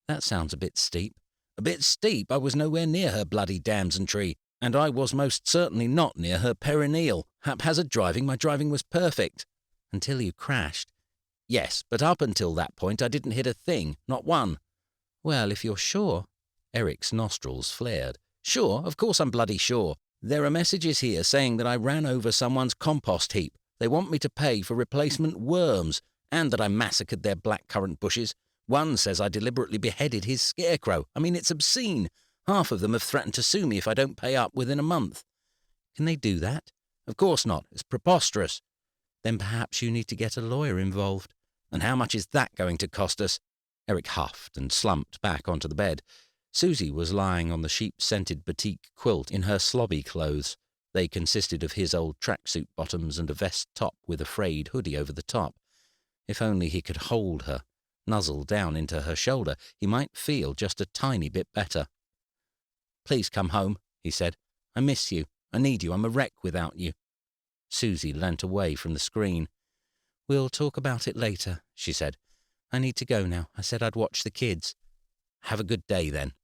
That sounds a bit steep. A bit steep? I was nowhere near her bloody damson tree, and I was most certainly not near her perineal. Haphazard driving, my driving was perfect. Until you crashed. Yes, but up until that point I didn't hit a thing, not one. Well, if you're sure. Eric's nostrils flared. Sure, of course I'm bloody sure. There are messages here saying that I ran over someone's compost heap. They want me to pay for replacement worms, and that I massacred their blackcurrant bushes. One says I deliberately beheaded his scarecrow. I mean, it's obscene. Half of them have threatened to sue me if I don't pay up within a month. Can they do that? Of course not. It's preposterous. Then perhaps you need to get a lawyer involved. And how much is that going to cost us? Eric huffed and slumped back onto the bed. Susie was lying on the sheep-scented batik quilt in her slobby clothes. They consisted of his old tracksuit bottoms and a vest top with a frayed hoodie over the top. If only he could hold her, nuzzle down into her shoulder, he might feel just a tiny bit better. Please come home, he said. I miss you. I need you. I'm a wreck without you. Susie leant away from the screen. "We'll talk about it later," she said. "I need to go now. I said I'd watch the kids." "Have a good day, then."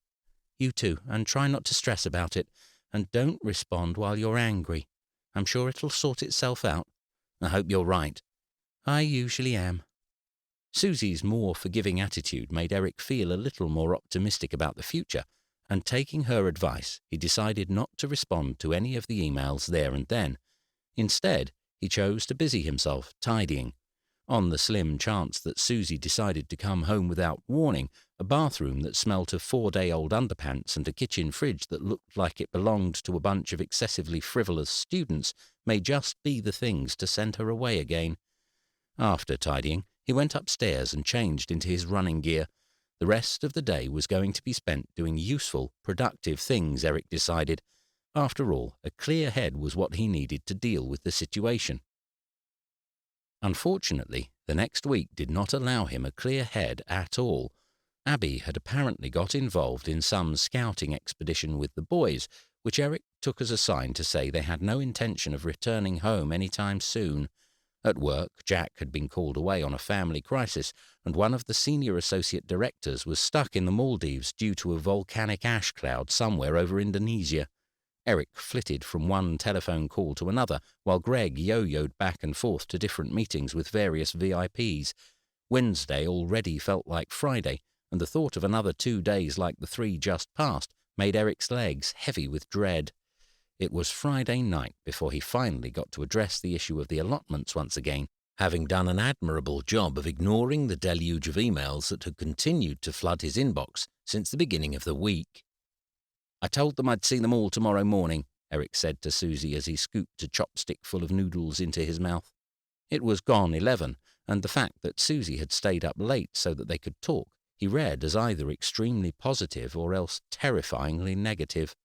"You too, and try not to stress about it. And don't respond while you're angry. I'm sure it'll sort itself out." "I hope you're right." "I usually am." Susie's more forgiving attitude made Eric feel a little more optimistic about the future, and taking her advice, he decided not to respond to any of the emails there and then. Instead, he chose to busy himself tidying. On the slim chance that Susie decided to come home without warning, a bathroom that smelt of 4-day-old underpants and a kitchen fridge that looked like it belonged to a bunch of excessively frivolous students may just be the things to send her away again. After tidying, he went upstairs and changed into his running gear. The rest of the day was going to be spent doing useful, productive things, Eric decided. After all, a clear head was what he needed to deal with the situation. Unfortunately, the next week did not allow him a clear head at all. Abby had apparently got involved in some scouting expedition with the boys, which Eric took as a sign to say they had no intention of returning home any time soon. At work, Jack had been called away on a family crisis, and one of the senior associate directors was stuck in the Maldives due to a volcanic ash cloud somewhere over Indonesia. Eric flitted from one telephone call to another, while Greg yo-yoed back and forth to different meetings with various VIPs. Wednesday already felt like Friday, and the thought of another 2 days like the 3 just passed made Eric's legs heavy with dread. It was Friday night before he finally got to address the issue of the allotments once again, having done an admirable job of ignoring the deluge of emails that had continued to flood his inbox since the beginning of the week. "I told them I'd see them all tomorrow morning," Eric said to Susie as he scooped a chopstick full of noodles into his mouth. It was gone 11, and the fact that Susie had stayed up late so that they could talk, he read as either extremely positive or else terrifyingly negative.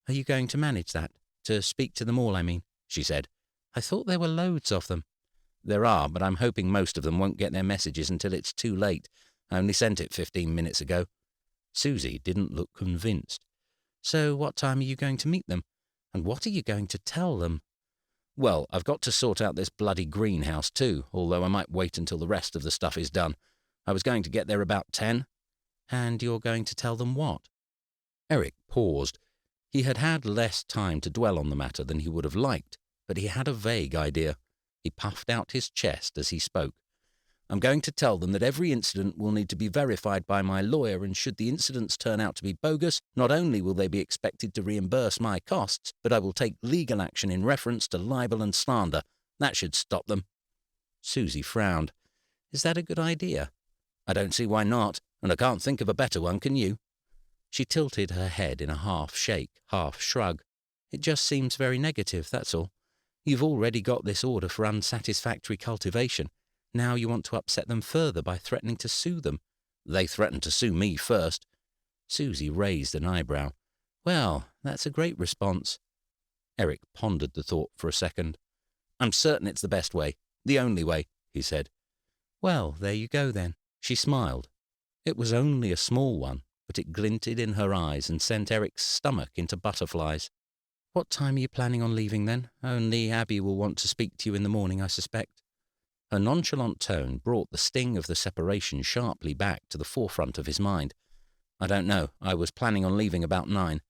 "Are you going to manage that? To speak to them all, I mean," she said. "I thought there were loads of them." "There are, but I'm hoping most of them won't get their messages until it's too late. I only sent it 15 minutes ago." Susie didn't look convinced. "So what time are you going to meet them? And what are you going to tell them?" "Well, I've got to sort out this bloody greenhouse too, although I might wait until the rest of the stuff is done. I was going to get there about 10. "And you're going to tell them what?" Eric paused. He had had less time to dwell on the matter than he would have liked, but he had a vague idea. He puffed out his chest as he spoke. "I'm going to tell them that every incident will need to be verified by my lawyer, and should the incidents turn out to be bogus, not only will they be expected to reimburse my costs, but I will take legal action in reference to libel and slander. That should stop them." Susie frowned. "Is that a good idea?" "I don't see why not, and I can't think of a better one, can you?" She tilted her head in a half shake, half shrug. "It just seems very negative, that's all. You've already got this order for unsatisfactory cultivation. Now you want to upset them further by threatening to sue them." "They threatened to sue me first." Susie raised an eyebrow. "Well, that's a great response." Eric pondered the thought for a second. "I'm certain it's the best way, the only way," he said. "Well, there you go then." She smiled. It was only a small one, but it glinted in her eyes and sent Eric's stomach into butterflies. "What time are you planning on leaving then? Only Abby will want to speak to you in the morning, I suspect." Her nonchalant tone brought the sting of the separation sharply back to the forefront of his mind. "I don't know. I was planning on leaving about 9.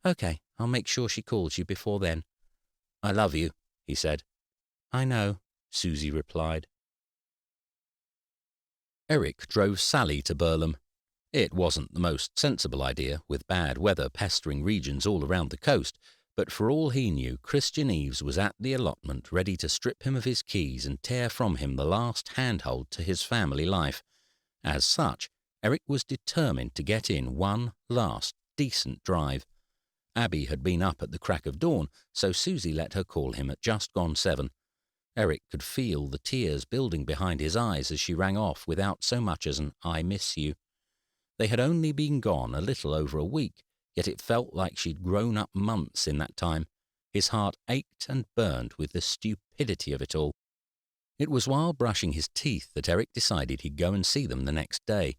"Okay, I'll make sure she calls you before then." "I love you," he said. "I know," Susie replied. Eric drove Sally to Burlham. It wasn't the most sensible idea, with bad weather pestering regions all around the coast, but for all he knew, Christian Eves was at the allotment ready to strip him of his keys and tear from him the last handhold to his family life. As such, Eric was determined to get in one last decent drive. Abby had been up at the crack of dawn, so Susie let her call him at just gone 7. Eric could feel the tears building behind his eyes as she rang off without so much as an "I miss you." They had only been gone a little over a week, yet it felt like she'd grown up months in that time. His heart ached and burned with the stupidity of it all. It was while brushing his teeth that Eric decided he'd go and see them the next day.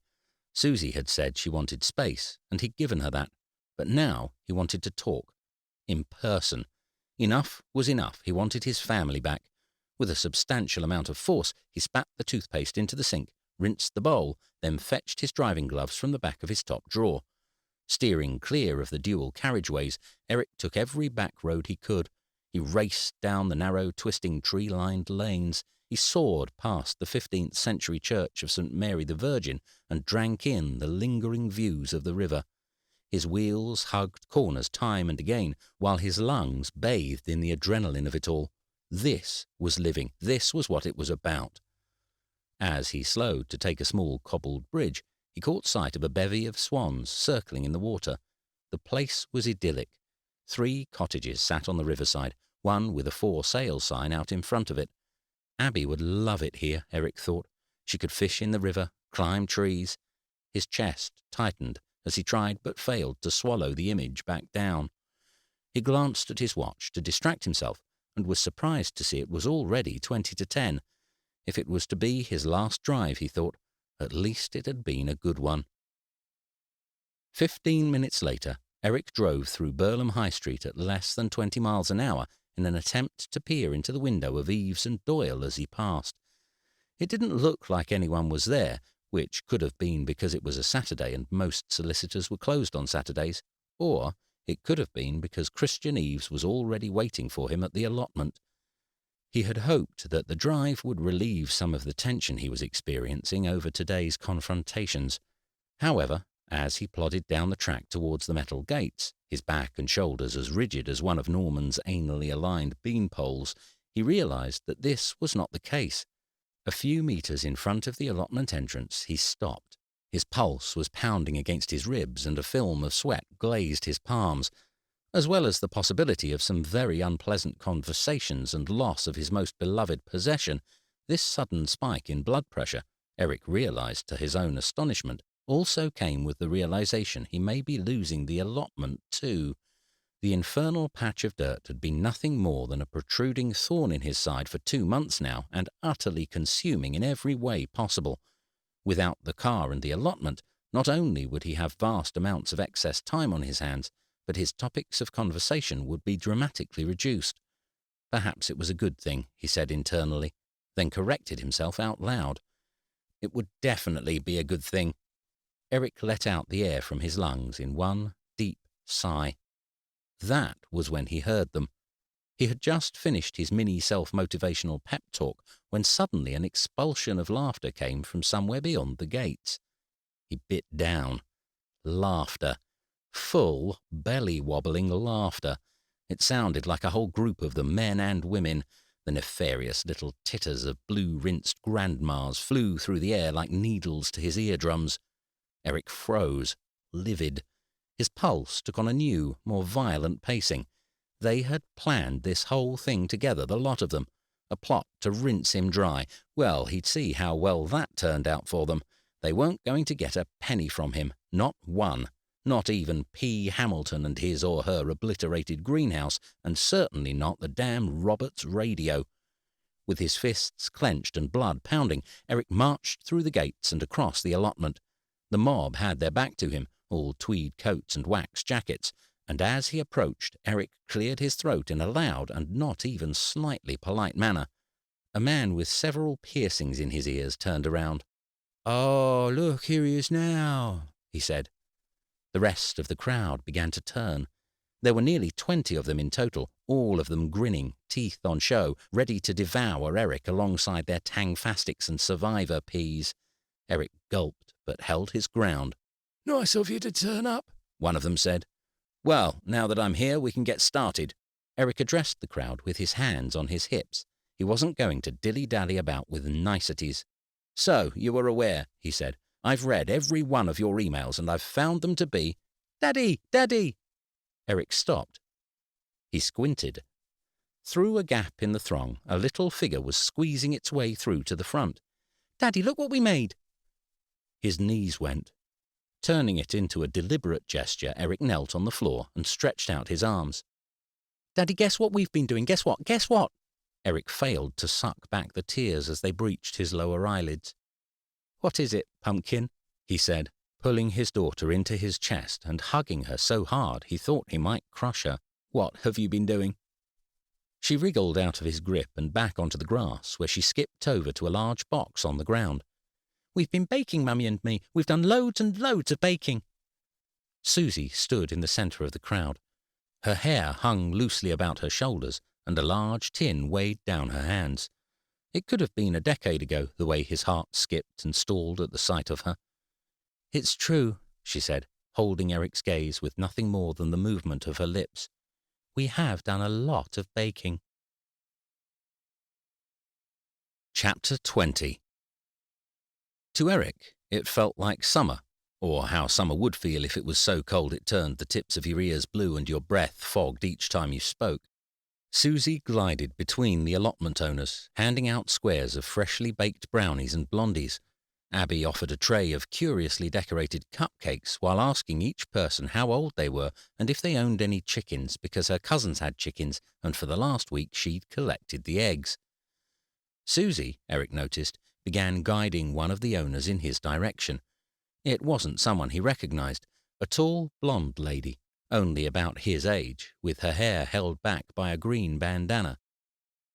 Susie had said she wanted space, and he'd given her that, but now he wanted to talk. In person. Enough was enough. He wanted his family back. With a substantial amount of force, he spat the toothpaste into the sink, rinsed the bowl, then fetched his driving gloves from the back of his top drawer. Steering clear of the dual carriageways, Eric took every back road he could. He raced down the narrow, twisting, tree-lined lanes. He soared past the 15th century church of St. Mary the Virgin and drank in the lingering views of the river. His wheels hugged corners time and again, while his lungs bathed in the adrenaline of it all. This was living. This was what it was about. As he slowed to take a small cobbled bridge, he caught sight of a bevy of swans circling in the water. The place was idyllic. 3 cottages sat on the riverside, one with a for sale sign out in front of it. Abby would love it here, Eric thought. She could fish in the river, climb trees. His chest tightened as he tried but failed to swallow the image back down. He glanced at his watch to distract himself and was surprised to see it was already 20 to 10. If it was to be his last drive, he thought, at least it had been a good one. 15 minutes later, Eric drove through Burlham High Street at less than 20 miles an hour in an attempt to peer into the window of Eves and Doyle as he passed. It didn't look like anyone was there, which could have been because it was a Saturday and most solicitors were closed on Saturdays, or it could have been because Christian Eves was already waiting for him at the allotment. He had hoped that the drive would relieve some of the tension he was experiencing over today's confrontations. However, as he plodded down the track towards the metal gates, his back and shoulders as rigid as one of Norman's anally aligned bean poles, he realized that this was not the case. A few meters in front of the allotment entrance, he stopped. His pulse was pounding against his ribs and a film of sweat glazed his palms, as well as the possibility of some very unpleasant conversations and loss of his most beloved possession. This sudden spike in blood pressure, Eric realized to his own astonishment, also came with the realization he may be losing the allotment too. The infernal patch of dirt had been nothing more than a protruding thorn in his side for 2 months now, and utterly consuming in every way possible. Without the car and the allotment, not only would he have vast amounts of excess time on his hands, but his topics of conversation would be dramatically reduced. Perhaps it was a good thing, he said internally, then corrected himself out loud. It would definitely be a good thing. Eric let out the air from his lungs in one deep sigh. That was when he heard them. He had just finished his mini self-motivational pep talk when suddenly an expulsion of laughter came from somewhere beyond the gates. He bit down. Laughter. Full, belly-wobbling laughter. It sounded like a whole group of them, men and women. The nefarious little titters of blue-rinsed grandmas flew through the air like needles to his eardrums. Eric froze, livid. His pulse took on a new, more violent pacing. They had planned this whole thing together, the lot of them. A plot to rinse him dry. Well, he'd see how well that turned out for them. They weren't going to get a penny from him, not one. Not even P. Hamilton and his or her obliterated greenhouse, and certainly not the damn Roberts radio. With his fists clenched and blood pounding, Eric marched through the gates and across the allotment. The mob had their back to him, all tweed coats and wax jackets, and as he approached, Eric cleared his throat in a loud and not even slightly polite manner. A man with several piercings in his ears turned around. "Oh, look, here he is now," he said. The rest of the crowd began to turn. There were nearly 20 of them in total, all of them grinning, teeth on show, ready to devour Eric alongside their tangfastics and survivor peas. Eric gulped but held his ground. "Nice of you to turn up," one of them said. "Well, now that I'm here, we can get started." Eric addressed the crowd with his hands on his hips. He wasn't going to dilly-dally about with niceties. "So, you were aware," he said. "I've read every one of your emails and I've found them to be—" "Daddy! Daddy!" Eric stopped. He squinted. Through a gap in the throng, a little figure was squeezing its way through to the front. "Daddy, look what we made!" His knees went. Turning it into a deliberate gesture, Eric knelt on the floor and stretched out his arms. "Daddy, guess what we've been doing? Guess what? Guess what?" Eric failed to suck back the tears as they breached his lower eyelids. "What is it, pumpkin?" he said, pulling his daughter into his chest and hugging her so hard he thought he might crush her. "What have you been doing?" She wriggled out of his grip and back onto the grass, where she skipped over to a large box on the ground. "We've been baking, Mummy and me. We've done loads and loads of baking." Susie stood in the centre of the crowd. Her hair hung loosely about her shoulders, and a large tin weighed down her hands. It could have been a decade ago, the way his heart skipped and stalled at the sight of her. "It's true," she said, holding Eric's gaze with nothing more than the movement of her lips. "We have done a lot of baking." Chapter 20. To Eric, it felt like summer, or how summer would feel if it was so cold it turned the tips of your ears blue and your breath fogged each time you spoke. Susie glided between the allotment owners, handing out squares of freshly baked brownies and blondies. Abby offered a tray of curiously decorated cupcakes while asking each person how old they were and if they owned any chickens, because her cousins had chickens and for the last week she'd collected the eggs. Susie, Eric noticed, began guiding one of the owners in his direction. It wasn't someone he recognized, a tall, blonde lady, only about his age, with her hair held back by a green bandana.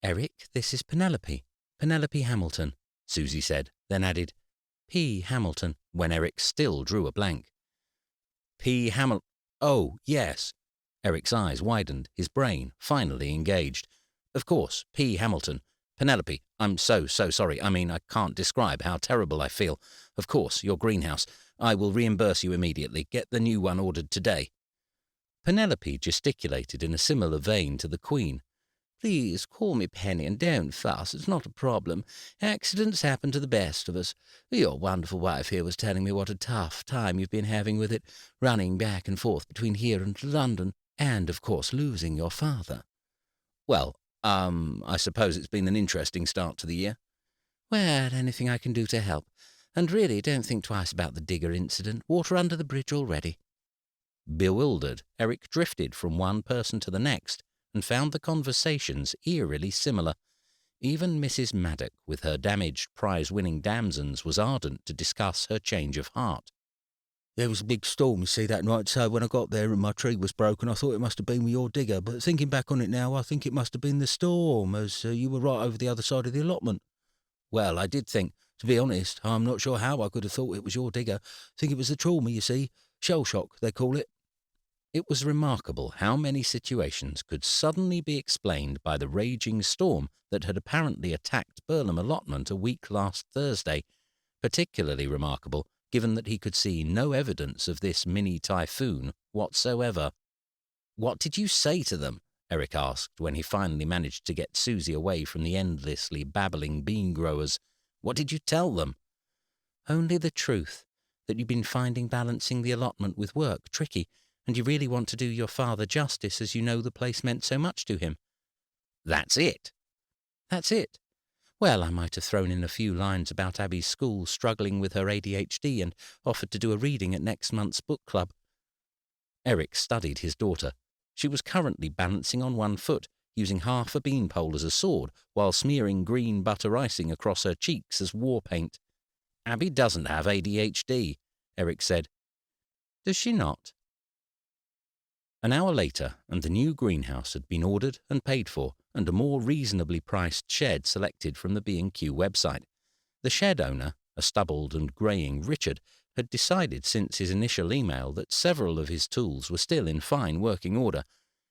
"Eric, this is Penelope Hamilton," Susie said, then added, "P. Hamilton," when Eric still drew a blank. "P. Hamilton. Oh, yes." Eric's eyes widened, his brain finally engaged. "Of course, P. Hamilton. Penelope, I'm so sorry. I mean, I can't describe how terrible I feel. Of course, your greenhouse. I will reimburse you immediately. Get the new one ordered today." Penelope gesticulated in a similar vein to the Queen. "Please call me Penny and don't fuss. It's not a problem. Accidents happen to the best of us. Your wonderful wife here was telling me what a tough time you've been having with it, running back and forth between here and London, and, of course, losing your father." "Well, I suppose it's been an interesting start to the year." "Well, anything I can do to help. And really, don't think twice about the digger incident. Water under the bridge already." Bewildered, Eric drifted from one person to the next and found the conversations eerily similar. Even Mrs. Maddock, with her damaged prize-winning damsons, was ardent to discuss her change of heart. "There was a big storm, you see, that night, so when I got there and my tree was broken, I thought it must have been with your digger, but thinking back on it now, I think it must have been the storm, as you were right over the other side of the allotment." "Well, I did think, to be honest, I'm not sure how I could have thought it was your digger. I think it was the trauma, you see. Shell shock, they call it." It was remarkable how many situations could suddenly be explained by the raging storm that had apparently attacked Burlam allotment a week last Thursday, particularly remarkable given that he could see no evidence of this mini-typhoon whatsoever. "What did you say to them?" Eric asked when he finally managed to get Susie away from the endlessly babbling bean growers. "What did you tell them?" "Only the truth, that you've been finding balancing the allotment with work tricky, and you really want to do your father justice as you know the place meant so much to him." "That's it?" "That's it. Well, I might have thrown in a few lines about Abby's school struggling with her ADHD and offered to do a reading at next month's book club." Eric studied his daughter. She was currently balancing on one foot, using half a beanpole as a sword, while smearing green butter icing across her cheeks as war paint. "Abby doesn't have ADHD," Eric said. "Does she not?" An hour later, and the new greenhouse had been ordered and paid for, and a more reasonably priced shed selected from the B&Q website. The shed owner, a stubbled and greying Richard, had decided since his initial email that several of his tools were still in fine working order.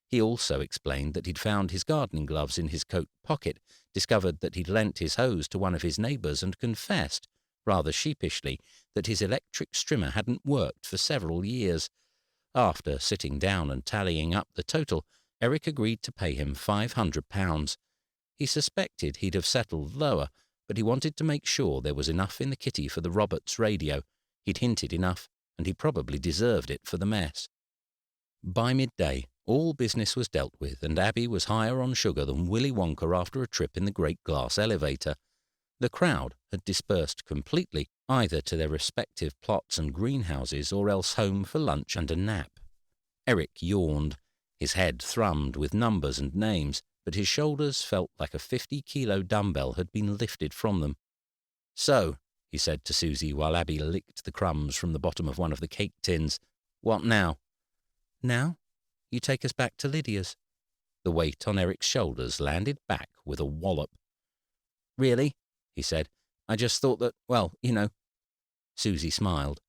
He also explained that he'd found his gardening gloves in his coat pocket, discovered that he'd lent his hose to one of his neighbours, and confessed, rather sheepishly, that his electric strimmer hadn't worked for several years. After sitting down and tallying up the total, Eric agreed to pay him £500. He suspected he'd have settled lower, but he wanted to make sure there was enough in the kitty for the Roberts radio. He'd hinted enough, and he probably deserved it for the mess. By midday, all business was dealt with, and Abby was higher on sugar than Willy Wonka after a trip in the great glass elevator. The crowd had dispersed completely, either to their respective plots and greenhouses or else home for lunch and a nap. Eric yawned. His head thrummed with numbers and names, but his shoulders felt like a 50-kilo dumbbell had been lifted from them. "So," he said to Susie while Abby licked the crumbs from the bottom of one of the cake tins, "what now?" "Now? You take us back to Lydia's." The weight on Eric's shoulders landed back with a wallop. "Really?" he said. "I just thought that, well, you know." Susie smiled.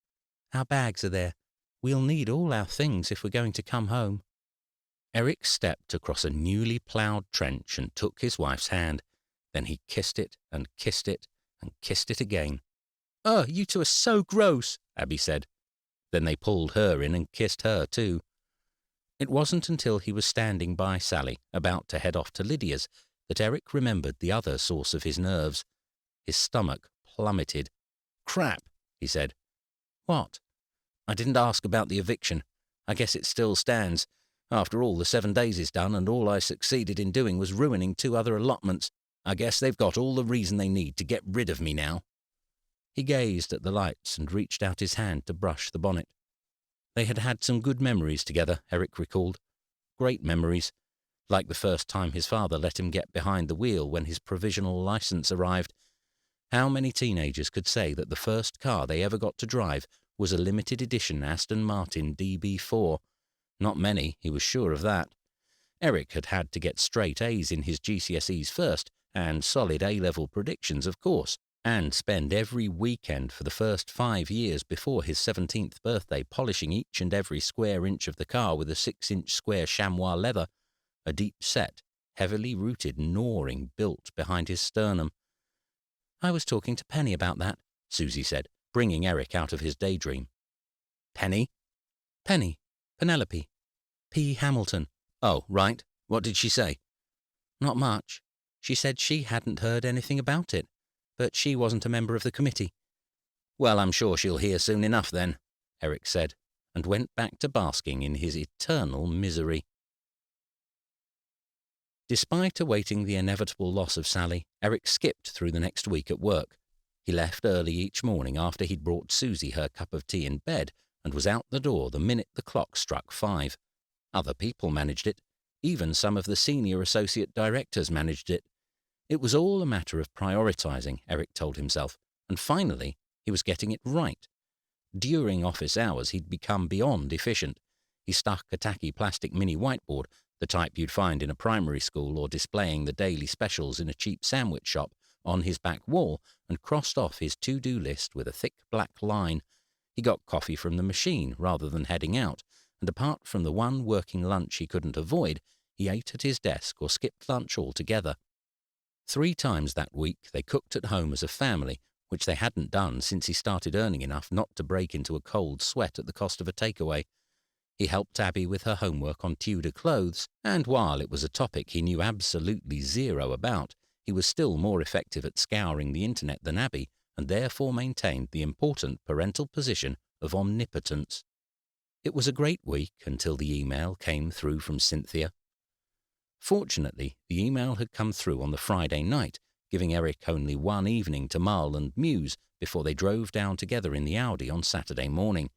"Our bags are there. We'll need all our things if we're going to come home." Eric stepped across a newly ploughed trench and took his wife's hand. Then he kissed it and kissed it and kissed it again. "Oh, you two are so gross," Abby said. Then they pulled her in and kissed her too. It wasn't until he was standing by Sally, about to head off to Lydia's, that Eric remembered the other source of his nerves. His stomach plummeted. "Crap," he said. "What?" "I didn't ask about the eviction. I guess it still stands. After all, the 7 days is done, and all I succeeded in doing was ruining 2 other allotments. I guess they've got all the reason they need to get rid of me now." He gazed at the lights and reached out his hand to brush the bonnet. They had had some good memories together, Eric recalled. Great memories, like the first time his father let him get behind the wheel when his provisional license arrived. How many teenagers could say that the first car they ever got to drive was a limited edition Aston Martin DB4? Not many, he was sure of that. Eric had had to get straight A's in his GCSEs first, and solid A-level predictions, of course, and spend every weekend for the first 5 years before his 17th birthday polishing each and every square inch of the car with a 6-inch square chamois leather, a deep-set, heavily rooted gnawing built behind his sternum. "I was talking to Penny about that," Susie said, bringing Eric out of his daydream. "Penny?" "Penny. Penelope. P. Hamilton." "Oh, right. What did she say?" "Not much. She said she hadn't heard anything about it, but she wasn't a member of the committee." "Well, I'm sure she'll hear soon enough then," Eric said, and went back to basking in his eternal misery. Despite awaiting the inevitable loss of Sally, Eric skipped through the next week at work. He left early each morning after he'd brought Susie her cup of tea in bed and was out the door the minute the clock struck 5. Other people managed it. Even some of the senior associate directors managed it. It was all a matter of prioritizing, Eric told himself, and finally he was getting it right. During office hours he'd become beyond efficient. He stuck a tacky plastic mini whiteboard, the type you'd find in a primary school or displaying the daily specials in a cheap sandwich shop, on his back wall and crossed off his to-do list with a thick black line. He got coffee from the machine rather than heading out, and apart from the one working lunch he couldn't avoid, he ate at his desk or skipped lunch altogether. 3 times that week they cooked at home as a family, which they hadn't done since he started earning enough not to break into a cold sweat at the cost of a takeaway. He helped Abby with her homework on Tudor clothes, and while it was a topic he knew absolutely zero about, he was still more effective at scouring the internet than Abby, and therefore maintained the important parental position of omnipotence. It was a great week until the email came through from Cynthia. Fortunately, the email had come through on the Friday night, giving Eric only one evening to mull and muse before they drove down together in the Audi on Saturday morning.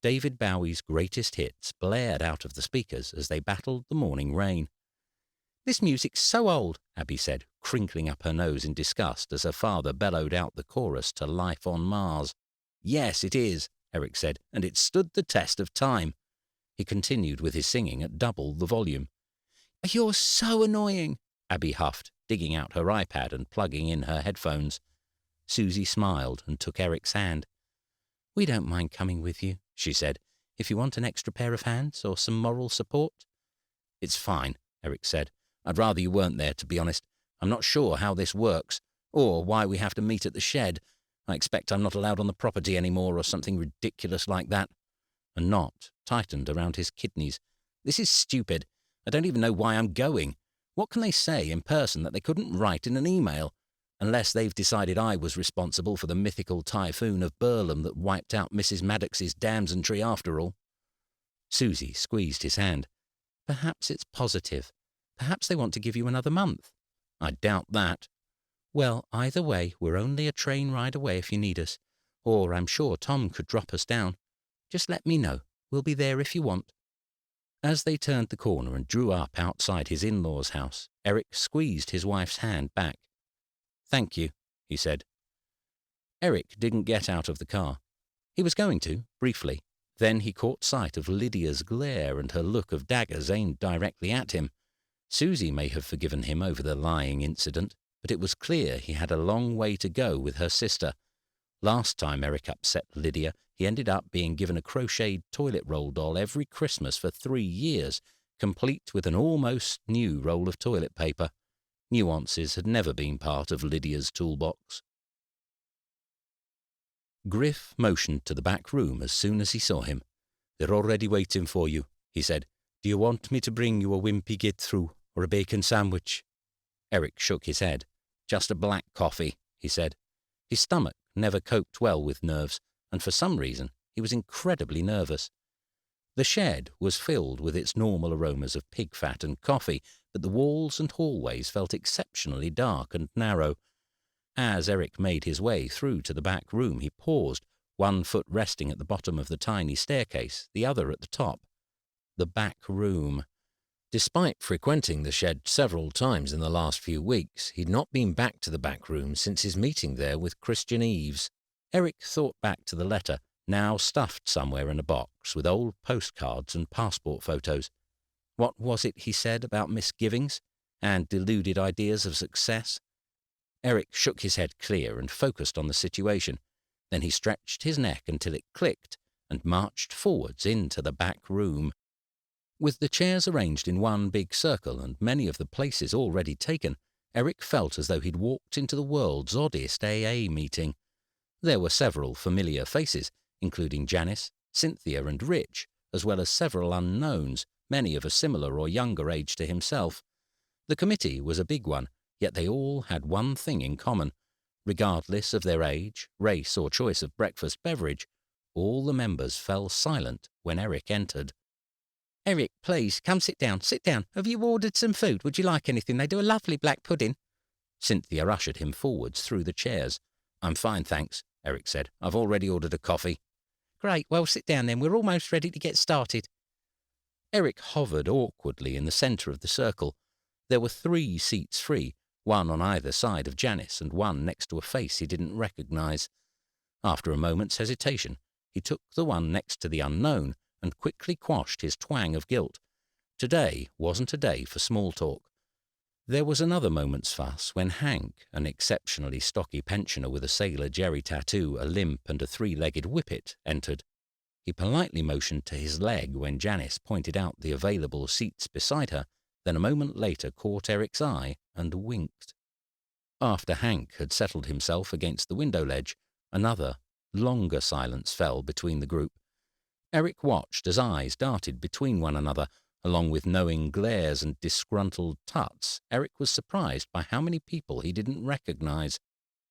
David Bowie's greatest hits blared out of the speakers as they battled the morning rain. "This music's so old," Abby said, crinkling up her nose in disgust as her father bellowed out the chorus to Life on Mars. "Yes, it is," Eric said, "and it stood the test of time." He continued with his singing at double the volume. "You're so annoying," Abby huffed, digging out her iPad and plugging in her headphones. Susie smiled and took Eric's hand. "We don't mind coming with you," she said, "if you want an extra pair of hands or some moral support." "It's fine," Eric said. "I'd rather you weren't there, to be honest. I'm not sure how this works, or why we have to meet at the shed. I expect I'm not allowed on the property anymore or something ridiculous like that." A knot tightened around his kidneys. "This is stupid. I don't even know why I'm going. What can they say in person that they couldn't write in an email? Unless they've decided I was responsible for the mythical typhoon of Burlem that wiped out Mrs. Maddox's damson tree after all." Susie squeezed his hand. "Perhaps it's positive. Perhaps they want to give you another month." "I doubt that." "Well, either way, we're only a train ride away if you need us. Or I'm sure Tom could drop us down. Just let me know. We'll be there if you want." As they turned the corner and drew up outside his in-laws' house, Eric squeezed his wife's hand back. "Thank you," he said. Eric didn't get out of the car. He was going to, briefly. Then he caught sight of Lydia's glare and her look of daggers aimed directly at him. Susie may have forgiven him over the lying incident, but it was clear he had a long way to go with her sister. Last time Eric upset Lydia, he ended up being given a crocheted toilet roll doll every Christmas for 3 years, complete with an almost new roll of toilet paper. Nuances had never been part of Lydia's toolbox. Griff motioned to the back room as soon as he saw him. "They're already waiting for you," he said. "Do you want me to bring you a wimpy get-through or a bacon sandwich?" Eric shook his head. "Just a black coffee," he said. His stomach never coped well with nerves, and for some reason he was incredibly nervous. The shed was filled with its normal aromas of pig fat and coffee, but the walls and hallways felt exceptionally dark and narrow. As Eric made his way through to the back room, he paused, one foot resting at the bottom of the tiny staircase, the other at the top. The back room. Despite frequenting the shed several times in the last few weeks, he'd not been back to the back room since his meeting there with Christian Eves. Eric thought back to the letter, now stuffed somewhere in a box with old postcards and passport photos. What was it he said about misgivings and deluded ideas of success? Eric shook his head clear and focused on the situation. Then he stretched his neck until it clicked and marched forwards into the back room. With the chairs arranged in one big circle and many of the places already taken, Eric felt as though he'd walked into the world's oddest AA meeting. There were several familiar faces, including Janice, Cynthia and Rich, as well as several unknowns, many of a similar or younger age to himself. The committee was a big one, yet they all had one thing in common. Regardless of their age, race or choice of breakfast beverage, all the members fell silent when Eric entered. "Eric, please, come sit down, sit down. Have you ordered some food? Would you like anything? They do a lovely black pudding." Cynthia ushered him forwards through the chairs. "I'm fine, thanks," Eric said. "I've already ordered a coffee." "Great, well, sit down then. We're almost ready to get started." Eric hovered awkwardly in the centre of the circle. There were 3 seats free, one on either side of Janice and one next to a face he didn't recognize. After a moment's hesitation, he took the one next to the unknown and quickly quashed his twang of guilt. Today wasn't a day for small talk. There was another moment's fuss when Hank, an exceptionally stocky pensioner with a Sailor Jerry tattoo, a limp and a 3-legged whippet, entered. He politely motioned to his leg when Janice pointed out the available seats beside her, then a moment later caught Eric's eye and winked. After Hank had settled himself against the window ledge, another, longer silence fell between the group. Eric watched as eyes darted between one another. Along with knowing glares and disgruntled tuts, Eric was surprised by how many people he didn't recognize.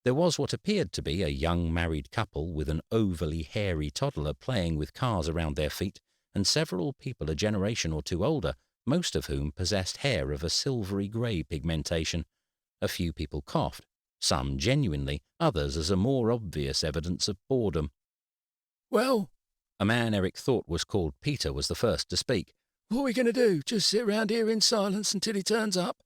There was what appeared to be a young married couple with an overly hairy toddler playing with cars around their feet, and several people a generation or 2 older, most of whom possessed hair of a silvery grey pigmentation. A few people coughed, some genuinely, others as a more obvious evidence of boredom. "Well," a man Eric thought was called Peter was the first to speak. "what are we going to do? Just sit round here in silence until he turns up?"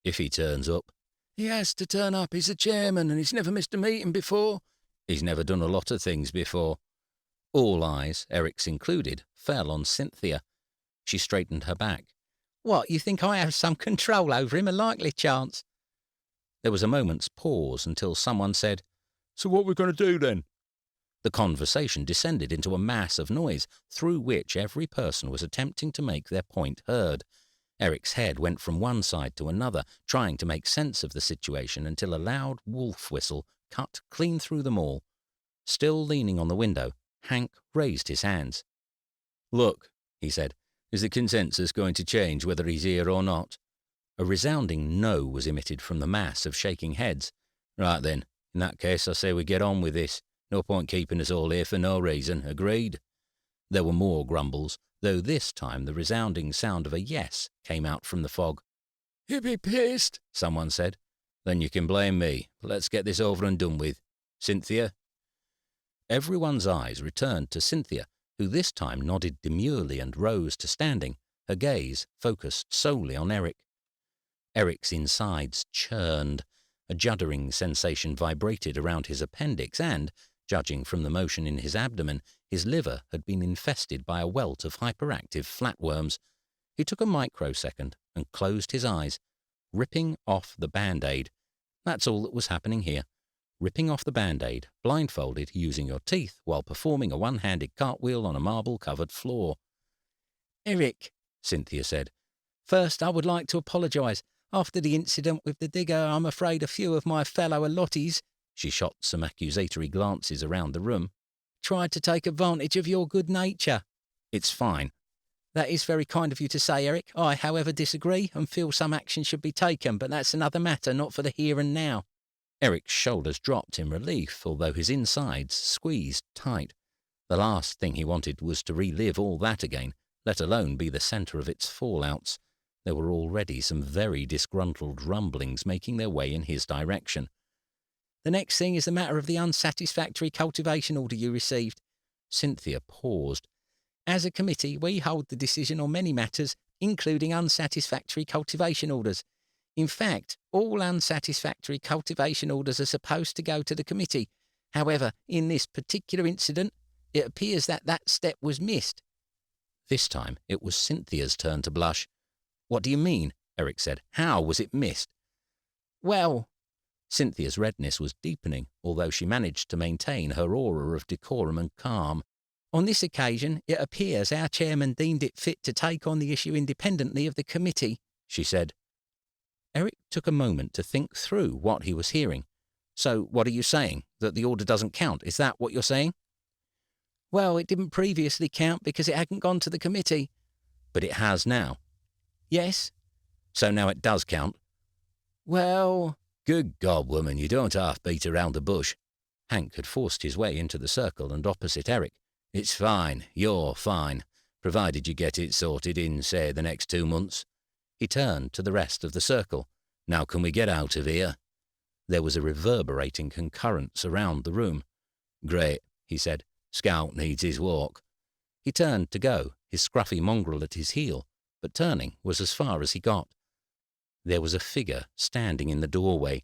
"If he turns up." "He has to turn up. He's the chairman and he's never missed a meeting before." "He's never done a lot of things before." All eyes, Eric's included, fell on Cynthia. She straightened her back. "What, you think I have some control over him? A likely chance." There was a moment's pause until someone said, "So what are we going to do then?" The conversation descended into a mass of noise, through which every person was attempting to make their point heard. Eric's head went from one side to another, trying to make sense of the situation until a loud wolf whistle cut clean through them all. Still leaning on the window, Hank raised his hands. "Look," he said, "is the consensus going to change whether he's here or not?" A resounding no was emitted from the mass of shaking heads. "Right then, in that case I say we get on with this. No point keeping us all here for no reason. Agreed?" There were more grumbles, though this time the resounding sound of a yes came out from the fog. "He'd be pissed," someone said. "Then you can blame me. But let's get this over and done with. Cynthia?" Everyone's eyes returned to Cynthia, who this time nodded demurely and rose to standing, her gaze focused solely on Eric. Eric's insides churned. A juddering sensation vibrated around his appendix and, judging from the motion in his abdomen, his liver had been infested by a welt of hyperactive flatworms. He took a microsecond, and closed his eyes, ripping off the Band-Aid. That's all that was happening here. Ripping off the Band-Aid, blindfolded, using your teeth, while performing a one-handed cartwheel on a marble-covered floor. Eric, Cynthia said, first I would like to apologise. After the incident with the digger, I'm afraid a few of my fellow allottees, she shot some accusatory glances around the room, tried to take advantage of your good nature. It's fine. That is very kind of you to say, Eric. I, however, disagree and feel some action should be taken, but that's another matter, not for the here and now. Eric's shoulders dropped in relief, although his insides squeezed tight. The last thing he wanted was to relive all that again, let alone be the centre of its fallouts. There were already some very disgruntled rumblings making their way in his direction. The next thing is the matter of the unsatisfactory cultivation order you received. Cynthia paused. As a committee, we hold the decision on many matters, including unsatisfactory cultivation orders. In fact, all unsatisfactory cultivation orders are supposed to go to the committee. However, in this particular incident, it appears that that step was missed. This time, it was Cynthia's turn to blush. What do you mean? Eric said. How was it missed? Well, Cynthia's redness was deepening, although she managed to maintain her aura of decorum and calm. On this occasion, it appears our chairman deemed it fit to take on the issue independently of the committee, she said. Eric took a moment to think through what he was hearing. So what are you saying? That the order doesn't count? Is that what you're saying? Well, it didn't previously count because it hadn't gone to the committee. But it has now? Yes. So now it does count? Well... Good God, woman, you don't half beat around the bush. Hank had forced his way into the circle and opposite Eric. It's fine. You're fine. Provided you get it sorted in, say, the next 2 months. He turned to the rest of the circle. Now can we get out of here? There was a reverberating concurrence around the room. Great, he said. Scout needs his walk. He turned to go, his scruffy mongrel at his heel, but turning was as far as he got. There was a figure standing in the doorway.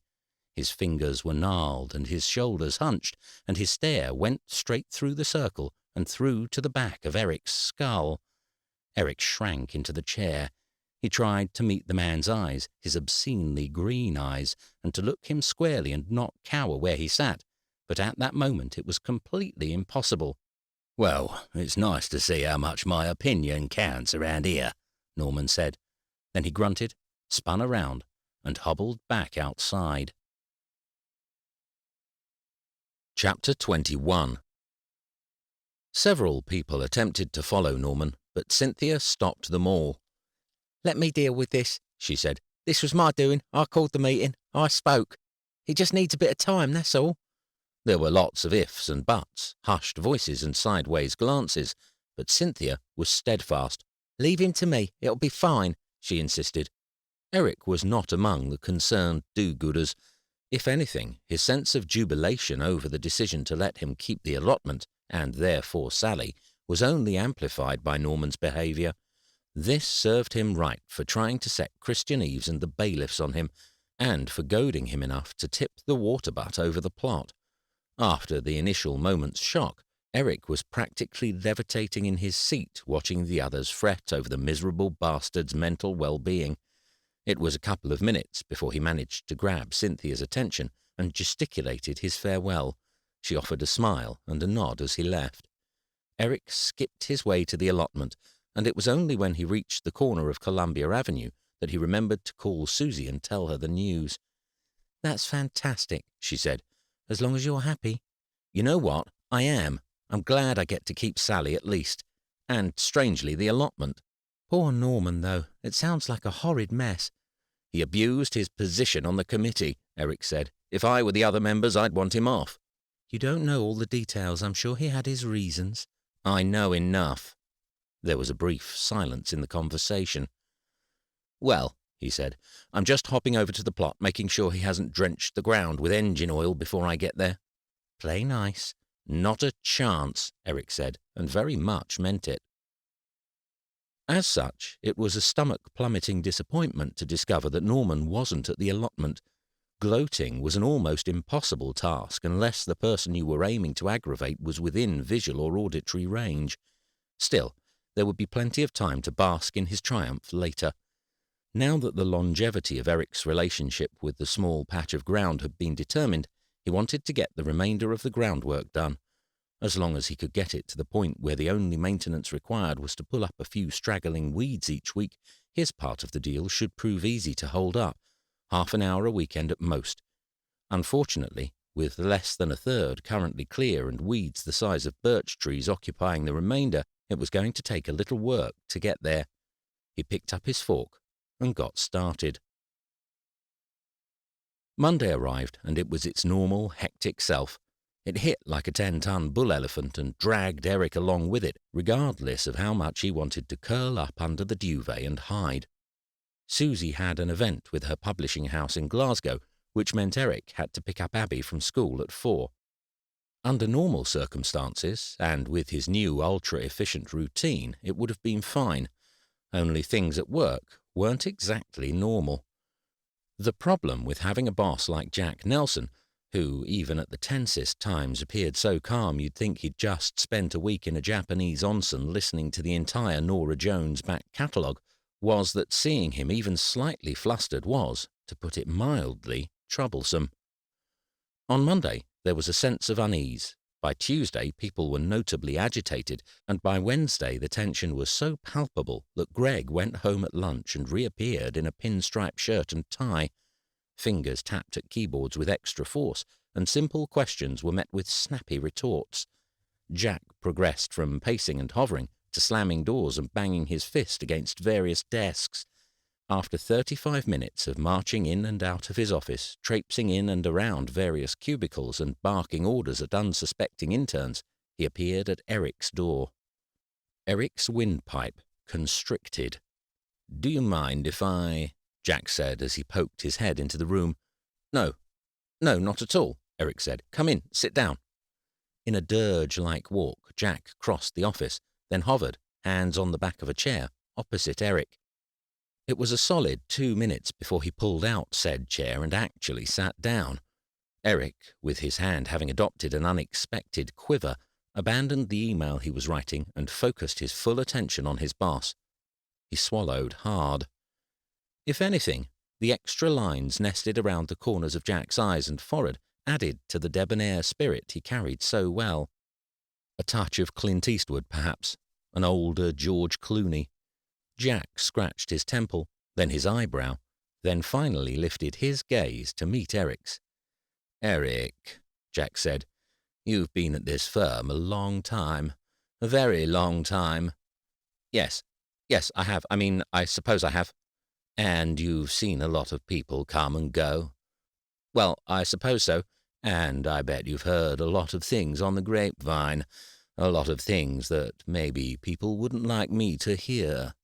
His fingers were gnarled and his shoulders hunched, and his stare went straight through the circle and through to the back of Eric's skull. Eric shrank into the chair. He tried to meet the man's eyes, his obscenely green eyes, and to look him squarely and not cower where he sat, but at that moment it was completely impossible. Well, it's nice to see how much my opinion counts around here, Norman said. Then he grunted, spun around, and hobbled back outside. Chapter 21. Several people attempted to follow Norman, but Cynthia stopped them all. Let me deal with this, she said. This was my doing. I called the meeting. I spoke. He just needs a bit of time, that's all. There were lots of ifs and buts, hushed voices and sideways glances, but Cynthia was steadfast. Leave him to me. It'll be fine, she insisted. Eric was not among the concerned do-gooders. If anything, his sense of jubilation over the decision to let him keep the allotment, and therefore Sally, was only amplified by Norman's behaviour. This served him right for trying to set Christian Eves and the bailiffs on him, and for goading him enough to tip the water-butt over the plot. After the initial moment's shock, Eric was practically levitating in his seat, watching the others fret over the miserable bastard's mental well-being. It was a couple of minutes before he managed to grab Cynthia's attention and gesticulated his farewell. She offered a smile and a nod as he left. Eric skipped his way to the allotment, and it was only when he reached the corner of Columbia Avenue that he remembered to call Susie and tell her the news. That's fantastic, she said, as long as you're happy. You know what? I am. I'm glad I get to keep Sally at least. And, strangely, the allotment. Poor Norman, though. It sounds like a horrid mess. He abused his position on the committee, Eric said. If I were the other members, I'd want him off. You don't know all the details. I'm sure he had his reasons. I know enough. There was a brief silence in the conversation. Well, he said, I'm just hopping over to the plot, making sure he hasn't drenched the ground with engine oil before I get there. Play nice. Not a chance, Eric said, and very much meant it. As such, it was a stomach-plummeting disappointment to discover that Norman wasn't at the allotment. Gloating was an almost impossible task unless the person you were aiming to aggravate was within visual or auditory range. Still, there would be plenty of time to bask in his triumph later. Now that the longevity of Eric's relationship with the small patch of ground had been determined, he wanted to get the remainder of the groundwork done. As long as he could get it to the point where the only maintenance required was to pull up a few straggling weeds each week, his part of the deal should prove easy to hold up, half an hour a weekend at most. Unfortunately, with less than a third currently clear and weeds the size of birch trees occupying the remainder, it was going to take a little work to get there. He picked up his fork and got started. Monday arrived, and it was its normal, hectic self. It hit like a 10-ton bull elephant and dragged Eric along with it, regardless of how much he wanted to curl up under the duvet and hide. Susie had an event with her publishing house in Glasgow, which meant Eric had to pick up Abby from school at 4. Under normal circumstances, and with his new ultra-efficient routine, it would have been fine. Only things at work weren't exactly normal. The problem with having a boss like Jack Nelson, who even at the tensest times appeared so calm you'd think he'd just spent a week in a Japanese onsen listening to the entire Norah Jones back catalogue, was that seeing him even slightly flustered was, to put it mildly, troublesome. On Monday, there was a sense of unease. By Tuesday, people were notably agitated, and by Wednesday the tension was so palpable that Greg went home at lunch and reappeared in a pinstripe shirt and tie. Fingers tapped at keyboards with extra force, and simple questions were met with snappy retorts. Jack progressed from pacing and hovering to slamming doors and banging his fist against various desks. After 35 minutes of marching in and out of his office, traipsing in and around various cubicles and barking orders at unsuspecting interns, he appeared at Eric's door. Eric's windpipe constricted. "Do you mind if I—" Jack said as he poked his head into the room. No, not at all," Eric said. "Come in, sit down." In a dirge-like walk, Jack crossed the office, then hovered, hands on the back of a chair, opposite Eric. It was a solid 2 minutes before he pulled out said chair and actually sat down. Eric, with his hand having adopted an unexpected quiver, abandoned the email he was writing and focused his full attention on his boss. He swallowed hard. If anything, the extra lines nested around the corners of Jack's eyes and forehead added to the debonair spirit he carried so well. A touch of Clint Eastwood, perhaps, an older George Clooney. Jack scratched his temple, then his eyebrow, then finally lifted his gaze to meet Eric's. "Eric," Jack said, "you've been at this firm a long time. A very long time." Yes, I have. I suppose I have." "And you've seen a lot of people come and go." "Well, I suppose so." "And I bet you've heard a lot of things on the grapevine. A lot of things that maybe people wouldn't like me to hear."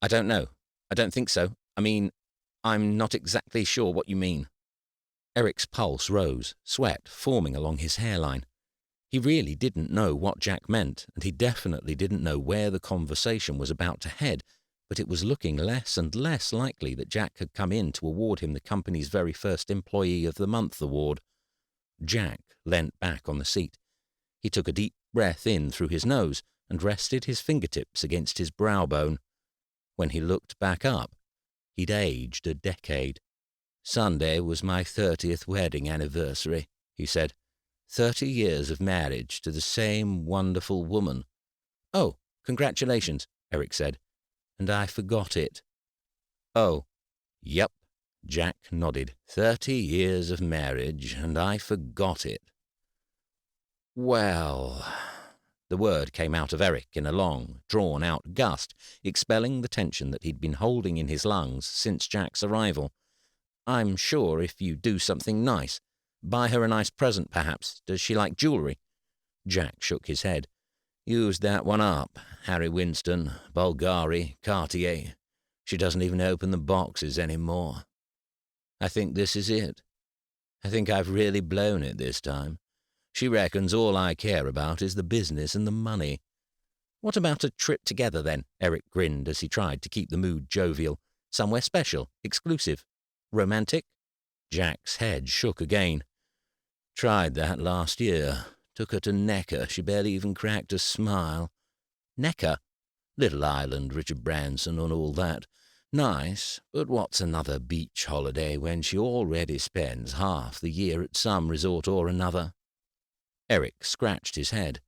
"I don't know. I don't think so. I'm not exactly sure what you mean." Eric's pulse rose, sweat forming along his hairline. He really didn't know what Jack meant, and he definitely didn't know where the conversation was about to head, but it was looking less and less likely that Jack had come in to award him the company's very first Employee of the Month award. Jack leant back on the seat. He took a deep breath in through his nose and rested his fingertips against his brow bone. When he looked back up, he'd aged a decade. "Sunday was my 30th wedding anniversary," he said. 30 years of marriage to the same wonderful woman." "Oh, congratulations," Eric said. "And I forgot it." "Oh, yep," Jack nodded. 30 years of marriage, and I forgot it." "Well—" The word came out of Eric in a long, drawn-out gust, expelling the tension that he'd been holding in his lungs since Jack's arrival. "I'm sure if you do something nice. Buy her a nice present, perhaps. Does she like jewellery?" Jack shook his head. "Used that one up. Harry Winston, Bulgari, Cartier. She doesn't even open the boxes anymore. I think this is it. I think I've really blown it this time. She reckons all I care about is the business and the money." "What about a trip together, then?" Eric grinned as he tried to keep the mood jovial. "Somewhere special, exclusive, romantic?" Jack's head shook again. "Tried that last year. Took her to Necker. She barely even cracked a smile." "Necker?" "Little island, Richard Branson and all that. Nice, but what's another beach holiday when she already spends half the year at some resort or another? Eric scratched his head.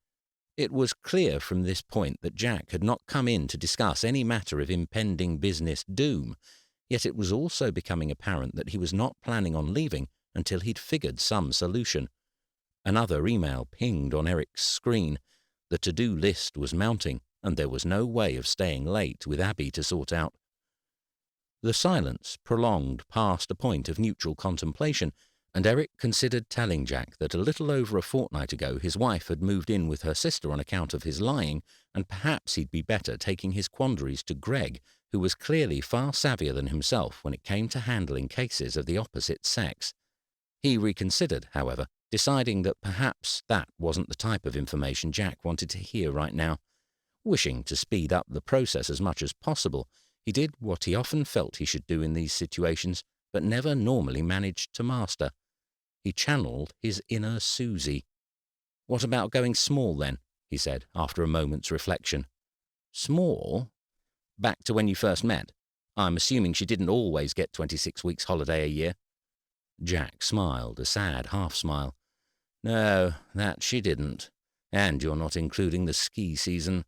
It was clear from this point that Jack had not come in to discuss any matter of impending business doom, yet it was also becoming apparent that he was not planning on leaving until he'd figured some solution. Another email pinged on Eric's screen. The to-do list was mounting, and there was no way of staying late with Abby to sort out. The silence prolonged past a point of neutral contemplation, and Eric considered telling Jack that a little over a fortnight ago his wife had moved in with her sister on account of his lying, and perhaps he'd be better taking his quandaries to Greg, who was clearly far savvier than himself when it came to handling cases of the opposite sex. He reconsidered, however, deciding that perhaps that wasn't the type of information Jack wanted to hear right now. Wishing to speed up the process as much as possible, he did what he often felt he should do in these situations, but never normally managed to master. He channeled his inner Susie. "What about going small, then?" he said, after a moment's reflection. "Small? Back to when you first met? I'm assuming she didn't always get 26 weeks holiday a year." Jack smiled, a sad half-smile. "No, that she didn't. And you're not including the ski season.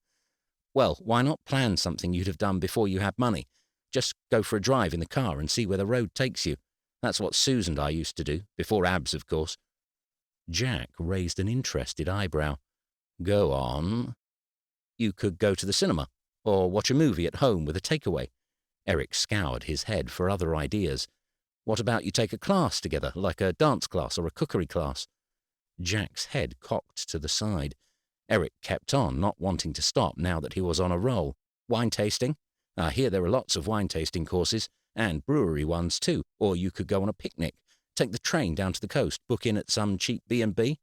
Well, why not plan something you'd have done before you had money? Just go for a drive in the car and see where the road takes you. That's what Susan and I used to do, before abs, of course." Jack raised an interested eyebrow. "Go on." "You could go to the cinema, or watch a movie at home with a takeaway." Eric scoured his head for other ideas. "What about you take a class together, like a dance class or a cookery class?" Jack's head cocked to the side. Eric kept on, not wanting to stop now that he was on a roll. "Wine tasting? I hear there are lots of wine tasting courses, and brewery ones too. Or you could go on a picnic, take the train down to the coast, book in at some cheap B&B.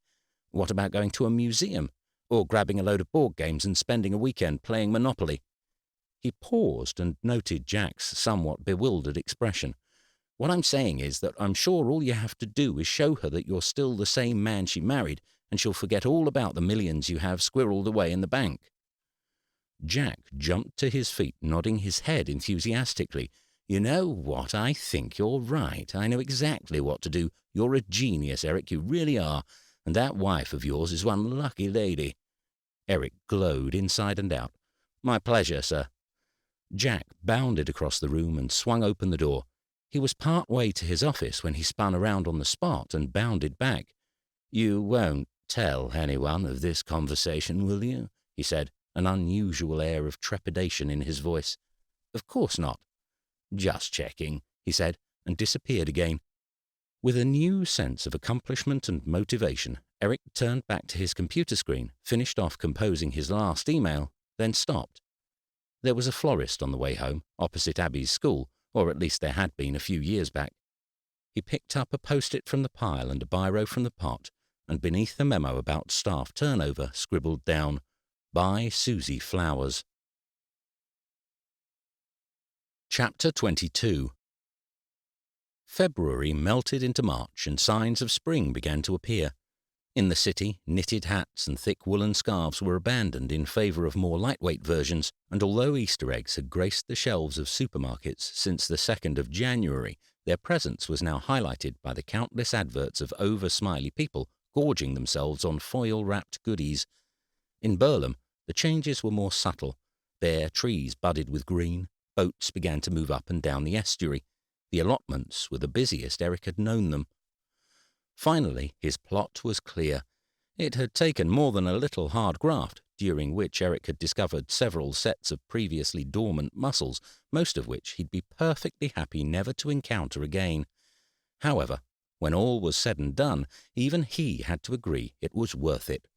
What about going to a museum? Or grabbing a load of board games and spending a weekend playing Monopoly?" He paused and noted Jack's somewhat bewildered expression. "What I'm saying is that I'm sure all you have to do is show her that you're still the same man she married, and she'll forget all about the millions you have squirreled away in the bank." Jack jumped to his feet, nodding his head enthusiastically. "You know what? I think you're right. I know exactly what to do. You're a genius, Eric, you really are. And that wife of yours is one lucky lady." Eric glowed inside and out. "My pleasure, sir." Jack bounded across the room and swung open the door. He was part way to his office when he spun around on the spot and bounded back. "You won't tell anyone of this conversation, will you?" he said, an unusual air of trepidation in his voice. "Of course not." "Just checking," he said, and disappeared again. With a new sense of accomplishment and motivation, Eric turned back to his computer screen, finished off composing his last email, then stopped. There was a florist on the way home, opposite Abby's school, or at least there had been a few years back. He picked up a post-it from the pile and a biro from the pot, and beneath the memo about staff turnover scribbled down, "Buy Susie flowers." Chapter 22. February melted into March and signs of spring began to appear. In the city, knitted hats and thick woolen scarves were abandoned in favor of more lightweight versions, and although Easter eggs had graced the shelves of supermarkets since the 2nd of January, their presence was now highlighted by the countless adverts of over-smiley people gorging themselves on foil-wrapped goodies. In Burlham, the changes were more subtle. Bare trees budded with green, boats began to move up and down the estuary. The allotments were the busiest Eric had known them. Finally, his plot was clear. It had taken more than a little hard graft, during which Eric had discovered several sets of previously dormant muscles, most of which he'd be perfectly happy never to encounter again. However, when all was said and done, even he had to agree it was worth it.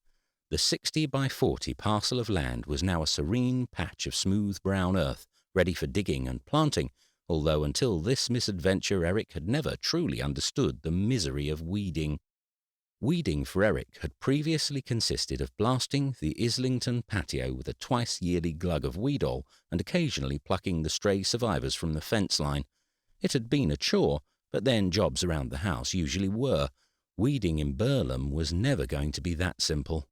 The 60 by 40 parcel of land was now a serene patch of smooth brown earth, ready for digging and planting, although until this misadventure Eric had never truly understood the misery of weeding. Weeding for Eric had previously consisted of blasting the Islington patio with a twice-yearly glug of weed-oil and occasionally plucking the stray survivors from the fence line. It had been a chore, but then jobs around the house usually were. Weeding in Burlham was never going to be that simple.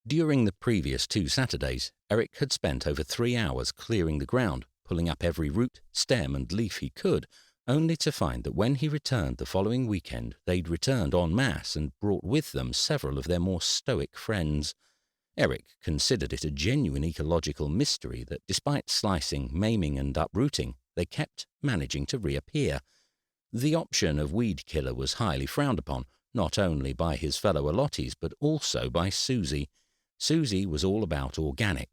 During the previous 2 Saturdays, Eric had spent over 3 hours clearing the ground, pulling up every root, stem and leaf he could, only to find that when he returned the following weekend they'd returned en masse and brought with them several of their more stoic friends. Eric considered it a genuine ecological mystery that despite slicing, maiming and uprooting, they kept managing to reappear. The option of weed killer was highly frowned upon, not only by his fellow allottees but also by Susie. Susie was all about organic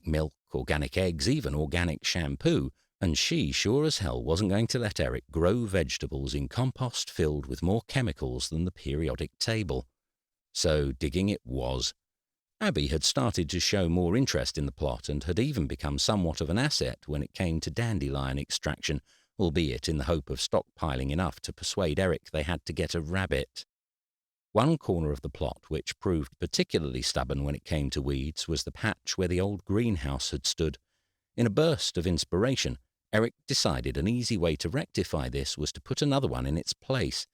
milk, organic eggs, even organic shampoo, and she sure as hell wasn't going to let Eric grow vegetables in compost filled with more chemicals than the periodic table. So digging it was. Abby had started to show more interest in the plot and had even become somewhat of an asset when it came to dandelion extraction, albeit in the hope of stockpiling enough to persuade Eric they had to get a rabbit. One corner of the plot which proved particularly stubborn when it came to weeds was the patch where the old greenhouse had stood. In a burst of inspiration, Eric decided an easy way to rectify this was to put another one in its place.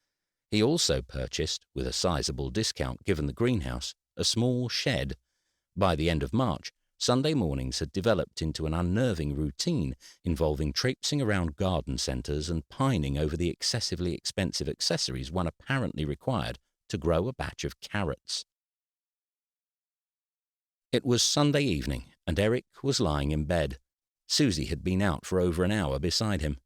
He also purchased, with a sizable discount given the greenhouse, a small shed. By the end of March, Sunday mornings had developed into an unnerving routine involving traipsing around garden centres and pining over the excessively expensive accessories one apparently required to grow a batch of carrots. It was Sunday evening, and Eric was lying in bed. Susie had been out for over an hour beside him.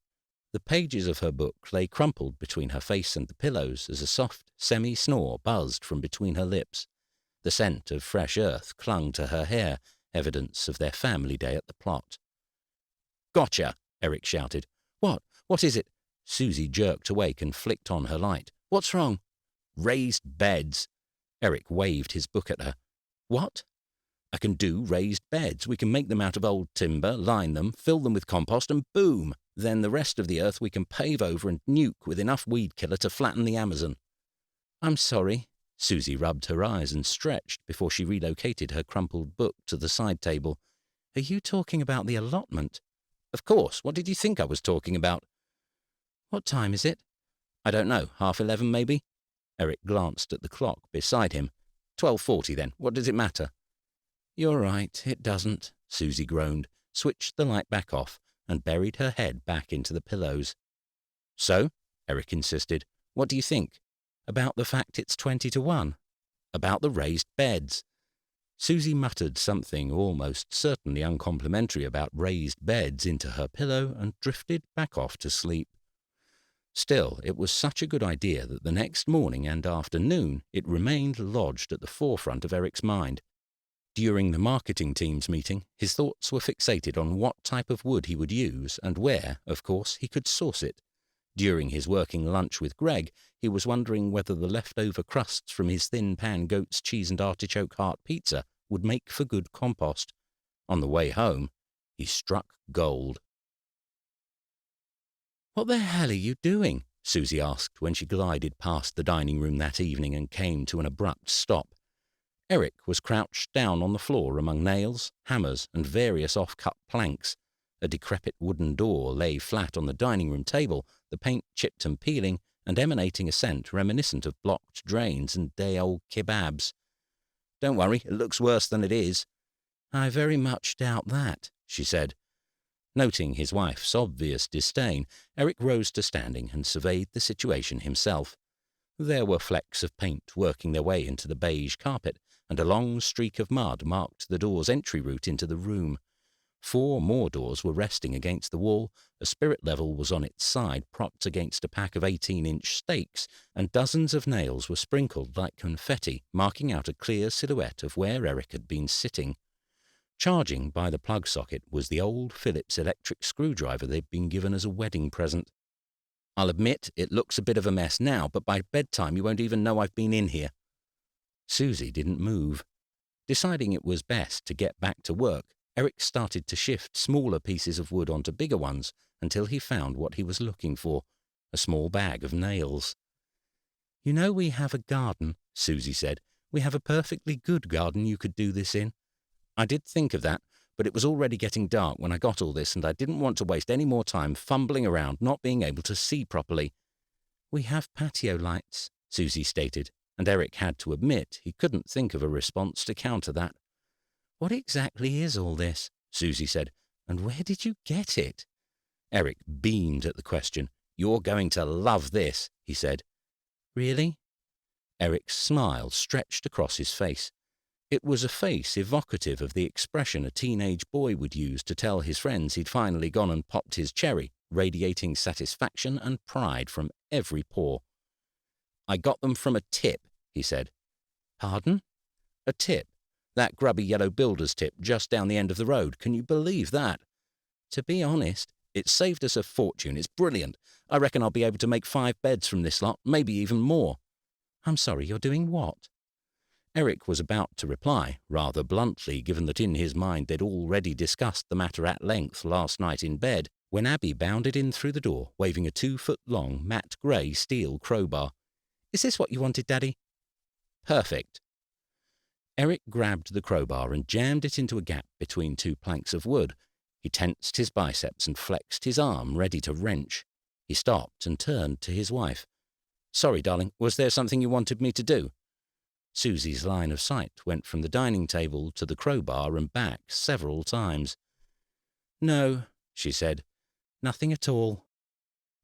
The pages of her book lay crumpled between her face and the pillows as a soft semi-snore buzzed from between her lips. The scent of fresh earth clung to her hair, evidence of their family day at the plot. "Gotcha!" Eric shouted. "What? What is it?" Susie jerked awake and flicked on her light. "What's wrong?" "Raised beds." Eric waved his book at her. "What?" "I can do raised beds. We can make them out of old timber, line them, fill them with compost, and boom! Then the rest of the earth we can pave over and nuke with enough weed killer to flatten the Amazon." "I'm sorry." Susie rubbed her eyes and stretched before she relocated her crumpled book to the side table. "Are you talking about the allotment?" "Of course. What did you think I was talking about?" "What time is it?" "I don't know. 11:30 maybe?" Eric glanced at the clock beside him. 12:40 then. What does it matter?" "You're right, it doesn't," Susie groaned, switched the light back off, and buried her head back into the pillows. "So?" Eric insisted. "What do you think?" "About the fact it's 20-1. "About the raised beds." Susie muttered something almost certainly uncomplimentary about raised beds into her pillow and drifted back off to sleep. Still, it was such a good idea that the next morning and afternoon it remained lodged at the forefront of Eric's mind. During the marketing team's meeting, his thoughts were fixated on what type of wood he would use and where, of course, he could source it. During his working lunch with Greg, he was wondering whether the leftover crusts from his thin pan goat's cheese and artichoke heart pizza would make for good compost. On the way home, he struck gold. "What the hell are you doing?" Susie asked when she glided past the dining room that evening and came to an abrupt stop. Eric was crouched down on the floor among nails, hammers, and various off-cut planks. A decrepit wooden door lay flat on the dining room table, the paint chipped and peeling, and emanating a scent reminiscent of blocked drains and day-old kebabs. "Don't worry, it looks worse than it is." "I very much doubt that," she said. Noting his wife's obvious disdain, Eric rose to standing and surveyed the situation himself. There were flecks of paint working their way into the beige carpet, and a long streak of mud marked the door's entry route into the room. 4 more doors were resting against the wall, a spirit level was on its side propped against a pack of 18-inch stakes, and dozens of nails were sprinkled like confetti, marking out a clear silhouette of where Eric had been sitting. Charging by the plug socket was the old Phillips electric screwdriver they'd been given as a wedding present. "I'll admit it looks a bit of a mess now, but by bedtime you won't even know I've been in here." Susie didn't move. Deciding it was best to get back to work, Eric started to shift smaller pieces of wood onto bigger ones until he found what he was looking for, a small bag of nails. "You know we have a garden," Susie said. "We have a perfectly good garden you could do this in." "I did think of that, but it was already getting dark when I got all this, and I didn't want to waste any more time fumbling around not being able to see properly." "We have patio lights," Susie stated, and Eric had to admit he couldn't think of a response to counter that. "What exactly is all this?" Susie said, And where did you get it? Eric beamed at the question. You're going to love this, he said. Really? Eric's smile stretched across his face. It was a face evocative of the expression a teenage boy would use to tell his friends he'd finally gone and popped his cherry, radiating satisfaction and pride from every pore. I got them from a tip, he said. Pardon? A tip. That grubby yellow builder's tip just down the end of the road. Can you believe that? To be honest, it saved us a fortune. It's brilliant. I reckon I'll be able to make 5 beds from this lot, maybe even more. I'm sorry, you're doing what? Eric was about to reply, rather bluntly, given that in his mind they'd already discussed the matter at length last night in bed, when Abby bounded in through the door, waving a 2-foot-long, matte grey steel crowbar. Is this what you wanted, Daddy? Perfect. Eric grabbed the crowbar and jammed it into a gap between 2 planks of wood. He tensed his biceps and flexed his arm, ready to wrench. He stopped and turned to his wife. Sorry, darling, was there something you wanted me to do? Susie's line of sight went from the dining table to the crowbar and back several times. No, she said. Nothing at all.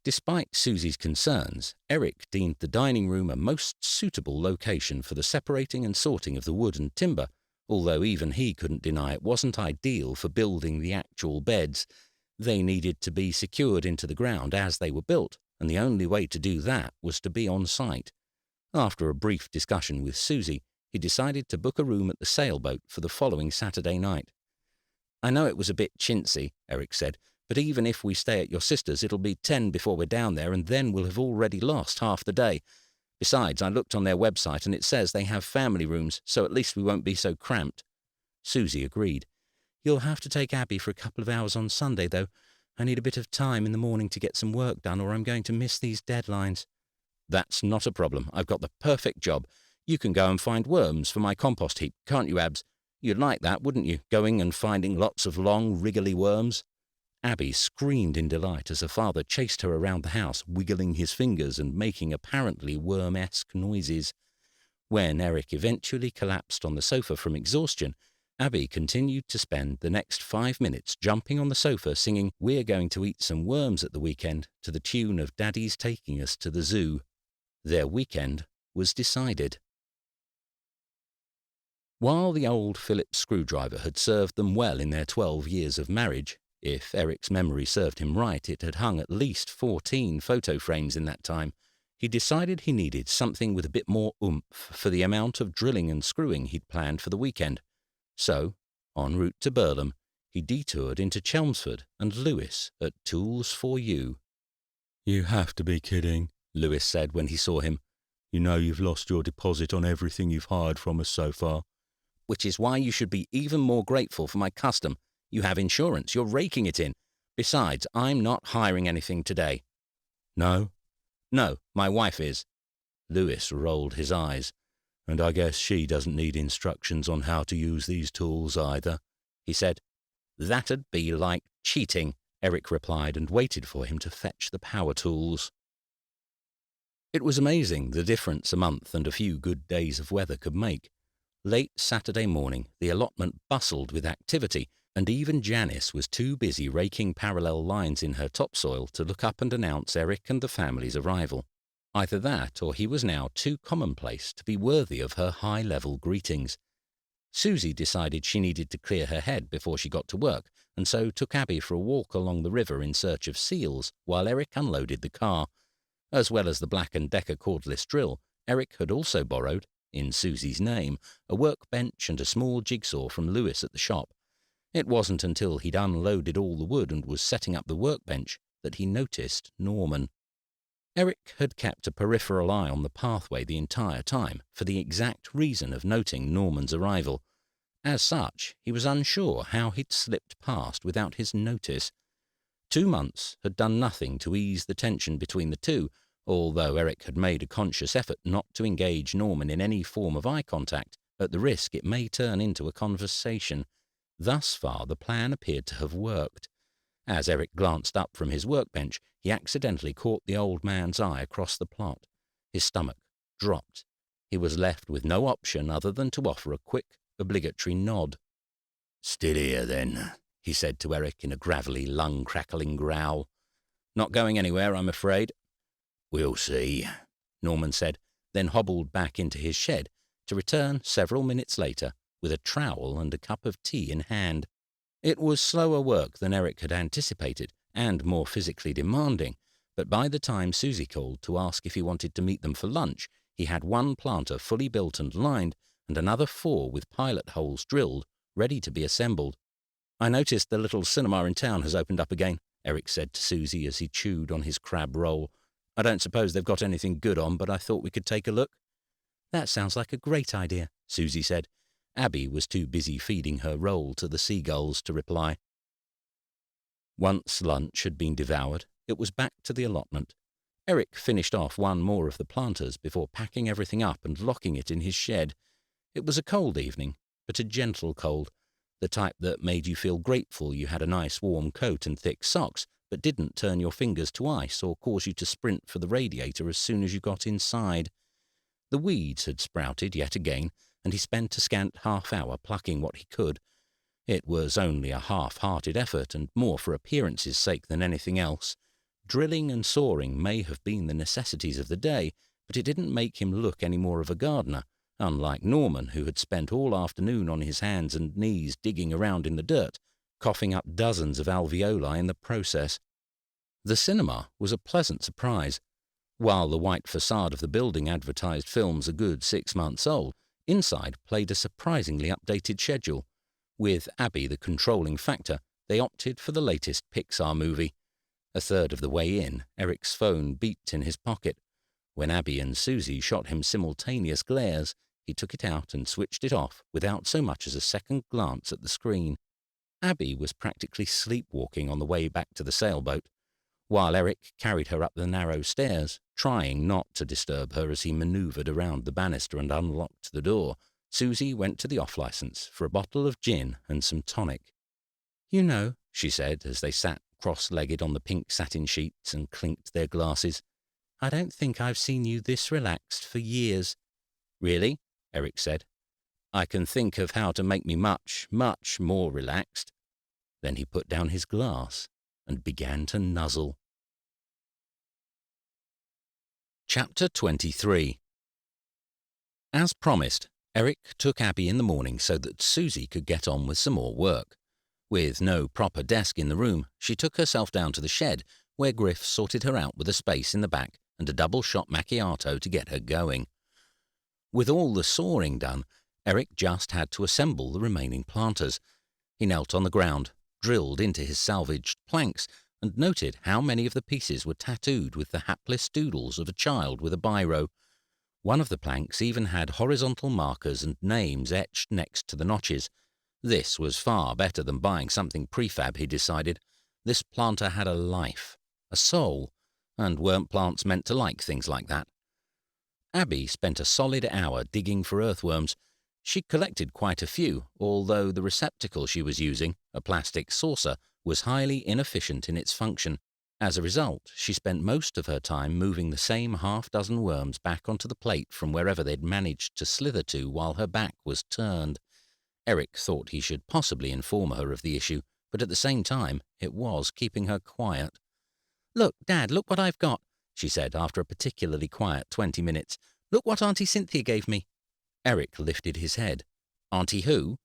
Despite Susie's concerns, Eric deemed the dining room a most suitable location for the separating and sorting of the wood and timber, although even he couldn't deny it wasn't ideal for building the actual beds. They needed to be secured into the ground as they were built, and the only way to do that was to be on site. After a brief discussion with Susie, he decided to book a room at the Sailboat for the following Saturday night. I know it was a bit chintzy, Eric said, but even if we stay at your sister's, it'll be 10 before we're down there, and then we'll have already lost half the day. Besides, I looked on their website and it says they have family rooms, so at least we won't be so cramped. Susie agreed. You'll have to take Abby for a couple of hours on Sunday, though. I need a bit of time in the morning to get some work done, or I'm going to miss these deadlines. That's not a problem. I've got the perfect job. You can go and find worms for my compost heap, can't you, Abs? You'd like that, wouldn't you, going and finding lots of long, wriggly worms? Abby screamed in delight as her father chased her around the house, wiggling his fingers and making apparently worm-esque noises. When Eric eventually collapsed on the sofa from exhaustion, Abby continued to spend the next 5 minutes jumping on the sofa singing "We're Going to Eat Some Worms at the Weekend" to the tune of Daddy's Taking Us to the Zoo. Their weekend was decided. While the old Phillips screwdriver had served them well in their 12 years of marriage, if Eric's memory served him right, it had hung at least 14 photo frames in that time, he decided he needed something with a bit more oomph for the amount of drilling and screwing he'd planned for the weekend. So, en route to Burlham, he detoured into Chelmsford and Lewis at Tools for You. You have to be kidding, Lewis said when he saw him. You know you've lost your deposit on everything you've hired from us so far. Which is why you should be even more grateful for my custom. You have insurance. You're raking it in. Besides, I'm not hiring anything today. No? No, my wife is. Lewis rolled his eyes. And I guess she doesn't need instructions on how to use these tools either, he said. That'd be like cheating, Eric replied and waited for him to fetch the power tools. It was amazing the difference a month and a few good days of weather could make. Late Saturday morning, the allotment bustled with activity, and even Janice was too busy raking parallel lines in her topsoil to look up and announce Eric and the family's arrival. Either that, or he was now too commonplace to be worthy of her high-level greetings. Susie decided she needed to clear her head before she got to work, and so took Abby for a walk along the river in search of seals, while Eric unloaded the car. As well as the Black & Decker cordless drill, Eric had also borrowed, in Susie's name, a workbench and a small jigsaw from Lewis at the shop. It wasn't until he'd unloaded all the wood and was setting up the workbench that he noticed Norman. Eric had kept a peripheral eye on the pathway the entire time for the exact reason of noting Norman's arrival. As such, he was unsure how he'd slipped past without his notice. 2 months had done nothing to ease the tension between the two, although Eric had made a conscious effort not to engage Norman in any form of eye contact, at the risk it may turn into a conversation. Thus far the plan appeared to have worked. As Eric glanced up from his workbench, he accidentally caught the old man's eye across the plot. His stomach dropped. He was left with no option other than to offer a quick, obligatory nod. "Still here, then," he said to Eric in a gravelly, lung-crackling growl. "Not going anywhere, I'm afraid." "We'll see," Norman said, then hobbled back into his shed to return several minutes later with a trowel and a cup of tea in hand. It was slower work than Eric had anticipated and more physically demanding, but by the time Susie called to ask if he wanted to meet them for lunch, he had one planter fully built and lined and another 4 with pilot holes drilled, ready to be assembled. "I noticed the little cinema in town has opened up again," Eric said to Susie as he chewed on his crab roll. "I don't suppose they've got anything good on, but I thought we could take a look." "That sounds like a great idea," Susie said. Abby was too busy feeding her roll to the seagulls to reply. Once lunch had been devoured, it was back to the allotment. Eric finished off one more of the planters before packing everything up and locking it in his shed. It was a cold evening, but a gentle cold, the type that made you feel grateful you had a nice warm coat and thick socks, but didn't turn your fingers to ice or cause you to sprint for the radiator as soon as you got inside. The weeds had sprouted yet again, and he spent a scant half-hour plucking what he could. It was only a half-hearted effort, and more for appearance's sake than anything else. Drilling and sawing may have been the necessities of the day, but it didn't make him look any more of a gardener, unlike Norman, who had spent all afternoon on his hands and knees digging around in the dirt, coughing up dozens of alveoli in the process. The cinema was a pleasant surprise. While the white facade of the building advertised films a good 6 months old, inside played a surprisingly updated schedule. With Abby the controlling factor, they opted for the latest Pixar movie. A third of the way in, Eric's phone beeped in his pocket. When Abby and Susie shot him simultaneous glares, he took it out and switched it off without so much as a second glance at the screen. Abby was practically sleepwalking on the way back to the sailboat, while Eric carried her up the narrow stairs, trying not to disturb her as he manoeuvred around the banister and unlocked the door. Susie went to the off-licence for a bottle of gin and some tonic. "You know," she said as they sat cross-legged on the pink satin sheets and clinked their glasses, "I don't think I've seen you this relaxed for years." "Really?" Eric said. "I can think of how to make me much, much more relaxed." Then he put down his glass and began to nuzzle. Chapter 23. As promised, Eric took Abby in the morning so that Susie could get on with some more work. With no proper desk in the room, she took herself down to the shed, where Griff sorted her out with a space in the back and a double-shot macchiato to get her going. With all the sawing done, Eric just had to assemble the remaining planters. He knelt on the ground, drilled into his salvaged planks, and noted how many of the pieces were tattooed with the hapless doodles of a child with a biro. One of the planks even had horizontal markers and names etched next to the notches. This was far better than buying something prefab, he decided. This planter had a life, a soul, and weren't plants meant to like things like that? Abby spent a solid hour digging for earthworms. She collected quite a few, although the receptacle she was using, a plastic saucer, was highly inefficient in its function. As a result, she spent most of her time moving the same half-dozen worms back onto the plate from wherever they'd managed to slither to while her back was turned. Eric thought he should possibly inform her of the issue, but at the same time, it was keeping her quiet. "Look, Dad, look what I've got," she said after a particularly quiet 20 minutes. "Look what Auntie Cynthia gave me." Eric lifted his head. "Auntie who?"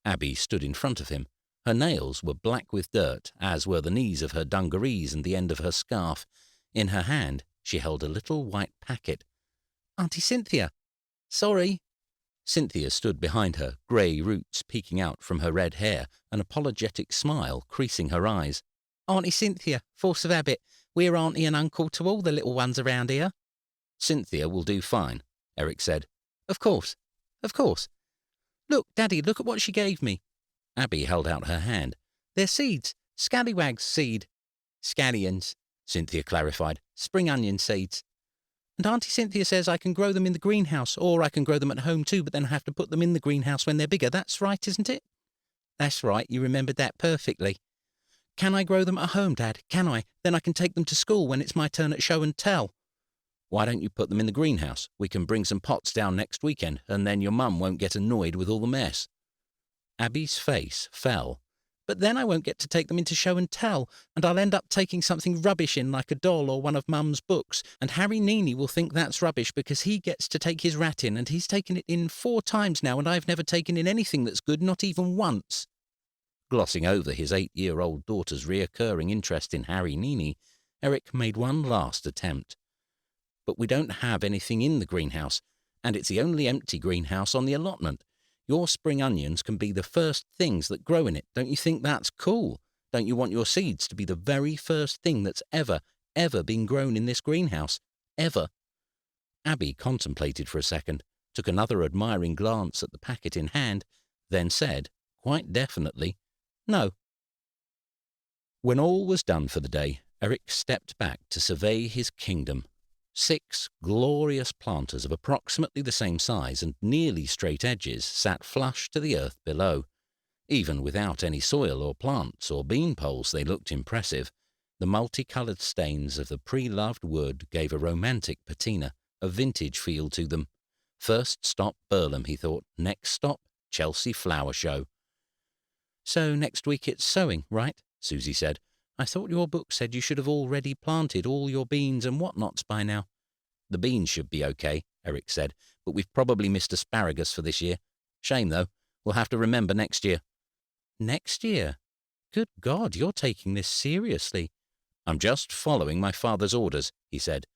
Abby stood in front of him. Her nails were black with dirt, as were the knees of her dungarees and the end of her scarf. In her hand, she held a little white packet. "Auntie Cynthia." "Sorry." Cynthia stood behind her, grey roots peeking out from her red hair, an apologetic smile creasing her eyes. "Auntie Cynthia, force of habit. We're auntie and uncle to all the little ones around here." "Cynthia will do fine," Eric said. Of course. Of course. Look, Daddy, look at what she gave me." Abby held out her hand. "They're seeds. Scallywags seed." "Scallions," Cynthia clarified. "Spring onion seeds. And Auntie Cynthia says I can grow them in the greenhouse, or I can grow them at home too, but then I have to put them in the greenhouse when they're bigger. That's right, isn't it?" "That's right. You remembered that perfectly." "Can I grow them at home, Dad? Can I? Then I can take them to school when it's my turn at show and tell." "Why don't you put them in the greenhouse? We can bring some pots down next weekend, and then your mum won't get annoyed with all the mess." Abby's face fell. But then I won't get to take them into show and tell, and I'll end up taking something rubbish in like a doll or one of Mum's books, and Harry Neely will think that's rubbish because he gets to take his rat in, and he's taken it in 4 times now, and I've never taken in anything that's good, not even once." Glossing over his 8-year-old daughter's reoccurring interest in Harry Neely, Eric made one last attempt. "But we don't have anything in the greenhouse, and it's the only empty greenhouse on the allotment. Your spring onions can be the first things that grow in it. Don't you think that's cool? Don't you want your seeds to be the very first thing that's ever been grown in this greenhouse? Ever?" Abby contemplated for a second, took another admiring glance at the packet in hand, then said, quite definitely, "No." When all was done for the day, Eric stepped back to survey his kingdom. 6 glorious planters of approximately the same size and nearly straight edges sat flush to the earth below. Even without any soil or plants or bean poles, they looked impressive. The multicoloured stains of the pre-loved wood gave a romantic patina, a vintage feel to them. First stop Burlham, he thought. Next stop, Chelsea Flower Show. "So next week it's sowing, right?" Susie said. "I thought your book said you should have already planted all your beans and whatnots by now." "The beans should be okay," Eric said, "but we've probably missed asparagus for this year. Shame, though. We'll have to remember next year." "Next year? Good God, you're taking this seriously." "I'm just following my father's orders," he said.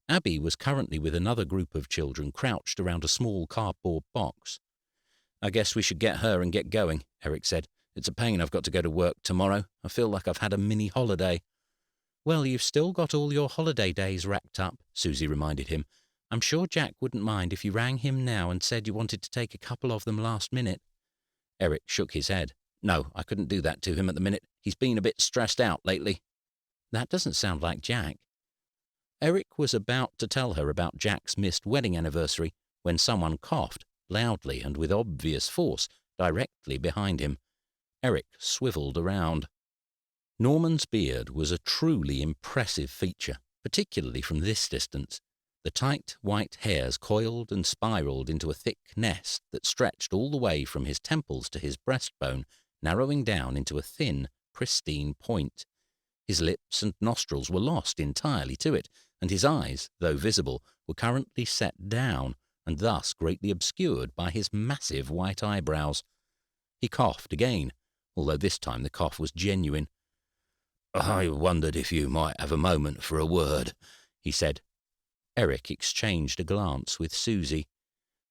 Abby was currently with another group of children crouched around a small cardboard box. "I guess we should get her and get going," Eric said. "It's a pain I've got to go to work tomorrow. I feel like I've had a mini holiday." "Well, you've still got all your holiday days racked up," Susie reminded him. "I'm sure Jack wouldn't mind if you rang him now and said you wanted to take a couple of them last minute." Eric shook his head. "No, I couldn't do that to him at the minute. He's been a bit stressed out lately." "That doesn't sound like Jack." Eric was about to tell her about Jack's missed wedding anniversary when someone coughed, loudly and with obvious force, directly behind him. Eric swiveled around. Norman's beard was a truly impressive feature, particularly from this distance. The tight white hairs coiled and spiraled into a thick nest that stretched all the way from his temples to his breastbone, narrowing down into a thin, pristine point. His lips and nostrils were lost entirely to it, and his eyes, though visible, were currently set down, and thus greatly obscured by his massive white eyebrows. He coughed again, although this time the cough was genuine. "I wondered if you might have a moment for a word," he said. Eric exchanged a glance with Susie.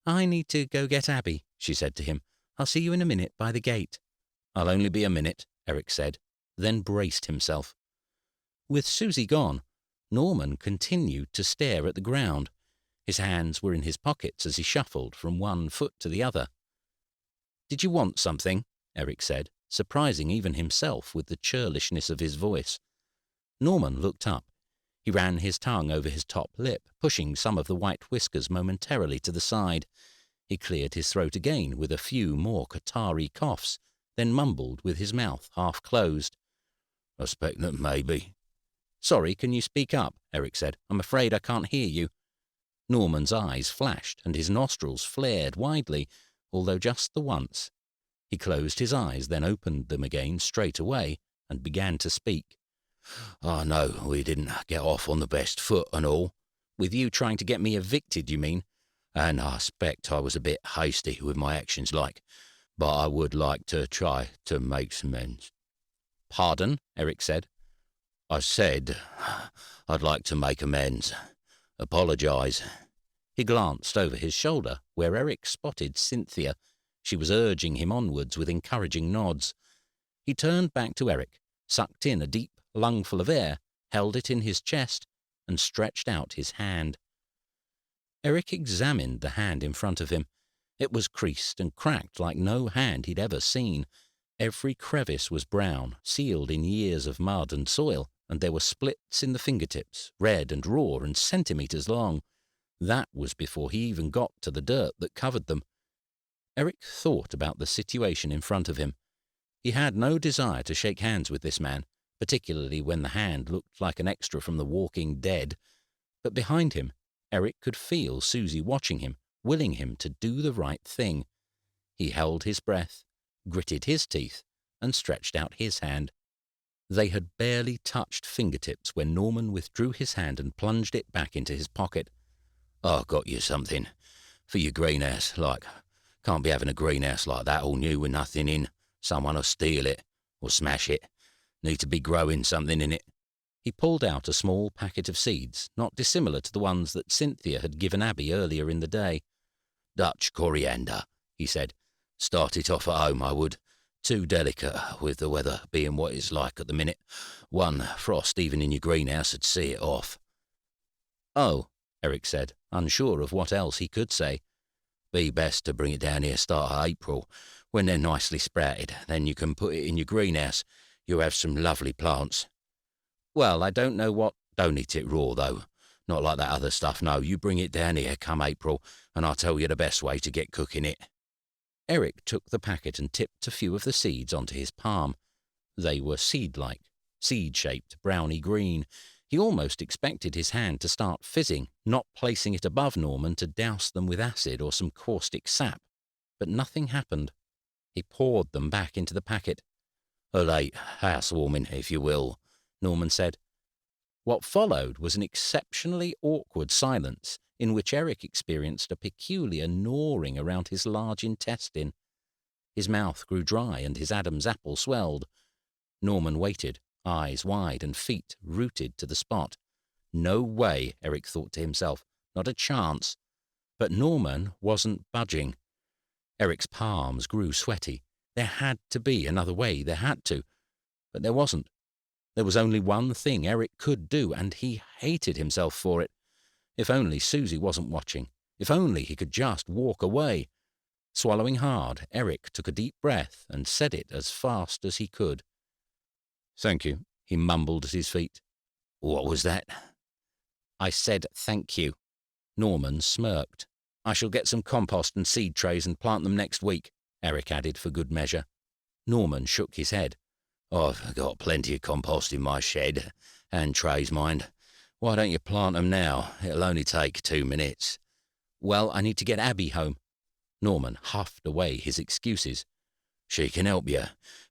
"I need to go get Abby," she said to him. "I'll see you in a minute by the gate." "I'll only be a minute," Eric said, then braced himself. With Susie gone, Norman continued to stare at the ground. His hands were in his pockets as he shuffled from one foot to the other. "Did you want something?" Eric said, surprising even himself with the churlishness of his voice. Norman looked up. He ran his tongue over his top lip, pushing some of the white whiskers momentarily to the side. He cleared his throat again with a few more Qatari coughs, then mumbled with his mouth half closed. "I expect that maybe." "Sorry, can you speak up?" Eric said. "I'm afraid I can't hear you." Norman's eyes flashed and his nostrils flared widely, although just the once. He closed his eyes, then opened them again straight away, and began to speak. "I know we didn't get off on the best foot and all." "With you trying to get me evicted, you mean?" "And I expect I was a bit hasty with my actions like, but I would like to try to make some amends." "Pardon?" Eric said. "I said I'd like to make amends. Apologise." He glanced over his shoulder, where Eric spotted Cynthia. She was urging him onwards with encouraging nods. He turned back to Eric, sucked in a deep lungful of air, held it in his chest, and stretched out his hand. Eric examined the hand in front of him. It was creased and cracked like no hand he'd ever seen. Every crevice was brown, sealed in years of mud and soil, and there were splits in the fingertips, red and raw and centimetres long. That was before he even got to the dirt that covered them. Eric thought about the situation in front of him. He had no desire to shake hands with this man, particularly when the hand looked like an extra from The Walking Dead. But behind him, Eric could feel Susie watching him, willing him to do the right thing. He held his breath, gritted his teeth, and stretched out his hand. They had barely touched fingertips when Norman withdrew his hand and plunged it back into his pocket. "I got you something. For your greenhouse, like. Can't be having a greenhouse like that all new with nothing in. Someone'll steal it, or smash it. Need to be growing something in it." He pulled out a small packet of seeds, not dissimilar to the ones that Cynthia had given Abby earlier in the day. "Dutch coriander," he said. "Start it off at home, I would. Too delicate, with the weather being what it's like at the minute. One frost even in your greenhouse would see it off." "Oh," Eric said, unsure of what else he could say. "Be best to bring it down here start of April, when they're nicely sprouted. Then you can put it in your greenhouse. You'll have some lovely plants." "Well, I don't know what—" "Don't eat it raw, though. Not like that other stuff, no. You bring it down here come April, and I'll tell you the best way to get cooking it." Eric took the packet and tipped a few of the seeds onto his palm. They were seed-like, seed-shaped, browny green. He almost expected his hand to start fizzing, not placing it above Norman to douse them with acid or some caustic sap. But nothing happened. He poured them back into the packet. "A late housewarming, if you will," Norman said. What followed was an exceptionally awkward silence, in which Eric experienced a peculiar gnawing around his large intestine. His mouth grew dry and his Adam's apple swelled. Norman waited, eyes wide and feet rooted to the spot. No way, Eric thought to himself, not a chance. But Norman wasn't budging. Eric's palms grew sweaty. There had to be another way, there had to. But there wasn't. There was only one thing Eric could do, and he hated himself for it. If only Susie wasn't watching. If only he could just walk away. Swallowing hard, Eric took a deep breath and said it as fast as he could. "Thank you," he mumbled at his feet. "What was that?" "I said thank you." Norman smirked. "I shall get some compost and seed trays and plant them next week," Eric added for good measure. Norman shook his head. "I've got plenty of compost in my shed, and trays, mind. Why don't you plant them now? It'll only take 2 minutes." "Well, I need to get Abby home." Norman huffed away his excuses. "She can help you.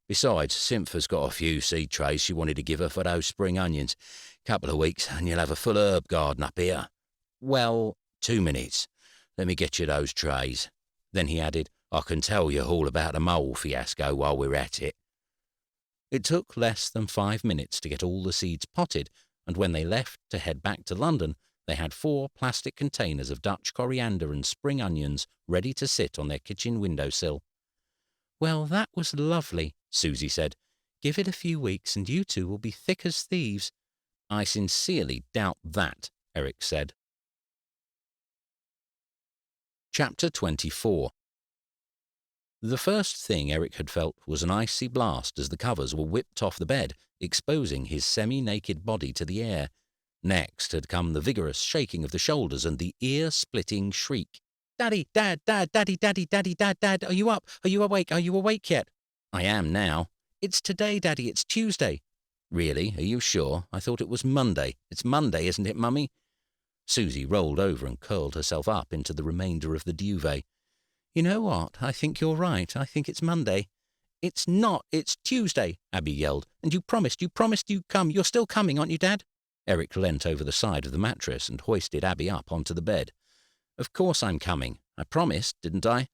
Besides, Cynthia's got a few seed trays she wanted to give her for those spring onions. Couple of weeks, and you'll have a full herb garden up here." "Well—" 2 minutes. Let me get you those trays." Then he added, "I can tell you all about the mole fiasco while we're at it." It took less than 5 minutes to get all the seeds potted, and when they left to head back to London, they had 4 plastic containers of Dutch coriander and spring onions ready to sit on their kitchen windowsill. "Well, that was lovely," Susie said. "Give it a few weeks and you two will be thick as thieves." "I sincerely doubt that," Eric said. Chapter 24. The first thing Eric had felt was an icy blast as the covers were whipped off the bed, exposing his semi-naked body to the air. Next had come the vigorous shaking of the shoulders and the ear-splitting shriek. "Daddy, Dad, Dad, Daddy, Daddy, Daddy, Dad, Dad, are you up? Are you awake? Are you awake yet?" "I am now." "It's today, Daddy, it's Tuesday." "Really? Are you sure? I thought it was Monday. It's Monday, isn't it, Mummy?" Susie rolled over and curled herself up into the remainder of the duvet. "You know what? I think you're right. I think it's Monday." "It's not. It's Tuesday," Abby yelled. "And you promised you'd come. You're still coming, aren't you, Dad?" Eric leant over the side of the mattress and hoisted Abby up onto the bed. "Of course I'm coming. I promised, didn't I?"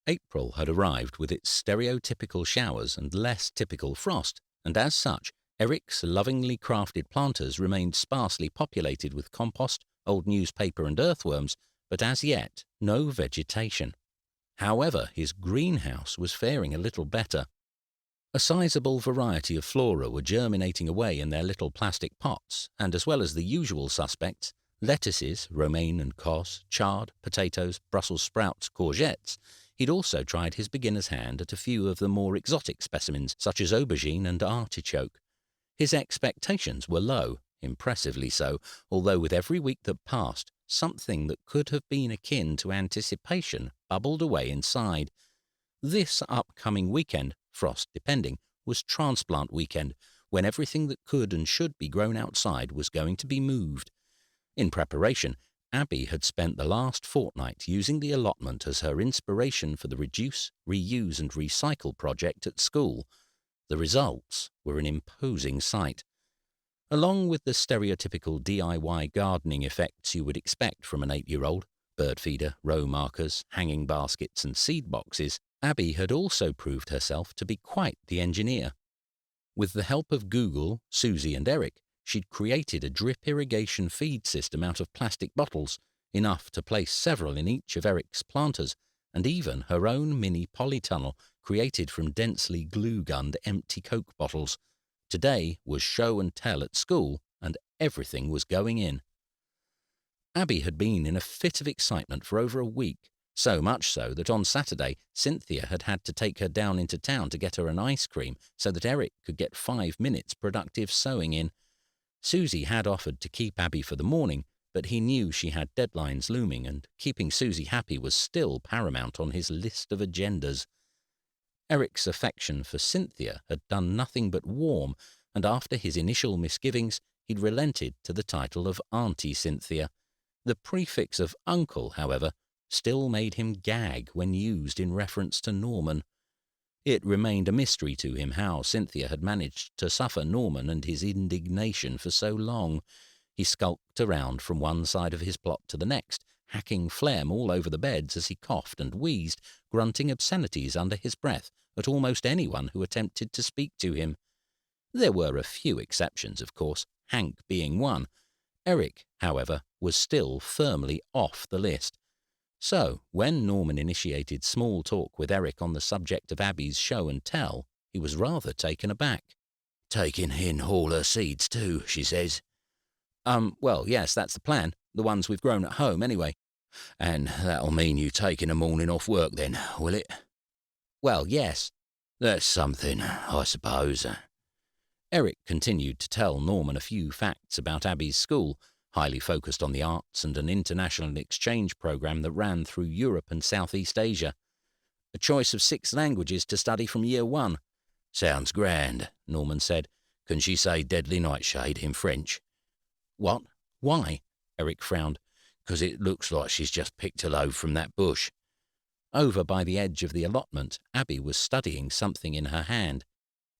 April had arrived with its stereotypical showers and less typical frost, and as such, Eric's lovingly crafted planters remained sparsely populated with compost, old newspaper and earthworms, but as yet no vegetation. However, his greenhouse was faring a little better. A sizable variety of flora were germinating away in their little plastic pots, and as well as the usual suspects, lettuces, romaine and cos, chard, potatoes, Brussels sprouts, courgettes, he'd also tried his beginner's hand at a few of the more exotic specimens, such as aubergine and artichoke. His expectations were low, impressively so, although with every week that passed, something that could have been akin to anticipation bubbled away inside. This upcoming weekend, frost depending, was transplant weekend, when everything that could and should be grown outside was going to be moved. In preparation, Abby had spent the last fortnight using the allotment as her inspiration for the Reduce, Reuse and Recycle project at school. The results were an imposing sight. Along with the stereotypical DIY gardening effects you would expect from an 8-year-old, bird feeder, row markers, hanging baskets and seed boxes, Abby had also proved herself to be quite the engineer. With the help of Google, Susie and Eric, she'd created a drip irrigation feed system out of plastic bottles, enough to place several in each of Eric's planters, and even her own mini polytunnel created from densely glue-gunned empty Coke bottles. Today was show and tell at school, and everything was going in. Abby had been in a fit of excitement for over a week, so much so that on Saturday Cynthia had had to take her down into town to get her an ice cream so that Eric could get 5 minutes productive sewing in. Susie had offered to keep Abby for the morning, but he knew she had deadlines looming, and keeping Susie happy was still paramount on his list of agendas. Eric's affection for Cynthia had done nothing but warm, and after his initial misgivings, he'd relented to the title of Auntie Cynthia. The prefix of uncle, however, still made him gag when used in reference to Norman. It remained a mystery to him how Cynthia had managed to suffer Norman and his indignation for so long. He skulked around from one side of his plot to the next, hacking phlegm all over the beds as he coughed and wheezed, grunting obscenities under his breath at almost anyone who attempted to speak to him. There were a few exceptions, of course, Hank being one. Eric, however, was still firmly off the list. So, when Norman initiated small talk with Eric on the subject of Abby's show and tell, he was rather taken aback. Taking in all her seeds too, she says. Well, yes, that's the plan. The ones we've grown at home, anyway. And that'll mean you taking a morning off work then, will it? Well, yes. That's something, I suppose. Eric continued to tell Norman a few facts about Abby's school, highly focused on the arts and an international exchange program that ran through Europe and Southeast Asia. A choice of 6 languages to study from year 1. Sounds grand, Norman said. Can she say deadly nightshade in French? What? Why? Eric frowned. 'Cause it looks like she's just picked a load from that bush. Over by the edge of the allotment, Abby was studying something in her hand.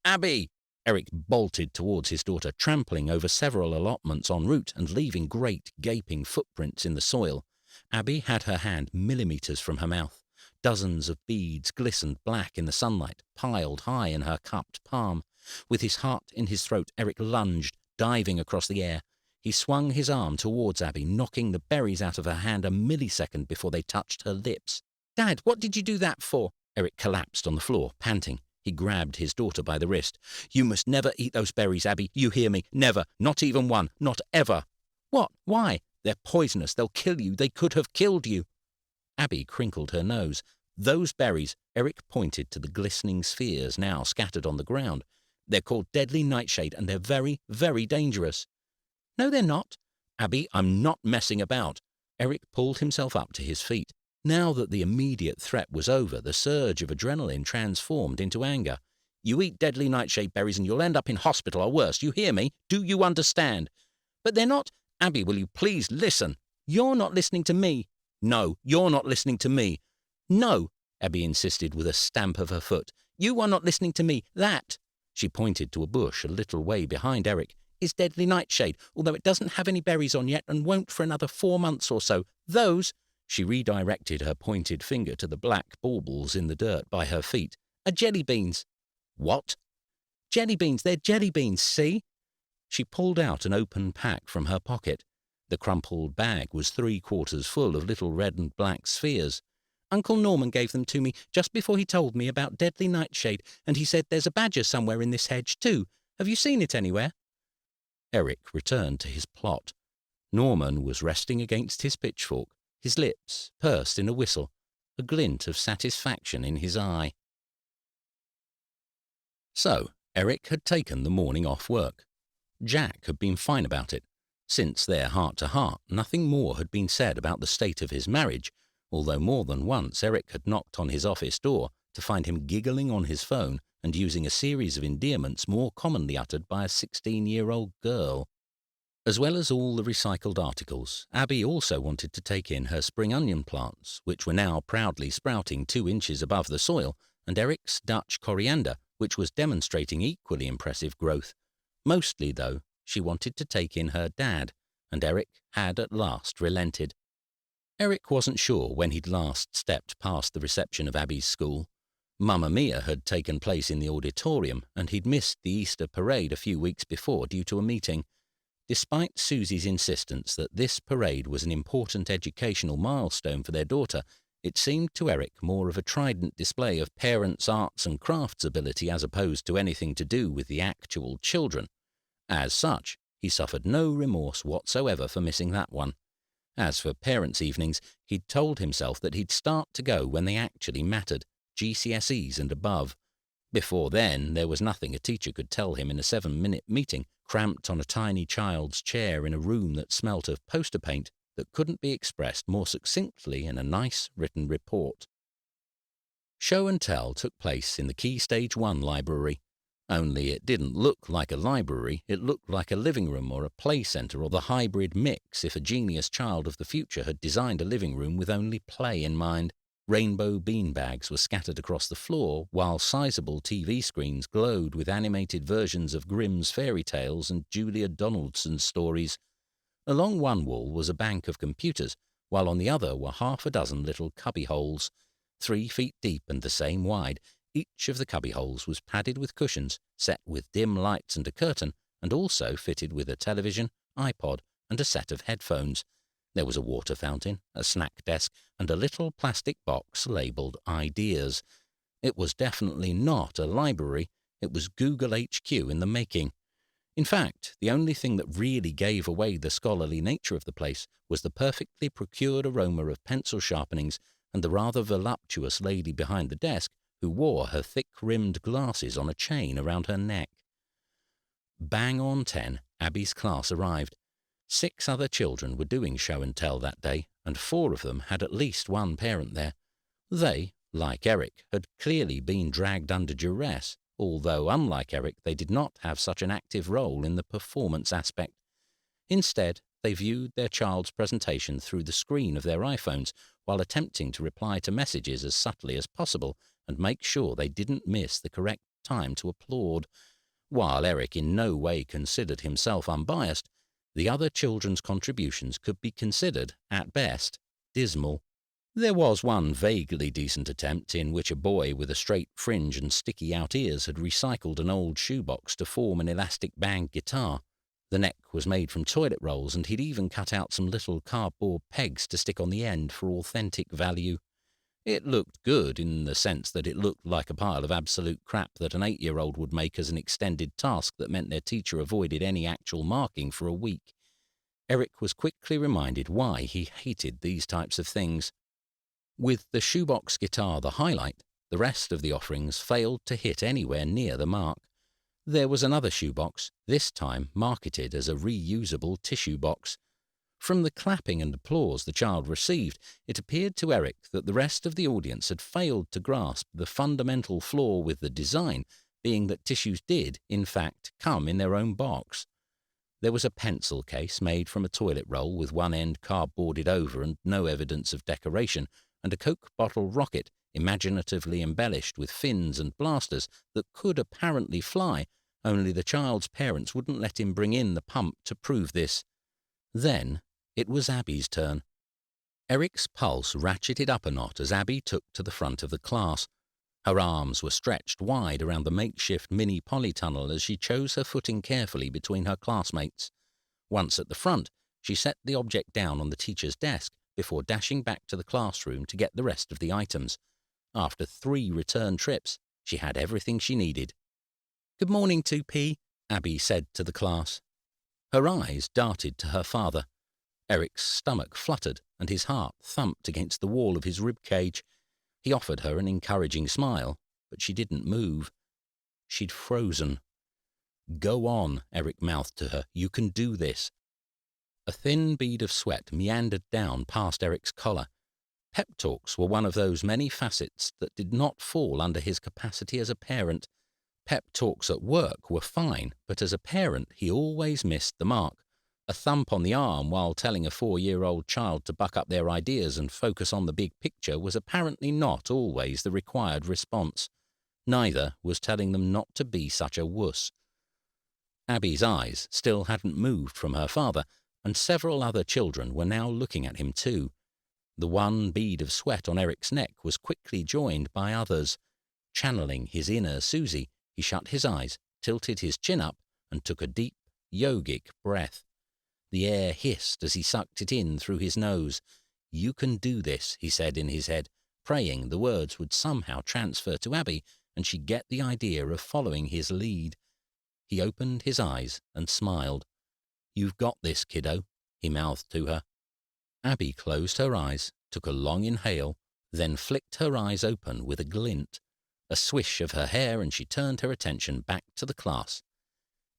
Abby! Eric bolted towards his daughter, trampling over several allotments en route and leaving great gaping footprints in the soil. Abby had her hand millimetres from her mouth. Dozens of beads glistened black in the sunlight, piled high in her cupped palm. With his heart in his throat, Eric lunged, diving across the air. He swung his arm towards Abby, knocking the berries out of her hand a millisecond before they touched her lips. Dad, what did you do that for? Eric collapsed on the floor, panting. He grabbed his daughter by the wrist. You must never eat those berries, Abby. You hear me? Never. Not even one. Not ever. What? Why? They're poisonous. They'll kill you. They could have killed you. Abby crinkled her nose. Those berries, Eric pointed to the glistening spheres now scattered on the ground. They're called deadly nightshade, and they're very, very dangerous. No, they're not. Abby, I'm not messing about. Eric pulled himself up to his feet. Now that the immediate threat was over, the surge of adrenaline transformed into anger. You eat deadly nightshade berries and you'll end up in hospital or worse. You hear me? Do you understand? But they're not. Abby, will you please listen? You're not listening to me. No, you're not listening to me. No, Abby insisted with a stamp of her foot. You are not listening to me. That, she pointed to a bush a little way behind Eric, is deadly nightshade, although it doesn't have any berries on yet and won't for another 4 months or so. Those... She redirected her pointed finger to the black baubles in the dirt by her feet. Are jelly beans. What? Jelly beans. They're jelly beans, see? She pulled out an open pack from her pocket. The crumpled bag was 3/4 full of little red and black spheres. Uncle Norman gave them to me just before he told me about deadly nightshade, and he said there's a badger somewhere in this hedge too. Have you seen it anywhere? Eric returned to his plot. Norman was resting against his pitchfork, his lips pursed in a whistle, a glint of satisfaction in his eye. So, Eric had taken the morning off work. Jack had been fine about it. Since their heart-to-heart, nothing more had been said about the state of his marriage, although more than once Eric had knocked on his office door to find him giggling on his phone and using a series of endearments more commonly uttered by a 16-year-old girl. As well as all the recycled articles, Abby also wanted to take in her spring onion plants, which were now proudly sprouting 2 inches above the soil, and Eric's Dutch coriander, which was demonstrating equally impressive growth. Mostly, though, she wanted to take in her dad, and Eric had at last relented. Eric wasn't sure when he'd last stepped past the reception of Abby's school. Mamma Mia had taken place in the auditorium, and he'd missed the Easter parade a few weeks before due to a meeting. Despite Susie's insistence that this parade was an important educational milestone for their daughter, it seemed to Eric more of a trident display of parents' arts and crafts ability as opposed to anything to do with the actual children. As such, he suffered no remorse whatsoever for missing that one. As for parents' evenings, he'd told himself that he'd start to go when they actually mattered, GCSEs and above. Before then, there was nothing a teacher could tell him in a 7-minute meeting, cramped on a tiny child's chair in a room that smelt of poster paint, that couldn't be expressed more succinctly in a nice written report. Show and Tell took place in the Key Stage 1 library. Only it didn't look like a library, it looked like a living room or a play centre or the hybrid mix if a genius child of the future had designed a living room with only play in mind. Rainbow beanbags were scattered across the floor, while sizable TV screens glowed with animated versions of Grimm's fairy tales and Julia Donaldson's stories. Along one wall was a bank of computers, while on the other were 6 little cubbyholes, 3 feet deep and the same wide. Each of the cubbyholes was padded with cushions, set with dim lights and a curtain, and also fitted with a television, iPod, and a set of headphones. There was a water fountain, a snack desk, and a little plastic box labelled Ideas. It was definitely not a library. It was Google HQ in the making. In fact, the only thing that really gave away the scholarly nature of the place was the perfectly procured aroma of pencil sharpenings and the rather voluptuous lady behind the desk who wore her thick-rimmed glasses on a chain around her neck. Bang on 10, Abby's class arrived. 6 other children were doing show and tell that day, and 4 of them had at least one parent there. They, like Eric, had clearly been dragged under duress, although, unlike Eric, they did not have such an active role in the performance aspect. Instead, they viewed their child's presentation through the screen of their iPhones while attempting to reply to messages as subtly as possible and make sure they didn't miss the correct time to applaud. While Eric in no way considered himself unbiased, the other children's contributions could be considered, at best, dismal. There was one vaguely decent attempt in which a boy with a straight fringe and sticky out ears had recycled an old shoebox to form an elastic band guitar. The neck was made from toilet rolls, and he'd even cut out some little cardboard pegs to stick on the end for authentic value. It looked good in the sense that it looked like a pile of absolute crap that an 8-year-old would make as an extended task that meant their teacher avoided any actual marking for a week. Eric was quickly reminded why he hated these types of things. With the shoebox guitar the highlight, the rest of the offerings failed to hit anywhere near the mark. There was another shoebox, this time marketed as a reusable tissue box. From the clapping and applause the child received, it appeared to Eric that the rest of the audience had failed to grasp the fundamental flaw with the design, being that tissues did, in fact, come in their own box. There was a pencil case made from a toilet roll with one end cardboarded over and no evidence of decoration, and a Coke bottle rocket imaginatively embellished with fins and blasters that could apparently fly, only the child's parents wouldn't let him bring in the pump to prove this. Then it was Abby's turn. Eric's pulse ratcheted up a knot as Abby took to the front of the class. Her arms were stretched wide around the makeshift mini polytunnel as she chose her footing carefully between her classmates. Once at the front, she set the object down on the teacher's desk before dashing back to the classroom to get the rest of the items. After 3 return trips, she had everything she needed. "Good morning, 2P, Abby said to the class. Her eyes darted to her father. Eric's stomach fluttered and his heart thumped against the wall of his rib cage. He offered her an encouraging smile, but she didn't move. She'd frozen. "Go on," Eric mouthed to her. "You can do this." A thin bead of sweat meandered down past Eric's collar. Pep talks were one of those many facets that did not fall under his capacity as a parent. Pep talks at work were fine, but as a parent he always missed the mark. A thump on the arm while telling a 4-year-old child to buck up their ideas and focus on the big picture was apparently not always the required response. Neither was telling them not to be such a wuss. Abby's eyes still hadn't moved from her father, and several other children were now looking at him too. The one bead of sweat on Eric's neck was quickly joined by others. Channeling his inner Susie, he shut his eyes, tilted his chin up, and took a deep, yogic breath. The air hissed as he sucked it in through his nose. "You can do this," he said in his head, praying the words would somehow transfer to Abby and she'd get the idea of following his lead. He opened his eyes and smiled. "You've got this, kiddo," he mouthed to her. Abby closed her eyes, took a long inhale, then flicked her eyes open with a glint. A swish of her hair and she turned her attention back to the class.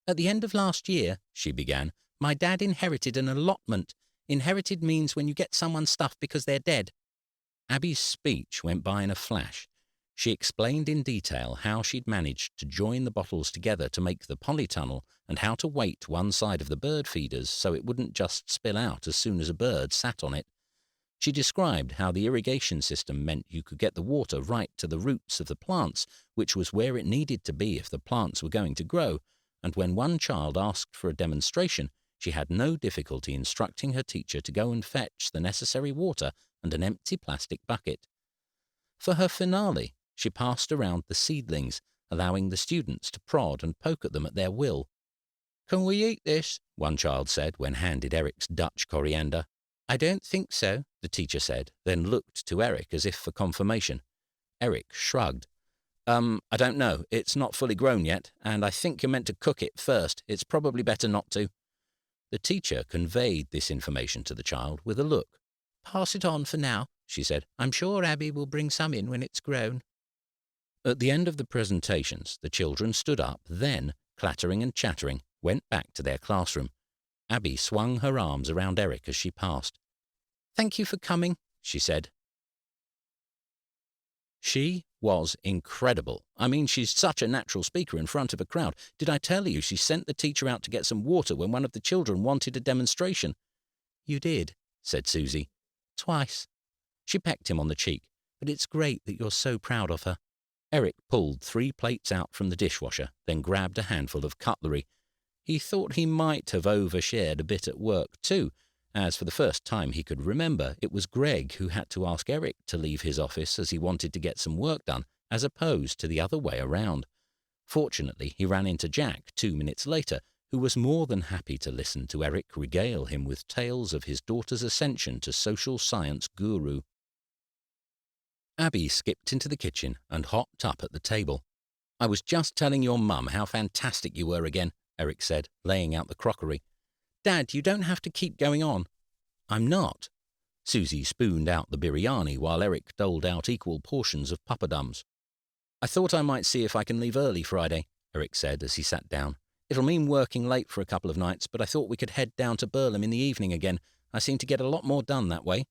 "At the end of last year," she began, "my dad inherited an allotment. Inherited means when you get someone's stuff because they're dead." Abby's speech went by in a flash. She explained in detail how she'd managed to join the bottles together to make the polytunnel and how to weight one side of the bird feeders so it wouldn't just spill out as soon as a bird sat on it. She described how the irrigation system meant you could get the water right to the roots of the plants, which was where it needed to be if the plants were going to grow, and when one child asked for a demonstration, she had no difficulty instructing her teacher to go and fetch the necessary water and an empty plastic bucket. For her finale, she passed around the seedlings, allowing the students to prod and poke at them at their will. "Can we eat this?" one child said when handed Eric's Dutch coriander. "I don't think so," the teacher said, then looked to Eric as if for confirmation. Eric shrugged. I don't know. It's not fully grown yet, and I think you're meant to cook it first. It's probably better not to." The teacher conveyed this information to the child with a look. "Pass it on for now," she said. "I'm sure Abby will bring some in when it's grown." At the end of the presentations, the children stood up, then, clattering and chattering, went back to their classroom. Abby swung her arms around Eric as she passed. "Thank you for coming," she said. She was incredible. I mean, she's such a natural speaker in front of a crowd. Did I tell you she sent the teacher out to get some water when one of the children wanted a demonstration? "You did," said Susie. "Twice." She pecked him on the cheek. "But it's great that you're so proud of her." Eric pulled 3 plates out from the dishwasher, then grabbed a handful of cutlery. He thought he might have overshared a bit at work, too, as for the first time he could remember, it was Greg who had to ask Eric to leave his office as he wanted to get some work done, as opposed to the other way around. Fortunately, he ran into Jack 2 minutes later, who was more than happy to listen to Eric regale him with tales of his daughter's ascension to social science guru. Abby skipped into the kitchen and hopped up at the table. "I was just telling your mum how fantastic you were again," Eric said, laying out the crockery. "Dad, you don't have to keep going on." "I'm not." Susie spooned out the biryani while Eric doled out equal portions of papadums. "I thought I might see if I can leave early Friday," Eric said as he sat down. "It'll mean working late for a couple of nights, but I thought we could head down to Burlham in the evening again. I seem to get a lot more done that way."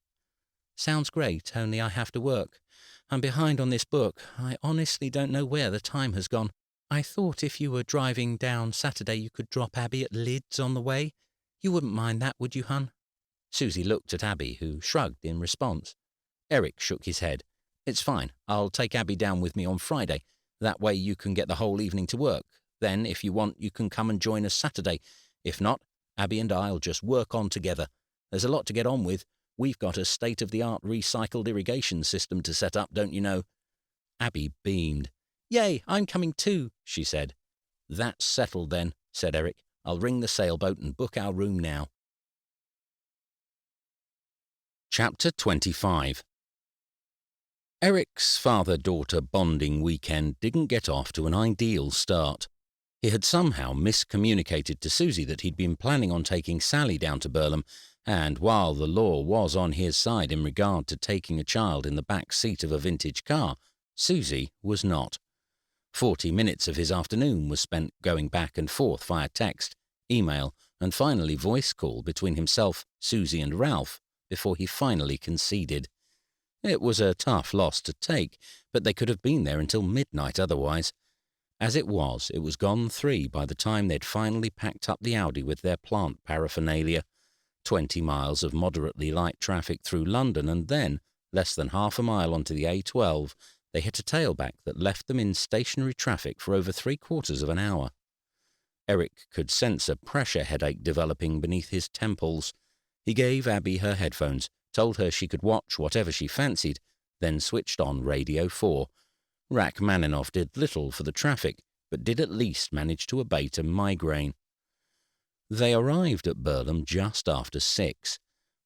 "Sounds great, only I have to work. I'm behind on this book. I honestly don't know where the time has gone. I thought if you were driving down Saturday you could drop Abby at Lid's on the way. You wouldn't mind that, would you, hun?" Susie looked at Abby, who shrugged in response. Eric shook his head. "It's fine. I'll take Abby down with me on Friday. That way you can get the whole evening to work. Then, if you want, you can come and join us Saturday. If not, Abby and I'll just work on together. There's a lot to get on with. We've got a state-of-the-art recycled irrigation system to set up, don't you know?" Abby beamed. "Yay, I'm coming too," she said. "That's settled then," said Eric. "I'll ring the sailboat and book our room now." Chapter 25. Eric's father-daughter bonding weekend didn't get off to an ideal start. He had somehow miscommunicated to Susie that he'd been planning on taking Sally down to Burlham, and while the law was on his side in regard to taking a child in the back seat of a vintage car, Susie was not. 40 minutes of his afternoon was spent going back and forth via text, email, and finally voice call between himself, Susie, and Ralph before he finally conceded. It was a tough loss to take, but they could have been there until midnight otherwise. As it was gone 3 by the time they'd finally packed up the Audi with their plant paraphernalia. 20 miles of moderately light traffic through London, and then, less than half a mile onto the A12, they hit a tailback that left them in stationary traffic for over 3/4 of an hour. Eric could sense a pressure headache developing beneath his temples. He gave Abby her headphones, told her she could watch whatever she fancied, then switched on Radio 4. Rachmaninoff did little for the traffic, but did at least manage to abate a migraine. They arrived at Burlham just after 6.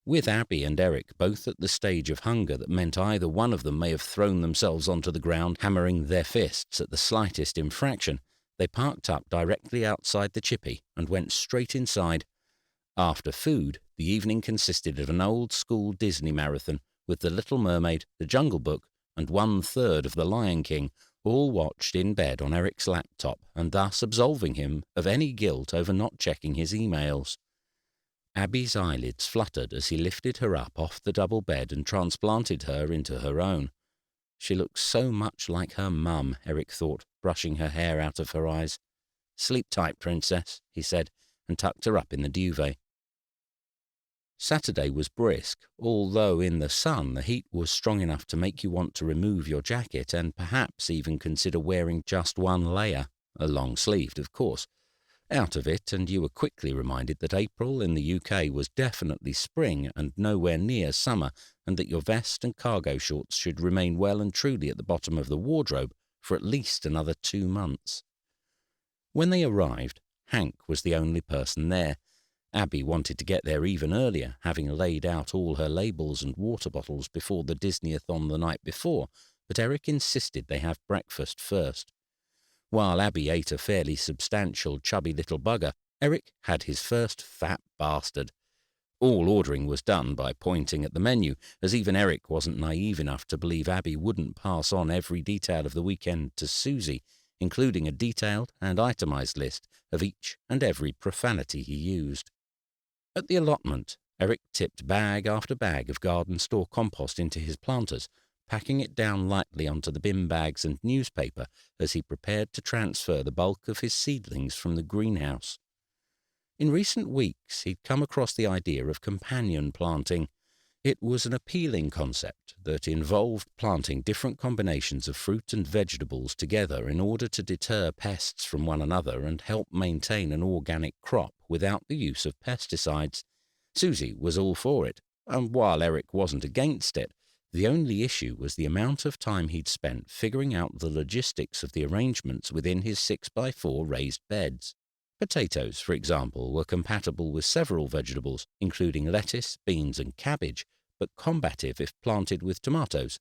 With Abby and Eric both at the stage of hunger that meant either one of them may have thrown themselves onto the ground, hammering their fists at the slightest infraction, they parked up directly outside the chippy and went straight inside. After food, the evening consisted of an old-school Disney marathon with The Little Mermaid, The Jungle Book, and 1/3 of The Lion King, all watched in bed on Eric's laptop, and thus absolving him of any guilt over not checking his emails. Abby's eyelids fluttered as he lifted her up off the double bed and transplanted her into her own. She looked so much like her mum, Eric thought, brushing her hair out of her eyes. "Sleep tight, princess," he said, and tucked her up in the duvet. Saturday was brisk, although in the sun the heat was strong enough to make you want to remove your jacket and perhaps even consider wearing just one layer, a long-sleeved, of course. Out of it, and you were quickly reminded that April in the UK was definitely spring and nowhere near summer, and that your vest and cargo shorts should remain well and truly at the bottom of the wardrobe for at least another 2 months. When they arrived, Hank was the only person there. Abby wanted to get there even earlier, having laid out all her labels and water bottles before the Disney-a-thon the night before, but Eric insisted they have breakfast first. While Abby ate a fairly substantial, chubby little bugger, Eric had his first fat bastard. All ordering was done by pointing at the menu, as even Eric wasn't naive enough to believe Abby wouldn't pass on every detail of the weekend to Susie, including a detailed and itemized list of each and every profanity he used. At the allotment, Eric tipped bag after bag of garden store compost into his planters, packing it down lightly onto the bin bags and newspaper as he prepared to transfer the bulk of his seedlings from the greenhouse. In recent weeks, he'd come across the idea of companion planting. It was an appealing concept that involved planting different combinations of fruit and vegetables together in order to deter pests from one another and help maintain an organic crop without the use of pesticides. Susie was all for it, and while Eric wasn't against it, the only issue was the amount of time he'd spent figuring out the logistics of the arrangements within his 6x4 raised beds. Potatoes, for example, were compatible with several vegetables, including lettuce, beans, and cabbage, but combative if planted with tomatoes,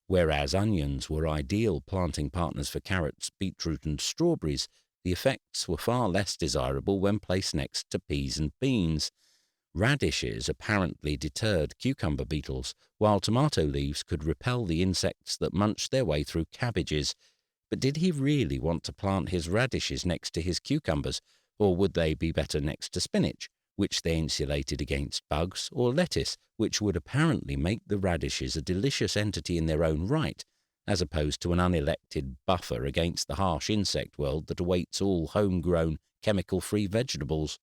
whereas onions were ideal planting partners for carrots, beetroot, and strawberries. The effects were far less desirable when placed next to peas and beans. Radishes apparently deterred cucumber beetles, while tomato leaves could repel the insects that munched their way through cabbages. But did he really want to plant his radishes next to his cucumbers, or would they be better next to spinach, which they insulated against bugs, or lettuce, which would apparently make the radishes a delicious entity in their own right, as opposed to an unelected buffer against the harsh insect world that awaits all homegrown, chemical-free vegetables?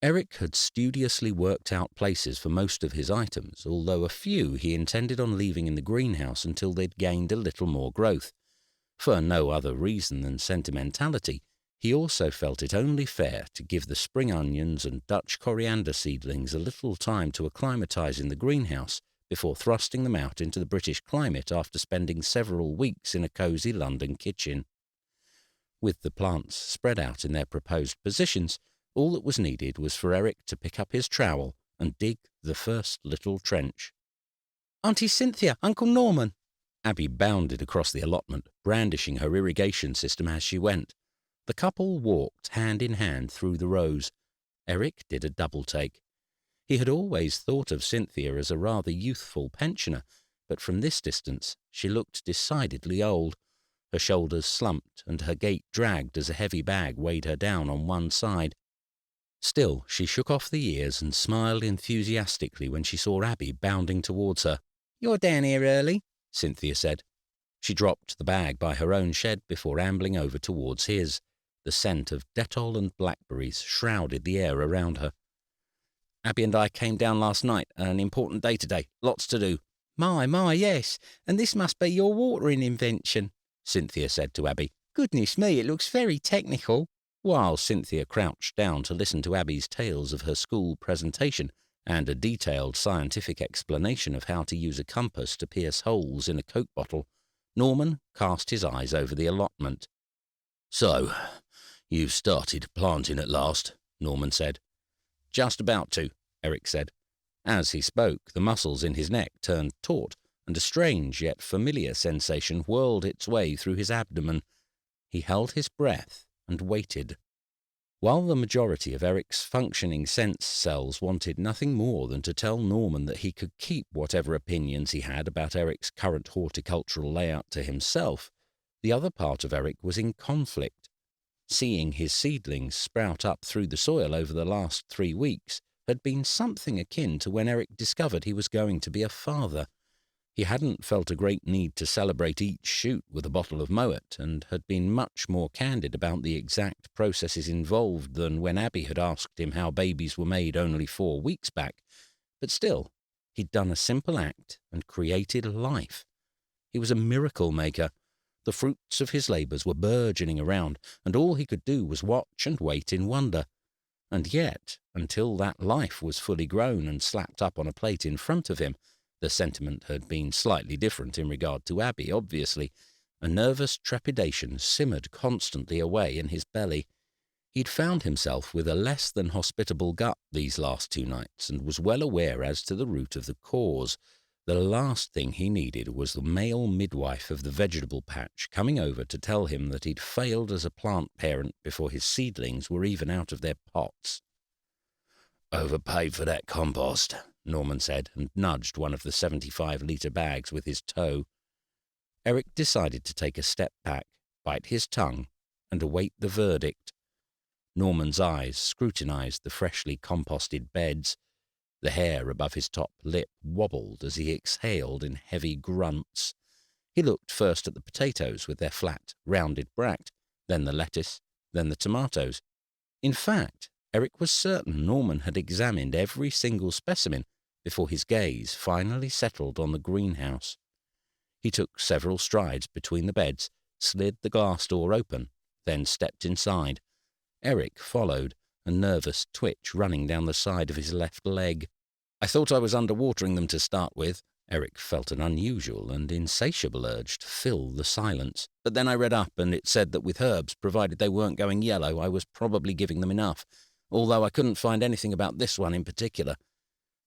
Eric had studiously worked out places for most of his items, although a few he intended on leaving in the greenhouse until they'd gained a little more growth. For no other reason than sentimentality, he also felt it only fair to give the spring onions and Dutch coriander seedlings a little time to acclimatize in the greenhouse before thrusting them out into the British climate after spending several weeks in a cosy London kitchen. With the plants spread out in their proposed positions, all that was needed was for Eric to pick up his trowel and dig the first little trench. "Auntie Cynthia, Uncle Norman!" Abby bounded across the allotment, brandishing her irrigation system as she went. The couple walked hand in hand through the rows. Eric did a double take. He had always thought of Cynthia as a rather youthful pensioner, but from this distance she looked decidedly old. Her shoulders slumped and her gait dragged as a heavy bag weighed her down on one side. Still, she shook off the years and smiled enthusiastically when she saw Abby bounding towards her. "You're down here early," Cynthia said. She dropped the bag by her own shed before ambling over towards his. The scent of Dettol and blackberries shrouded the air around her. Abby and I came down last night. An important day today. Lots to do. My, yes. And this must be your watering invention, Cynthia said to Abby. Goodness me, it looks very technical. While Cynthia crouched down to listen to Abby's tales of her school presentation and a detailed scientific explanation of how to use a compass to pierce holes in a Coke bottle, Norman cast his eyes over the allotment. "So, you've started planting at last," Norman said. "Just about to," Eric said. As he spoke, the muscles in his neck turned taut, and a strange yet familiar sensation whirled its way through his abdomen. He held his breath and waited. While the majority of Eric's functioning sense cells wanted nothing more than to tell Norman that he could keep whatever opinions he had about Eric's current horticultural layout to himself, the other part of Eric was in conflict. Seeing his seedlings sprout up through the soil over the last 3 weeks had been something akin to when Eric discovered he was going to be a father. He hadn't felt a great need to celebrate each shoot with a bottle of Moet, and had been much more candid about the exact processes involved than when Abby had asked him how babies were made only 4 weeks back. But still, he'd done a simple act and created life. He was a miracle maker. The fruits of his labours were burgeoning around, and all he could do was watch and wait in wonder. And yet, until that life was fully grown and slapped up on a plate in front of him, the sentiment had been slightly different in regard to Abby, obviously. A nervous trepidation simmered constantly away in his belly. He'd found himself with a less than hospitable gut these last 2 nights, and was well aware as to the root of the cause. The last thing he needed was the male midwife of the vegetable patch coming over to tell him that he'd failed as a plant parent before his seedlings were even out of their pots. "Overpaid for that compost," Norman said, and nudged one of the 75-litre bags with his toe. Eric decided to take a step back, bite his tongue, and await the verdict. Norman's eyes scrutinized the freshly composted beds. The hair above his top lip wobbled as he exhaled in heavy grunts. He looked first at the potatoes with their flat, rounded bract, then the lettuce, then the tomatoes. In fact, Eric was certain Norman had examined every single specimen before his gaze finally settled on the greenhouse. He took several strides between the beds, slid the glass door open, then stepped inside. Eric followed, a nervous twitch running down the side of his left leg. "I thought I was underwatering them to start with." Eric felt an unusual and insatiable urge to fill the silence. "But then I read up, and it said that with herbs, provided they weren't going yellow, I was probably giving them enough, although I couldn't find anything about this one in particular."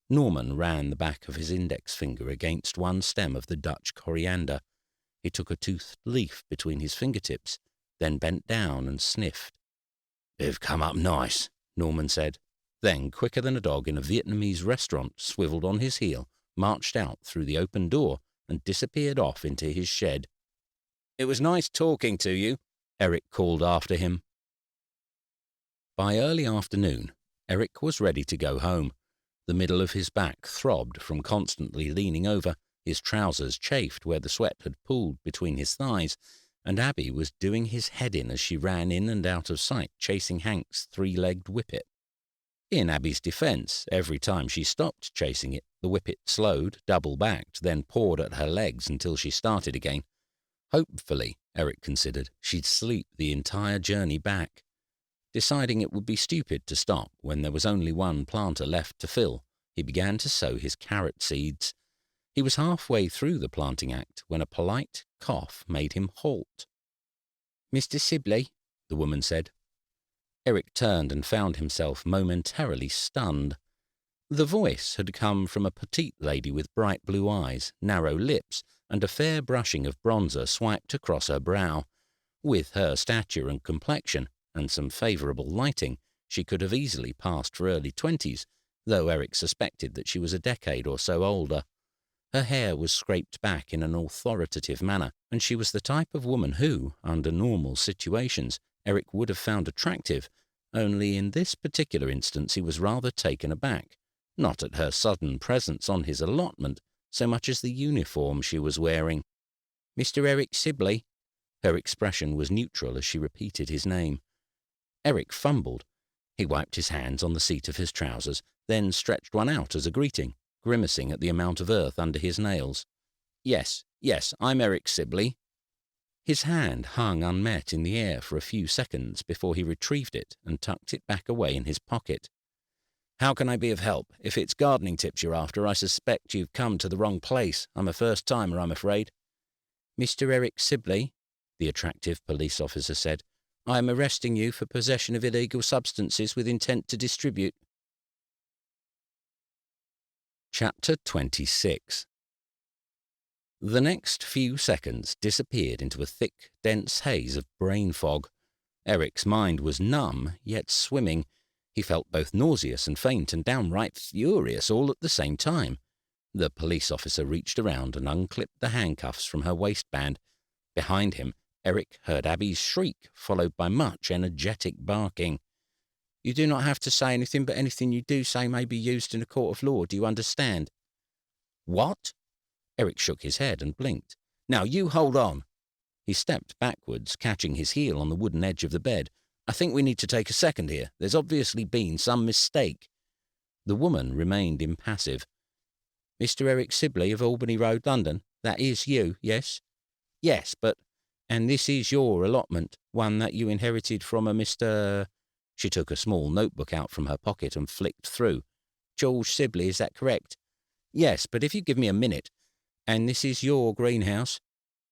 Norman ran the back of his index finger against one stem of the Dutch coriander. He took a toothed leaf between his fingertips, then bent down and sniffed. "They've come up nice," Norman said. Then, quicker than a dog in a Vietnamese restaurant, swiveled on his heel, marched out through the open door, and disappeared off into his shed. "It was nice talking to you," Eric called after him. By early afternoon, Eric was ready to go home. The middle of his back throbbed from constantly leaning over, his trousers chafed where the sweat had pooled between his thighs, and Abby was doing his head in as she ran in and out of sight chasing Hank's 3-legged whippet. In Abby's defence, every time she stopped chasing it, the whippet slowed, double-backed, then pawed at her legs until she started again. Hopefully, Eric considered, she'd sleep the entire journey back. Deciding it would be stupid to stop when there was only one planter left to fill, he began to sow his carrot seeds. He was halfway through the planting act when a polite cough made him halt. "Mr. Sibley," the woman said. Eric turned and found himself momentarily stunned. The voice had come from a petite lady with bright blue eyes, narrow lips, and a fair brushing of bronzer swiped across her brow. With her stature and complexion, and some favourable lighting, she could have easily passed for early 20s, though Eric suspected that she was a decade or so older. Her hair was scraped back in an authoritative manner, and she was the type of woman who, under normal situations, Eric would have found attractive, only in this particular instance he was rather taken aback, not at her sudden presence on his allotment, so much as the uniform she was wearing. Mr. Eric Sibley? Her expression was neutral as she repeated his name. Eric fumbled. He wiped his hands on the seat of his trousers, then stretched one out as a greeting, grimacing at the amount of earth under his nails. Yes, I'm Eric Sibley. His hand hung unmet in the air for a few seconds before he retrieved it and tucked it back away in his pocket. How can I be of help? If it's gardening tips you're after, I suspect you've come to the wrong place. I'm a first-timer, I'm afraid. Mr. Eric Sibley, the attractive police officer said, I am arresting you for possession of illegal substances with intent to distribute. Chapter 26. The next few seconds disappeared into a thick, dense haze of brain fog. Eric's mind was numb, yet swimming. He felt both nauseous and faint and downright furious all at the same time. The police officer reached around and unclipped the handcuffs from her waistband. Behind him, Eric heard Abby's shriek, followed by much energetic barking. You do not have to say anything, but anything you do say may be used in a court of law. Do you understand? What? Eric shook his head and blinked. Now you hold on. He stepped backwards, catching his heel on the wooden edge of the bed. I think we need to take a second here. There's obviously been some mistake. The woman remained impassive. Mr. Eric Sibley of Albany Road, London. That is you, yes? Yes, but... And this is your allotment, one that you inherited from a Mr... She took a small notebook out from her pocket and flicked through. George Sibley, is that correct? Yes, but if you give me a minute... And this is your greenhouse?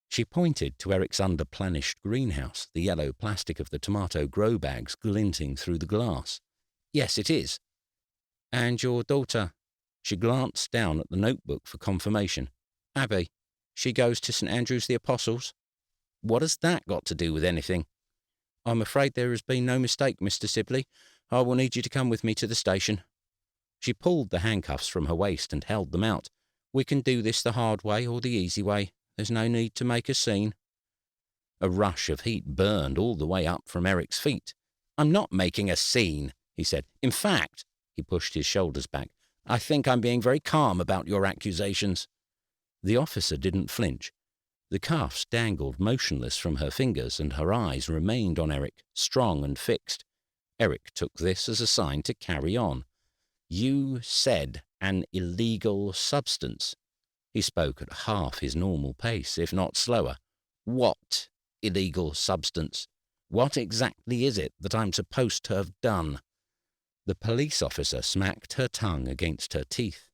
She pointed to Eric's underplenished greenhouse, the yellow plastic of the tomato grow bags glinting through the glass. Yes, it is. And your daughter? She glanced down at the notebook for confirmation. Abby. She goes to St. Andrew's the Apostles. What has that got to do with anything? I'm afraid there has been no mistake, Mr. Sibley. I will need you to come with me to the station. She pulled the handcuffs from her waist and held them out. We can do this the hard way or the easy way. There's no need to make a scene. A rush of heat burned all the way up from Eric's feet. I'm not making a scene, he said. In fact, he pushed his shoulders back, I think I'm being very calm about your accusations. The officer didn't flinch. The cuffs dangled motionless from her fingers and her eyes remained on Eric, strong and fixed. Eric took this as a sign to carry on. You said an illegal substance. He spoke at half his normal pace, if not slower. What illegal substance? What exactly is it that I'm supposed to have done? The police officer smacked her tongue against her teeth.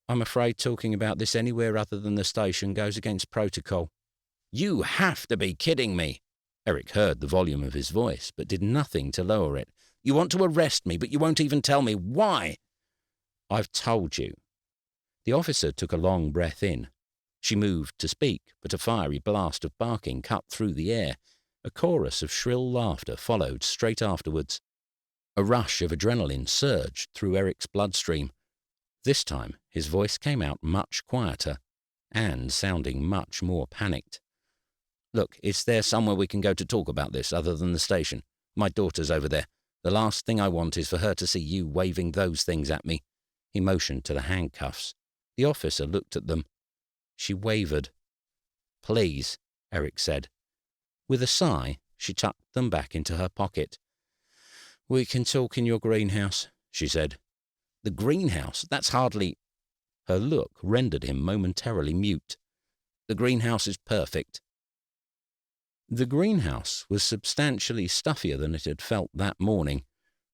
I'm afraid talking about this anywhere other than the station goes against protocol. You have to be kidding me. Eric heard the volume of his voice, but did nothing to lower it. You want to arrest me, but you won't even tell me why. I've told you. The officer took a long breath in. She moved to speak, but a fiery blast of barking cut through the air. A chorus of shrill laughter followed straight afterwards. A rush of adrenaline surged through Eric's bloodstream. This time, his voice came out much quieter and sounding much more panicked. Look, is there somewhere we can go to talk about this other than the station? My daughter's over there. The last thing I want is for her to see you waving those things at me. He motioned to the handcuffs. The officer looked at them. She wavered. Please, Eric said. With a sigh, she tucked them back into her pocket. We can talk in your greenhouse, she said. The greenhouse? That's hardly... Her look rendered him momentarily mute. The greenhouse is perfect. The greenhouse was substantially stuffier than it had felt that morning.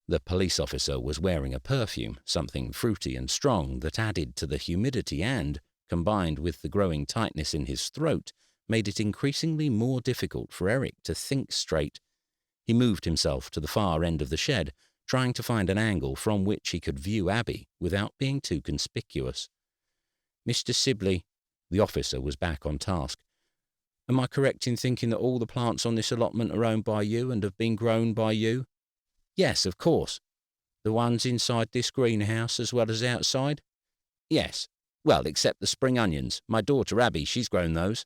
The police officer was wearing a perfume, something fruity and strong that added to the humidity and, combined with the growing tightness in his throat, made it increasingly more difficult for Eric to think straight. He moved himself to the far end of the shed, trying to find an angle from which he could view Abby without being too conspicuous. Mr. Sibley, the officer was back on task. Am I correct in thinking that all the plants on this allotment are owned by you and have been grown by you? Yes, of course. The ones inside this greenhouse as well as outside? Yes. Well, except the spring onions. My daughter Abby, she's grown those.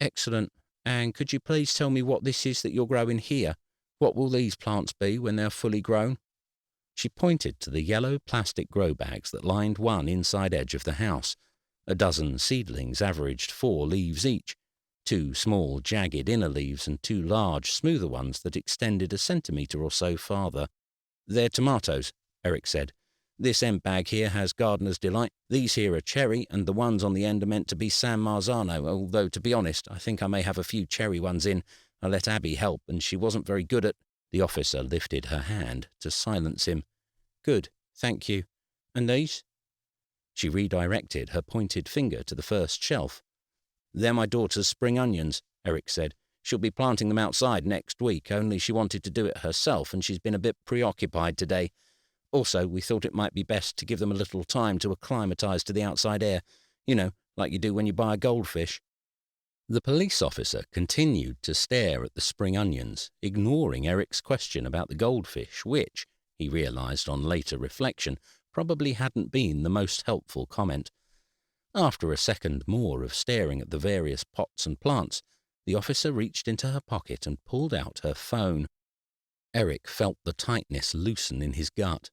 Excellent. And could you please tell me what this is that you're growing here? What will these plants be when they're fully grown? She pointed to the yellow plastic grow bags that lined one inside edge of the house. A dozen seedlings averaged 4 leaves each. 2 small, jagged inner leaves and 2 large, smoother ones that extended a centimetre or so farther. "They're tomatoes," Eric said. "This end bag here has Gardener's Delight. These here are cherry, and the ones on the end are meant to be San Marzano, although, to be honest, I think I may have a few cherry ones in. I let Abby help, and she wasn't very good at—" The officer lifted her hand to silence him. "Good, thank you. And these?" She redirected her pointed finger to the first shelf. "They're my daughter's spring onions," Eric said. "She'll be planting them outside next week, only she wanted to do it herself, and she's been a bit preoccupied today. Also, we thought it might be best to give them a little time to acclimatise to the outside air. You know, like you do when you buy a goldfish." The police officer continued to stare at the spring onions, ignoring Eric's question about the goldfish, which, he realised on later reflection, probably hadn't been the most helpful comment. After a second more of staring at the various pots and plants, the officer reached into her pocket and pulled out her phone. Eric felt the tightness loosen in his gut.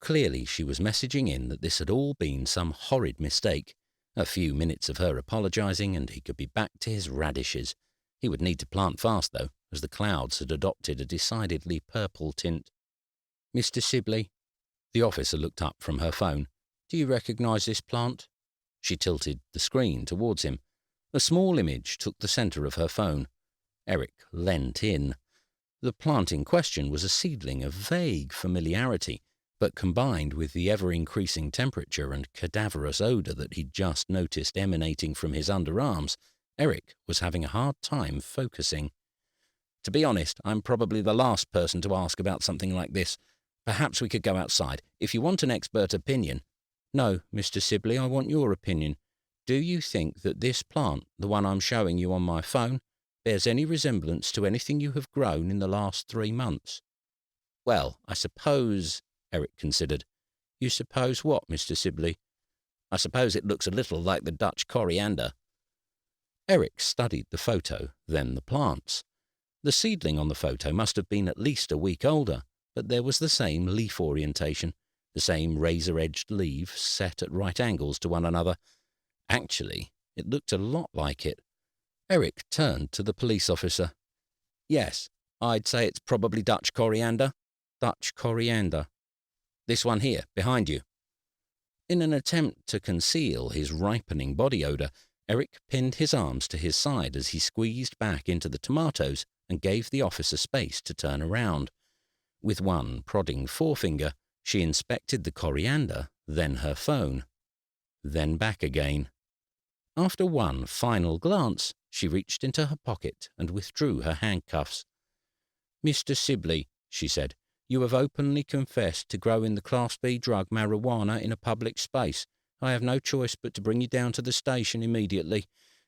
Clearly she was messaging in that this had all been some horrid mistake. A few minutes of her apologising and he could be back to his radishes. He would need to plant fast, though, as the clouds had adopted a decidedly purple tint. "Mr. Sibley?" The officer looked up from her phone. "Do you recognise this plant?" She tilted the screen towards him. A small image took the centre of her phone. Eric leant in. The plant in question was a seedling of vague familiarity, but combined with the ever-increasing temperature and cadaverous odour that he'd just noticed emanating from his underarms, Eric was having a hard time focusing. "To be honest, I'm probably the last person to ask about something like this. Perhaps we could go outside. If you want an expert opinion—" "No, Mr. Sibley, I want your opinion. Do you think that this plant, the one I'm showing you on my phone, bears any resemblance to anything you have grown in the last 3 months?" "Well, I suppose—" Eric considered. "You suppose what, Mr. Sibley?" "I suppose it looks a little like the Dutch coriander." Eric studied the photo, then the plants. The seedling on the photo must have been at least a week older, but there was the same leaf orientation, the same razor-edged leaves set at right angles to one another. Actually, it looked a lot like it. Eric turned to the police officer. "Yes, I'd say it's probably Dutch coriander." "Dutch coriander." "This one here, behind you." In an attempt to conceal his ripening body odour, Eric pinned his arms to his side as he squeezed back into the tomatoes and gave the officer space to turn around. With one prodding forefinger, she inspected the coriander, then her phone, then back again. After one final glance, she reached into her pocket and withdrew her handcuffs. "Mr. Sibley," she said, "you have openly confessed to growing the Class B drug marijuana in a public space. I have no choice but to bring you down to the station immediately.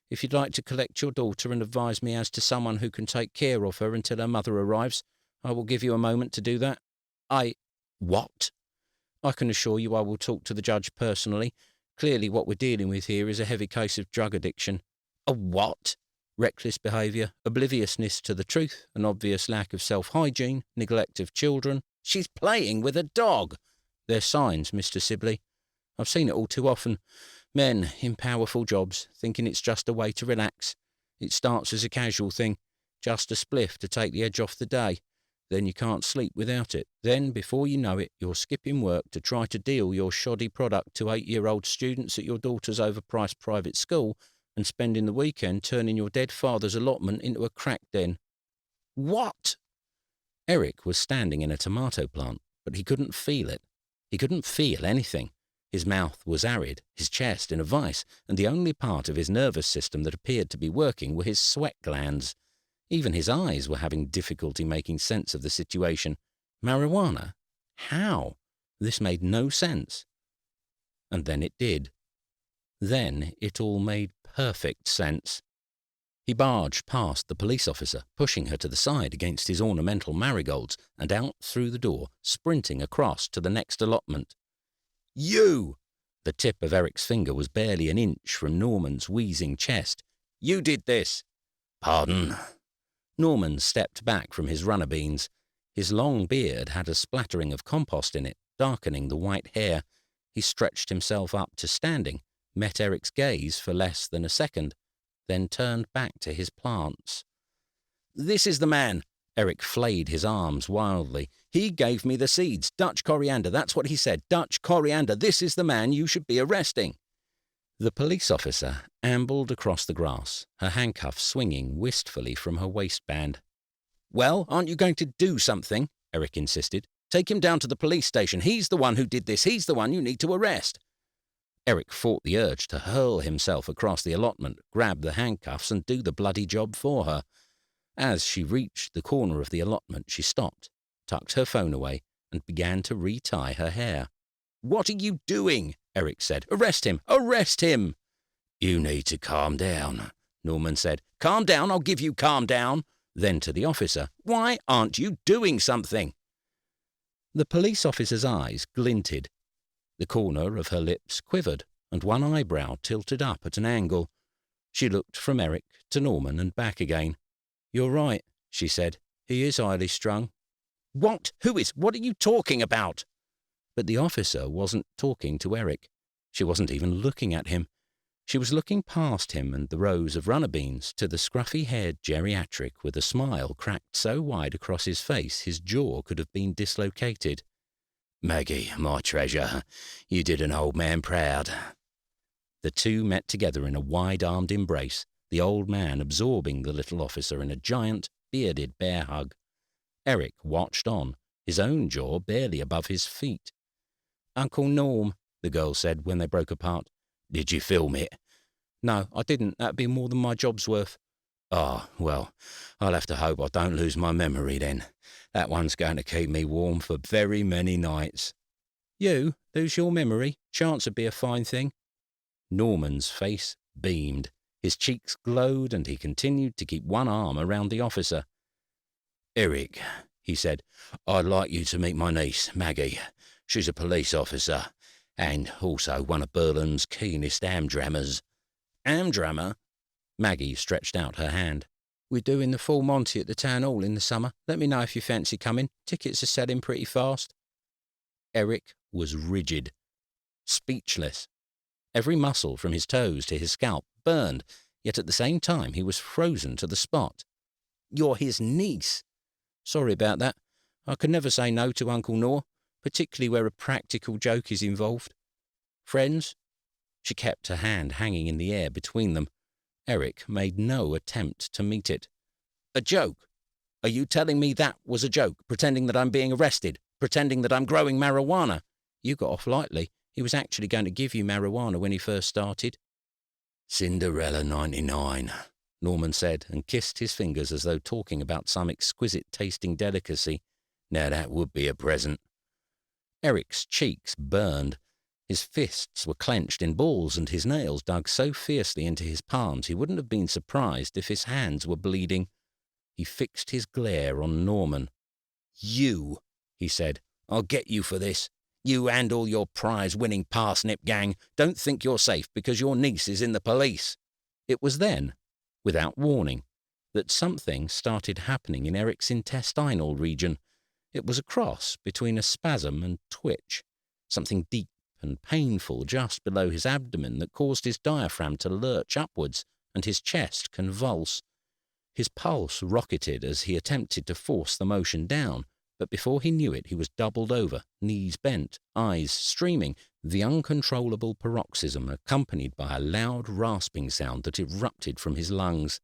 If you'd like to collect your daughter and advise me as to someone who can take care of her until her mother arrives, I will give you a moment to do that." What?" "I can assure you I will talk to the judge personally. Clearly what we're dealing with here is a heavy case of drug addiction." "A what?" "Reckless behaviour, obliviousness to the truth, an obvious lack of self-hygiene, neglect of children." "She's playing with a dog." "They're signs, Mr. Sibley. I've seen it all too often. Men in powerful jobs, thinking it's just a way to relax. It starts as a casual thing, just a spliff to take the edge off the day. Then you can't sleep without it. Then, before you know it, you're skipping work to try to deal your shoddy product to 8-year-old students at your daughter's overpriced private school and spending the weekend turning your dead father's allotment into a crack den." "What?" Eric was standing in a tomato plant, but he couldn't feel it. He couldn't feel anything. His mouth was arid, his chest in a vice, and the only part of his nervous system that appeared to be working were his sweat glands. Even his eyes were having difficulty making sense of the situation. Marijuana? How? This made no sense. And then it did. Then it all made perfect sense. He barged past the police officer, pushing her to the side against his ornamental marigolds, and out through the door, sprinting across to the next allotment. "You!" The tip of Eric's finger was barely an inch from Norman's wheezing chest. "You did this." "Pardon?" Norman stepped back from his runner beans. His long beard had a splattering of compost in it, darkening the white hair. He stretched himself up to standing, met Eric's gaze for less than a second, then turned back to his plants. "This is the man." Eric flayed his arms wildly. "He gave me the seeds. Dutch coriander, that's what he said. Dutch coriander. This is the man you should be arresting." The police officer ambled across the grass, her handcuffs swinging wistfully from her waistband. "Well, aren't you going to do something?" Eric insisted. "Take him down to the police station. He's the one who did this. He's the one you need to arrest." Eric fought the urge to hurl himself across the allotment, grab the handcuffs, and do the bloody job for her. As she reached the corner of the allotment, she stopped, tucked her phone away, and began to retie her hair. "What are you doing?" Eric said. "Arrest him! Arrest him!" "You need to calm down," Norman said. "Calm down, I'll give you calm down." Then to the officer, "Why aren't you doing something?" The police officer's eyes glinted. The corner of her lips quivered, and one eyebrow tilted up at an angle. She looked from Eric to Norman and back again. "You're right," she said. "He is highly strung." "What? Who is? What are you talking about?" But the officer wasn't talking to Eric. She wasn't even looking at him. She was looking past him and the rows of runner beans to the scruffy-haired geriatric with a smile cracked so wide across his face his jaw could have been dislocated. "Maggie, my treasure, you did an old man proud." The two met together in a wide-armed embrace, the old man absorbing the little officer in a giant, bearded bear hug. Eric watched on, his own jaw barely above his feet. "Uncle Norm," the girl said when they broke apart. "Did you film it?" "No, I didn't. That'd be more than my job's worth." "Oh, well, I'll have to hope I don't lose my memory then. That one's going to keep me warm for very many nights." "You lose your memory? Chance would be a fine thing." Norman's face beamed. His cheeks glowed, and he continued to keep one arm around the officer. "Eric," he said, "I'd like you to meet my niece, Maggie. She's a police officer, and also one of Berlin's keenest amdrammers." "Amdrammer?" Maggie stretched out her hand. "We're doing the full Monty at the town hall in the summer. Let me know if you fancy coming. Tickets are selling pretty fast." Eric was rigid, speechless. Every muscle from his toes to his scalp burned, yet at the same time he was frozen to the spot. "You're his niece." "Sorry about that. I could never say no to Uncle Nor, particularly where a practical joke is involved. Friends?" She kept her hand hanging in the air between them. Eric made no attempt to meet it. "A joke? Are you telling me that was a joke, pretending that I'm being arrested, pretending that I'm growing marijuana?" "You got off lightly. He was actually going to give you marijuana when he first started." "Cinderella 99, Norman said, and kissed his fingers as though talking about some exquisite-tasting delicacy. Now that would be a present." Eric's cheeks burned. His fists were clenched in balls, and his nails dug so fiercely into his palms he wouldn't have been surprised if his hands were bleeding. He fixed his glare on Norman. "You," he said, "I'll get you for this. You and all your prize-winning parsnip gang don't think you're safe because your niece is in the police." It was then, without warning, that something started happening in Eric's intestinal region. It was a cross between a spasm and twitch, something deep and painful just below his abdomen that caused his diaphragm to lurch upwards and his chest convulse. His pulse rocketed as he attempted to force the motion down, but before he knew it he was doubled over, knees bent, eyes streaming, the uncontrollable paroxysm accompanied by a loud rasping sound that erupted from his lungs.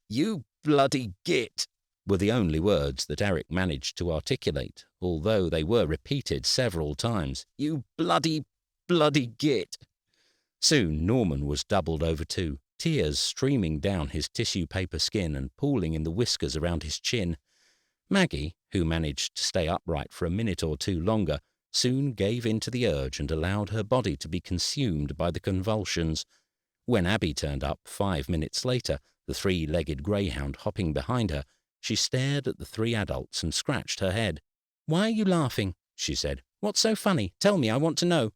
"You bloody git!" were the only words that Eric managed to articulate, although they were repeated several times. "You bloody git!" Soon Norman was doubled over too, tears streaming down his tissue paper skin and pooling in the whiskers around his chin. Maggie, who managed to stay upright for a minute or two longer, soon gave in to the urge and allowed her body to be consumed by the convulsions. When Abby turned up 5 minutes later, the three-legged greyhound hopping behind her, she stared at the three adults and scratched her head. "Why are you laughing?" she said. "What's so funny? Tell me, I want to know."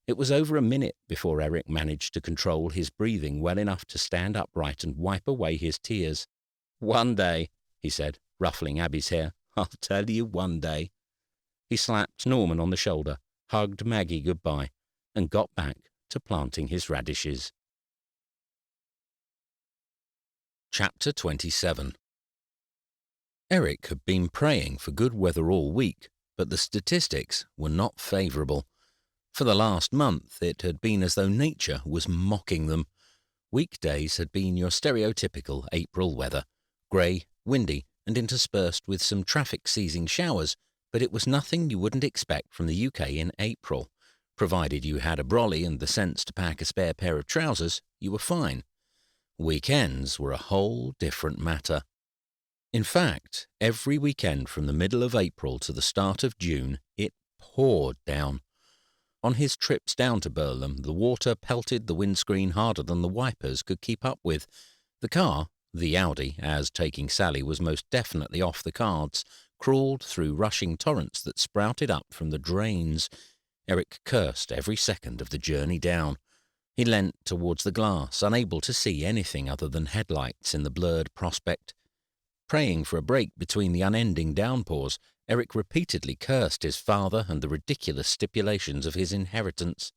It was over a minute before Eric managed to control his breathing well enough to stand upright and wipe away his tears. "One day," he said, ruffling Abby's hair, "I'll tell you one day." He slapped Norman on the shoulder, hugged Maggie goodbye, and got back to planting his radishes. Chapter 27. Eric had been praying for good weather all week, but the statistics were not favourable. For the last month it had been as though nature was mocking them. Weekdays had been your stereotypical April weather, grey, windy, and interspersed with some traffic-seizing showers, but it was nothing you wouldn't expect from the UK in April. Provided you had a brolly and the sense to pack a spare pair of trousers, you were fine. Weekends were a whole different matter. In fact, every weekend from the middle of April to the start of June, it poured down. On his trips down to Burlham, the water pelted the windscreen harder than the wipers could keep up with. The car, the Audi, as taking Sally was most definitely off the cards, crawled through rushing torrents that sprouted up from the drains. Eric cursed every second of the journey down. He leant towards the glass, unable to see anything other than headlights in the blurred prospect. Praying for a break between the unending downpours, Eric repeatedly cursed his father and the ridiculous stipulations of his inheritance.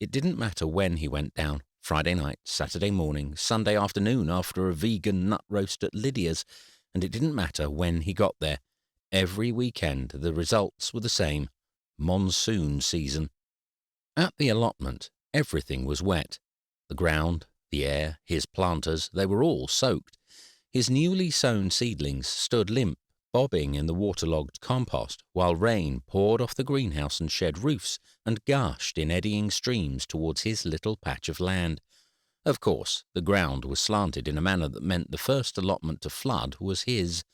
It didn't matter when he went down, Friday night, Saturday morning, Sunday afternoon after a vegan nut roast at Lydia's, and it didn't matter when he got there. Every weekend the results were the same: monsoon season. At the allotment, everything was wet. The ground, the air, his planters, they were all soaked. His newly sown seedlings stood limp, bobbing in the waterlogged compost, while rain poured off the greenhouse and shed roofs and gushed in eddying streams towards his little patch of land. Of course, the ground was slanted in a manner that meant the first allotment to flood was his.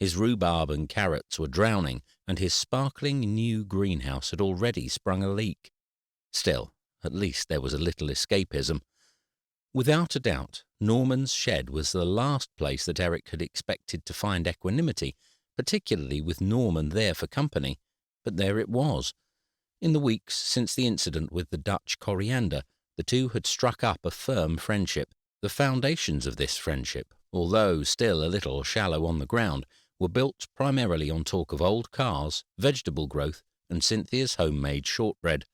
His rhubarb and carrots were drowning, and his sparkling new greenhouse had already sprung a leak. Still, at least there was a little escapism. Without a doubt, Norman's shed was the last place that Eric had expected to find equanimity, particularly with Norman there for company, but there it was. In the weeks since the incident with the Dutch coriander, the two had struck up a firm friendship. The foundations of this friendship, although still a little shallow on the ground, were built primarily on talk of old cars, vegetable growth, and Cynthia's homemade shortbread.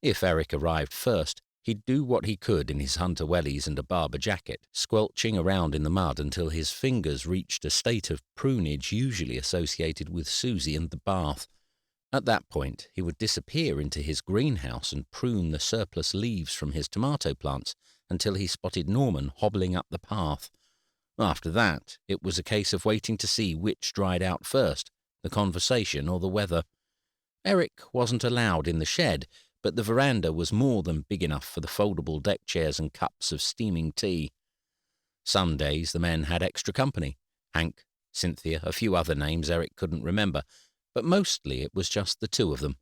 If Eric arrived first, he'd do what he could in his hunter wellies and a Barber jacket, squelching around in the mud until his fingers reached a state of prunage usually associated with Susie and the bath. At that point, he would disappear into his greenhouse and prune the surplus leaves from his tomato plants until he spotted Norman hobbling up the path. After that, it was a case of waiting to see which dried out first, the conversation or the weather. Eric wasn't allowed in the shed, but the veranda was more than big enough for the foldable deck chairs and cups of steaming tea. Some days the men had extra company: Hank, Cynthia, a few other names Eric couldn't remember, but mostly it was just the two of them.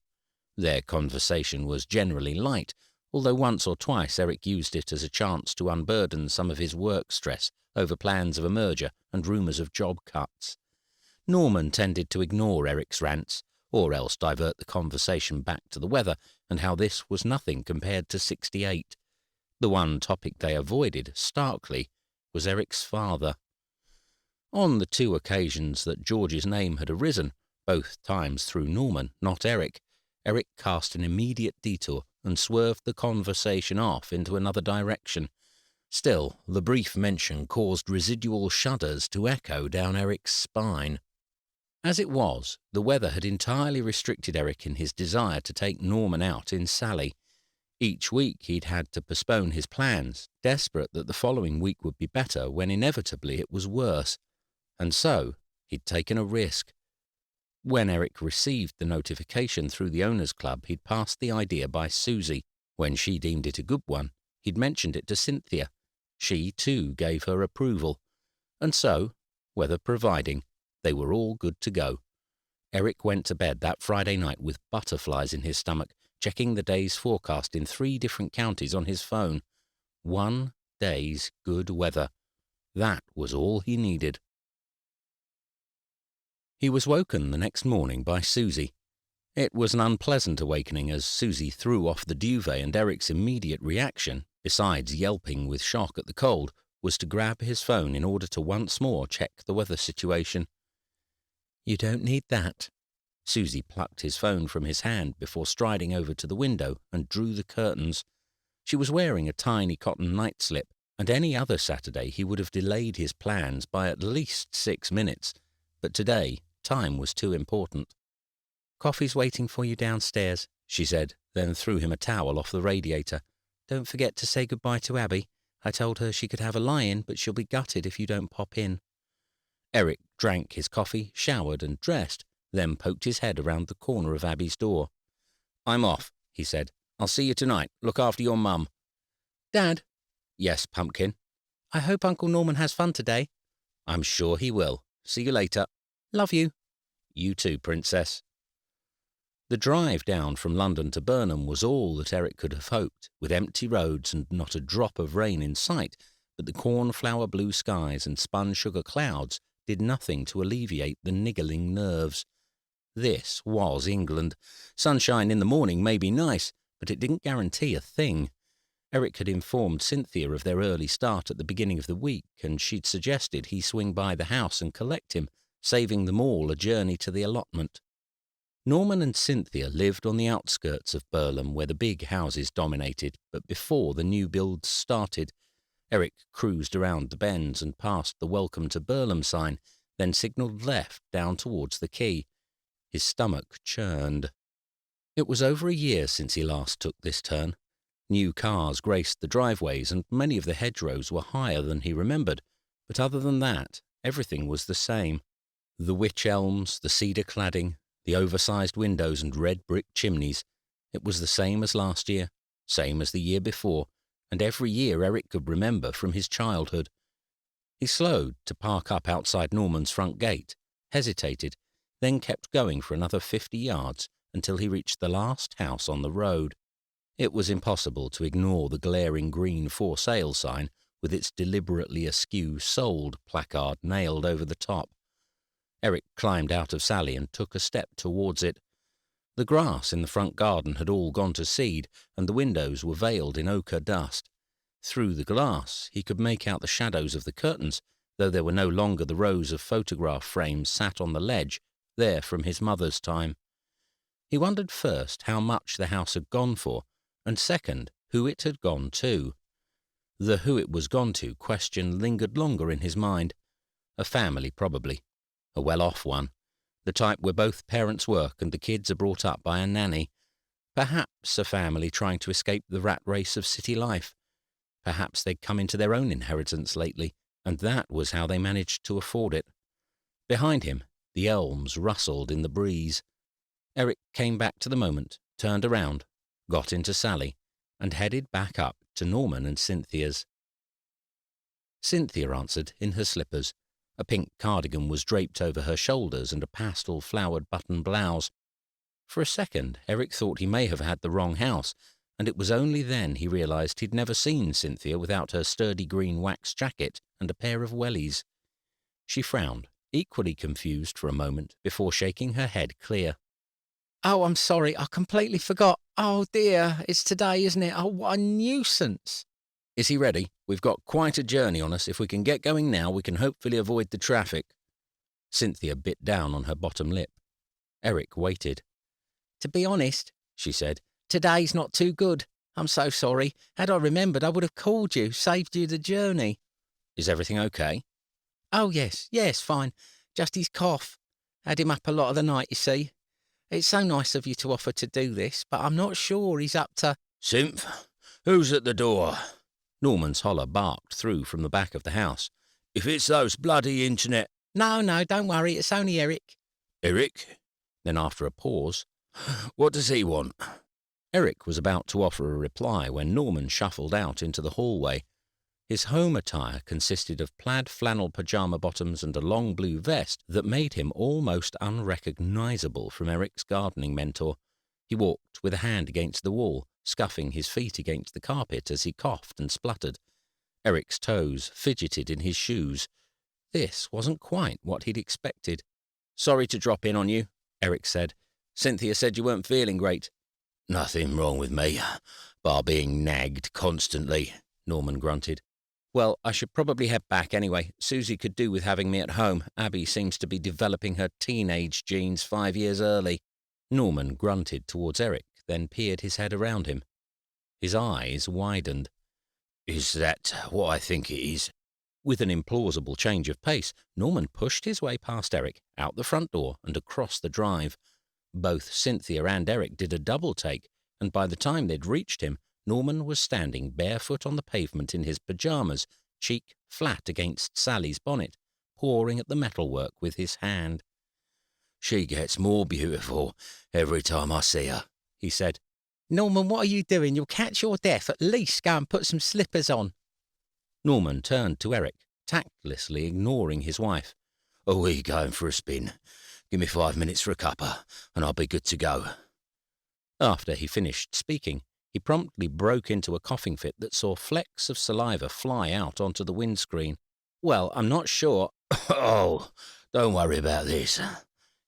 Their conversation was generally light, although once or twice Eric used it as a chance to unburden some of his work stress over plans of a merger and rumours of job cuts. Norman tended to ignore Eric's rants, or else divert the conversation back to the weather and how this was nothing compared to '68. The one topic they avoided, starkly, was Eric's father. On the two occasions that George's name had arisen, both times through Norman, not Eric, Eric cast an immediate detour and swerved the conversation off into another direction. Still, the brief mention caused residual shudders to echo down Eric's spine. As it was, the weather had entirely restricted Eric in his desire to take Norman out in Sally. Each week he'd had to postpone his plans, desperate that the following week would be better when inevitably it was worse. And so he'd taken a risk. When Eric received the notification through the Owners' Club, he'd passed the idea by Susie. When she deemed it a good one, he'd mentioned it to Cynthia. She, too, gave her approval. And so, weather providing, they were all good to go. Eric went to bed that Friday night with butterflies in his stomach, checking the day's forecast in 3 different counties on his phone. 1 day's good weather. That was all he needed. He was woken the next morning by Susie. It was an unpleasant awakening, as Susie threw off the duvet, and Eric's immediate reaction, besides yelping with shock at the cold, was to grab his phone in order to once more check the weather situation. "You don't need that." Susie plucked his phone from his hand before striding over to the window and drew the curtains. She was wearing a tiny cotton night slip, and any other Saturday he would have delayed his plans by at least 6 minutes, but today time was too important. "Coffee's waiting for you downstairs," she said, then threw him a towel off the radiator. "Don't forget to say goodbye to Abby. I told her she could have a lie-in, but she'll be gutted if you don't pop in." Eric drank his coffee, showered and dressed, then poked his head around the corner of Abby's door. "I'm off," he said. "I'll see you tonight. Look after your mum." "Dad." "Yes, Pumpkin." "I hope Uncle Norman has fun today." "I'm sure he will. See you later." "Love you." "You too, Princess." The drive down from London to Burnham was all that Eric could have hoped, with empty roads and not a drop of rain in sight, but the cornflower blue skies and spun sugar clouds did nothing to alleviate the niggling nerves. This was England. Sunshine in the morning may be nice, but it didn't guarantee a thing. Eric had informed Cynthia of their early start at the beginning of the week, and she'd suggested he swing by the house and collect him, saving them all a journey to the allotment. Norman and Cynthia lived on the outskirts of Burlham, where the big houses dominated, but before the new builds started. Eric cruised around the bends and past the Welcome to Burlham sign, then signalled left down towards the quay. His stomach churned. It was over a year since he last took this turn. New cars graced the driveways, and many of the hedgerows were higher than he remembered, but other than that, everything was the same. The wych elms, the cedar cladding, the oversized windows and red brick chimneys. It was the same as last year, same as the year before, and every year Eric could remember from his childhood. He slowed to park up outside Norman's front gate, hesitated, then kept going for another 50 yards until he reached the last house on the road. It was impossible to ignore the glaring green for sale sign with its deliberately askew sold placard nailed over the top. Eric climbed out of Sally and took a step towards it. The grass in the front garden had all gone to seed, and the windows were veiled in ochre dust. Through the glass he could make out the shadows of the curtains, though there were no longer the rows of photograph frames sat on the ledge, there from his mother's time. He wondered first how much the house had gone for, and second, who it had gone to. The who it was gone to question lingered longer in his mind. A family, probably. A well-off one. The type where both parents work and the kids are brought up by a nanny. Perhaps a family trying to escape the rat race of city life. Perhaps they'd come into their own inheritance lately, and that was how they managed to afford it. Behind him, the elms rustled in the breeze. Eric came back to the moment, turned around, got into Sally, and headed back up to Norman and Cynthia's. Cynthia answered in her slippers. A pink cardigan was draped over her shoulders and a pastel-flowered button blouse. For a second, Eric thought he may have had the wrong house, and it was only then he realised he'd never seen Cynthia without her sturdy green wax jacket and a pair of wellies. She frowned, equally confused for a moment, before shaking her head clear. "Oh, I'm sorry, I completely forgot. Oh dear, it's today, isn't it? Oh, what a nuisance." "Is he ready? We've got quite a journey on us. If we can get going now, we can hopefully avoid the traffic." Cynthia bit down on her bottom lip. Eric waited. "To be honest," she said, "today's not too good. I'm so sorry. Had I remembered, I would have called you, saved you the journey." "Is everything okay?" "Oh, yes, fine. Just his cough. Had him up a lot of the night, you see. It's so nice of you to offer to do this, but I'm not sure he's up to—" "Symph, who's at the door?" Norman's holler barked through from the back of the house. "If it's those bloody internet—" No, don't worry, it's only Eric." "Eric?" Then after a pause, "What does he want?" Eric was about to offer a reply when Norman shuffled out into the hallway. His home attire consisted of plaid flannel pyjama bottoms and a long blue vest that made him almost unrecognisable from Eric's gardening mentor. He walked with a hand against the wall, scuffing his feet against the carpet as he coughed and spluttered. Eric's toes fidgeted in his shoes. This wasn't quite what he'd expected. "Sorry to drop in on you," Eric said. "Cynthia said you weren't feeling great." "Nothing wrong with me, bar being nagged constantly," Norman grunted. "Well, I should probably head back anyway. Susie could do with having me at home. Abby seems to be developing her teenage genes 5 years early." Norman grunted towards Eric, then peered his head around him. His eyes widened. Is that what I think it is? With an implausible change of pace, Norman pushed his way past Eric, out the front door and across the drive. Both Cynthia and Eric did a double take, and by the time they'd reached him, Norman was standing barefoot on the pavement in his pyjamas, cheek flat against Sally's bonnet, pawing at the metalwork with his hand. She gets more beautiful every time I see her, he said. Norman, what are you doing? You'll catch your death. At least go and put some slippers on. Norman turned to Eric, tactlessly ignoring his wife. Are we going for a spin? Give me 5 minutes for a cuppa, and I'll be good to go. After he finished speaking, he promptly broke into a coughing fit that saw flecks of saliva fly out onto the windscreen. Well, I'm not sure. Oh, don't worry about this.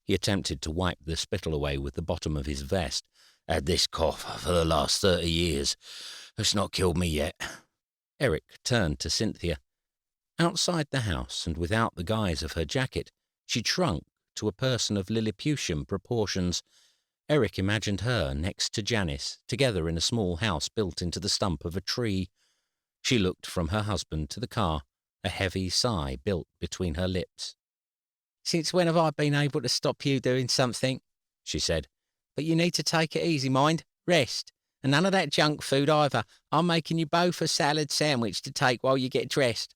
He attempted to wipe the spittle away with the bottom of his vest. Had this cough for the last 30 years. It's not killed me yet. Eric turned to Cynthia. Outside the house, and without the guise of her jacket, she shrunk to a person of Lilliputian proportions. Eric imagined her next to Janice, together in a small house built into the stump of a tree. She looked from her husband to the car, a heavy sigh built between her lips. Since when have I been able to stop you doing something? She said. But you need to take it easy, mind. Rest. And none of that junk food either. I'm making you both a salad sandwich to take while you get dressed.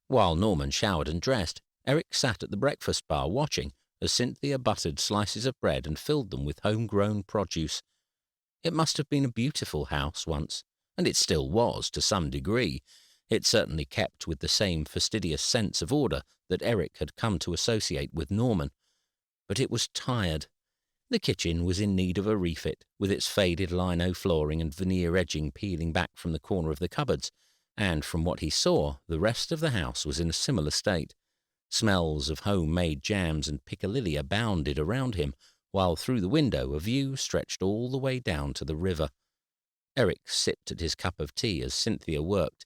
While Norman showered and dressed, Eric sat at the breakfast bar watching as Cynthia buttered slices of bread and filled them with homegrown produce. It must have been a beautiful house once, and it still was to some degree. It certainly kept with the same fastidious sense of order that Eric had come to associate with Norman. But it was tired. The kitchen was in need of a refit, with its faded lino flooring and veneer edging peeling back from the corner of the cupboards, and from what he saw, the rest of the house was in a similar state. Smells of homemade jams and piccalilli abounded around him, while through the window a view stretched all the way down to the river. Eric sipped at his cup of tea as Cynthia worked.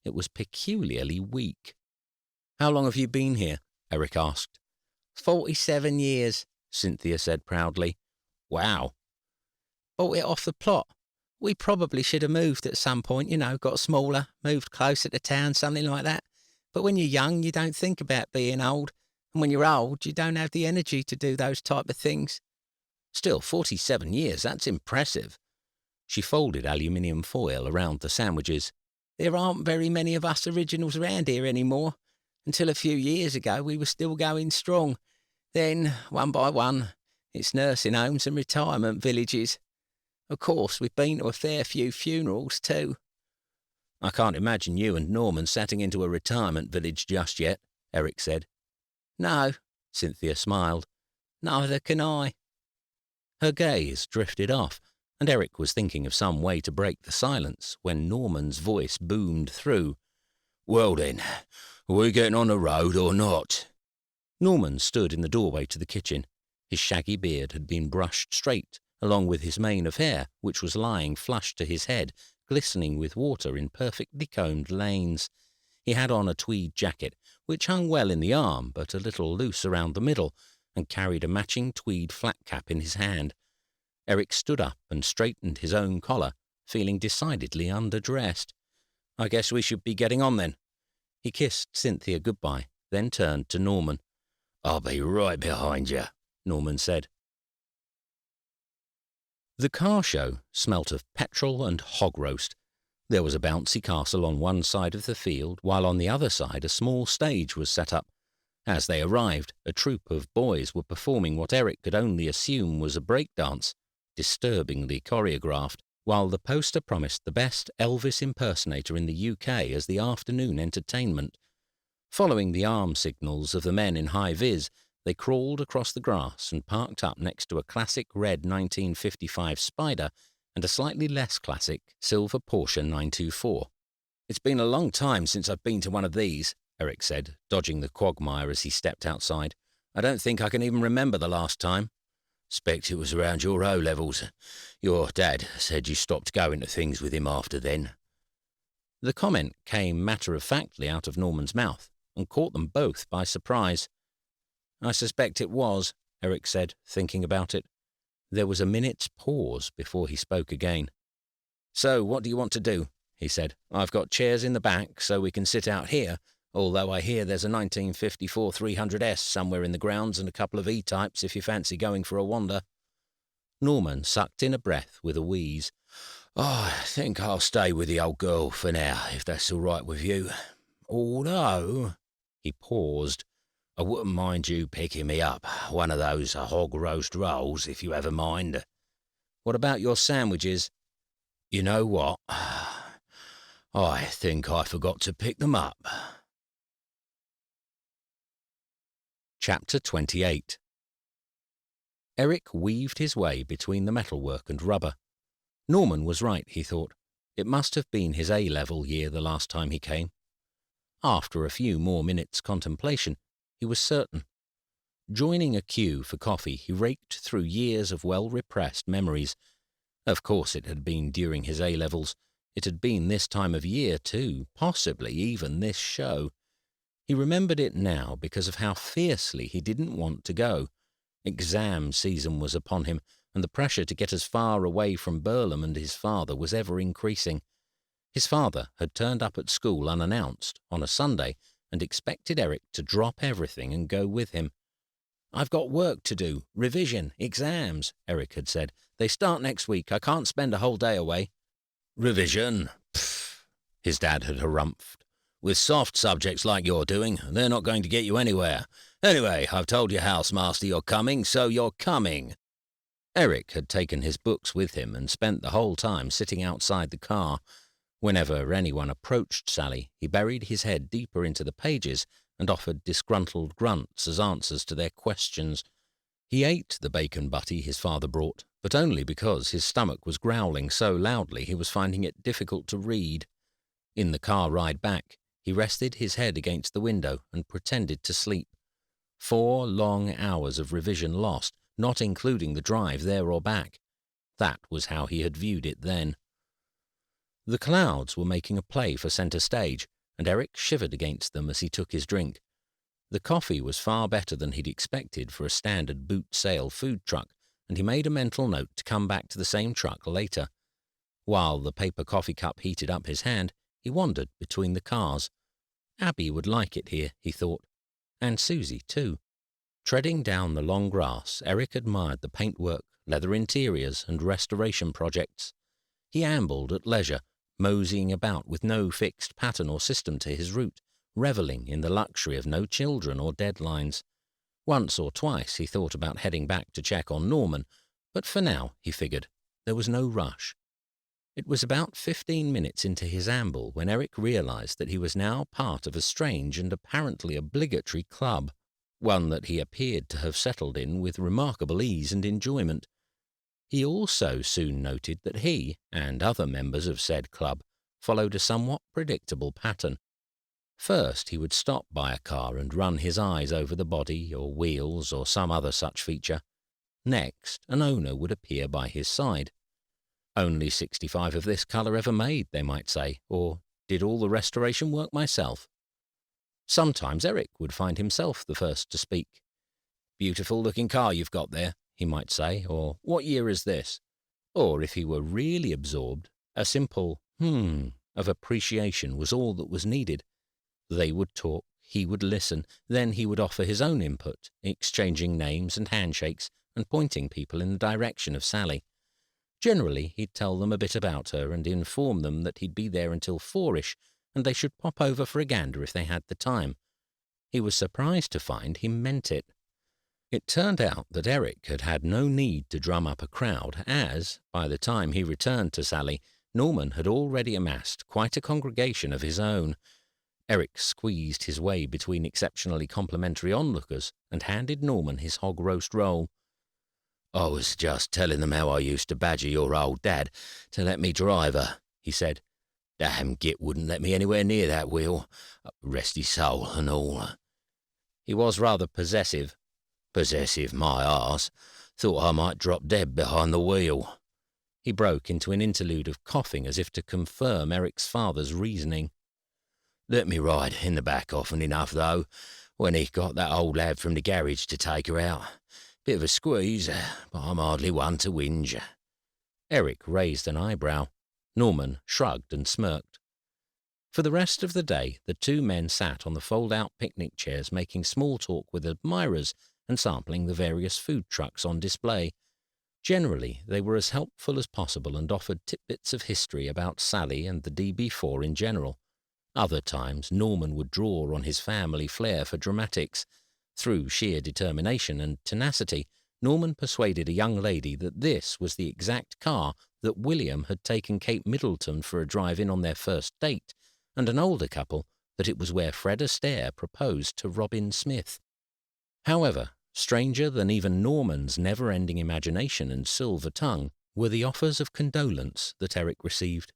It was peculiarly weak. "How long have you been here?" Eric asked. 47 years, Cynthia said proudly. "Wow." Bought it off the plot. We probably should have moved at some point, got smaller, moved closer to town, something like that. But when you're young, you don't think about being old. And when you're old, you don't have the energy to do those type of things. Still, 47 years, that's impressive. She folded aluminium foil around the sandwiches. There aren't very many of us originals around here anymore. Until a few years ago, we were still going strong. Then, one by one, it's nursing homes and retirement villages. Of course, we've been to a fair few funerals too. "I can't imagine you and Norman setting into a retirement village just yet," Eric said. "No," Cynthia smiled. "Neither can I." Her gaze drifted off, and Eric was thinking of some way to break the silence when Norman's voice boomed through. "Well then, are we getting on the road or not?" Norman stood in the doorway to the kitchen. His shaggy beard had been brushed straight, along with his mane of hair, which was lying flush to his head, glistening with water in perfectly combed lanes. He had on a tweed jacket, which hung well in the arm, but a little loose around the middle, and carried a matching tweed flat cap in his hand. Eric stood up and straightened his own collar, feeling decidedly underdressed. "I guess we should be getting on then." He kissed Cynthia goodbye, then turned to Norman. "I'll be right behind you," Norman said. The car show smelt of petrol and hog roast. There was a bouncy castle on one side of the field, while on the other side a small stage was set up. As they arrived, a troop of boys were performing what Eric could only assume was a break dance, disturbingly choreographed, while the poster promised the best Elvis impersonator in the UK as the afternoon entertainment. Following the arm signals of the men in high vis, they crawled across the grass and parked up next to a classic red 1955 Spider and a slightly less classic silver Porsche 924. "It's been a long time since I've been to one of these," Eric said, dodging the quagmire as he stepped outside. "I don't think I can even remember the last time." "Expect it was around your O-levels. Your dad said you stopped going to things with him after then." The comment came matter-of-factly out of Norman's mouth and caught them both by surprise. "I suspect it was," Eric said, thinking about it. There was a minute's pause before he spoke again. "So, what do you want to do?" he said. "I've got chairs in the back so we can sit out here, although I hear there's a 1954 300S somewhere in the grounds and a couple of E-types if you fancy going for a wander." Norman sucked in a breath with a wheeze. "I think I'll stay with the old girl for now, if that's all right with you. Although," he paused, "I wouldn't mind you picking me up one of those hog roast rolls, if you have a mind." "What about your sandwiches?" "You know what? I think I forgot to pick them up." Chapter 28. Eric weaved his way between the metalwork and rubber. Norman was right, he thought. It must have been his A-level year the last time he came. After a few more minutes' contemplation, he was certain. Joining a queue for coffee, he raked through years of well-repressed memories. Of course it had been during his A-levels. It had been this time of year, too, possibly even this show. He remembered it now because of how fiercely he didn't want to go. Exam season was upon him, and the pressure to get as far away from Burlham and his father was ever increasing. His father had turned up at school unannounced on a Sunday and expected Eric to drop everything and go with him. "I've got work to do, revision, exams," Eric had said. "They start next week. I can't spend a whole day away." "Revision? Pfft," his dad had harumphed. "With soft subjects like you're doing, they're not going to get you anywhere. Anyway, I've told your housemaster you're coming, so you're coming." Eric had taken his books with him and spent the whole time sitting outside the car. Whenever anyone approached Sally, he buried his head deeper into the pages and offered disgruntled grunts as answers to their questions. He ate the bacon butty his father brought, but only because his stomach was growling so loudly he was finding it difficult to read. In the car ride back, he rested his head against the window and pretended to sleep. 4 long hours of revision lost, not including the drive there or back. That was how he had viewed it then. The clouds were making a play for centre stage, and Eric shivered against them as he took his drink. The coffee was far better than he'd expected for a standard boot-sale food truck, and he made a mental note to come back to the same truck later. While the paper coffee cup heated up his hand, he wandered between the cars. Abby would like it here, he thought, and Susie too. Treading down the long grass, Eric admired the paintwork, leather interiors, and restoration projects. He ambled at leisure, moseying about with no fixed pattern or system to his route, revelling in the luxury of no children or deadlines. Once or twice he thought about heading back to check on Norman, but for now, he figured, there was no rush. It was about 15 minutes into his amble when Eric realized that he was now part of a strange and apparently obligatory club, one that he appeared to have settled in with remarkable ease and enjoyment. He also soon noted that he, and other members of said club, followed a somewhat predictable pattern. First he would stop by a car and run his eyes over the body or wheels or some other such feature. Next, an owner would appear by his side. Only 65 of this colour ever made, they might say, or did all the restoration work myself? Sometimes Eric would find himself the first to speak. "Beautiful-looking car you've got there," he might say, or "What year is this?" Or, if he were really absorbed, a simple of appreciation was all that was needed. They would talk, he would listen, then he would offer his own input, exchanging names and handshakes and pointing people in the direction of Sally. Generally, he'd tell them a bit about her and inform them that he'd be there until 4-ish, and they should pop over for a gander if they had the time. He was surprised to find he meant it. It turned out that Eric had had no need to drum up a crowd, as, by the time he returned to Sally, Norman had already amassed quite a congregation of his own. Eric squeezed his way between exceptionally complimentary onlookers and handed Norman his hog roast roll. "I was just telling them how I used to badger your old dad to let me drive her," he said. "Damn git wouldn't let me anywhere near that wheel. Rest his soul and all." He was rather possessive. "Possessive, my arse. Thought I might drop dead behind the wheel." He broke into an interlude of coughing as if to confirm Eric's father's reasoning. "Let me ride in the back often enough, though, when he got that old lad from the garage to take her out. Bit of a squeeze, but I'm hardly one to whinge." Eric raised an eyebrow. Norman shrugged and smirked. For the rest of the day, the two men sat on the fold-out picnic chairs making small talk with admirers and sampling the various food trucks on display. Generally, they were as helpful as possible and offered tidbits of history about Sally and the DB4 in general. Other times, Norman would draw on his family flair for dramatics. Through sheer determination and tenacity, Norman persuaded a young lady that this was the exact car that William had taken Kate Middleton for a drive-in on their first date, and an older couple that it was where Fred Astaire proposed to Robin Smith. However, stranger than even Norman's never-ending imagination and silver tongue were the offers of condolence that Eric received.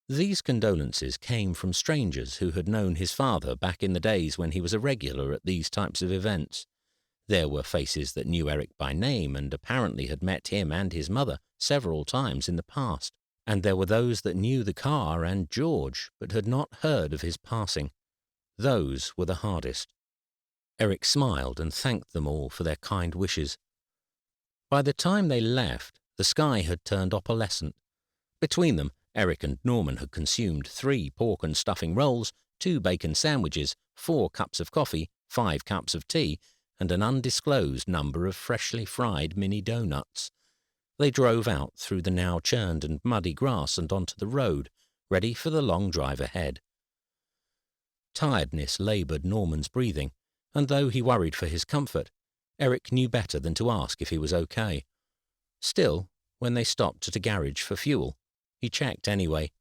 These condolences came from strangers who had known his father back in the days when he was a regular at these types of events. There were faces that knew Eric by name and apparently had met him and his mother several times in the past, and there were those that knew the car and George but had not heard of his passing. Those were the hardest. Eric smiled and thanked them all for their kind wishes. By the time they left, the sky had turned opalescent. Between them, Eric and Norman had consumed 3 pork and stuffing rolls, 2 bacon sandwiches, 4 cups of coffee, 5 cups of tea, and an undisclosed number of freshly fried mini donuts. They drove out through the now churned and muddy grass and onto the road, ready for the long drive ahead. Tiredness laboured Norman's breathing, and though he worried for his comfort, Eric knew better than to ask if he was okay. Still, when they stopped at a garage for fuel, he checked anyway.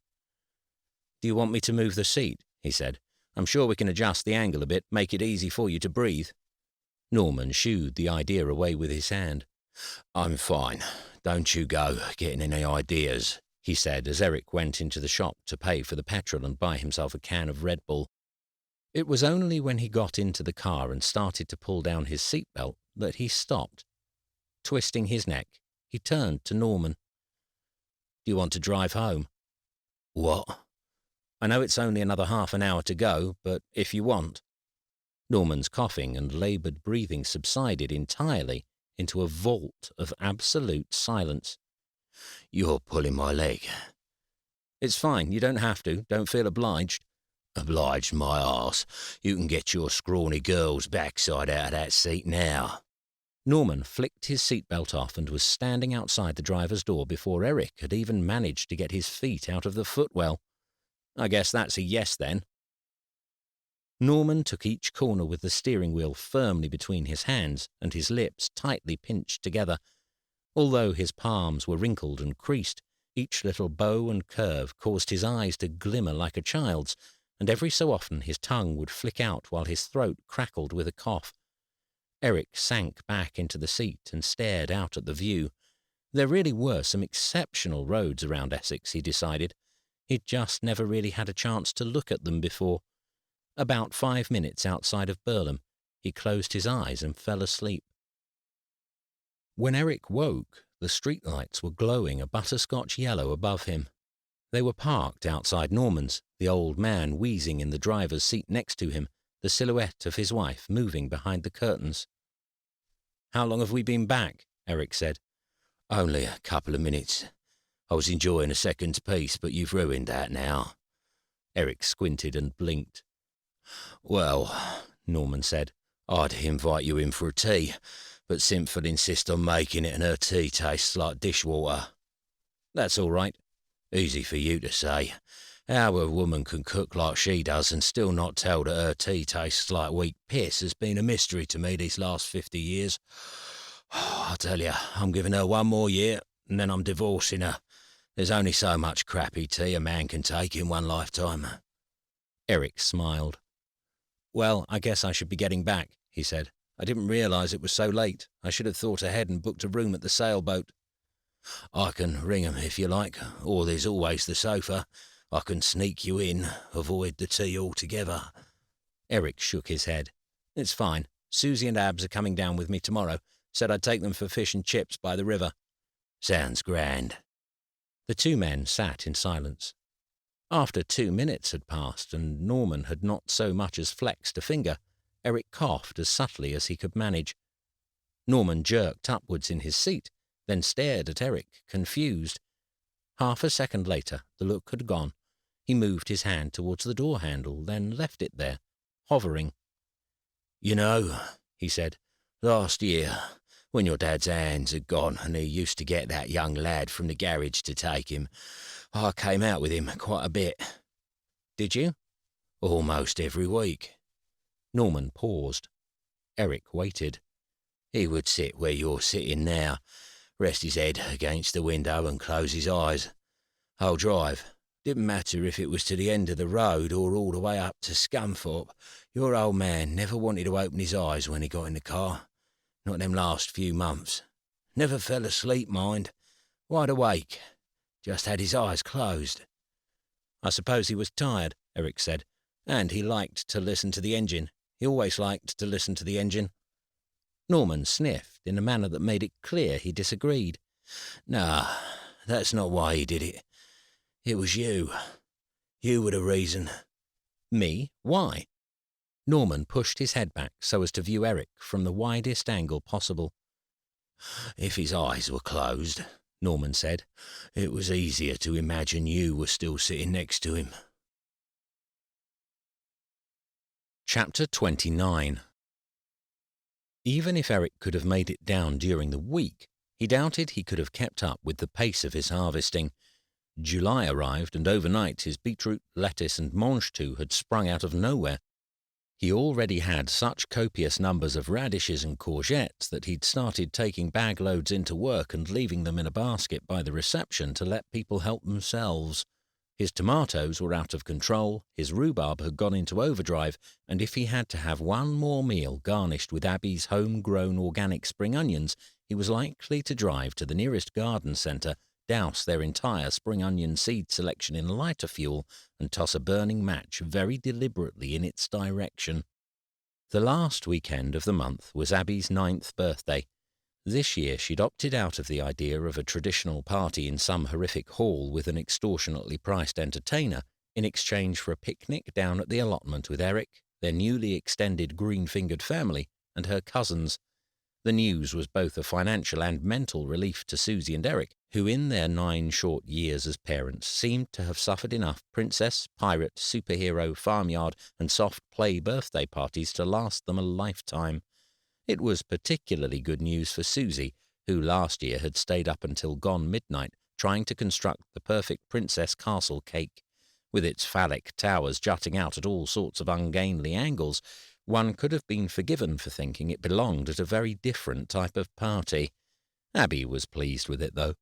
"Do you want me to move the seat?" he said. "I'm sure we can adjust the angle a bit, make it easy for you to breathe." Norman shooed the idea away with his hand. "I'm fine. Don't you go getting any ideas," he said as Eric went into the shop to pay for the petrol and buy himself a can of Red Bull. It was only when he got into the car and started to pull down his seatbelt that he stopped. Twisting his neck, he turned to Norman. "Do you want to drive home?" "What?" "I know it's only another half an hour to go, but if you want." Norman's coughing and laboured breathing subsided entirely into a vault of absolute silence. "You're pulling my leg." "It's fine, you don't have to. Don't feel obliged." "Obliged my arse. You can get your scrawny girl's backside out of that seat now." Norman flicked his seatbelt off and was standing outside the driver's door before Eric had even managed to get his feet out of the footwell. "I guess that's a yes then." Norman took each corner with the steering wheel firmly between his hands and his lips tightly pinched together. Although his palms were wrinkled and creased, each little bow and curve caused his eyes to glimmer like a child's, and every so often his tongue would flick out while his throat crackled with a cough. Eric sank back into the seat and stared out at the view. There really were some exceptional roads around Essex, he decided. He'd just never really had a chance to look at them before. About 5 minutes outside of Burlham, he closed his eyes and fell asleep. When Eric woke, the streetlights were glowing a butterscotch yellow above him. They were parked outside Norman's, the old man wheezing in the driver's seat next to him, the silhouette of his wife moving behind the curtains. "How long have we been back?" Eric said. "Only a couple of minutes. I was enjoying a second's peace, but you've ruined that now." Eric squinted and blinked. "Well," Norman said, "I'd invite you in for a tea, but Simford insists on making it and her tea tastes like dishwater." "That's all right." "Easy for you to say. How a woman can cook like she does and still not tell that her tea tastes like weak piss has been a mystery to me these last 50 years. I tell you, I'm giving her 1 more year, and then I'm divorcing her. There's only so much crappy tea a man can take in one lifetime." Eric smiled. "Well, I guess I should be getting back," he said. "I didn't realise it was so late. I should have thought ahead and booked a room at the sailboat." "I can ring 'em if you like, or there's always the sofa. I can sneak you in, avoid the tea altogether." Eric shook his head. "It's fine. Susie and Abs are coming down with me tomorrow. Said I'd take them for fish and chips by the river." "Sounds grand." The two men sat in silence. After 2 minutes had passed and Norman had not so much as flexed a finger, Eric coughed as subtly as he could manage. Norman jerked upwards in his seat, then stared at Eric, confused. Half a second later, the look had gone. He moved his hand towards the door handle, then left it there, hovering. "You know," he said, "last year, when your dad's hands had gone and he used to get that young lad from the garage to take him, I came out with him quite a bit." "Did you?" "Almost every week." Norman paused. Eric waited. He would sit where you're sitting now, rest his head against the window and close his eyes. Whole drive. Didn't matter if it was to the end of the road or all the way up to Scunthorpe. Your old man never wanted to open his eyes when he got in the car. Not them last few months. Never fell asleep, mind. Wide awake. Just had his eyes closed." "I suppose he was tired," Eric said, "and he liked to listen to the engine. He always liked to listen to the engine." Norman sniffed in a manner that made it clear he disagreed. "No, that's not why he did it. It was you. You were the reason." "Me? Why?" Norman pushed his head back so as to view Eric from the widest angle possible. "If his eyes were closed," Norman said, "it was easier to imagine you were still sitting next to him." Chapter 29. Even if Eric could have made it down during the week, he doubted he could have kept up with the pace of his harvesting. July arrived, and overnight his beetroot, lettuce, and mange tout had sprung out of nowhere. He already had such copious numbers of radishes and courgettes that he'd started taking bag loads into work and leaving them in a basket by the reception to let people help themselves. His tomatoes were out of control, his rhubarb had gone into overdrive, and if he had to have one more meal garnished with Abby's home-grown organic spring onions, he was likely to drive to the nearest garden centre, douse their entire spring onion seed selection in lighter fuel, and toss a burning match very deliberately in its direction. The last weekend of the month was Abby's 9th birthday. This year she'd opted out of the idea of a traditional party in some horrific hall with an extortionately priced entertainer in exchange for a picnic down at the allotment with Eric, their newly extended green-fingered family, and her cousins. The news was both a financial and mental relief to Susie and Eric, who in their 9 short years as parents seemed to have suffered enough princess, pirate, superhero, farmyard, and soft play birthday parties to last them a lifetime. It was particularly good news for Susie, who last year had stayed up until gone midnight trying to construct the perfect princess castle cake. With its phallic towers jutting out at all sorts of ungainly angles, one could have been forgiven for thinking it belonged at a very different type of party. Abby was pleased with it, though.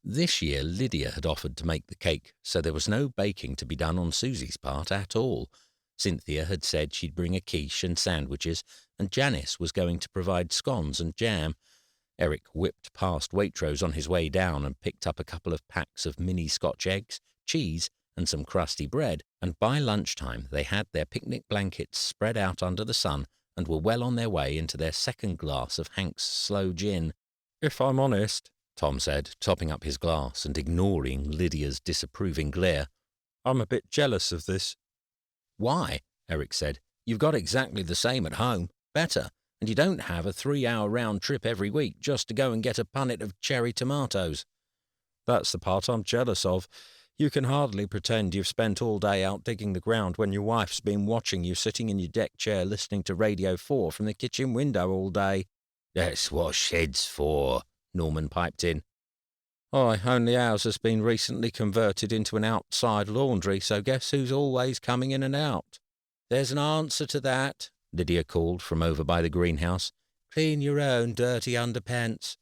This year Lydia had offered to make the cake, so there was no baking to be done on Susie's part at all. Cynthia had said she'd bring a quiche and sandwiches, and Janice was going to provide scones and jam. Eric whipped past Waitrose on his way down and picked up a couple of packs of mini Scotch eggs, cheese, and some crusty bread, and by lunchtime they had their picnic blankets spread out under the sun and were well on their way into their second glass of Hank's sloe gin. If I'm honest, Tom said, topping up his glass and ignoring Lydia's disapproving glare, I'm a bit jealous of this. "Why?" Eric said. "You've got exactly the same at home, better, and you don't have a 3-hour round trip every week just to go and get a punnet of cherry tomatoes." That's the part I'm jealous of. You can hardly pretend you've spent all day out digging the ground when your wife's been watching you sitting in your deck chair listening to Radio 4 from the kitchen window all day. "That's what shed's for," Norman piped in. Aye, only ours has been recently converted into an outside laundry, so guess who's always coming in and out? "There's an answer to that," Lydia called from over by the greenhouse. "Clean your own dirty underpants."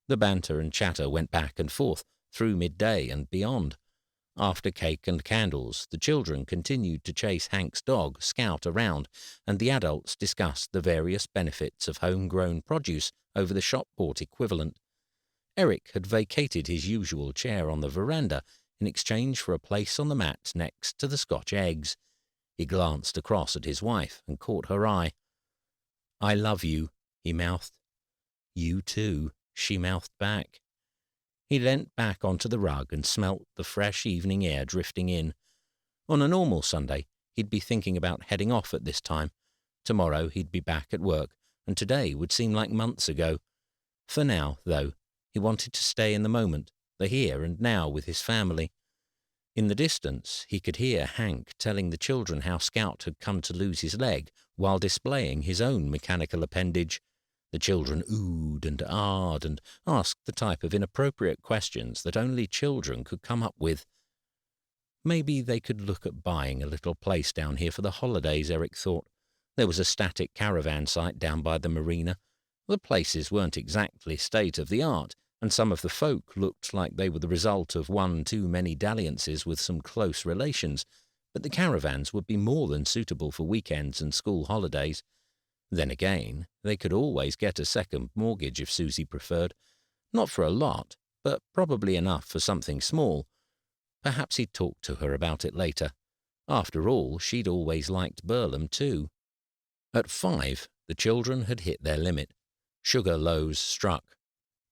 The banter and chatter went back and forth through midday and beyond. After cake and candles, the children continued to chase Hank's dog, Scout, around, and the adults discussed the various benefits of home-grown produce over the shop-bought equivalent. Eric had vacated his usual chair on the veranda in exchange for a place on the mat next to the Scotch eggs. He glanced across at his wife and caught her eye. "I love you," he mouthed. "You too," she mouthed back. He leant back onto the rug and smelt the fresh evening air drifting in. On a normal Sunday, he'd be thinking about heading off at this time. Tomorrow he'd be back at work, and today would seem like months ago. For now, though, he wanted to stay in the moment, the here and now with his family. In the distance, he could hear Hank telling the children how Scout had come to lose his leg while displaying his own mechanical appendage. The children oohed and ahed and asked the type of inappropriate questions that only children could come up with. Maybe they could look at buying a little place down here for the holidays, Eric thought. There was a static caravan site down by the marina. The places weren't exactly state-of-the-art, and some of the folk looked like they were the result of one too many dalliances with some close relations, but the caravans would be more than suitable for weekends and school holidays. Then again, they could always get a second mortgage if Susie preferred. Not for a lot, but probably enough for something small. Perhaps he'd talk to her about it later. After all, she'd always liked Burlham too. At 5, the children had hit their limit. Sugar lows struck.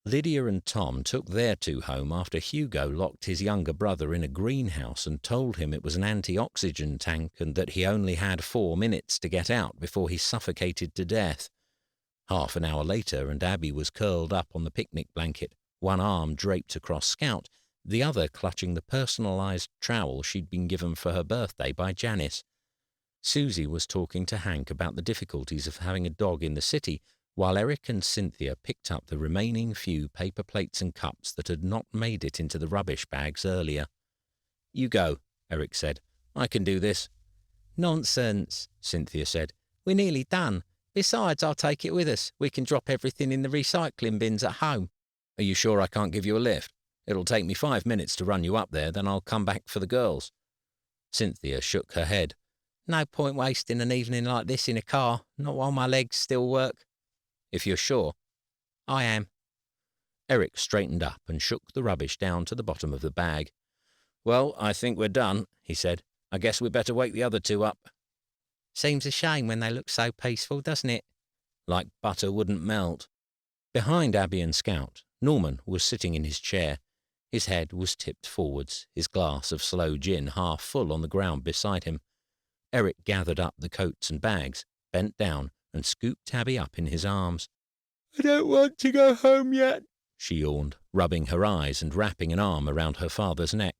Lydia and Tom took their 2 home after Hugo locked his younger brother in a greenhouse and told him it was an anti-oxygen tank and that he only had 4 minutes to get out before he suffocated to death. Half an hour later, and Abby was curled up on the picnic blanket, one arm draped across Scout, the other clutching the personalized trowel she'd been given for her birthday by Janice. Susie was talking to Hank about the difficulties of having a dog in the city, while Eric and Cynthia picked up the remaining few paper plates and cups that had not made it into the rubbish bags earlier. "You go," Eric said. "I can do this." "Nonsense," Cynthia said. "We're nearly done. Besides, I'll take it with us. We can drop everything in the recycling bins at home." "Are you sure I can't give you a lift? It'll take me 5 minutes to run you up there, then I'll come back for the girls." Cynthia shook her head. "No point wasting an evening like this in a car, not while my legs still work." "If you're sure." "I am." Eric straightened up and shook the rubbish down to the bottom of the bag. "Well, I think we're done," he said. "I guess we'd better wake the other 2 up." "Seems a shame when they look so peaceful, doesn't it?" "Like butter wouldn't melt." Behind Abby and Scout, Norman was sitting in his chair. His head was tipped forwards, his glass of sloe gin half full on the ground beside him. Eric gathered up the coats and bags, bent down, and scooped Abby up in his arms. "I don't want to go home yet," she yawned, rubbing her eyes and wrapping an arm around her father's neck.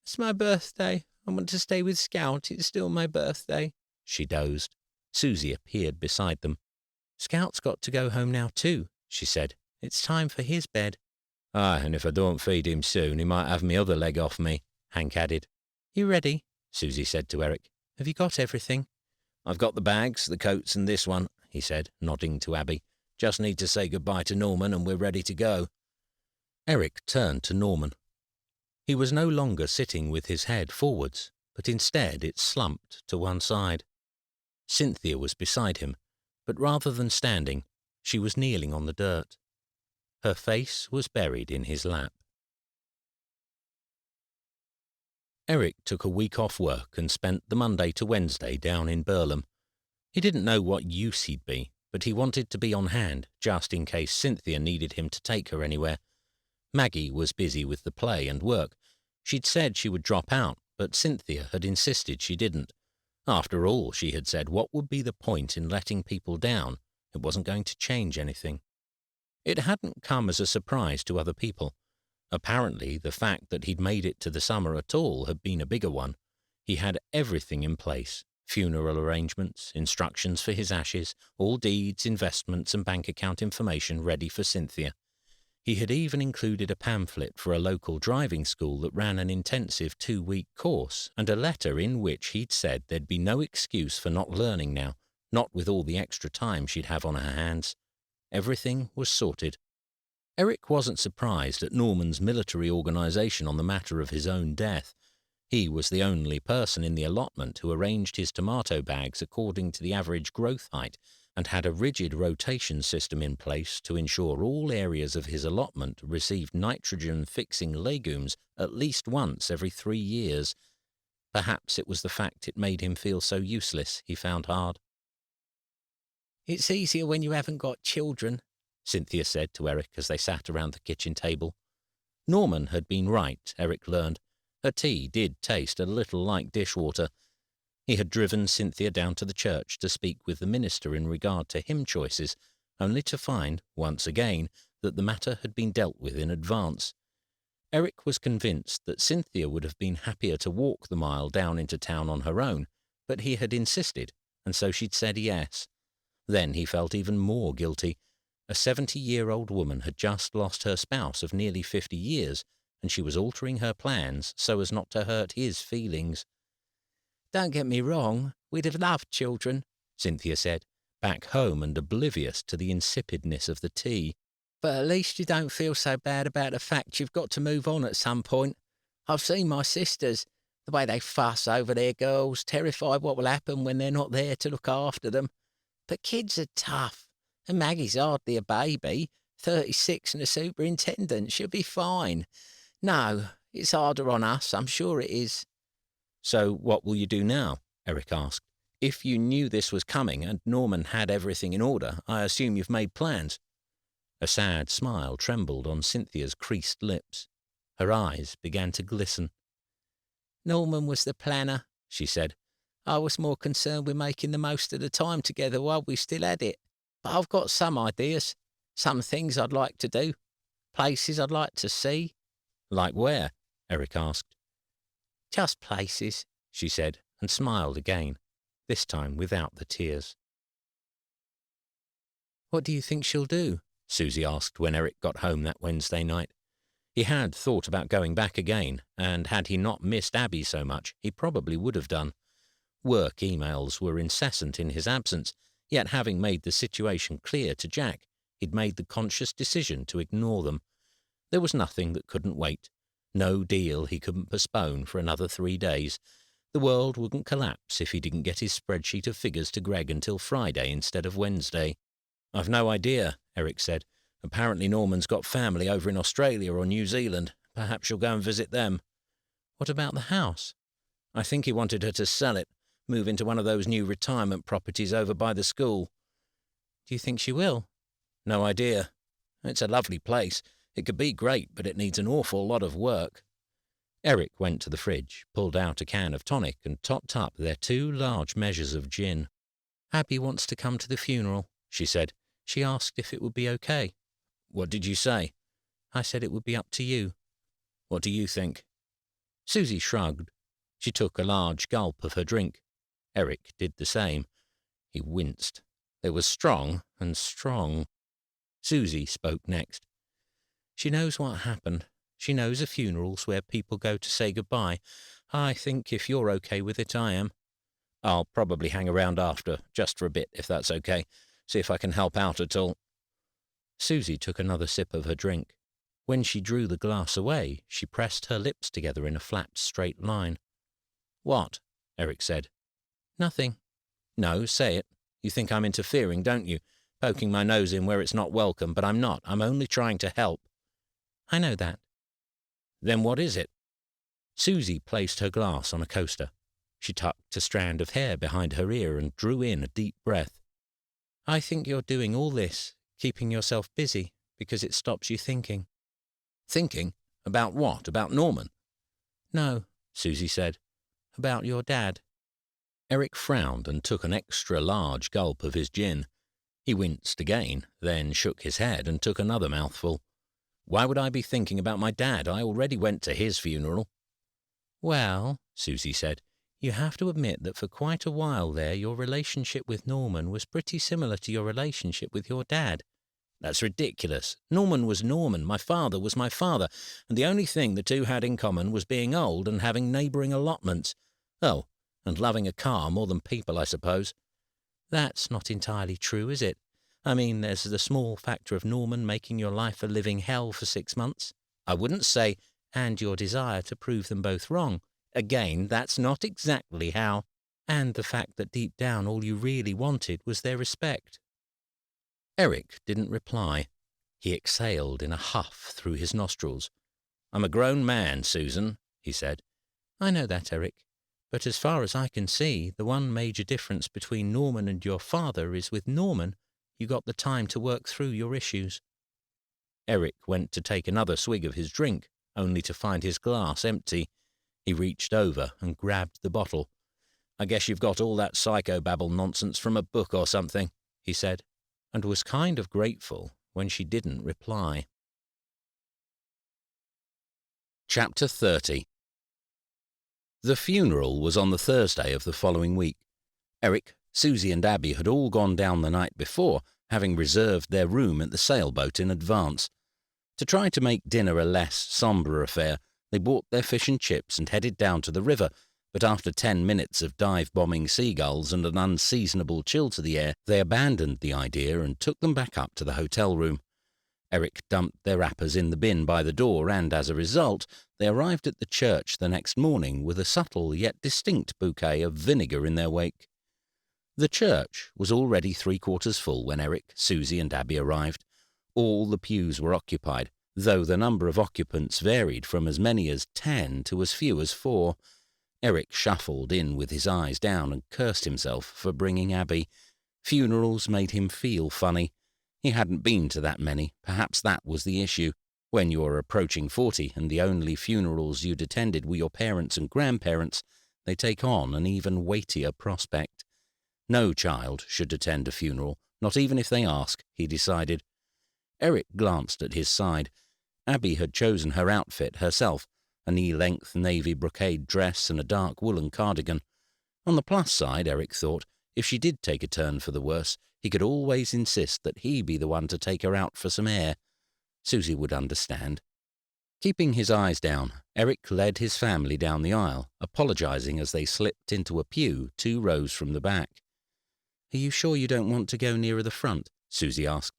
"It's my birthday. I want to stay with Scout. It's still my birthday." She dozed. Susie appeared beside them. "Scout's got to go home now too," she said. "It's time for his bed." "Ah, and if I don't feed him soon, he might have me other leg off me," Hank added. "You ready?" Susie said to Eric. "Have you got everything?" "I've got the bags, the coats, and this one," he said, nodding to Abby. "Just need to say goodbye to Norman and we're ready to go." Eric turned to Norman. He was no longer sitting with his head forwards, but instead it slumped to one side. Cynthia was beside him, but rather than standing, she was kneeling on the dirt. Her face was buried in his lap. Eric took a week off work and spent the Monday to Wednesday down in Burlham. He didn't know what use he'd be, but he wanted to be on hand just in case Cynthia needed him to take her anywhere. Maggie was busy with the play and work. She'd said she would drop out, but Cynthia had insisted she didn't. After all, she had said, what would be the point in letting people down? It wasn't going to change anything. It hadn't come as a surprise to other people. Apparently, the fact that he'd made it to the summer at all had been a bigger one. He had everything in place: funeral arrangements, instructions for his ashes, all deeds, investments and bank account information ready for Cynthia. He had even included a pamphlet for a local driving school that ran an intensive 2-week course, and a letter in which he'd said there'd be no excuse for not learning now, not with all the extra time she'd have on her hands. Everything was sorted. Eric wasn't surprised at Norman's military organisation on the matter of his own death. He was the only person in the allotment who arranged his tomato bags according to the average growth height and had a rigid rotation system in place to ensure all areas of his allotment received nitrogen-fixing legumes at least once every 3 years. Perhaps it was the fact it made him feel so useless he found hard. "It's easier when you haven't got children," Cynthia said to Eric as they sat around the kitchen table. Norman had been right, Eric learned. Her tea did taste a little like dishwater. He had driven Cynthia down to the church to speak with the minister in regard to hymn choices, only to find, once again, that the matter had been dealt with in advance. Eric was convinced that Cynthia would have been happier to walk the mile down into town on her own, but he had insisted, and so she'd said yes. Then he felt even more guilty. A 70-year-old woman had just lost her spouse of nearly 50 years, and she was altering her plans so as not to hurt his feelings. "Don't get me wrong, we'd have loved children," Cynthia said, back home and oblivious to the insipidness of the tea. "But at least you don't feel so bad about the fact you've got to move on at some point. I've seen my sisters, the way they fuss over their girls, terrified what will happen when they're not there to look after them. But kids are tough, and Maggie's hardly a baby, 36 and a superintendent. She'll be fine. No, it's harder on us, I'm sure it is." "So what will you do now?" Eric asked. "If you knew this was coming and Norman had everything in order, I assume you've made plans." A sad smile trembled on Cynthia's creased lips. Her eyes began to glisten. "Norman was the planner," she said. "I was more concerned with making the most of the time together while we still had it. But I've got some ideas, some things I'd like to do, places I'd like to see." "Like where?" Eric asked. "Just places," she said, and smiled again, this time without the tears. "What do you think she'll do?" Susie asked when Eric got home that Wednesday night. He had thought about going back again, and had he not missed Abby so much, he probably would have done. Work emails were incessant in his absence, yet having made the situation clear to Jack, he'd made the conscious decision to ignore them. There was nothing that couldn't wait. No deal he couldn't postpone for another 3 days. The world wouldn't collapse if he didn't get his spreadsheet of figures to Greg until Friday instead of Wednesday. "I've no idea," Eric said. "Apparently Norman's got family over in Australia or New Zealand. Perhaps you'll go and visit them." "What about the house?" "I think he wanted her to sell it, move into one of those new retirement properties over by the school." "Do you think she will?" "No idea. It's a lovely place. It could be great, but it needs an awful lot of work." Eric went to the fridge, pulled out a can of tonic, and topped up their 2 large measures of gin. "Abby wants to come to the funeral," she said. "She asked if it would be okay." "What did you say?" "I said it would be up to you." "What do you think?" Susie shrugged. She took a large gulp of her drink. Eric did the same. He winced. There was strong and strong. Susie spoke next. "She knows what happened. She knows of funerals where people go to say goodbye. I think if you're okay with it, I am." "I'll probably hang around after, just for a bit, if that's okay. See if I can help out at all." Susie took another sip of her drink. When she drew the glass away, she pressed her lips together in a flat, straight line. "What?" Eric said. "Nothing." "No, say it. You think I'm interfering, don't you? Poking my nose in where it's not welcome, but I'm not. I'm only trying to help." "I know that." "Then what is it?" Susie placed her glass on a coaster. She tucked a strand of hair behind her ear and drew in a deep breath. "I think you're doing all this, keeping yourself busy, because it stops you thinking." "Thinking? About what? About Norman?" "No," Susie said. "About your dad." Eric frowned and took an extra large gulp of his gin. He winced again, then shook his head and took another mouthful. "Why would I be thinking about my dad? I already went to his funeral." "Well," Susie said, "you have to admit that for quite a while there your relationship with Norman was pretty similar to your relationship with your dad." "That's ridiculous. Norman was Norman, my father was my father, and the only thing the two had in common was being old and having neighbouring allotments. Oh, and loving a car more than people, I suppose." "That's not entirely true, is it? I mean, there's the small factor of Norman making your life a living hell for 6 months." "I wouldn't say—" "And your desire to prove them both wrong." "Again, that's not exactly how—" "And the fact that deep down all you really wanted was their respect." Eric didn't reply. He exhaled in a huff through his nostrils. "I'm a grown man, Susan," he said. "I know that, Eric. But as far as I can see, the one major difference between Norman and your father is with Norman, you got the time to work through your issues." Eric went to take another swig of his drink, only to find his glass empty. He reached over and grabbed the bottle. "I guess you've got all that psychobabble nonsense from a book or something," he said, and was kind of grateful when she didn't reply. Chapter 30. The funeral was on the Thursday of the following week. Eric, Susie and Abby had all gone down the night before, having reserved their room at the sailboat in advance. To try to make dinner a less sombre affair, they bought their fish and chips and headed down to the river, but after 10 minutes of dive-bombing seagulls and an unseasonable chill to the air, they abandoned the idea and took them back up to the hotel room. Eric dumped their wrappers in the bin by the door, and as a result, they arrived at the church the next morning with a subtle yet distinct bouquet of vinegar in their wake. The church was already 3/4 full when Eric, Susie and Abby arrived. All the pews were occupied, though the number of occupants varied from as many as 10 to as few as 4. Eric shuffled in with his eyes down and cursed himself for bringing Abby. Funerals made him feel funny. He hadn't been to that many. Perhaps that was the issue. When you're approaching 40 and the only funerals you'd attended were your parents' and grandparents', they take on an even weightier prospect. No child should attend a funeral, not even if they ask, he decided. Eric glanced at his side. Abby had chosen her outfit herself, a knee-length navy brocade dress and a dark woolen cardigan. On the plus side, Eric thought, if she did take a turn for the worse, he could always insist that he be the one to take her out for some air. Susie would understand. Keeping his eyes down, Eric led his family down the aisle, apologizing as they slipped into a pew 2 rows from the back. "Are you sure you don't want to go nearer the front?" Susie asked.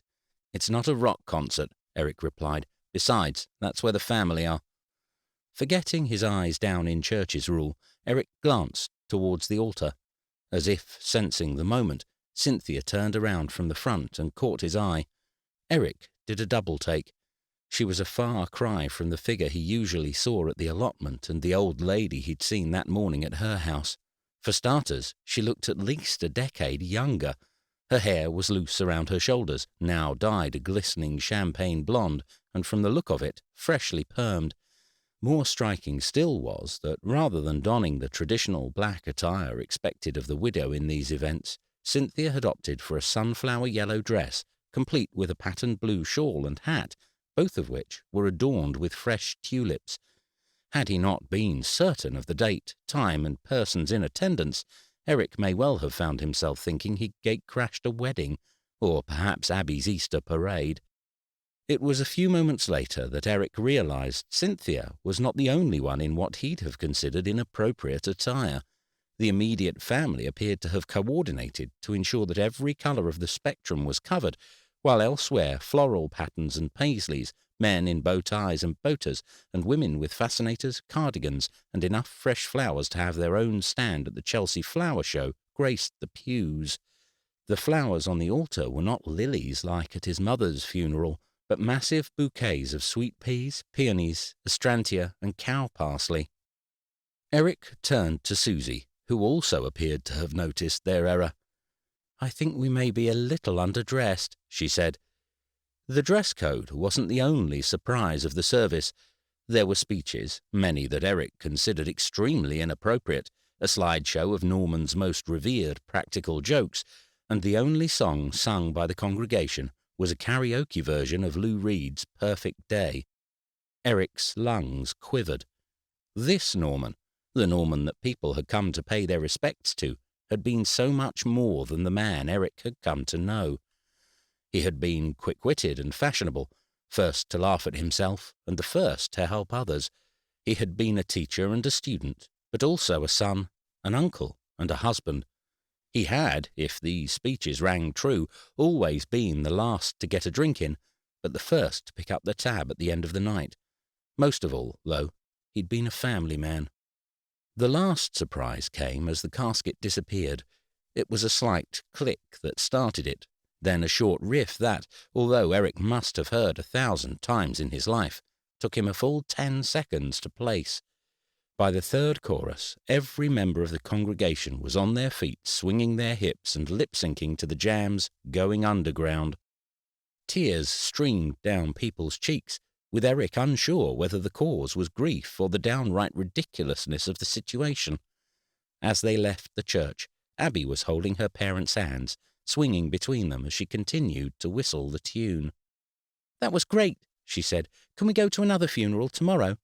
"It's not a rock concert," Eric replied. "Besides, that's where the family are." Forgetting his eyes down in church's rule, Eric glanced towards the altar. As if sensing the moment, Cynthia turned around from the front and caught his eye. Eric did a double take. She was a far cry from the figure he usually saw at the allotment and the old lady he'd seen that morning at her house. For starters, she looked at least a decade younger. Her hair was loose around her shoulders, now dyed a glistening champagne blonde, and from the look of it, freshly permed. More striking still was that rather than donning the traditional black attire expected of the widow in these events, Cynthia had opted for a sunflower yellow dress, complete with a patterned blue shawl and hat, both of which were adorned with fresh tulips. Had he not been certain of the date, time, and persons in attendance, Eric may well have found himself thinking he'd gate-crashed a wedding, or perhaps Abby's Easter parade. It was a few moments later that Eric realized Cynthia was not the only one in what he'd have considered inappropriate attire. The immediate family appeared to have coordinated to ensure that every colour of the spectrum was covered, while elsewhere floral patterns and paisleys, men in bow ties and boaters, and women with fascinators, cardigans, and enough fresh flowers to have their own stand at the Chelsea Flower Show graced the pews. The flowers on the altar were not lilies like at his mother's funeral, but massive bouquets of sweet peas, peonies, astrantia, and cow parsley. Eric turned to Susie, who also appeared to have noticed their error. "I think we may be a little underdressed," she said. The dress code wasn't the only surprise of the service. There were speeches, many that Eric considered extremely inappropriate, a slideshow of Norman's most revered practical jokes, and the only song sung by the congregation was a karaoke version of Lou Reed's Perfect Day. Eric's lungs quivered. This Norman, the Norman that people had come to pay their respects to, had been so much more than the man Eric had come to know. He had been quick-witted and fashionable, first to laugh at himself and the first to help others. He had been a teacher and a student, but also a son, an uncle, and a husband. He had, if these speeches rang true, always been the last to get a drink in, but the first to pick up the tab at the end of the night. Most of all, though, he'd been a family man. The last surprise came as the casket disappeared. It was a slight click that started it, then a short riff that, although Eric must have heard 1,000 times in his life, took him a full 10 seconds to place. By the third chorus, every member of the congregation was on their feet, swinging their hips and lip-syncing to the Jam's Going Underground. Tears streamed down people's cheeks, with Eric unsure whether the cause was grief or the downright ridiculousness of the situation. As they left the church, Abby was holding her parents' hands, swinging between them as she continued to whistle the tune. "That was great," she said. "Can we go to another funeral tomorrow?"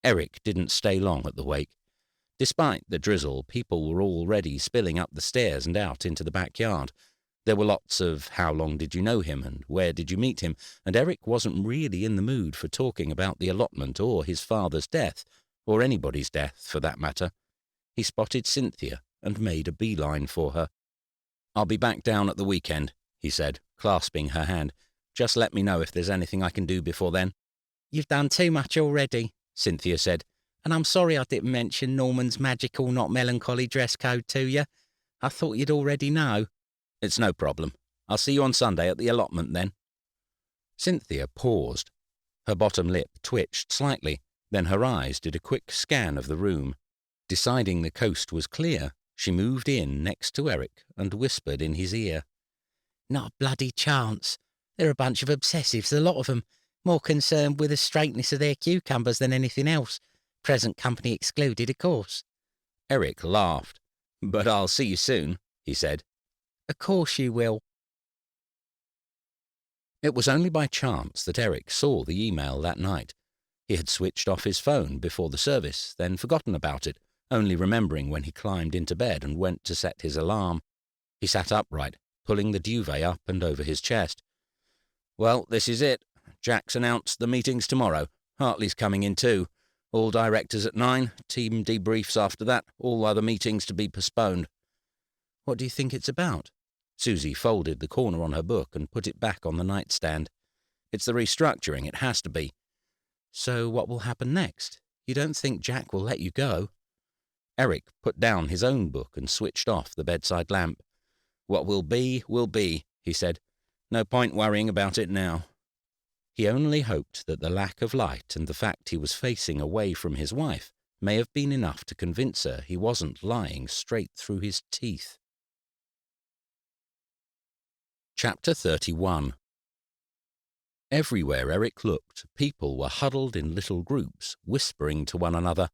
Eric didn't stay long at the wake. Despite the drizzle, people were already spilling up the stairs and out into the backyard. There were lots of how long did you know him and where did you meet him, and Eric wasn't really in the mood for talking about the allotment or his father's death, or anybody's death for that matter. He spotted Cynthia and made a beeline for her. "I'll be back down at the weekend," he said, clasping her hand. "Just let me know if there's anything I can do before then." "You've done too much already," Cynthia said, "and I'm sorry I didn't mention Norman's magical, not melancholy dress code to you. I thought you'd already know." "It's no problem. I'll see you on Sunday at the allotment then." Cynthia paused. Her bottom lip twitched slightly, then her eyes did a quick scan of the room. Deciding the coast was clear, she moved in next to Eric and whispered in his ear. "Not a bloody chance. They're a bunch of obsessives, a lot of them, more concerned with the straightness of their cucumbers than anything else. Present company excluded, of course." Eric laughed. "But I'll see you soon," he said. "Of course you will." It was only by chance that Eric saw the email that night. He had switched off his phone before the service, then forgotten about it, only remembering when he climbed into bed and went to set his alarm. He sat upright, pulling the duvet up and over his chest. "Well, this is it. Jack's announced the meeting's tomorrow. Hartley's coming in too. All directors at 9, team debriefs after that, all other meetings to be postponed." "What do you think it's about?" Susie folded the corner on her book and put it back on the nightstand. "It's the restructuring, it has to be." "So what will happen next? You don't think Jack will let you go?" Eric put down his own book and switched off the bedside lamp. "What will be, he said. "No point worrying about it now." He only hoped that the lack of light and the fact he was facing away from his wife may have been enough to convince her he wasn't lying straight through his teeth. Chapter 31. Everywhere Eric looked, people were huddled in little groups, whispering to one another.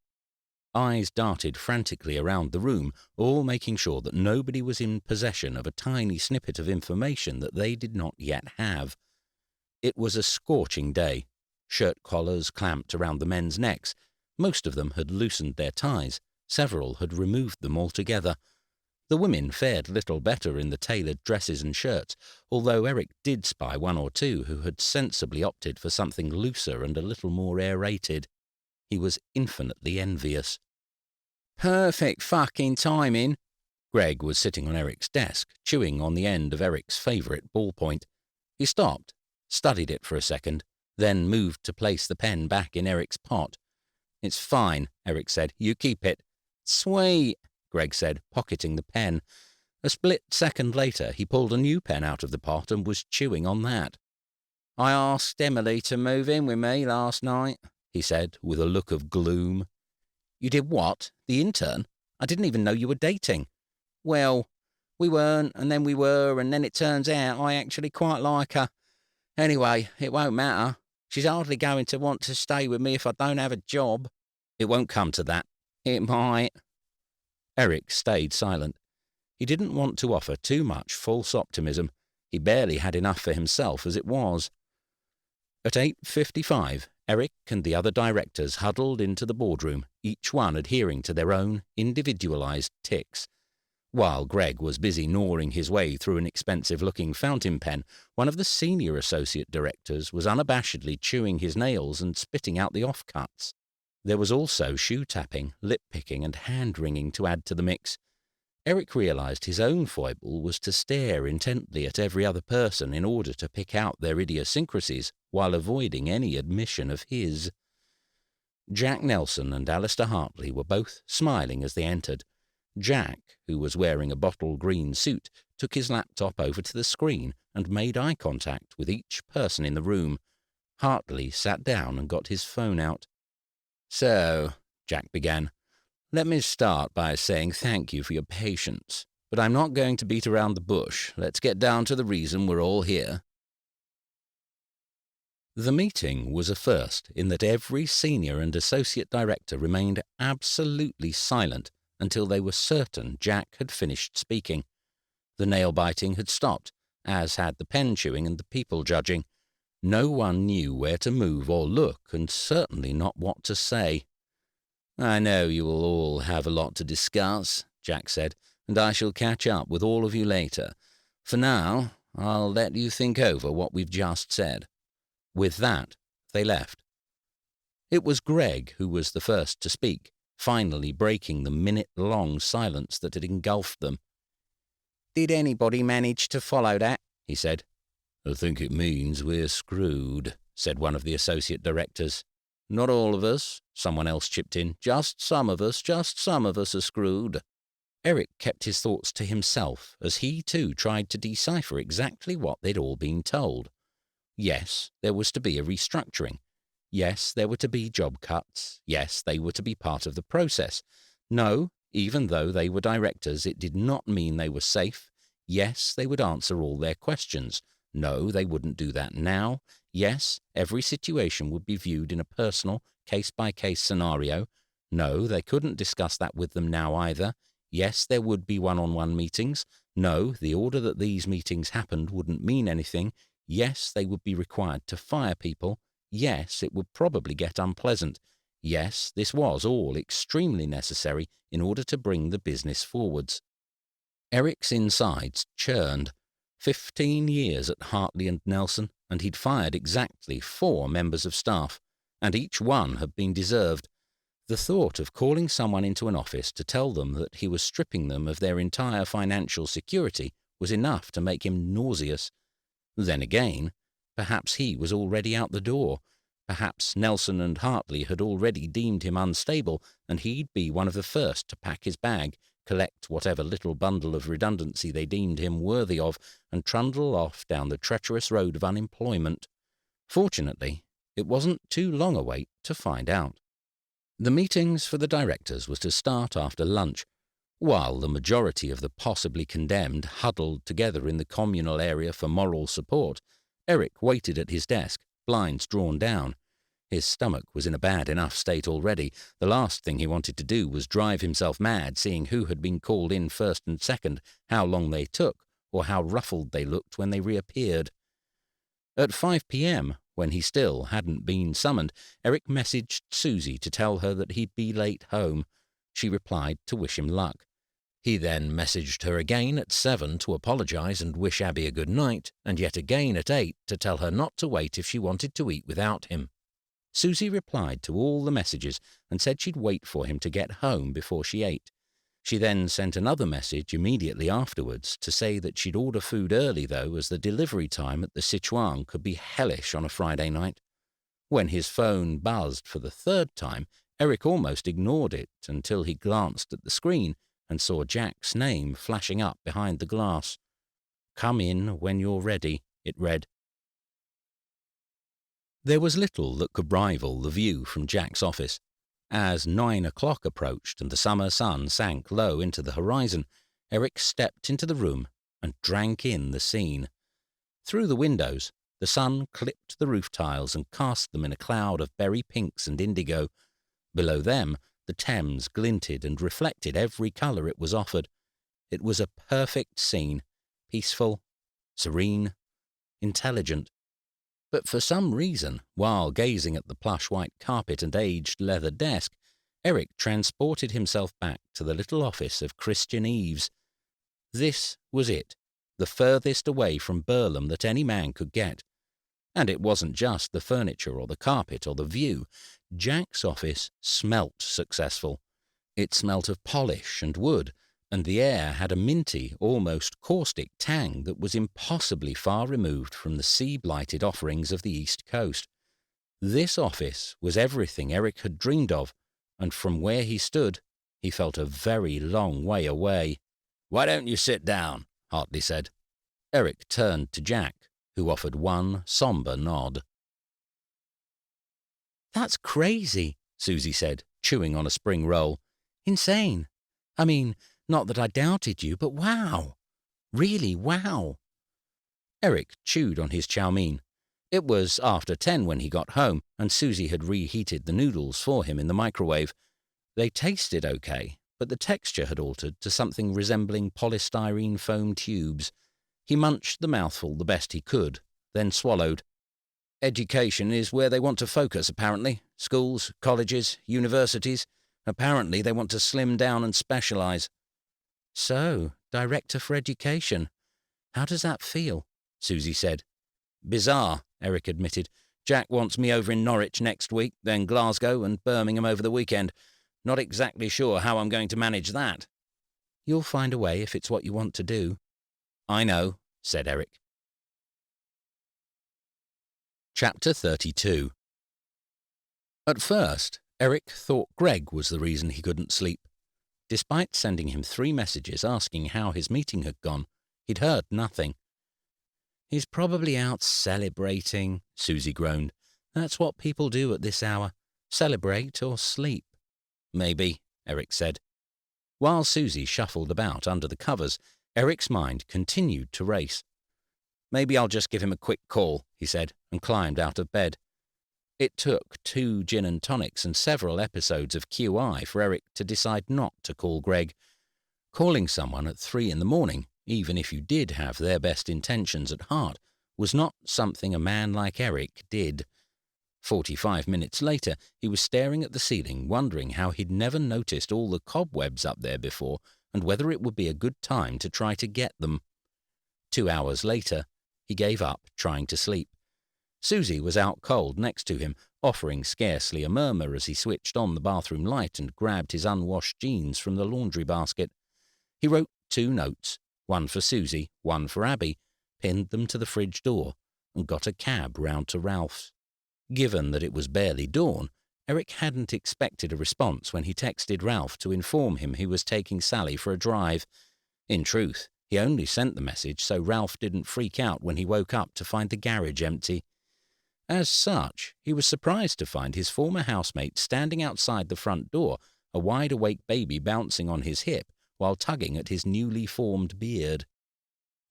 Eyes darted frantically around the room, all making sure that nobody was in possession of a tiny snippet of information that they did not yet have. It was a scorching day. Shirt collars clamped around the men's necks. Most of them had loosened their ties. Several had removed them altogether. The women fared little better in the tailored dresses and shirts, although Eric did spy one or two who had sensibly opted for something looser and a little more aerated. He was infinitely envious. "Perfect fucking timing." Greg was sitting on Eric's desk, chewing on the end of Eric's favourite ballpoint. He stopped, studied it for a second, then moved to place the pen back in Eric's pot. "It's fine," Eric said. "You keep it." "Sweet," Greg said, pocketing the pen. A split second later, he pulled a new pen out of the pot and was chewing on that. "I asked Emily to move in with me last night," he said, with a look of gloom. "You did what? The intern? I didn't even know you were dating." "Well, we weren't, and then we were, and then it turns out I actually quite like her. Anyway, it won't matter. She's hardly going to want to stay with me if I don't have a job." "It won't come to that." "It might." Eric stayed silent. He didn't want to offer too much false optimism. He barely had enough for himself as it was. At 8:55, Eric and the other directors huddled into the boardroom, each one adhering to their own individualized tics. While Greg was busy gnawing his way through an expensive-looking fountain pen, one of the senior associate directors was unabashedly chewing his nails and spitting out the offcuts. There was also shoe-tapping, lip-picking, and hand-wringing to add to the mix. Eric realized his own foible was to stare intently at every other person in order to pick out their idiosyncrasies while avoiding any admission of his. Jack Nelson and Alistair Hartley were both smiling as they entered. Jack, who was wearing a bottle green suit, took his laptop over to the screen and made eye contact with each person in the room. Hartley sat down and got his phone out. "So," Jack began, "let me start by saying thank you for your patience. But I'm not going to beat around the bush. Let's get down to the reason we're all here." The meeting was a first in that every senior and associate director remained absolutely silent until they were certain Jack had finished speaking. The nail-biting had stopped, as had the pen-chewing and the people-judging. No one knew where to move or look, and certainly not what to say. I know you will all have a lot to discuss, Jack said, and I shall catch up with all of you later. For now, I'll let you think over what we've just said. With that, they left. It was Greg who was the first to speak, finally breaking the minute-long silence that had engulfed them. "Did anybody manage to follow that?" he said. "I think it means we're screwed," said one of the associate directors. "Not all of us," someone else chipped in. Just some of us are screwed." Eric kept his thoughts to himself as he too tried to decipher exactly what they'd all been told. Yes, there was to be a restructuring. Yes, there were to be job cuts. Yes, they were to be part of the process. No, even though they were directors, it did not mean they were safe. Yes, they would answer all their questions. No, they wouldn't do that now. Yes, every situation would be viewed in a personal, case-by-case scenario. No, they couldn't discuss that with them now either. Yes, there would be one-on-one meetings. No, the order that these meetings happened wouldn't mean anything. Yes, they would be required to fire people. Yes, it would probably get unpleasant. Yes, this was all extremely necessary in order to bring the business forwards. Eric's insides churned. 15 years at Hartley and Nelson, and he'd fired exactly 4 members of staff, and each one had been deserved. The thought of calling someone into an office to tell them that he was stripping them of their entire financial security was enough to make him nauseous. Then again, perhaps he was already out the door. Perhaps Nelson and Hartley had already deemed him unstable, and he'd be one of the first to pack his bag, collect whatever little bundle of redundancy they deemed him worthy of, and trundle off down the treacherous road of unemployment. Fortunately, it wasn't too long a wait to find out. The meetings for the directors was to start after lunch. While the majority of the possibly condemned huddled together in the communal area for moral support, Eric waited at his desk, blinds drawn down. His stomach was in a bad enough state already. The last thing he wanted to do was drive himself mad seeing who had been called in first and second, how long they took, or how ruffled they looked when they reappeared. At 5 p.m., when he still hadn't been summoned, Eric messaged Susie to tell her that he'd be late home. She replied to wish him luck. He then messaged her again at 7 to apologize and wish Abby a good night, and yet again at 8 to tell her not to wait if she wanted to eat without him. Susie replied to all the messages and said she'd wait for him to get home before she ate. She then sent another message immediately afterwards to say that she'd order food early, though, as the delivery time at the Sichuan could be hellish on a Friday night. When his phone buzzed for the 3rd time, Eric almost ignored it until he glanced at the screen and saw Jack's name flashing up behind the glass. "Come in when you're ready," it read. There was little that could rival the view from Jack's office. As 9 o'clock approached and the summer sun sank low into the horizon, Eric stepped into the room and drank in the scene. Through the windows, the sun clipped the roof tiles and cast them in a cloud of berry pinks and indigo. Below them, the Thames glinted and reflected every colour it was offered. It was a perfect scene, peaceful, serene, intelligent. But for some reason, while gazing at the plush white carpet and aged leather desk, Eric transported himself back to the little office of Christian Eves. This was it, the furthest away from Burlham that any man could get. And it wasn't just the furniture or the carpet or the view. Jack's office smelt successful. It smelt of polish and wood, and the air had a minty, almost caustic tang that was impossibly far removed from the sea-blighted offerings of the East Coast. This office was everything Eric had dreamed of, and from where he stood, he felt a very long way away. "Why don't you sit down?" Hartley said. Eric turned to Jack, who offered one sombre nod. "That's crazy," Susie said, chewing on a spring roll. "Insane. I mean, not that I doubted you, but wow. Really wow." Eric chewed on his chow mein. It was after 10 when he got home, and Susie had reheated the noodles for him in the microwave. They tasted okay, but the texture had altered to something resembling polystyrene foam tubes. He munched the mouthful the best he could, then swallowed. "Education is where they want to focus, apparently. Schools, colleges, universities. Apparently they want to slim down and specialise. So, Director for Education. How does that feel? Susie said. Bizarre, Eric admitted. Jack wants me over in Norwich next week, then Glasgow and Birmingham over the weekend. Not exactly sure how I'm going to manage that. You'll find a way if it's what you want to do. I know, said Eric. Chapter 32. At first, Eric thought Greg was the reason he couldn't sleep. Despite sending him 3 messages asking how his meeting had gone, he'd heard nothing. He's probably out celebrating, Susie groaned. That's what people do at this hour. Celebrate or sleep. Maybe, Eric said. While Susie shuffled about under the covers, Eric's mind continued to race. Maybe I'll just give him a quick call, he said, and climbed out of bed. It took 2 gin and tonics and several episodes of QI for Eric to decide not to call Greg. Calling someone at 3 a.m, even if you did have their best intentions at heart, was not something a man like Eric did. 45 minutes later, he was staring at the ceiling, wondering how he'd never noticed all the cobwebs up there before and whether it would be a good time to try to get them. 2 hours later, he gave up trying to sleep. Susie was out cold next to him, offering scarcely a murmur as he switched on the bathroom light and grabbed his unwashed jeans from the laundry basket. He wrote 2 notes, one for Susie, one for Abby, pinned them to the fridge door, and got a cab round to Ralph's. Given that it was barely dawn, Eric hadn't expected a response when he texted Ralph to inform him he was taking Sally for a drive. In truth, he only sent the message so Ralph didn't freak out when he woke up to find the garage empty. As such, he was surprised to find his former housemate standing outside the front door, a wide-awake baby bouncing on his hip while tugging at his newly formed beard.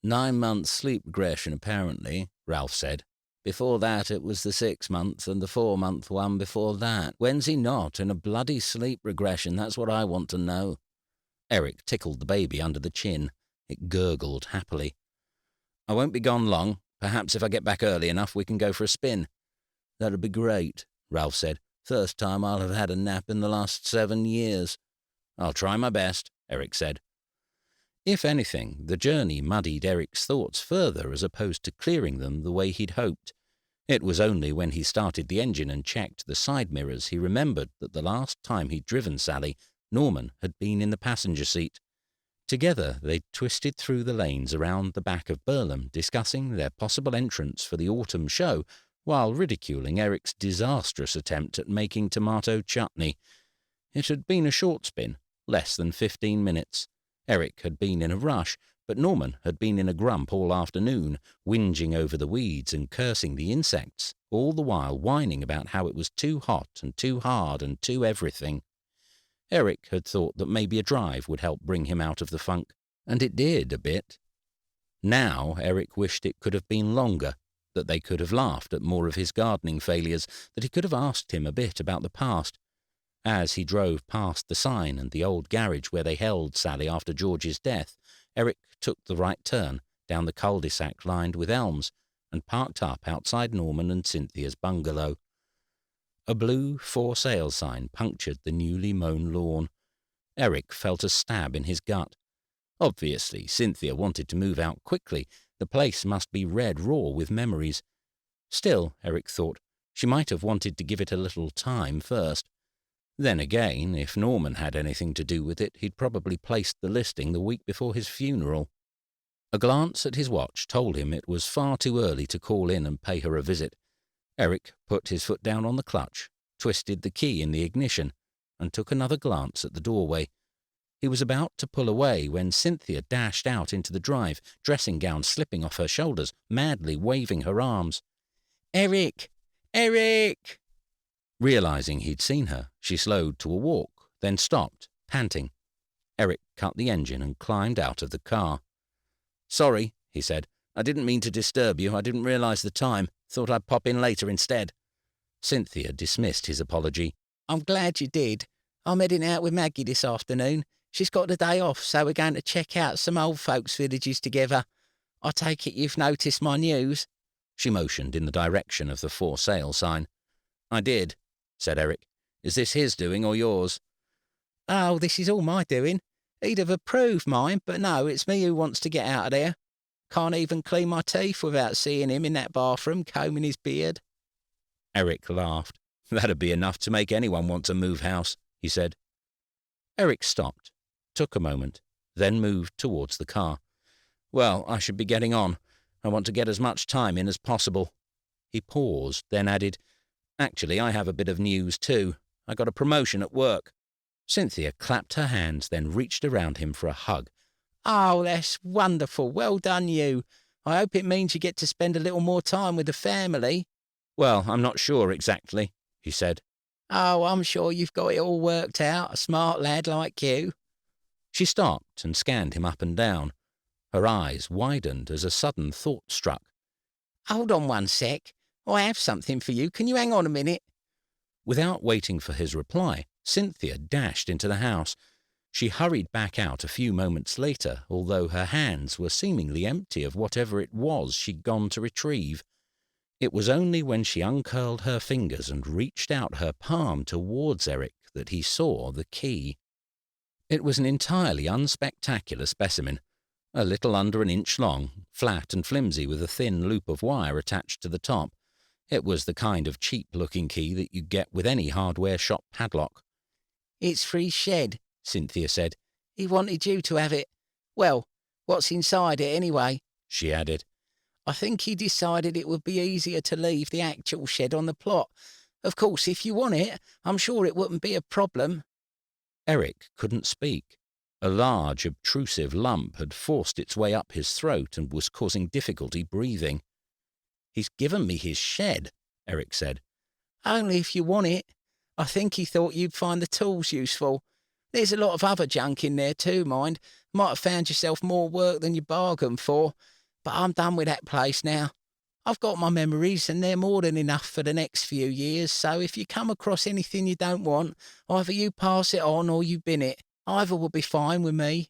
9 months sleep regression, apparently, Ralph said. Before that, it was the 6-month and the 4-month one before that. When's he not in a bloody sleep regression? That's what I want to know. Eric tickled the baby under the chin. It gurgled happily. I won't be gone long. Perhaps if I get back early enough, we can go for a spin. That'd be great, Ralph said. First time I'll have had a nap in the last 7 years. I'll try my best, Eric said. If anything, the journey muddied Eric's thoughts further as opposed to clearing them the way he'd hoped. It was only when he started the engine and checked the side mirrors he remembered that the last time he'd driven Sally, Norman had been in the passenger seat. Together they twisted through the lanes around the back of Burlham, discussing their possible entrance for the autumn show, while ridiculing Eric's disastrous attempt at making tomato chutney. It had been a short spin, less than 15 minutes. Eric had been in a rush, but Norman had been in a grump all afternoon, whinging over the weeds and cursing the insects, all the while whining about how it was too hot and too hard and too everything. Eric had thought that maybe a drive would help bring him out of the funk, and it did a bit. Now Eric wished it could have been longer, that they could have laughed at more of his gardening failures, that he could have asked him a bit about the past. As he drove past the sign and the old garage where they held Sally after George's death, Eric took the right turn down the cul-de-sac lined with elms and parked up outside Norman and Cynthia's bungalow. A blue for sale sign punctured the newly mown lawn. Eric felt a stab in his gut. Obviously, Cynthia wanted to move out quickly. The place must be red raw with memories. Still, Eric thought, she might have wanted to give it a little time first. Then again, if Norman had anything to do with it, he'd probably placed the listing the week before his funeral. A glance at his watch told him it was far too early to call in and pay her a visit. Eric put his foot down on the clutch, twisted the key in the ignition, and took another glance at the doorway. He was about to pull away when Cynthia dashed out into the drive, dressing gown slipping off her shoulders, madly waving her arms. "Eric! Eric!" Realizing he'd seen her, she slowed to a walk, then stopped, panting. Eric cut the engine and climbed out of the car. "Sorry," he said. "I didn't mean to disturb you. I didn't realize the time. Thought I'd pop in later instead." Cynthia dismissed his apology. "I'm glad you did. I'm heading out with Maggie this afternoon. She's got the day off, so we're going to check out some old folks' villages together. I take it you've noticed my news?" She motioned in the direction of the for sale sign. "I did," said Eric. "Is this his doing or yours?" Oh, this is all my doing. He'd have approved mine, but no, it's me who wants to get out of there. Can't even clean my teeth without seeing him in that bathroom combing his beard." Eric laughed. "That'd be enough to make anyone want to move house," he said. Eric stopped, took a moment, then moved towards the car. "Well, I should be getting on. I want to get as much time in as possible." He paused, then added, "Actually, I have a bit of news too. I got a promotion at work." Cynthia clapped her hands, then reached around him for a hug. "Oh, that's wonderful. Well done, you. I hope it means you get to spend a little more time with the family." "Well, I'm not sure exactly," he said. "Oh, I'm sure you've got it all worked out, a smart lad like you." She stopped and scanned him up and down. Her eyes widened as a sudden thought struck. "Hold on one sec. I have something for you. Can you hang on a minute?" Without waiting for his reply, Cynthia dashed into the house. She hurried back out a few moments later, although her hands were seemingly empty of whatever it was she'd gone to retrieve. It was only when she uncurled her fingers and reached out her palm towards Eric that he saw the key. It was an entirely unspectacular specimen, a little under an inch long, flat and flimsy with a thin loop of wire attached to the top. It was the kind of cheap-looking key that you get with any hardware shop padlock. "It's for his shed," Cynthia said. "He wanted you to have it. Well, what's inside it anyway?" she added. "I think he decided it would be easier to leave the actual shed on the plot. Of course, if you want it, I'm sure it wouldn't be a problem." Eric couldn't speak. A large, obtrusive lump had forced its way up his throat and was causing difficulty breathing. "He's given me his shed," Eric said. "Only if you want it. I think he thought you'd find the tools useful. There's a lot of other junk in there too, mind. Might have found yourself more work than you bargained for. But I'm done with that place now. I've got my memories, and they're more than enough for the next few years, so if you come across anything you don't want, either you pass it on or you bin it. Either will be fine with me."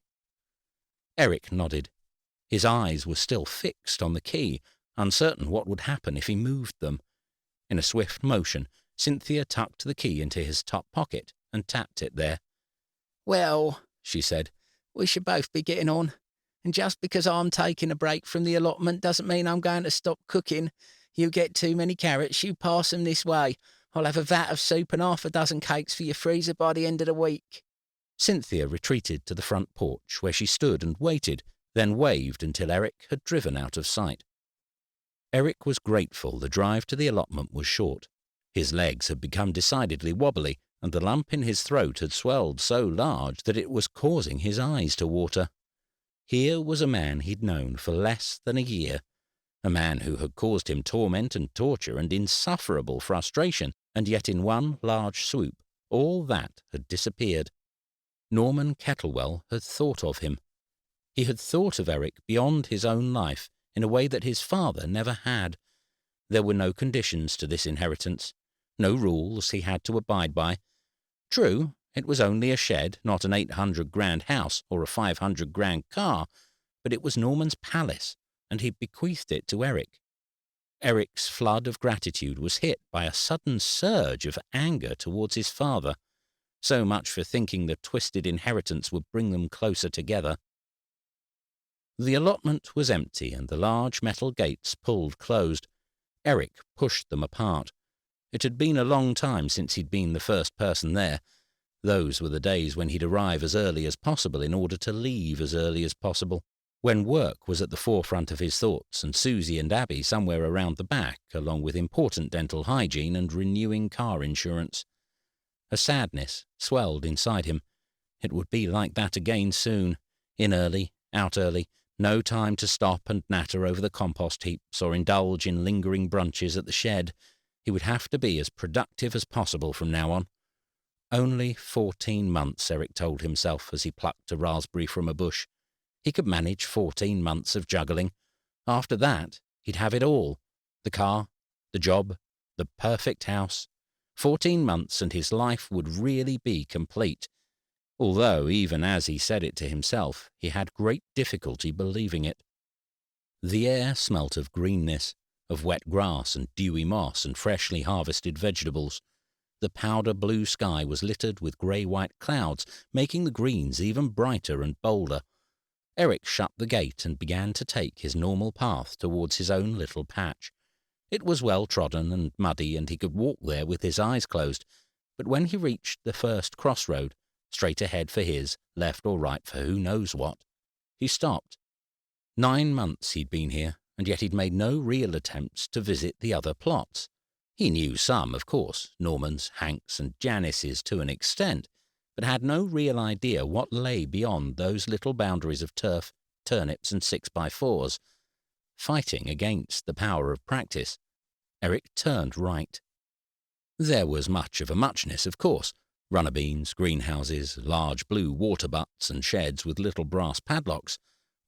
Eric nodded. His eyes were still fixed on the key, uncertain what would happen if he moved them. In a swift motion, Cynthia tucked the key into his top pocket and tapped it there. "Well," she said, "we should both be getting on. And just because I'm taking a break from the allotment doesn't mean I'm going to stop cooking. You get too many carrots, you pass them this way. I'll have a vat of soup and half a dozen cakes for your freezer by the end of the week." Cynthia retreated to the front porch, where she stood and waited, then waved until Eric had driven out of sight. Eric was grateful the drive to the allotment was short. His legs had become decidedly wobbly, and the lump in his throat had swelled so large that it was causing his eyes to water. Here was a man he'd known for less than a year, a man who had caused him torment and torture and insufferable frustration, and yet in one large swoop all that had disappeared. Norman Kettlewell had thought of him. He had thought of Eric beyond his own life in a way that his father never had. There were no conditions to this inheritance, no rules he had to abide by. True, it was only a shed, not an 800 grand house or a 500 grand car, but it was Norman's palace, and he'd bequeathed it to Eric. Eric's flood of gratitude was hit by a sudden surge of anger towards his father. So much for thinking the twisted inheritance would bring them closer together. The allotment was empty and the large metal gates pulled closed. Eric pushed them apart. It had been a long time since he'd been the first person there. Those were the days when he'd arrive as early as possible in order to leave as early as possible, when work was at the forefront of his thoughts and Susie and Abby somewhere around the back, along with important dental hygiene and renewing car insurance. A sadness swelled inside him. It would be like that again soon. In early, out early, no time to stop and natter over the compost heaps or indulge in lingering brunches at the shed. He would have to be as productive as possible from now on. Only 14 months, Eric told himself as he plucked a raspberry from a bush. He could manage 14 months of juggling. After that, he'd have it all. The car, the job, the perfect house. 14 months and his life would really be complete. Although, even as he said it to himself, he had great difficulty believing it. The air smelt of greenness, of wet grass and dewy moss and freshly harvested vegetables. The powder blue sky was littered with grey-white clouds, making the greens even brighter and bolder. Eric shut the gate and began to take his normal path towards his own little patch. It was well trodden and muddy, and he could walk there with his eyes closed. But when he reached the first crossroad, straight ahead for his, left or right for who knows what, he stopped. 9 months he'd been here, and yet he'd made no real attempts to visit the other plots. He knew some, of course, Norman's, Hank's, and Janice's to an extent, but had no real idea what lay beyond those little boundaries of turf, turnips, and 6x4s. Fighting against the power of practice, Eric turned right. There was much of a muchness, of course. Runner beans, greenhouses, large blue water butts, and sheds with little brass padlocks.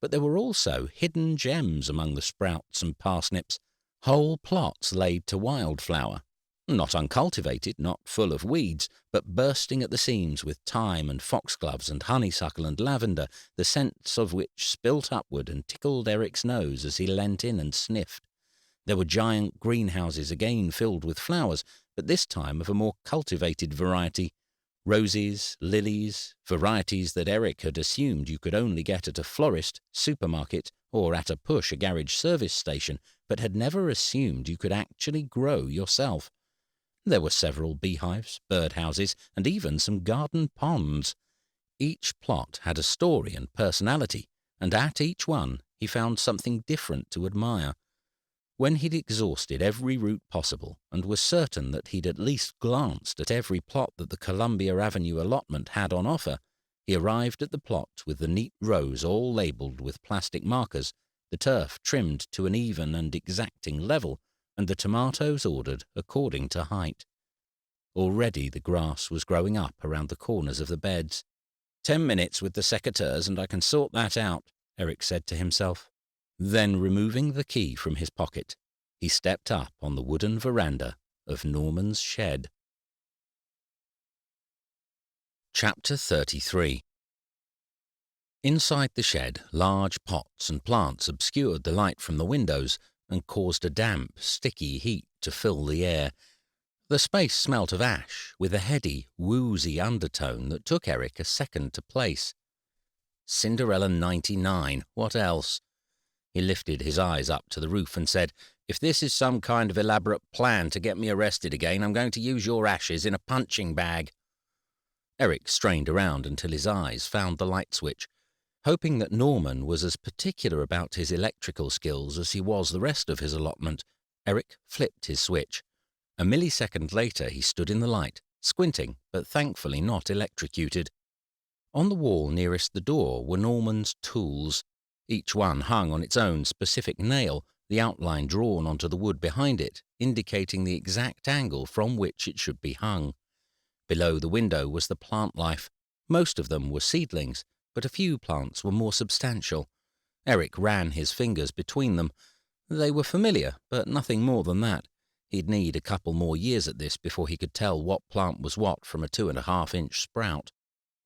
But there were also hidden gems among the sprouts and parsnips, whole plots laid to wildflower, not uncultivated, not full of weeds, but bursting at the seams with thyme and foxgloves and honeysuckle and lavender, the scents of which spilt upward and tickled Eric's nose as he leant in and sniffed. There were giant greenhouses again filled with flowers, but this time of a more cultivated variety. Roses, lilies, varieties that Eric had assumed you could only get at a florist, supermarket, or at a garage service station, but had never assumed you could actually grow yourself. There were several beehives, birdhouses, and even some garden ponds. Each plot had a story and personality, and at each one he found something different to admire. When he'd exhausted every route possible and was certain that he'd at least glanced at every plot that the Columbia Avenue allotment had on offer, he arrived at the plot with the neat rows all labelled with plastic markers, the turf trimmed to an even and exacting level, and the tomatoes ordered according to height. Already the grass was growing up around the corners of the beds. 10 minutes with the secateurs and I can sort that out, Eric said to himself. Then, removing the key from his pocket, he stepped up on the wooden veranda of Norman's shed. Chapter 33. Inside the shed, large pots and plants obscured the light from the windows and caused a damp, sticky heat to fill the air. The space smelt of ash, with a heady, woozy undertone that took Eric a second to place. Cinderella 99, what else? He lifted his eyes up to the roof and said, "If this is some kind of elaborate plan to get me arrested again, I'm going to use your ashes in a punching bag." Eric strained around until his eyes found the light switch. Hoping that Norman was as particular about his electrical skills as he was the rest of his allotment, Eric flipped his switch. A millisecond later he stood in the light, squinting, but thankfully not electrocuted. On the wall nearest the door were Norman's tools. Each one hung on its own specific nail, the outline drawn onto the wood behind it, indicating the exact angle from which it should be hung. Below the window was the plant life. Most of them were seedlings, but a few plants were more substantial. Eric ran his fingers between them. They were familiar, but nothing more than that. He'd need a couple more years at this before he could tell what plant was what from a 2.5-inch sprout.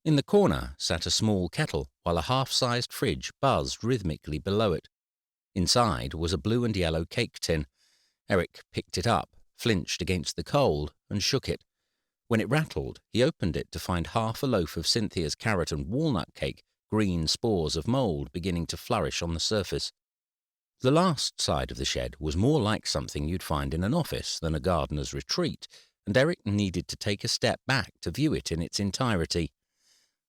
In the corner sat a small kettle, while a half-sized fridge buzzed rhythmically below it. Inside was a blue and yellow cake tin. Eric picked it up, flinched against the cold, and shook it. When it rattled, he opened it to find half a loaf of Cynthia's carrot and walnut cake, green spores of mould beginning to flourish on the surface. The last side of the shed was more like something you'd find in an office than a gardener's retreat, and Eric needed to take a step back to view it in its entirety.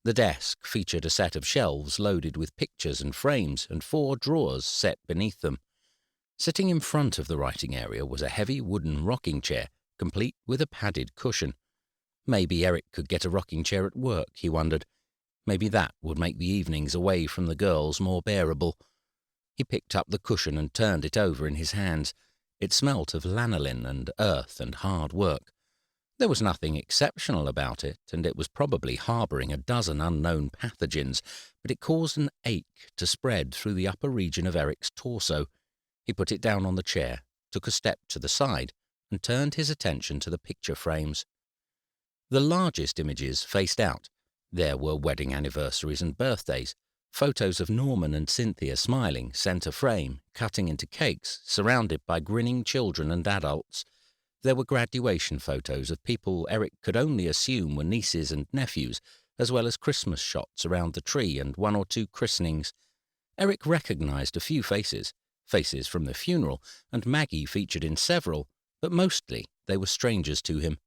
The desk featured a set of shelves loaded with pictures and frames and 4 drawers set beneath them. Sitting in front of the writing area was a heavy wooden rocking chair, complete with a padded cushion. Maybe Eric could get a rocking chair at work, he wondered. Maybe that would make the evenings away from the girls more bearable. He picked up the cushion and turned it over in his hands. It smelt of lanolin and earth and hard work. There was nothing exceptional about it, and it was probably harbouring a dozen unknown pathogens, but it caused an ache to spread through the upper region of Eric's torso. He put it down on the chair, took a step to the side, and turned his attention to the picture frames. The largest images faced out. There were wedding anniversaries and birthdays, photos of Norman and Cynthia smiling, centre frame, cutting into cakes, surrounded by grinning children and adults. There were graduation photos of people Eric could only assume were nieces and nephews, as well as Christmas shots around the tree and one or two christenings. Eric recognized a few faces from the funeral, and Maggie featured in several, but mostly they were strangers to him.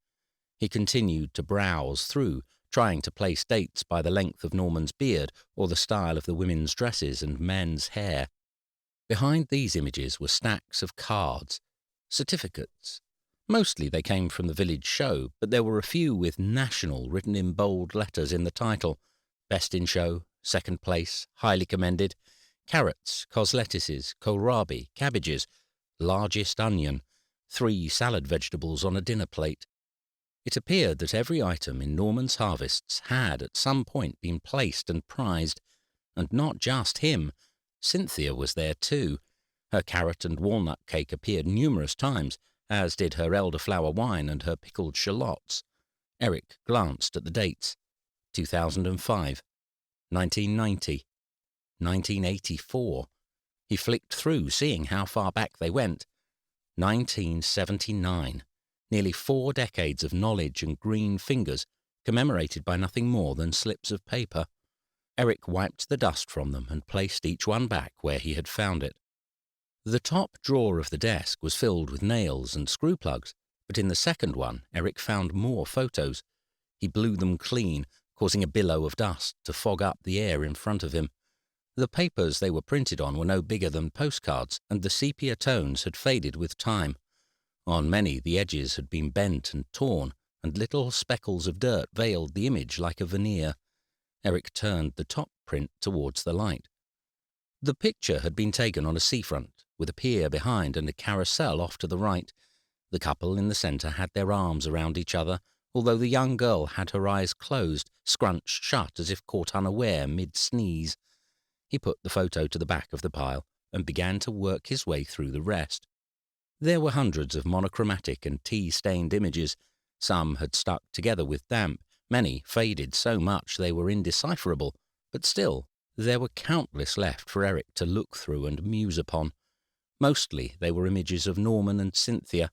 He continued to browse through, trying to place dates by the length of Norman's beard or the style of the women's dresses and men's hair. Behind these images were stacks of cards, certificates. Mostly they came from the village show, but there were a few with National written in bold letters in the title. Best in show, second place, highly commended, carrots, coslettuces, kohlrabi, cabbages, largest onion, 3 salad vegetables on a dinner plate. It appeared that every item in Norman's harvests had at some point been placed and prized, and not just him. Cynthia was there too. Her carrot and walnut cake appeared numerous times, as did her elderflower wine and her pickled shallots. Eric glanced at the dates. 2005, 1990, 1984. He flicked through, seeing how far back they went. 1979. Nearly 4 decades of knowledge and green fingers, commemorated by nothing more than slips of paper. Eric wiped the dust from them and placed each one back where he had found it. The top drawer of the desk was filled with nails and screw plugs, but in the second one Eric found more photos. He blew them clean, causing a billow of dust to fog up the air in front of him. The papers they were printed on were no bigger than postcards, and the sepia tones had faded with time. On many the edges had been bent and torn, and little speckles of dirt veiled the image like a veneer. Eric turned the top print towards the light. The picture had been taken on a seafront, with a pier behind and a carousel off to the right. The couple in the centre had their arms around each other, although the young girl had her eyes closed, scrunched shut as if caught unaware mid-sneeze. He put the photo to the back of the pile and began to work his way through the rest. There were hundreds of monochromatic and tea-stained images. Some had stuck together with damp, many faded so much they were indecipherable, but still there were countless left for Eric to look through and muse upon. Mostly they were images of Norman and Cynthia,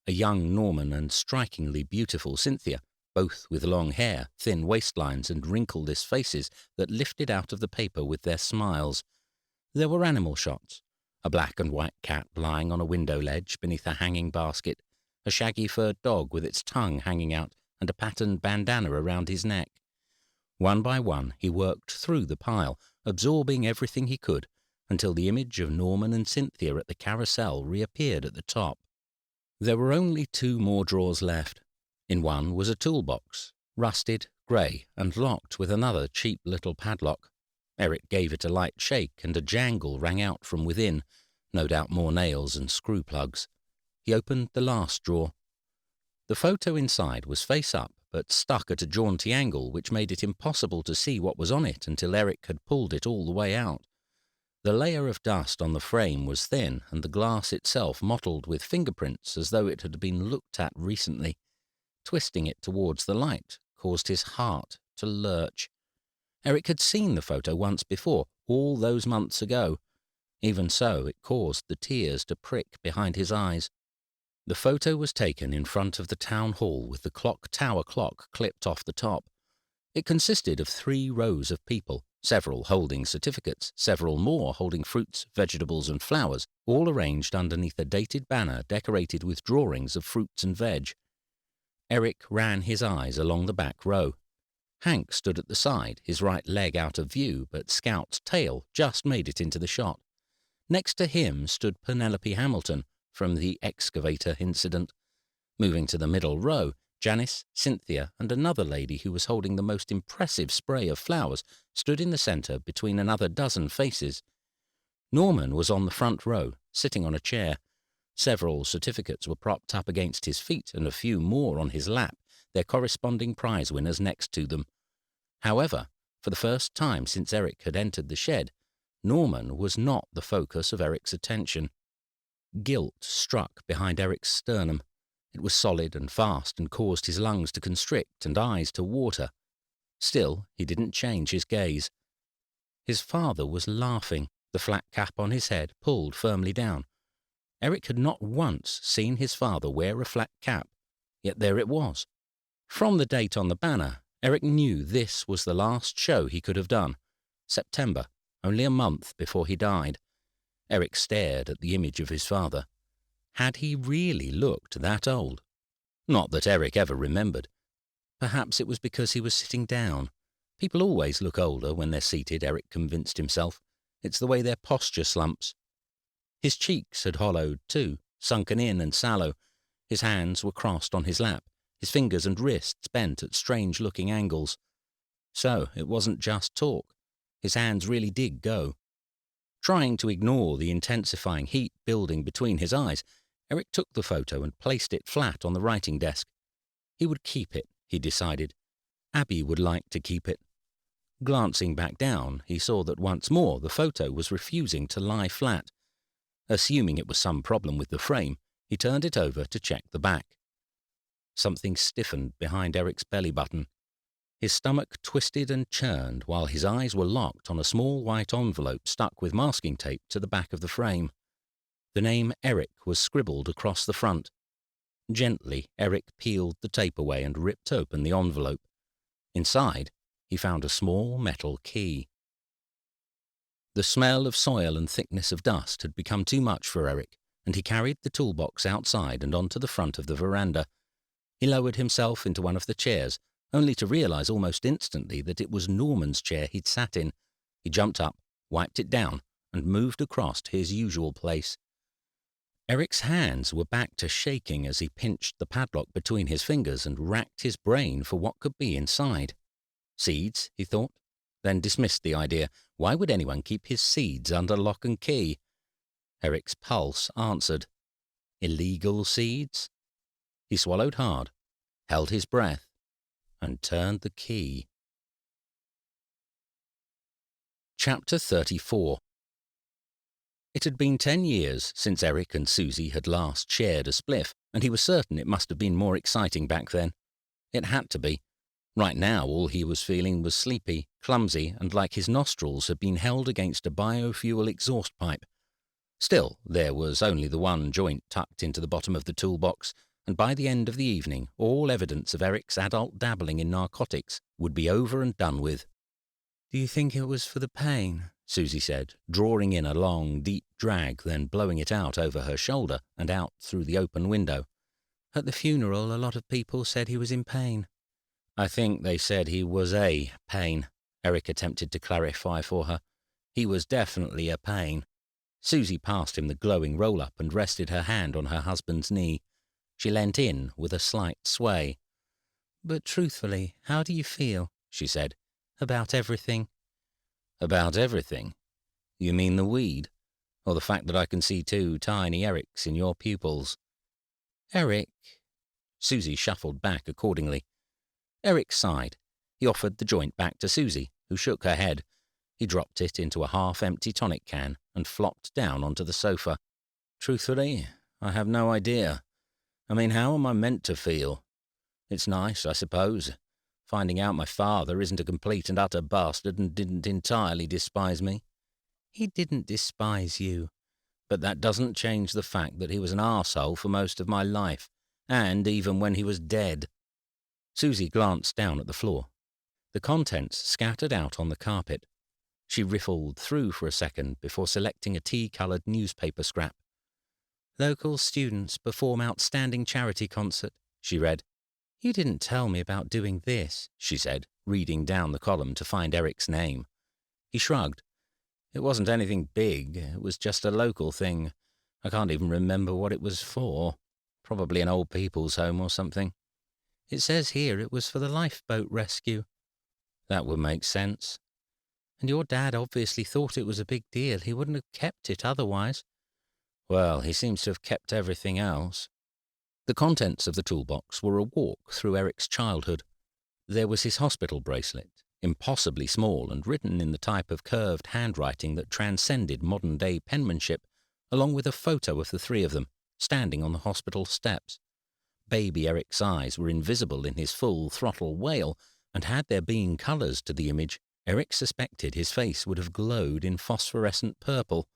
a young Norman and strikingly beautiful Cynthia, both with long hair, thin waistlines and wrinkled faces that lifted out of the paper with their smiles. There were animal shots, a black and white cat lying on a window ledge beneath a hanging basket, a shaggy furred dog with its tongue hanging out and a patterned bandana around his neck. One by one he worked through the pile, absorbing everything he could, until the image of Norman and Cynthia at the carousel reappeared at the top. There were only 2 more drawers left. In one was a toolbox, rusted, grey, and locked with another cheap little padlock. Eric gave it a light shake, and a jangle rang out from within, no doubt more nails and screw plugs. He opened the last drawer. The photo inside was face up, but stuck at a jaunty angle which made it impossible to see what was on it until Eric had pulled it all the way out. The layer of dust on the frame was thin, and the glass itself mottled with fingerprints as though it had been looked at recently. Twisting it towards the light caused his heart to lurch. Eric had seen the photo once before, all those months ago. Even so, it caused the tears to prick behind his eyes. The photo was taken in front of the town hall with the clock tower clock clipped off the top. It consisted of 3 rows of people, several holding certificates, several more holding fruits, vegetables and flowers, all arranged underneath a dated banner decorated with drawings of fruits and veg. Eric ran his eyes along the back row. Hank stood at the side, his right leg out of view, but Scout's tail just made it into the shot. Next to him stood Penelope Hamilton from the excavator incident. Moving to the middle row, Janice, Cynthia, and another lady who was holding the most impressive spray of flowers stood in the centre between another dozen faces. Norman was on the front row, sitting on a chair. Several certificates were propped up against his feet and a few more on his lap, their corresponding prize winners next to them. However, for the first time since Eric had entered the shed, Norman was not the focus of Eric's attention. Guilt struck behind Eric's sternum. It was solid and fast and caused his lungs to constrict and eyes to water. Still, he didn't change his gaze. His father was laughing, the flat cap on his head pulled firmly down. Eric had not once seen his father wear a flat cap, yet there it was. From the date on the banner, Eric knew this was the last show he could have done. September, only a month before he died. Eric stared at the image of his father. Had he really looked that old? Not that Eric ever remembered. Perhaps it was because he was sitting down. People always look older when they're seated, Eric convinced himself. It's the way their posture slumps. His cheeks had hollowed, too, sunken in and sallow. His hands were crossed on his lap, his fingers and wrists bent at strange-looking angles. So it wasn't just talk. His hands really did go. Trying to ignore the intensifying heat building between his eyes, Eric took the photo and placed it flat on the writing desk. He would keep it, he decided. Abby would like to keep it. Glancing back down, he saw that once more the photo was refusing to lie flat. Assuming it was some problem with the frame, he turned it over to check the back. Something stiffened behind Eric's belly button. His stomach twisted and churned while his eyes were locked on a small white envelope stuck with masking tape to the back of the frame. The name Eric was scribbled across the front. Gently, Eric peeled the tape away and ripped open the envelope. Inside, he found a small metal key. The smell of soil and thickness of dust had become too much for Eric, and he carried the toolbox outside and onto the front of the veranda. He lowered himself into one of the chairs, only to realize almost instantly that it was Norman's chair he'd sat in. He jumped up, wiped it down, and moved across to his usual place. Eric's hands were back to shaking as he pinched the padlock between his fingers and racked his brain for what could be inside. Seeds, he thought, then dismissed the idea. Why would anyone keep his seeds under lock and key? Eric's pulse answered. Illegal seeds? He swallowed hard, held his breath, and turned the key. Chapter 34. It had been 10 years since Eric and Susie had last shared a spliff, and he was certain it must have been more exciting back then. It had to be. Right now all he was feeling was sleepy, clumsy, and like his nostrils had been held against a biofuel exhaust pipe. Still, there was only the one joint tucked into the bottom of the toolbox, and by the end of the evening all evidence of Eric's adult dabbling in narcotics would be over and done with. Do you think it was for the pain? Susie said, drawing in a long, deep drag, then blowing it out over her shoulder and out through the open window. At the funeral, a lot of people said he was in pain. I think they said he was a pain, Eric attempted to clarify for her. He was definitely a pain. Susie passed him the glowing roll-up and rested her hand on her husband's knee. She leant in with a slight sway. But truthfully, how do you feel, she said, about everything? About everything? You mean the weed? Or the fact that I can see 2 tiny Erics in your pupils? Eric. Susie shuffled back accordingly. Eric sighed. He offered the joint back to Susie, who shook her head. He dropped it into a half-empty tonic can and flopped down onto the sofa. Truthfully, I have no idea. I mean, how am I meant to feel? It's nice, I suppose, finding out my father isn't a complete and utter bastard and didn't entirely despise me. He didn't despise you. But that doesn't change the fact that he was an arsehole for most of my life, and even when he was dead. Susie glanced down at the floor. The contents scattered out on the carpet. She riffled through for a second before selecting a tea-coloured newspaper scrap. Local students perform outstanding charity concert, she read. You didn't tell me about doing this, she said, reading down the column to find Eric's name. He shrugged. It wasn't anything big. It was just a local thing. I can't even remember what it was for. Probably an old people's home or something. It says here it was for the lifeboat rescue. That would make sense. And your dad obviously thought it was a big deal. He wouldn't have kept it otherwise. Well, he seems to have kept everything else. The contents of the toolbox were a walk through Eric's childhood. There was his hospital bracelet, impossibly small and written in the type of curved handwriting that transcended modern-day penmanship, along with a photo of the 3 of them, standing on the hospital steps. Baby Eric's eyes were invisible in his full-throttle wail, and had there been colours to the image, Eric suspected his face would have glowed in phosphorescent purple.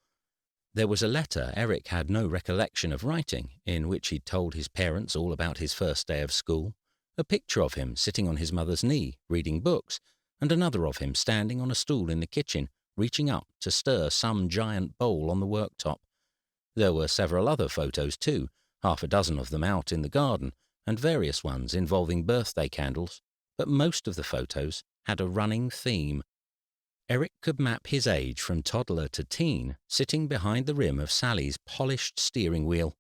There was a letter Eric had no recollection of writing, in which he'd told his parents all about his first day of school, a picture of him sitting on his mother's knee, reading books, and another of him standing on a stool in the kitchen, reaching up to stir some giant bowl on the worktop. There were several other photos too, half a dozen of them out in the garden, and various ones involving birthday candles, but most of the photos had a running theme. Eric could map his age from toddler to teen, sitting behind the rim of Sally's polished steering wheel.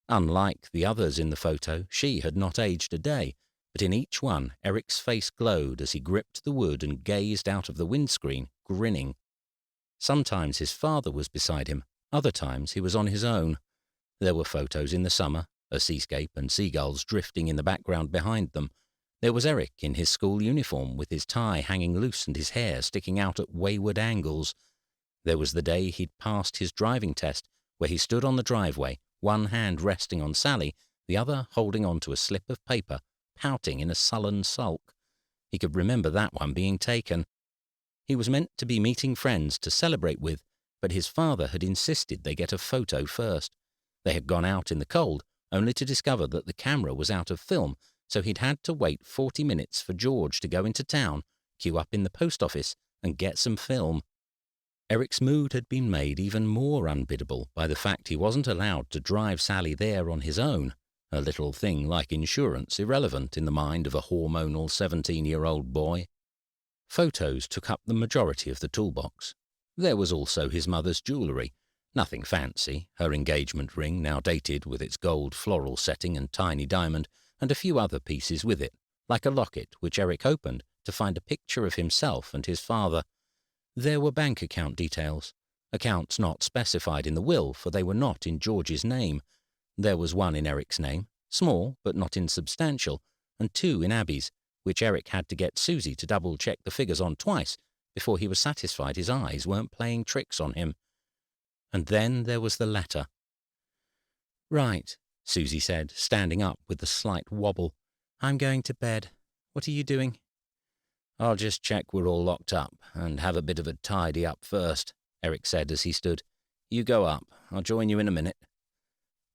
Unlike the others in the photo, she had not aged a day, but in each one Eric's face glowed as he gripped the wood and gazed out of the windscreen, grinning. Sometimes his father was beside him, other times he was on his own. There were photos in the summer, a seascape and seagulls drifting in the background behind them. There was Eric in his school uniform with his tie hanging loose and his hair sticking out at wayward angles. There was the day he'd passed his driving test, where he stood on the driveway, one hand resting on Sally, the other holding on to a slip of paper, pouting in a sullen sulk. He could remember that one being taken. He was meant to be meeting friends to celebrate with, but his father had insisted they get a photo first. They had gone out in the cold, only to discover that the camera was out of film, so he'd had to wait 40 minutes for George to go into town, queue up in the post office, and get some film. Eric's mood had been made even more unbiddable by the fact he wasn't allowed to drive Sally there on his own, a little thing like insurance irrelevant in the mind of a hormonal 17-year-old boy. Photos took up the majority of the toolbox. There was also his mother's jewellery. Nothing fancy, her engagement ring, now dated with its gold floral setting and tiny diamond, and a few other pieces with it, like a locket which Eric opened to find a picture of himself and his father. There were bank account details, accounts not specified in the will, for they were not in George's name. There was one in Eric's name, small but not insubstantial, and two in Abby's, which Eric had to get Susie to double-check the figures on twice before he was satisfied his eyes weren't playing tricks on him. And then there was the letter. "Right," Susie said, standing up with a slight wobble. "I'm going to bed. What are you doing?" "I'll just check we're all locked up and have a bit of a tidy up first," Eric said as he stood. "You go up. I'll join you in a minute."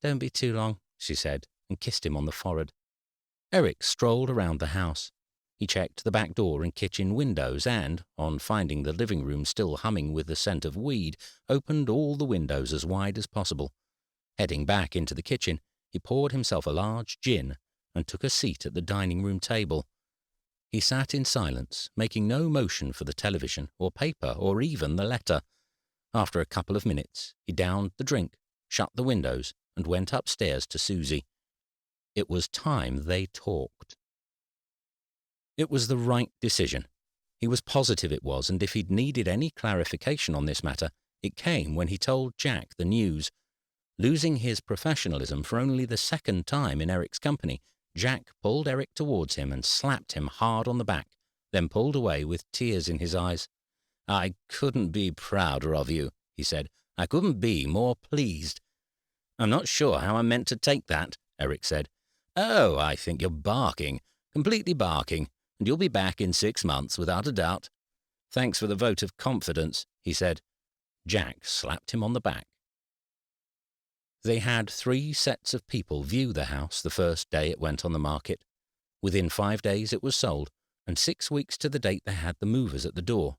"Don't be too long," she said, and kissed him on the forehead. Eric strolled around the house. He checked the back door and kitchen windows and, on finding the living room still humming with the scent of weed, opened all the windows as wide as possible. Heading back into the kitchen, he poured himself a large gin and took a seat at the dining room table. He sat in silence, making no motion for the television or paper or even the letter. After a couple of minutes, he downed the drink, shut the windows, and went upstairs to Susie. It was time they talked. It was the right decision. He was positive it was, and if he'd needed any clarification on this matter, it came when he told Jack the news. Losing his professionalism for only the second time in Eric's company, Jack pulled Eric towards him and slapped him hard on the back, then pulled away with tears in his eyes. "I couldn't be prouder of you," he said. "I couldn't be more pleased." "I'm not sure how I'm meant to take that," Eric said. "Oh, I think you're barking, completely barking, and you'll be back in 6 months without a doubt." "Thanks for the vote of confidence," he said. Jack slapped him on the back. They had 3 sets of people view the house the first day it went on the market. Within 5 days it was sold, and 6 weeks to the date they had the movers at the door.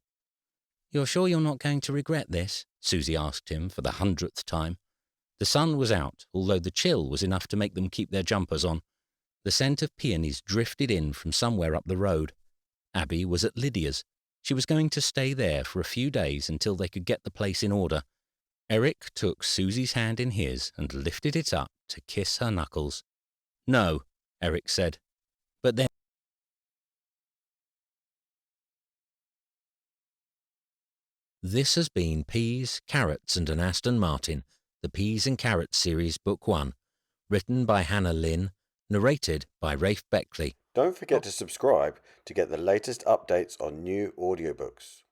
"You're sure you're not going to regret this?" Susie asked him for the 100th time. The sun was out, although the chill was enough to make them keep their jumpers on. The scent of peonies drifted in from somewhere up the road. Abby was at Lydia's. She was going to stay there for a few days until they could get the place in order. Eric took Susie's hand in his and lifted it up to kiss her knuckles. "No," Eric said. "But then..." This has been Peas, Carrots and an Aston Martin, the Peas and Carrots series, Book 1, written by Hannah Lynn, narrated by Rafe Beckley. Don't forget to subscribe to get the latest updates on new audiobooks.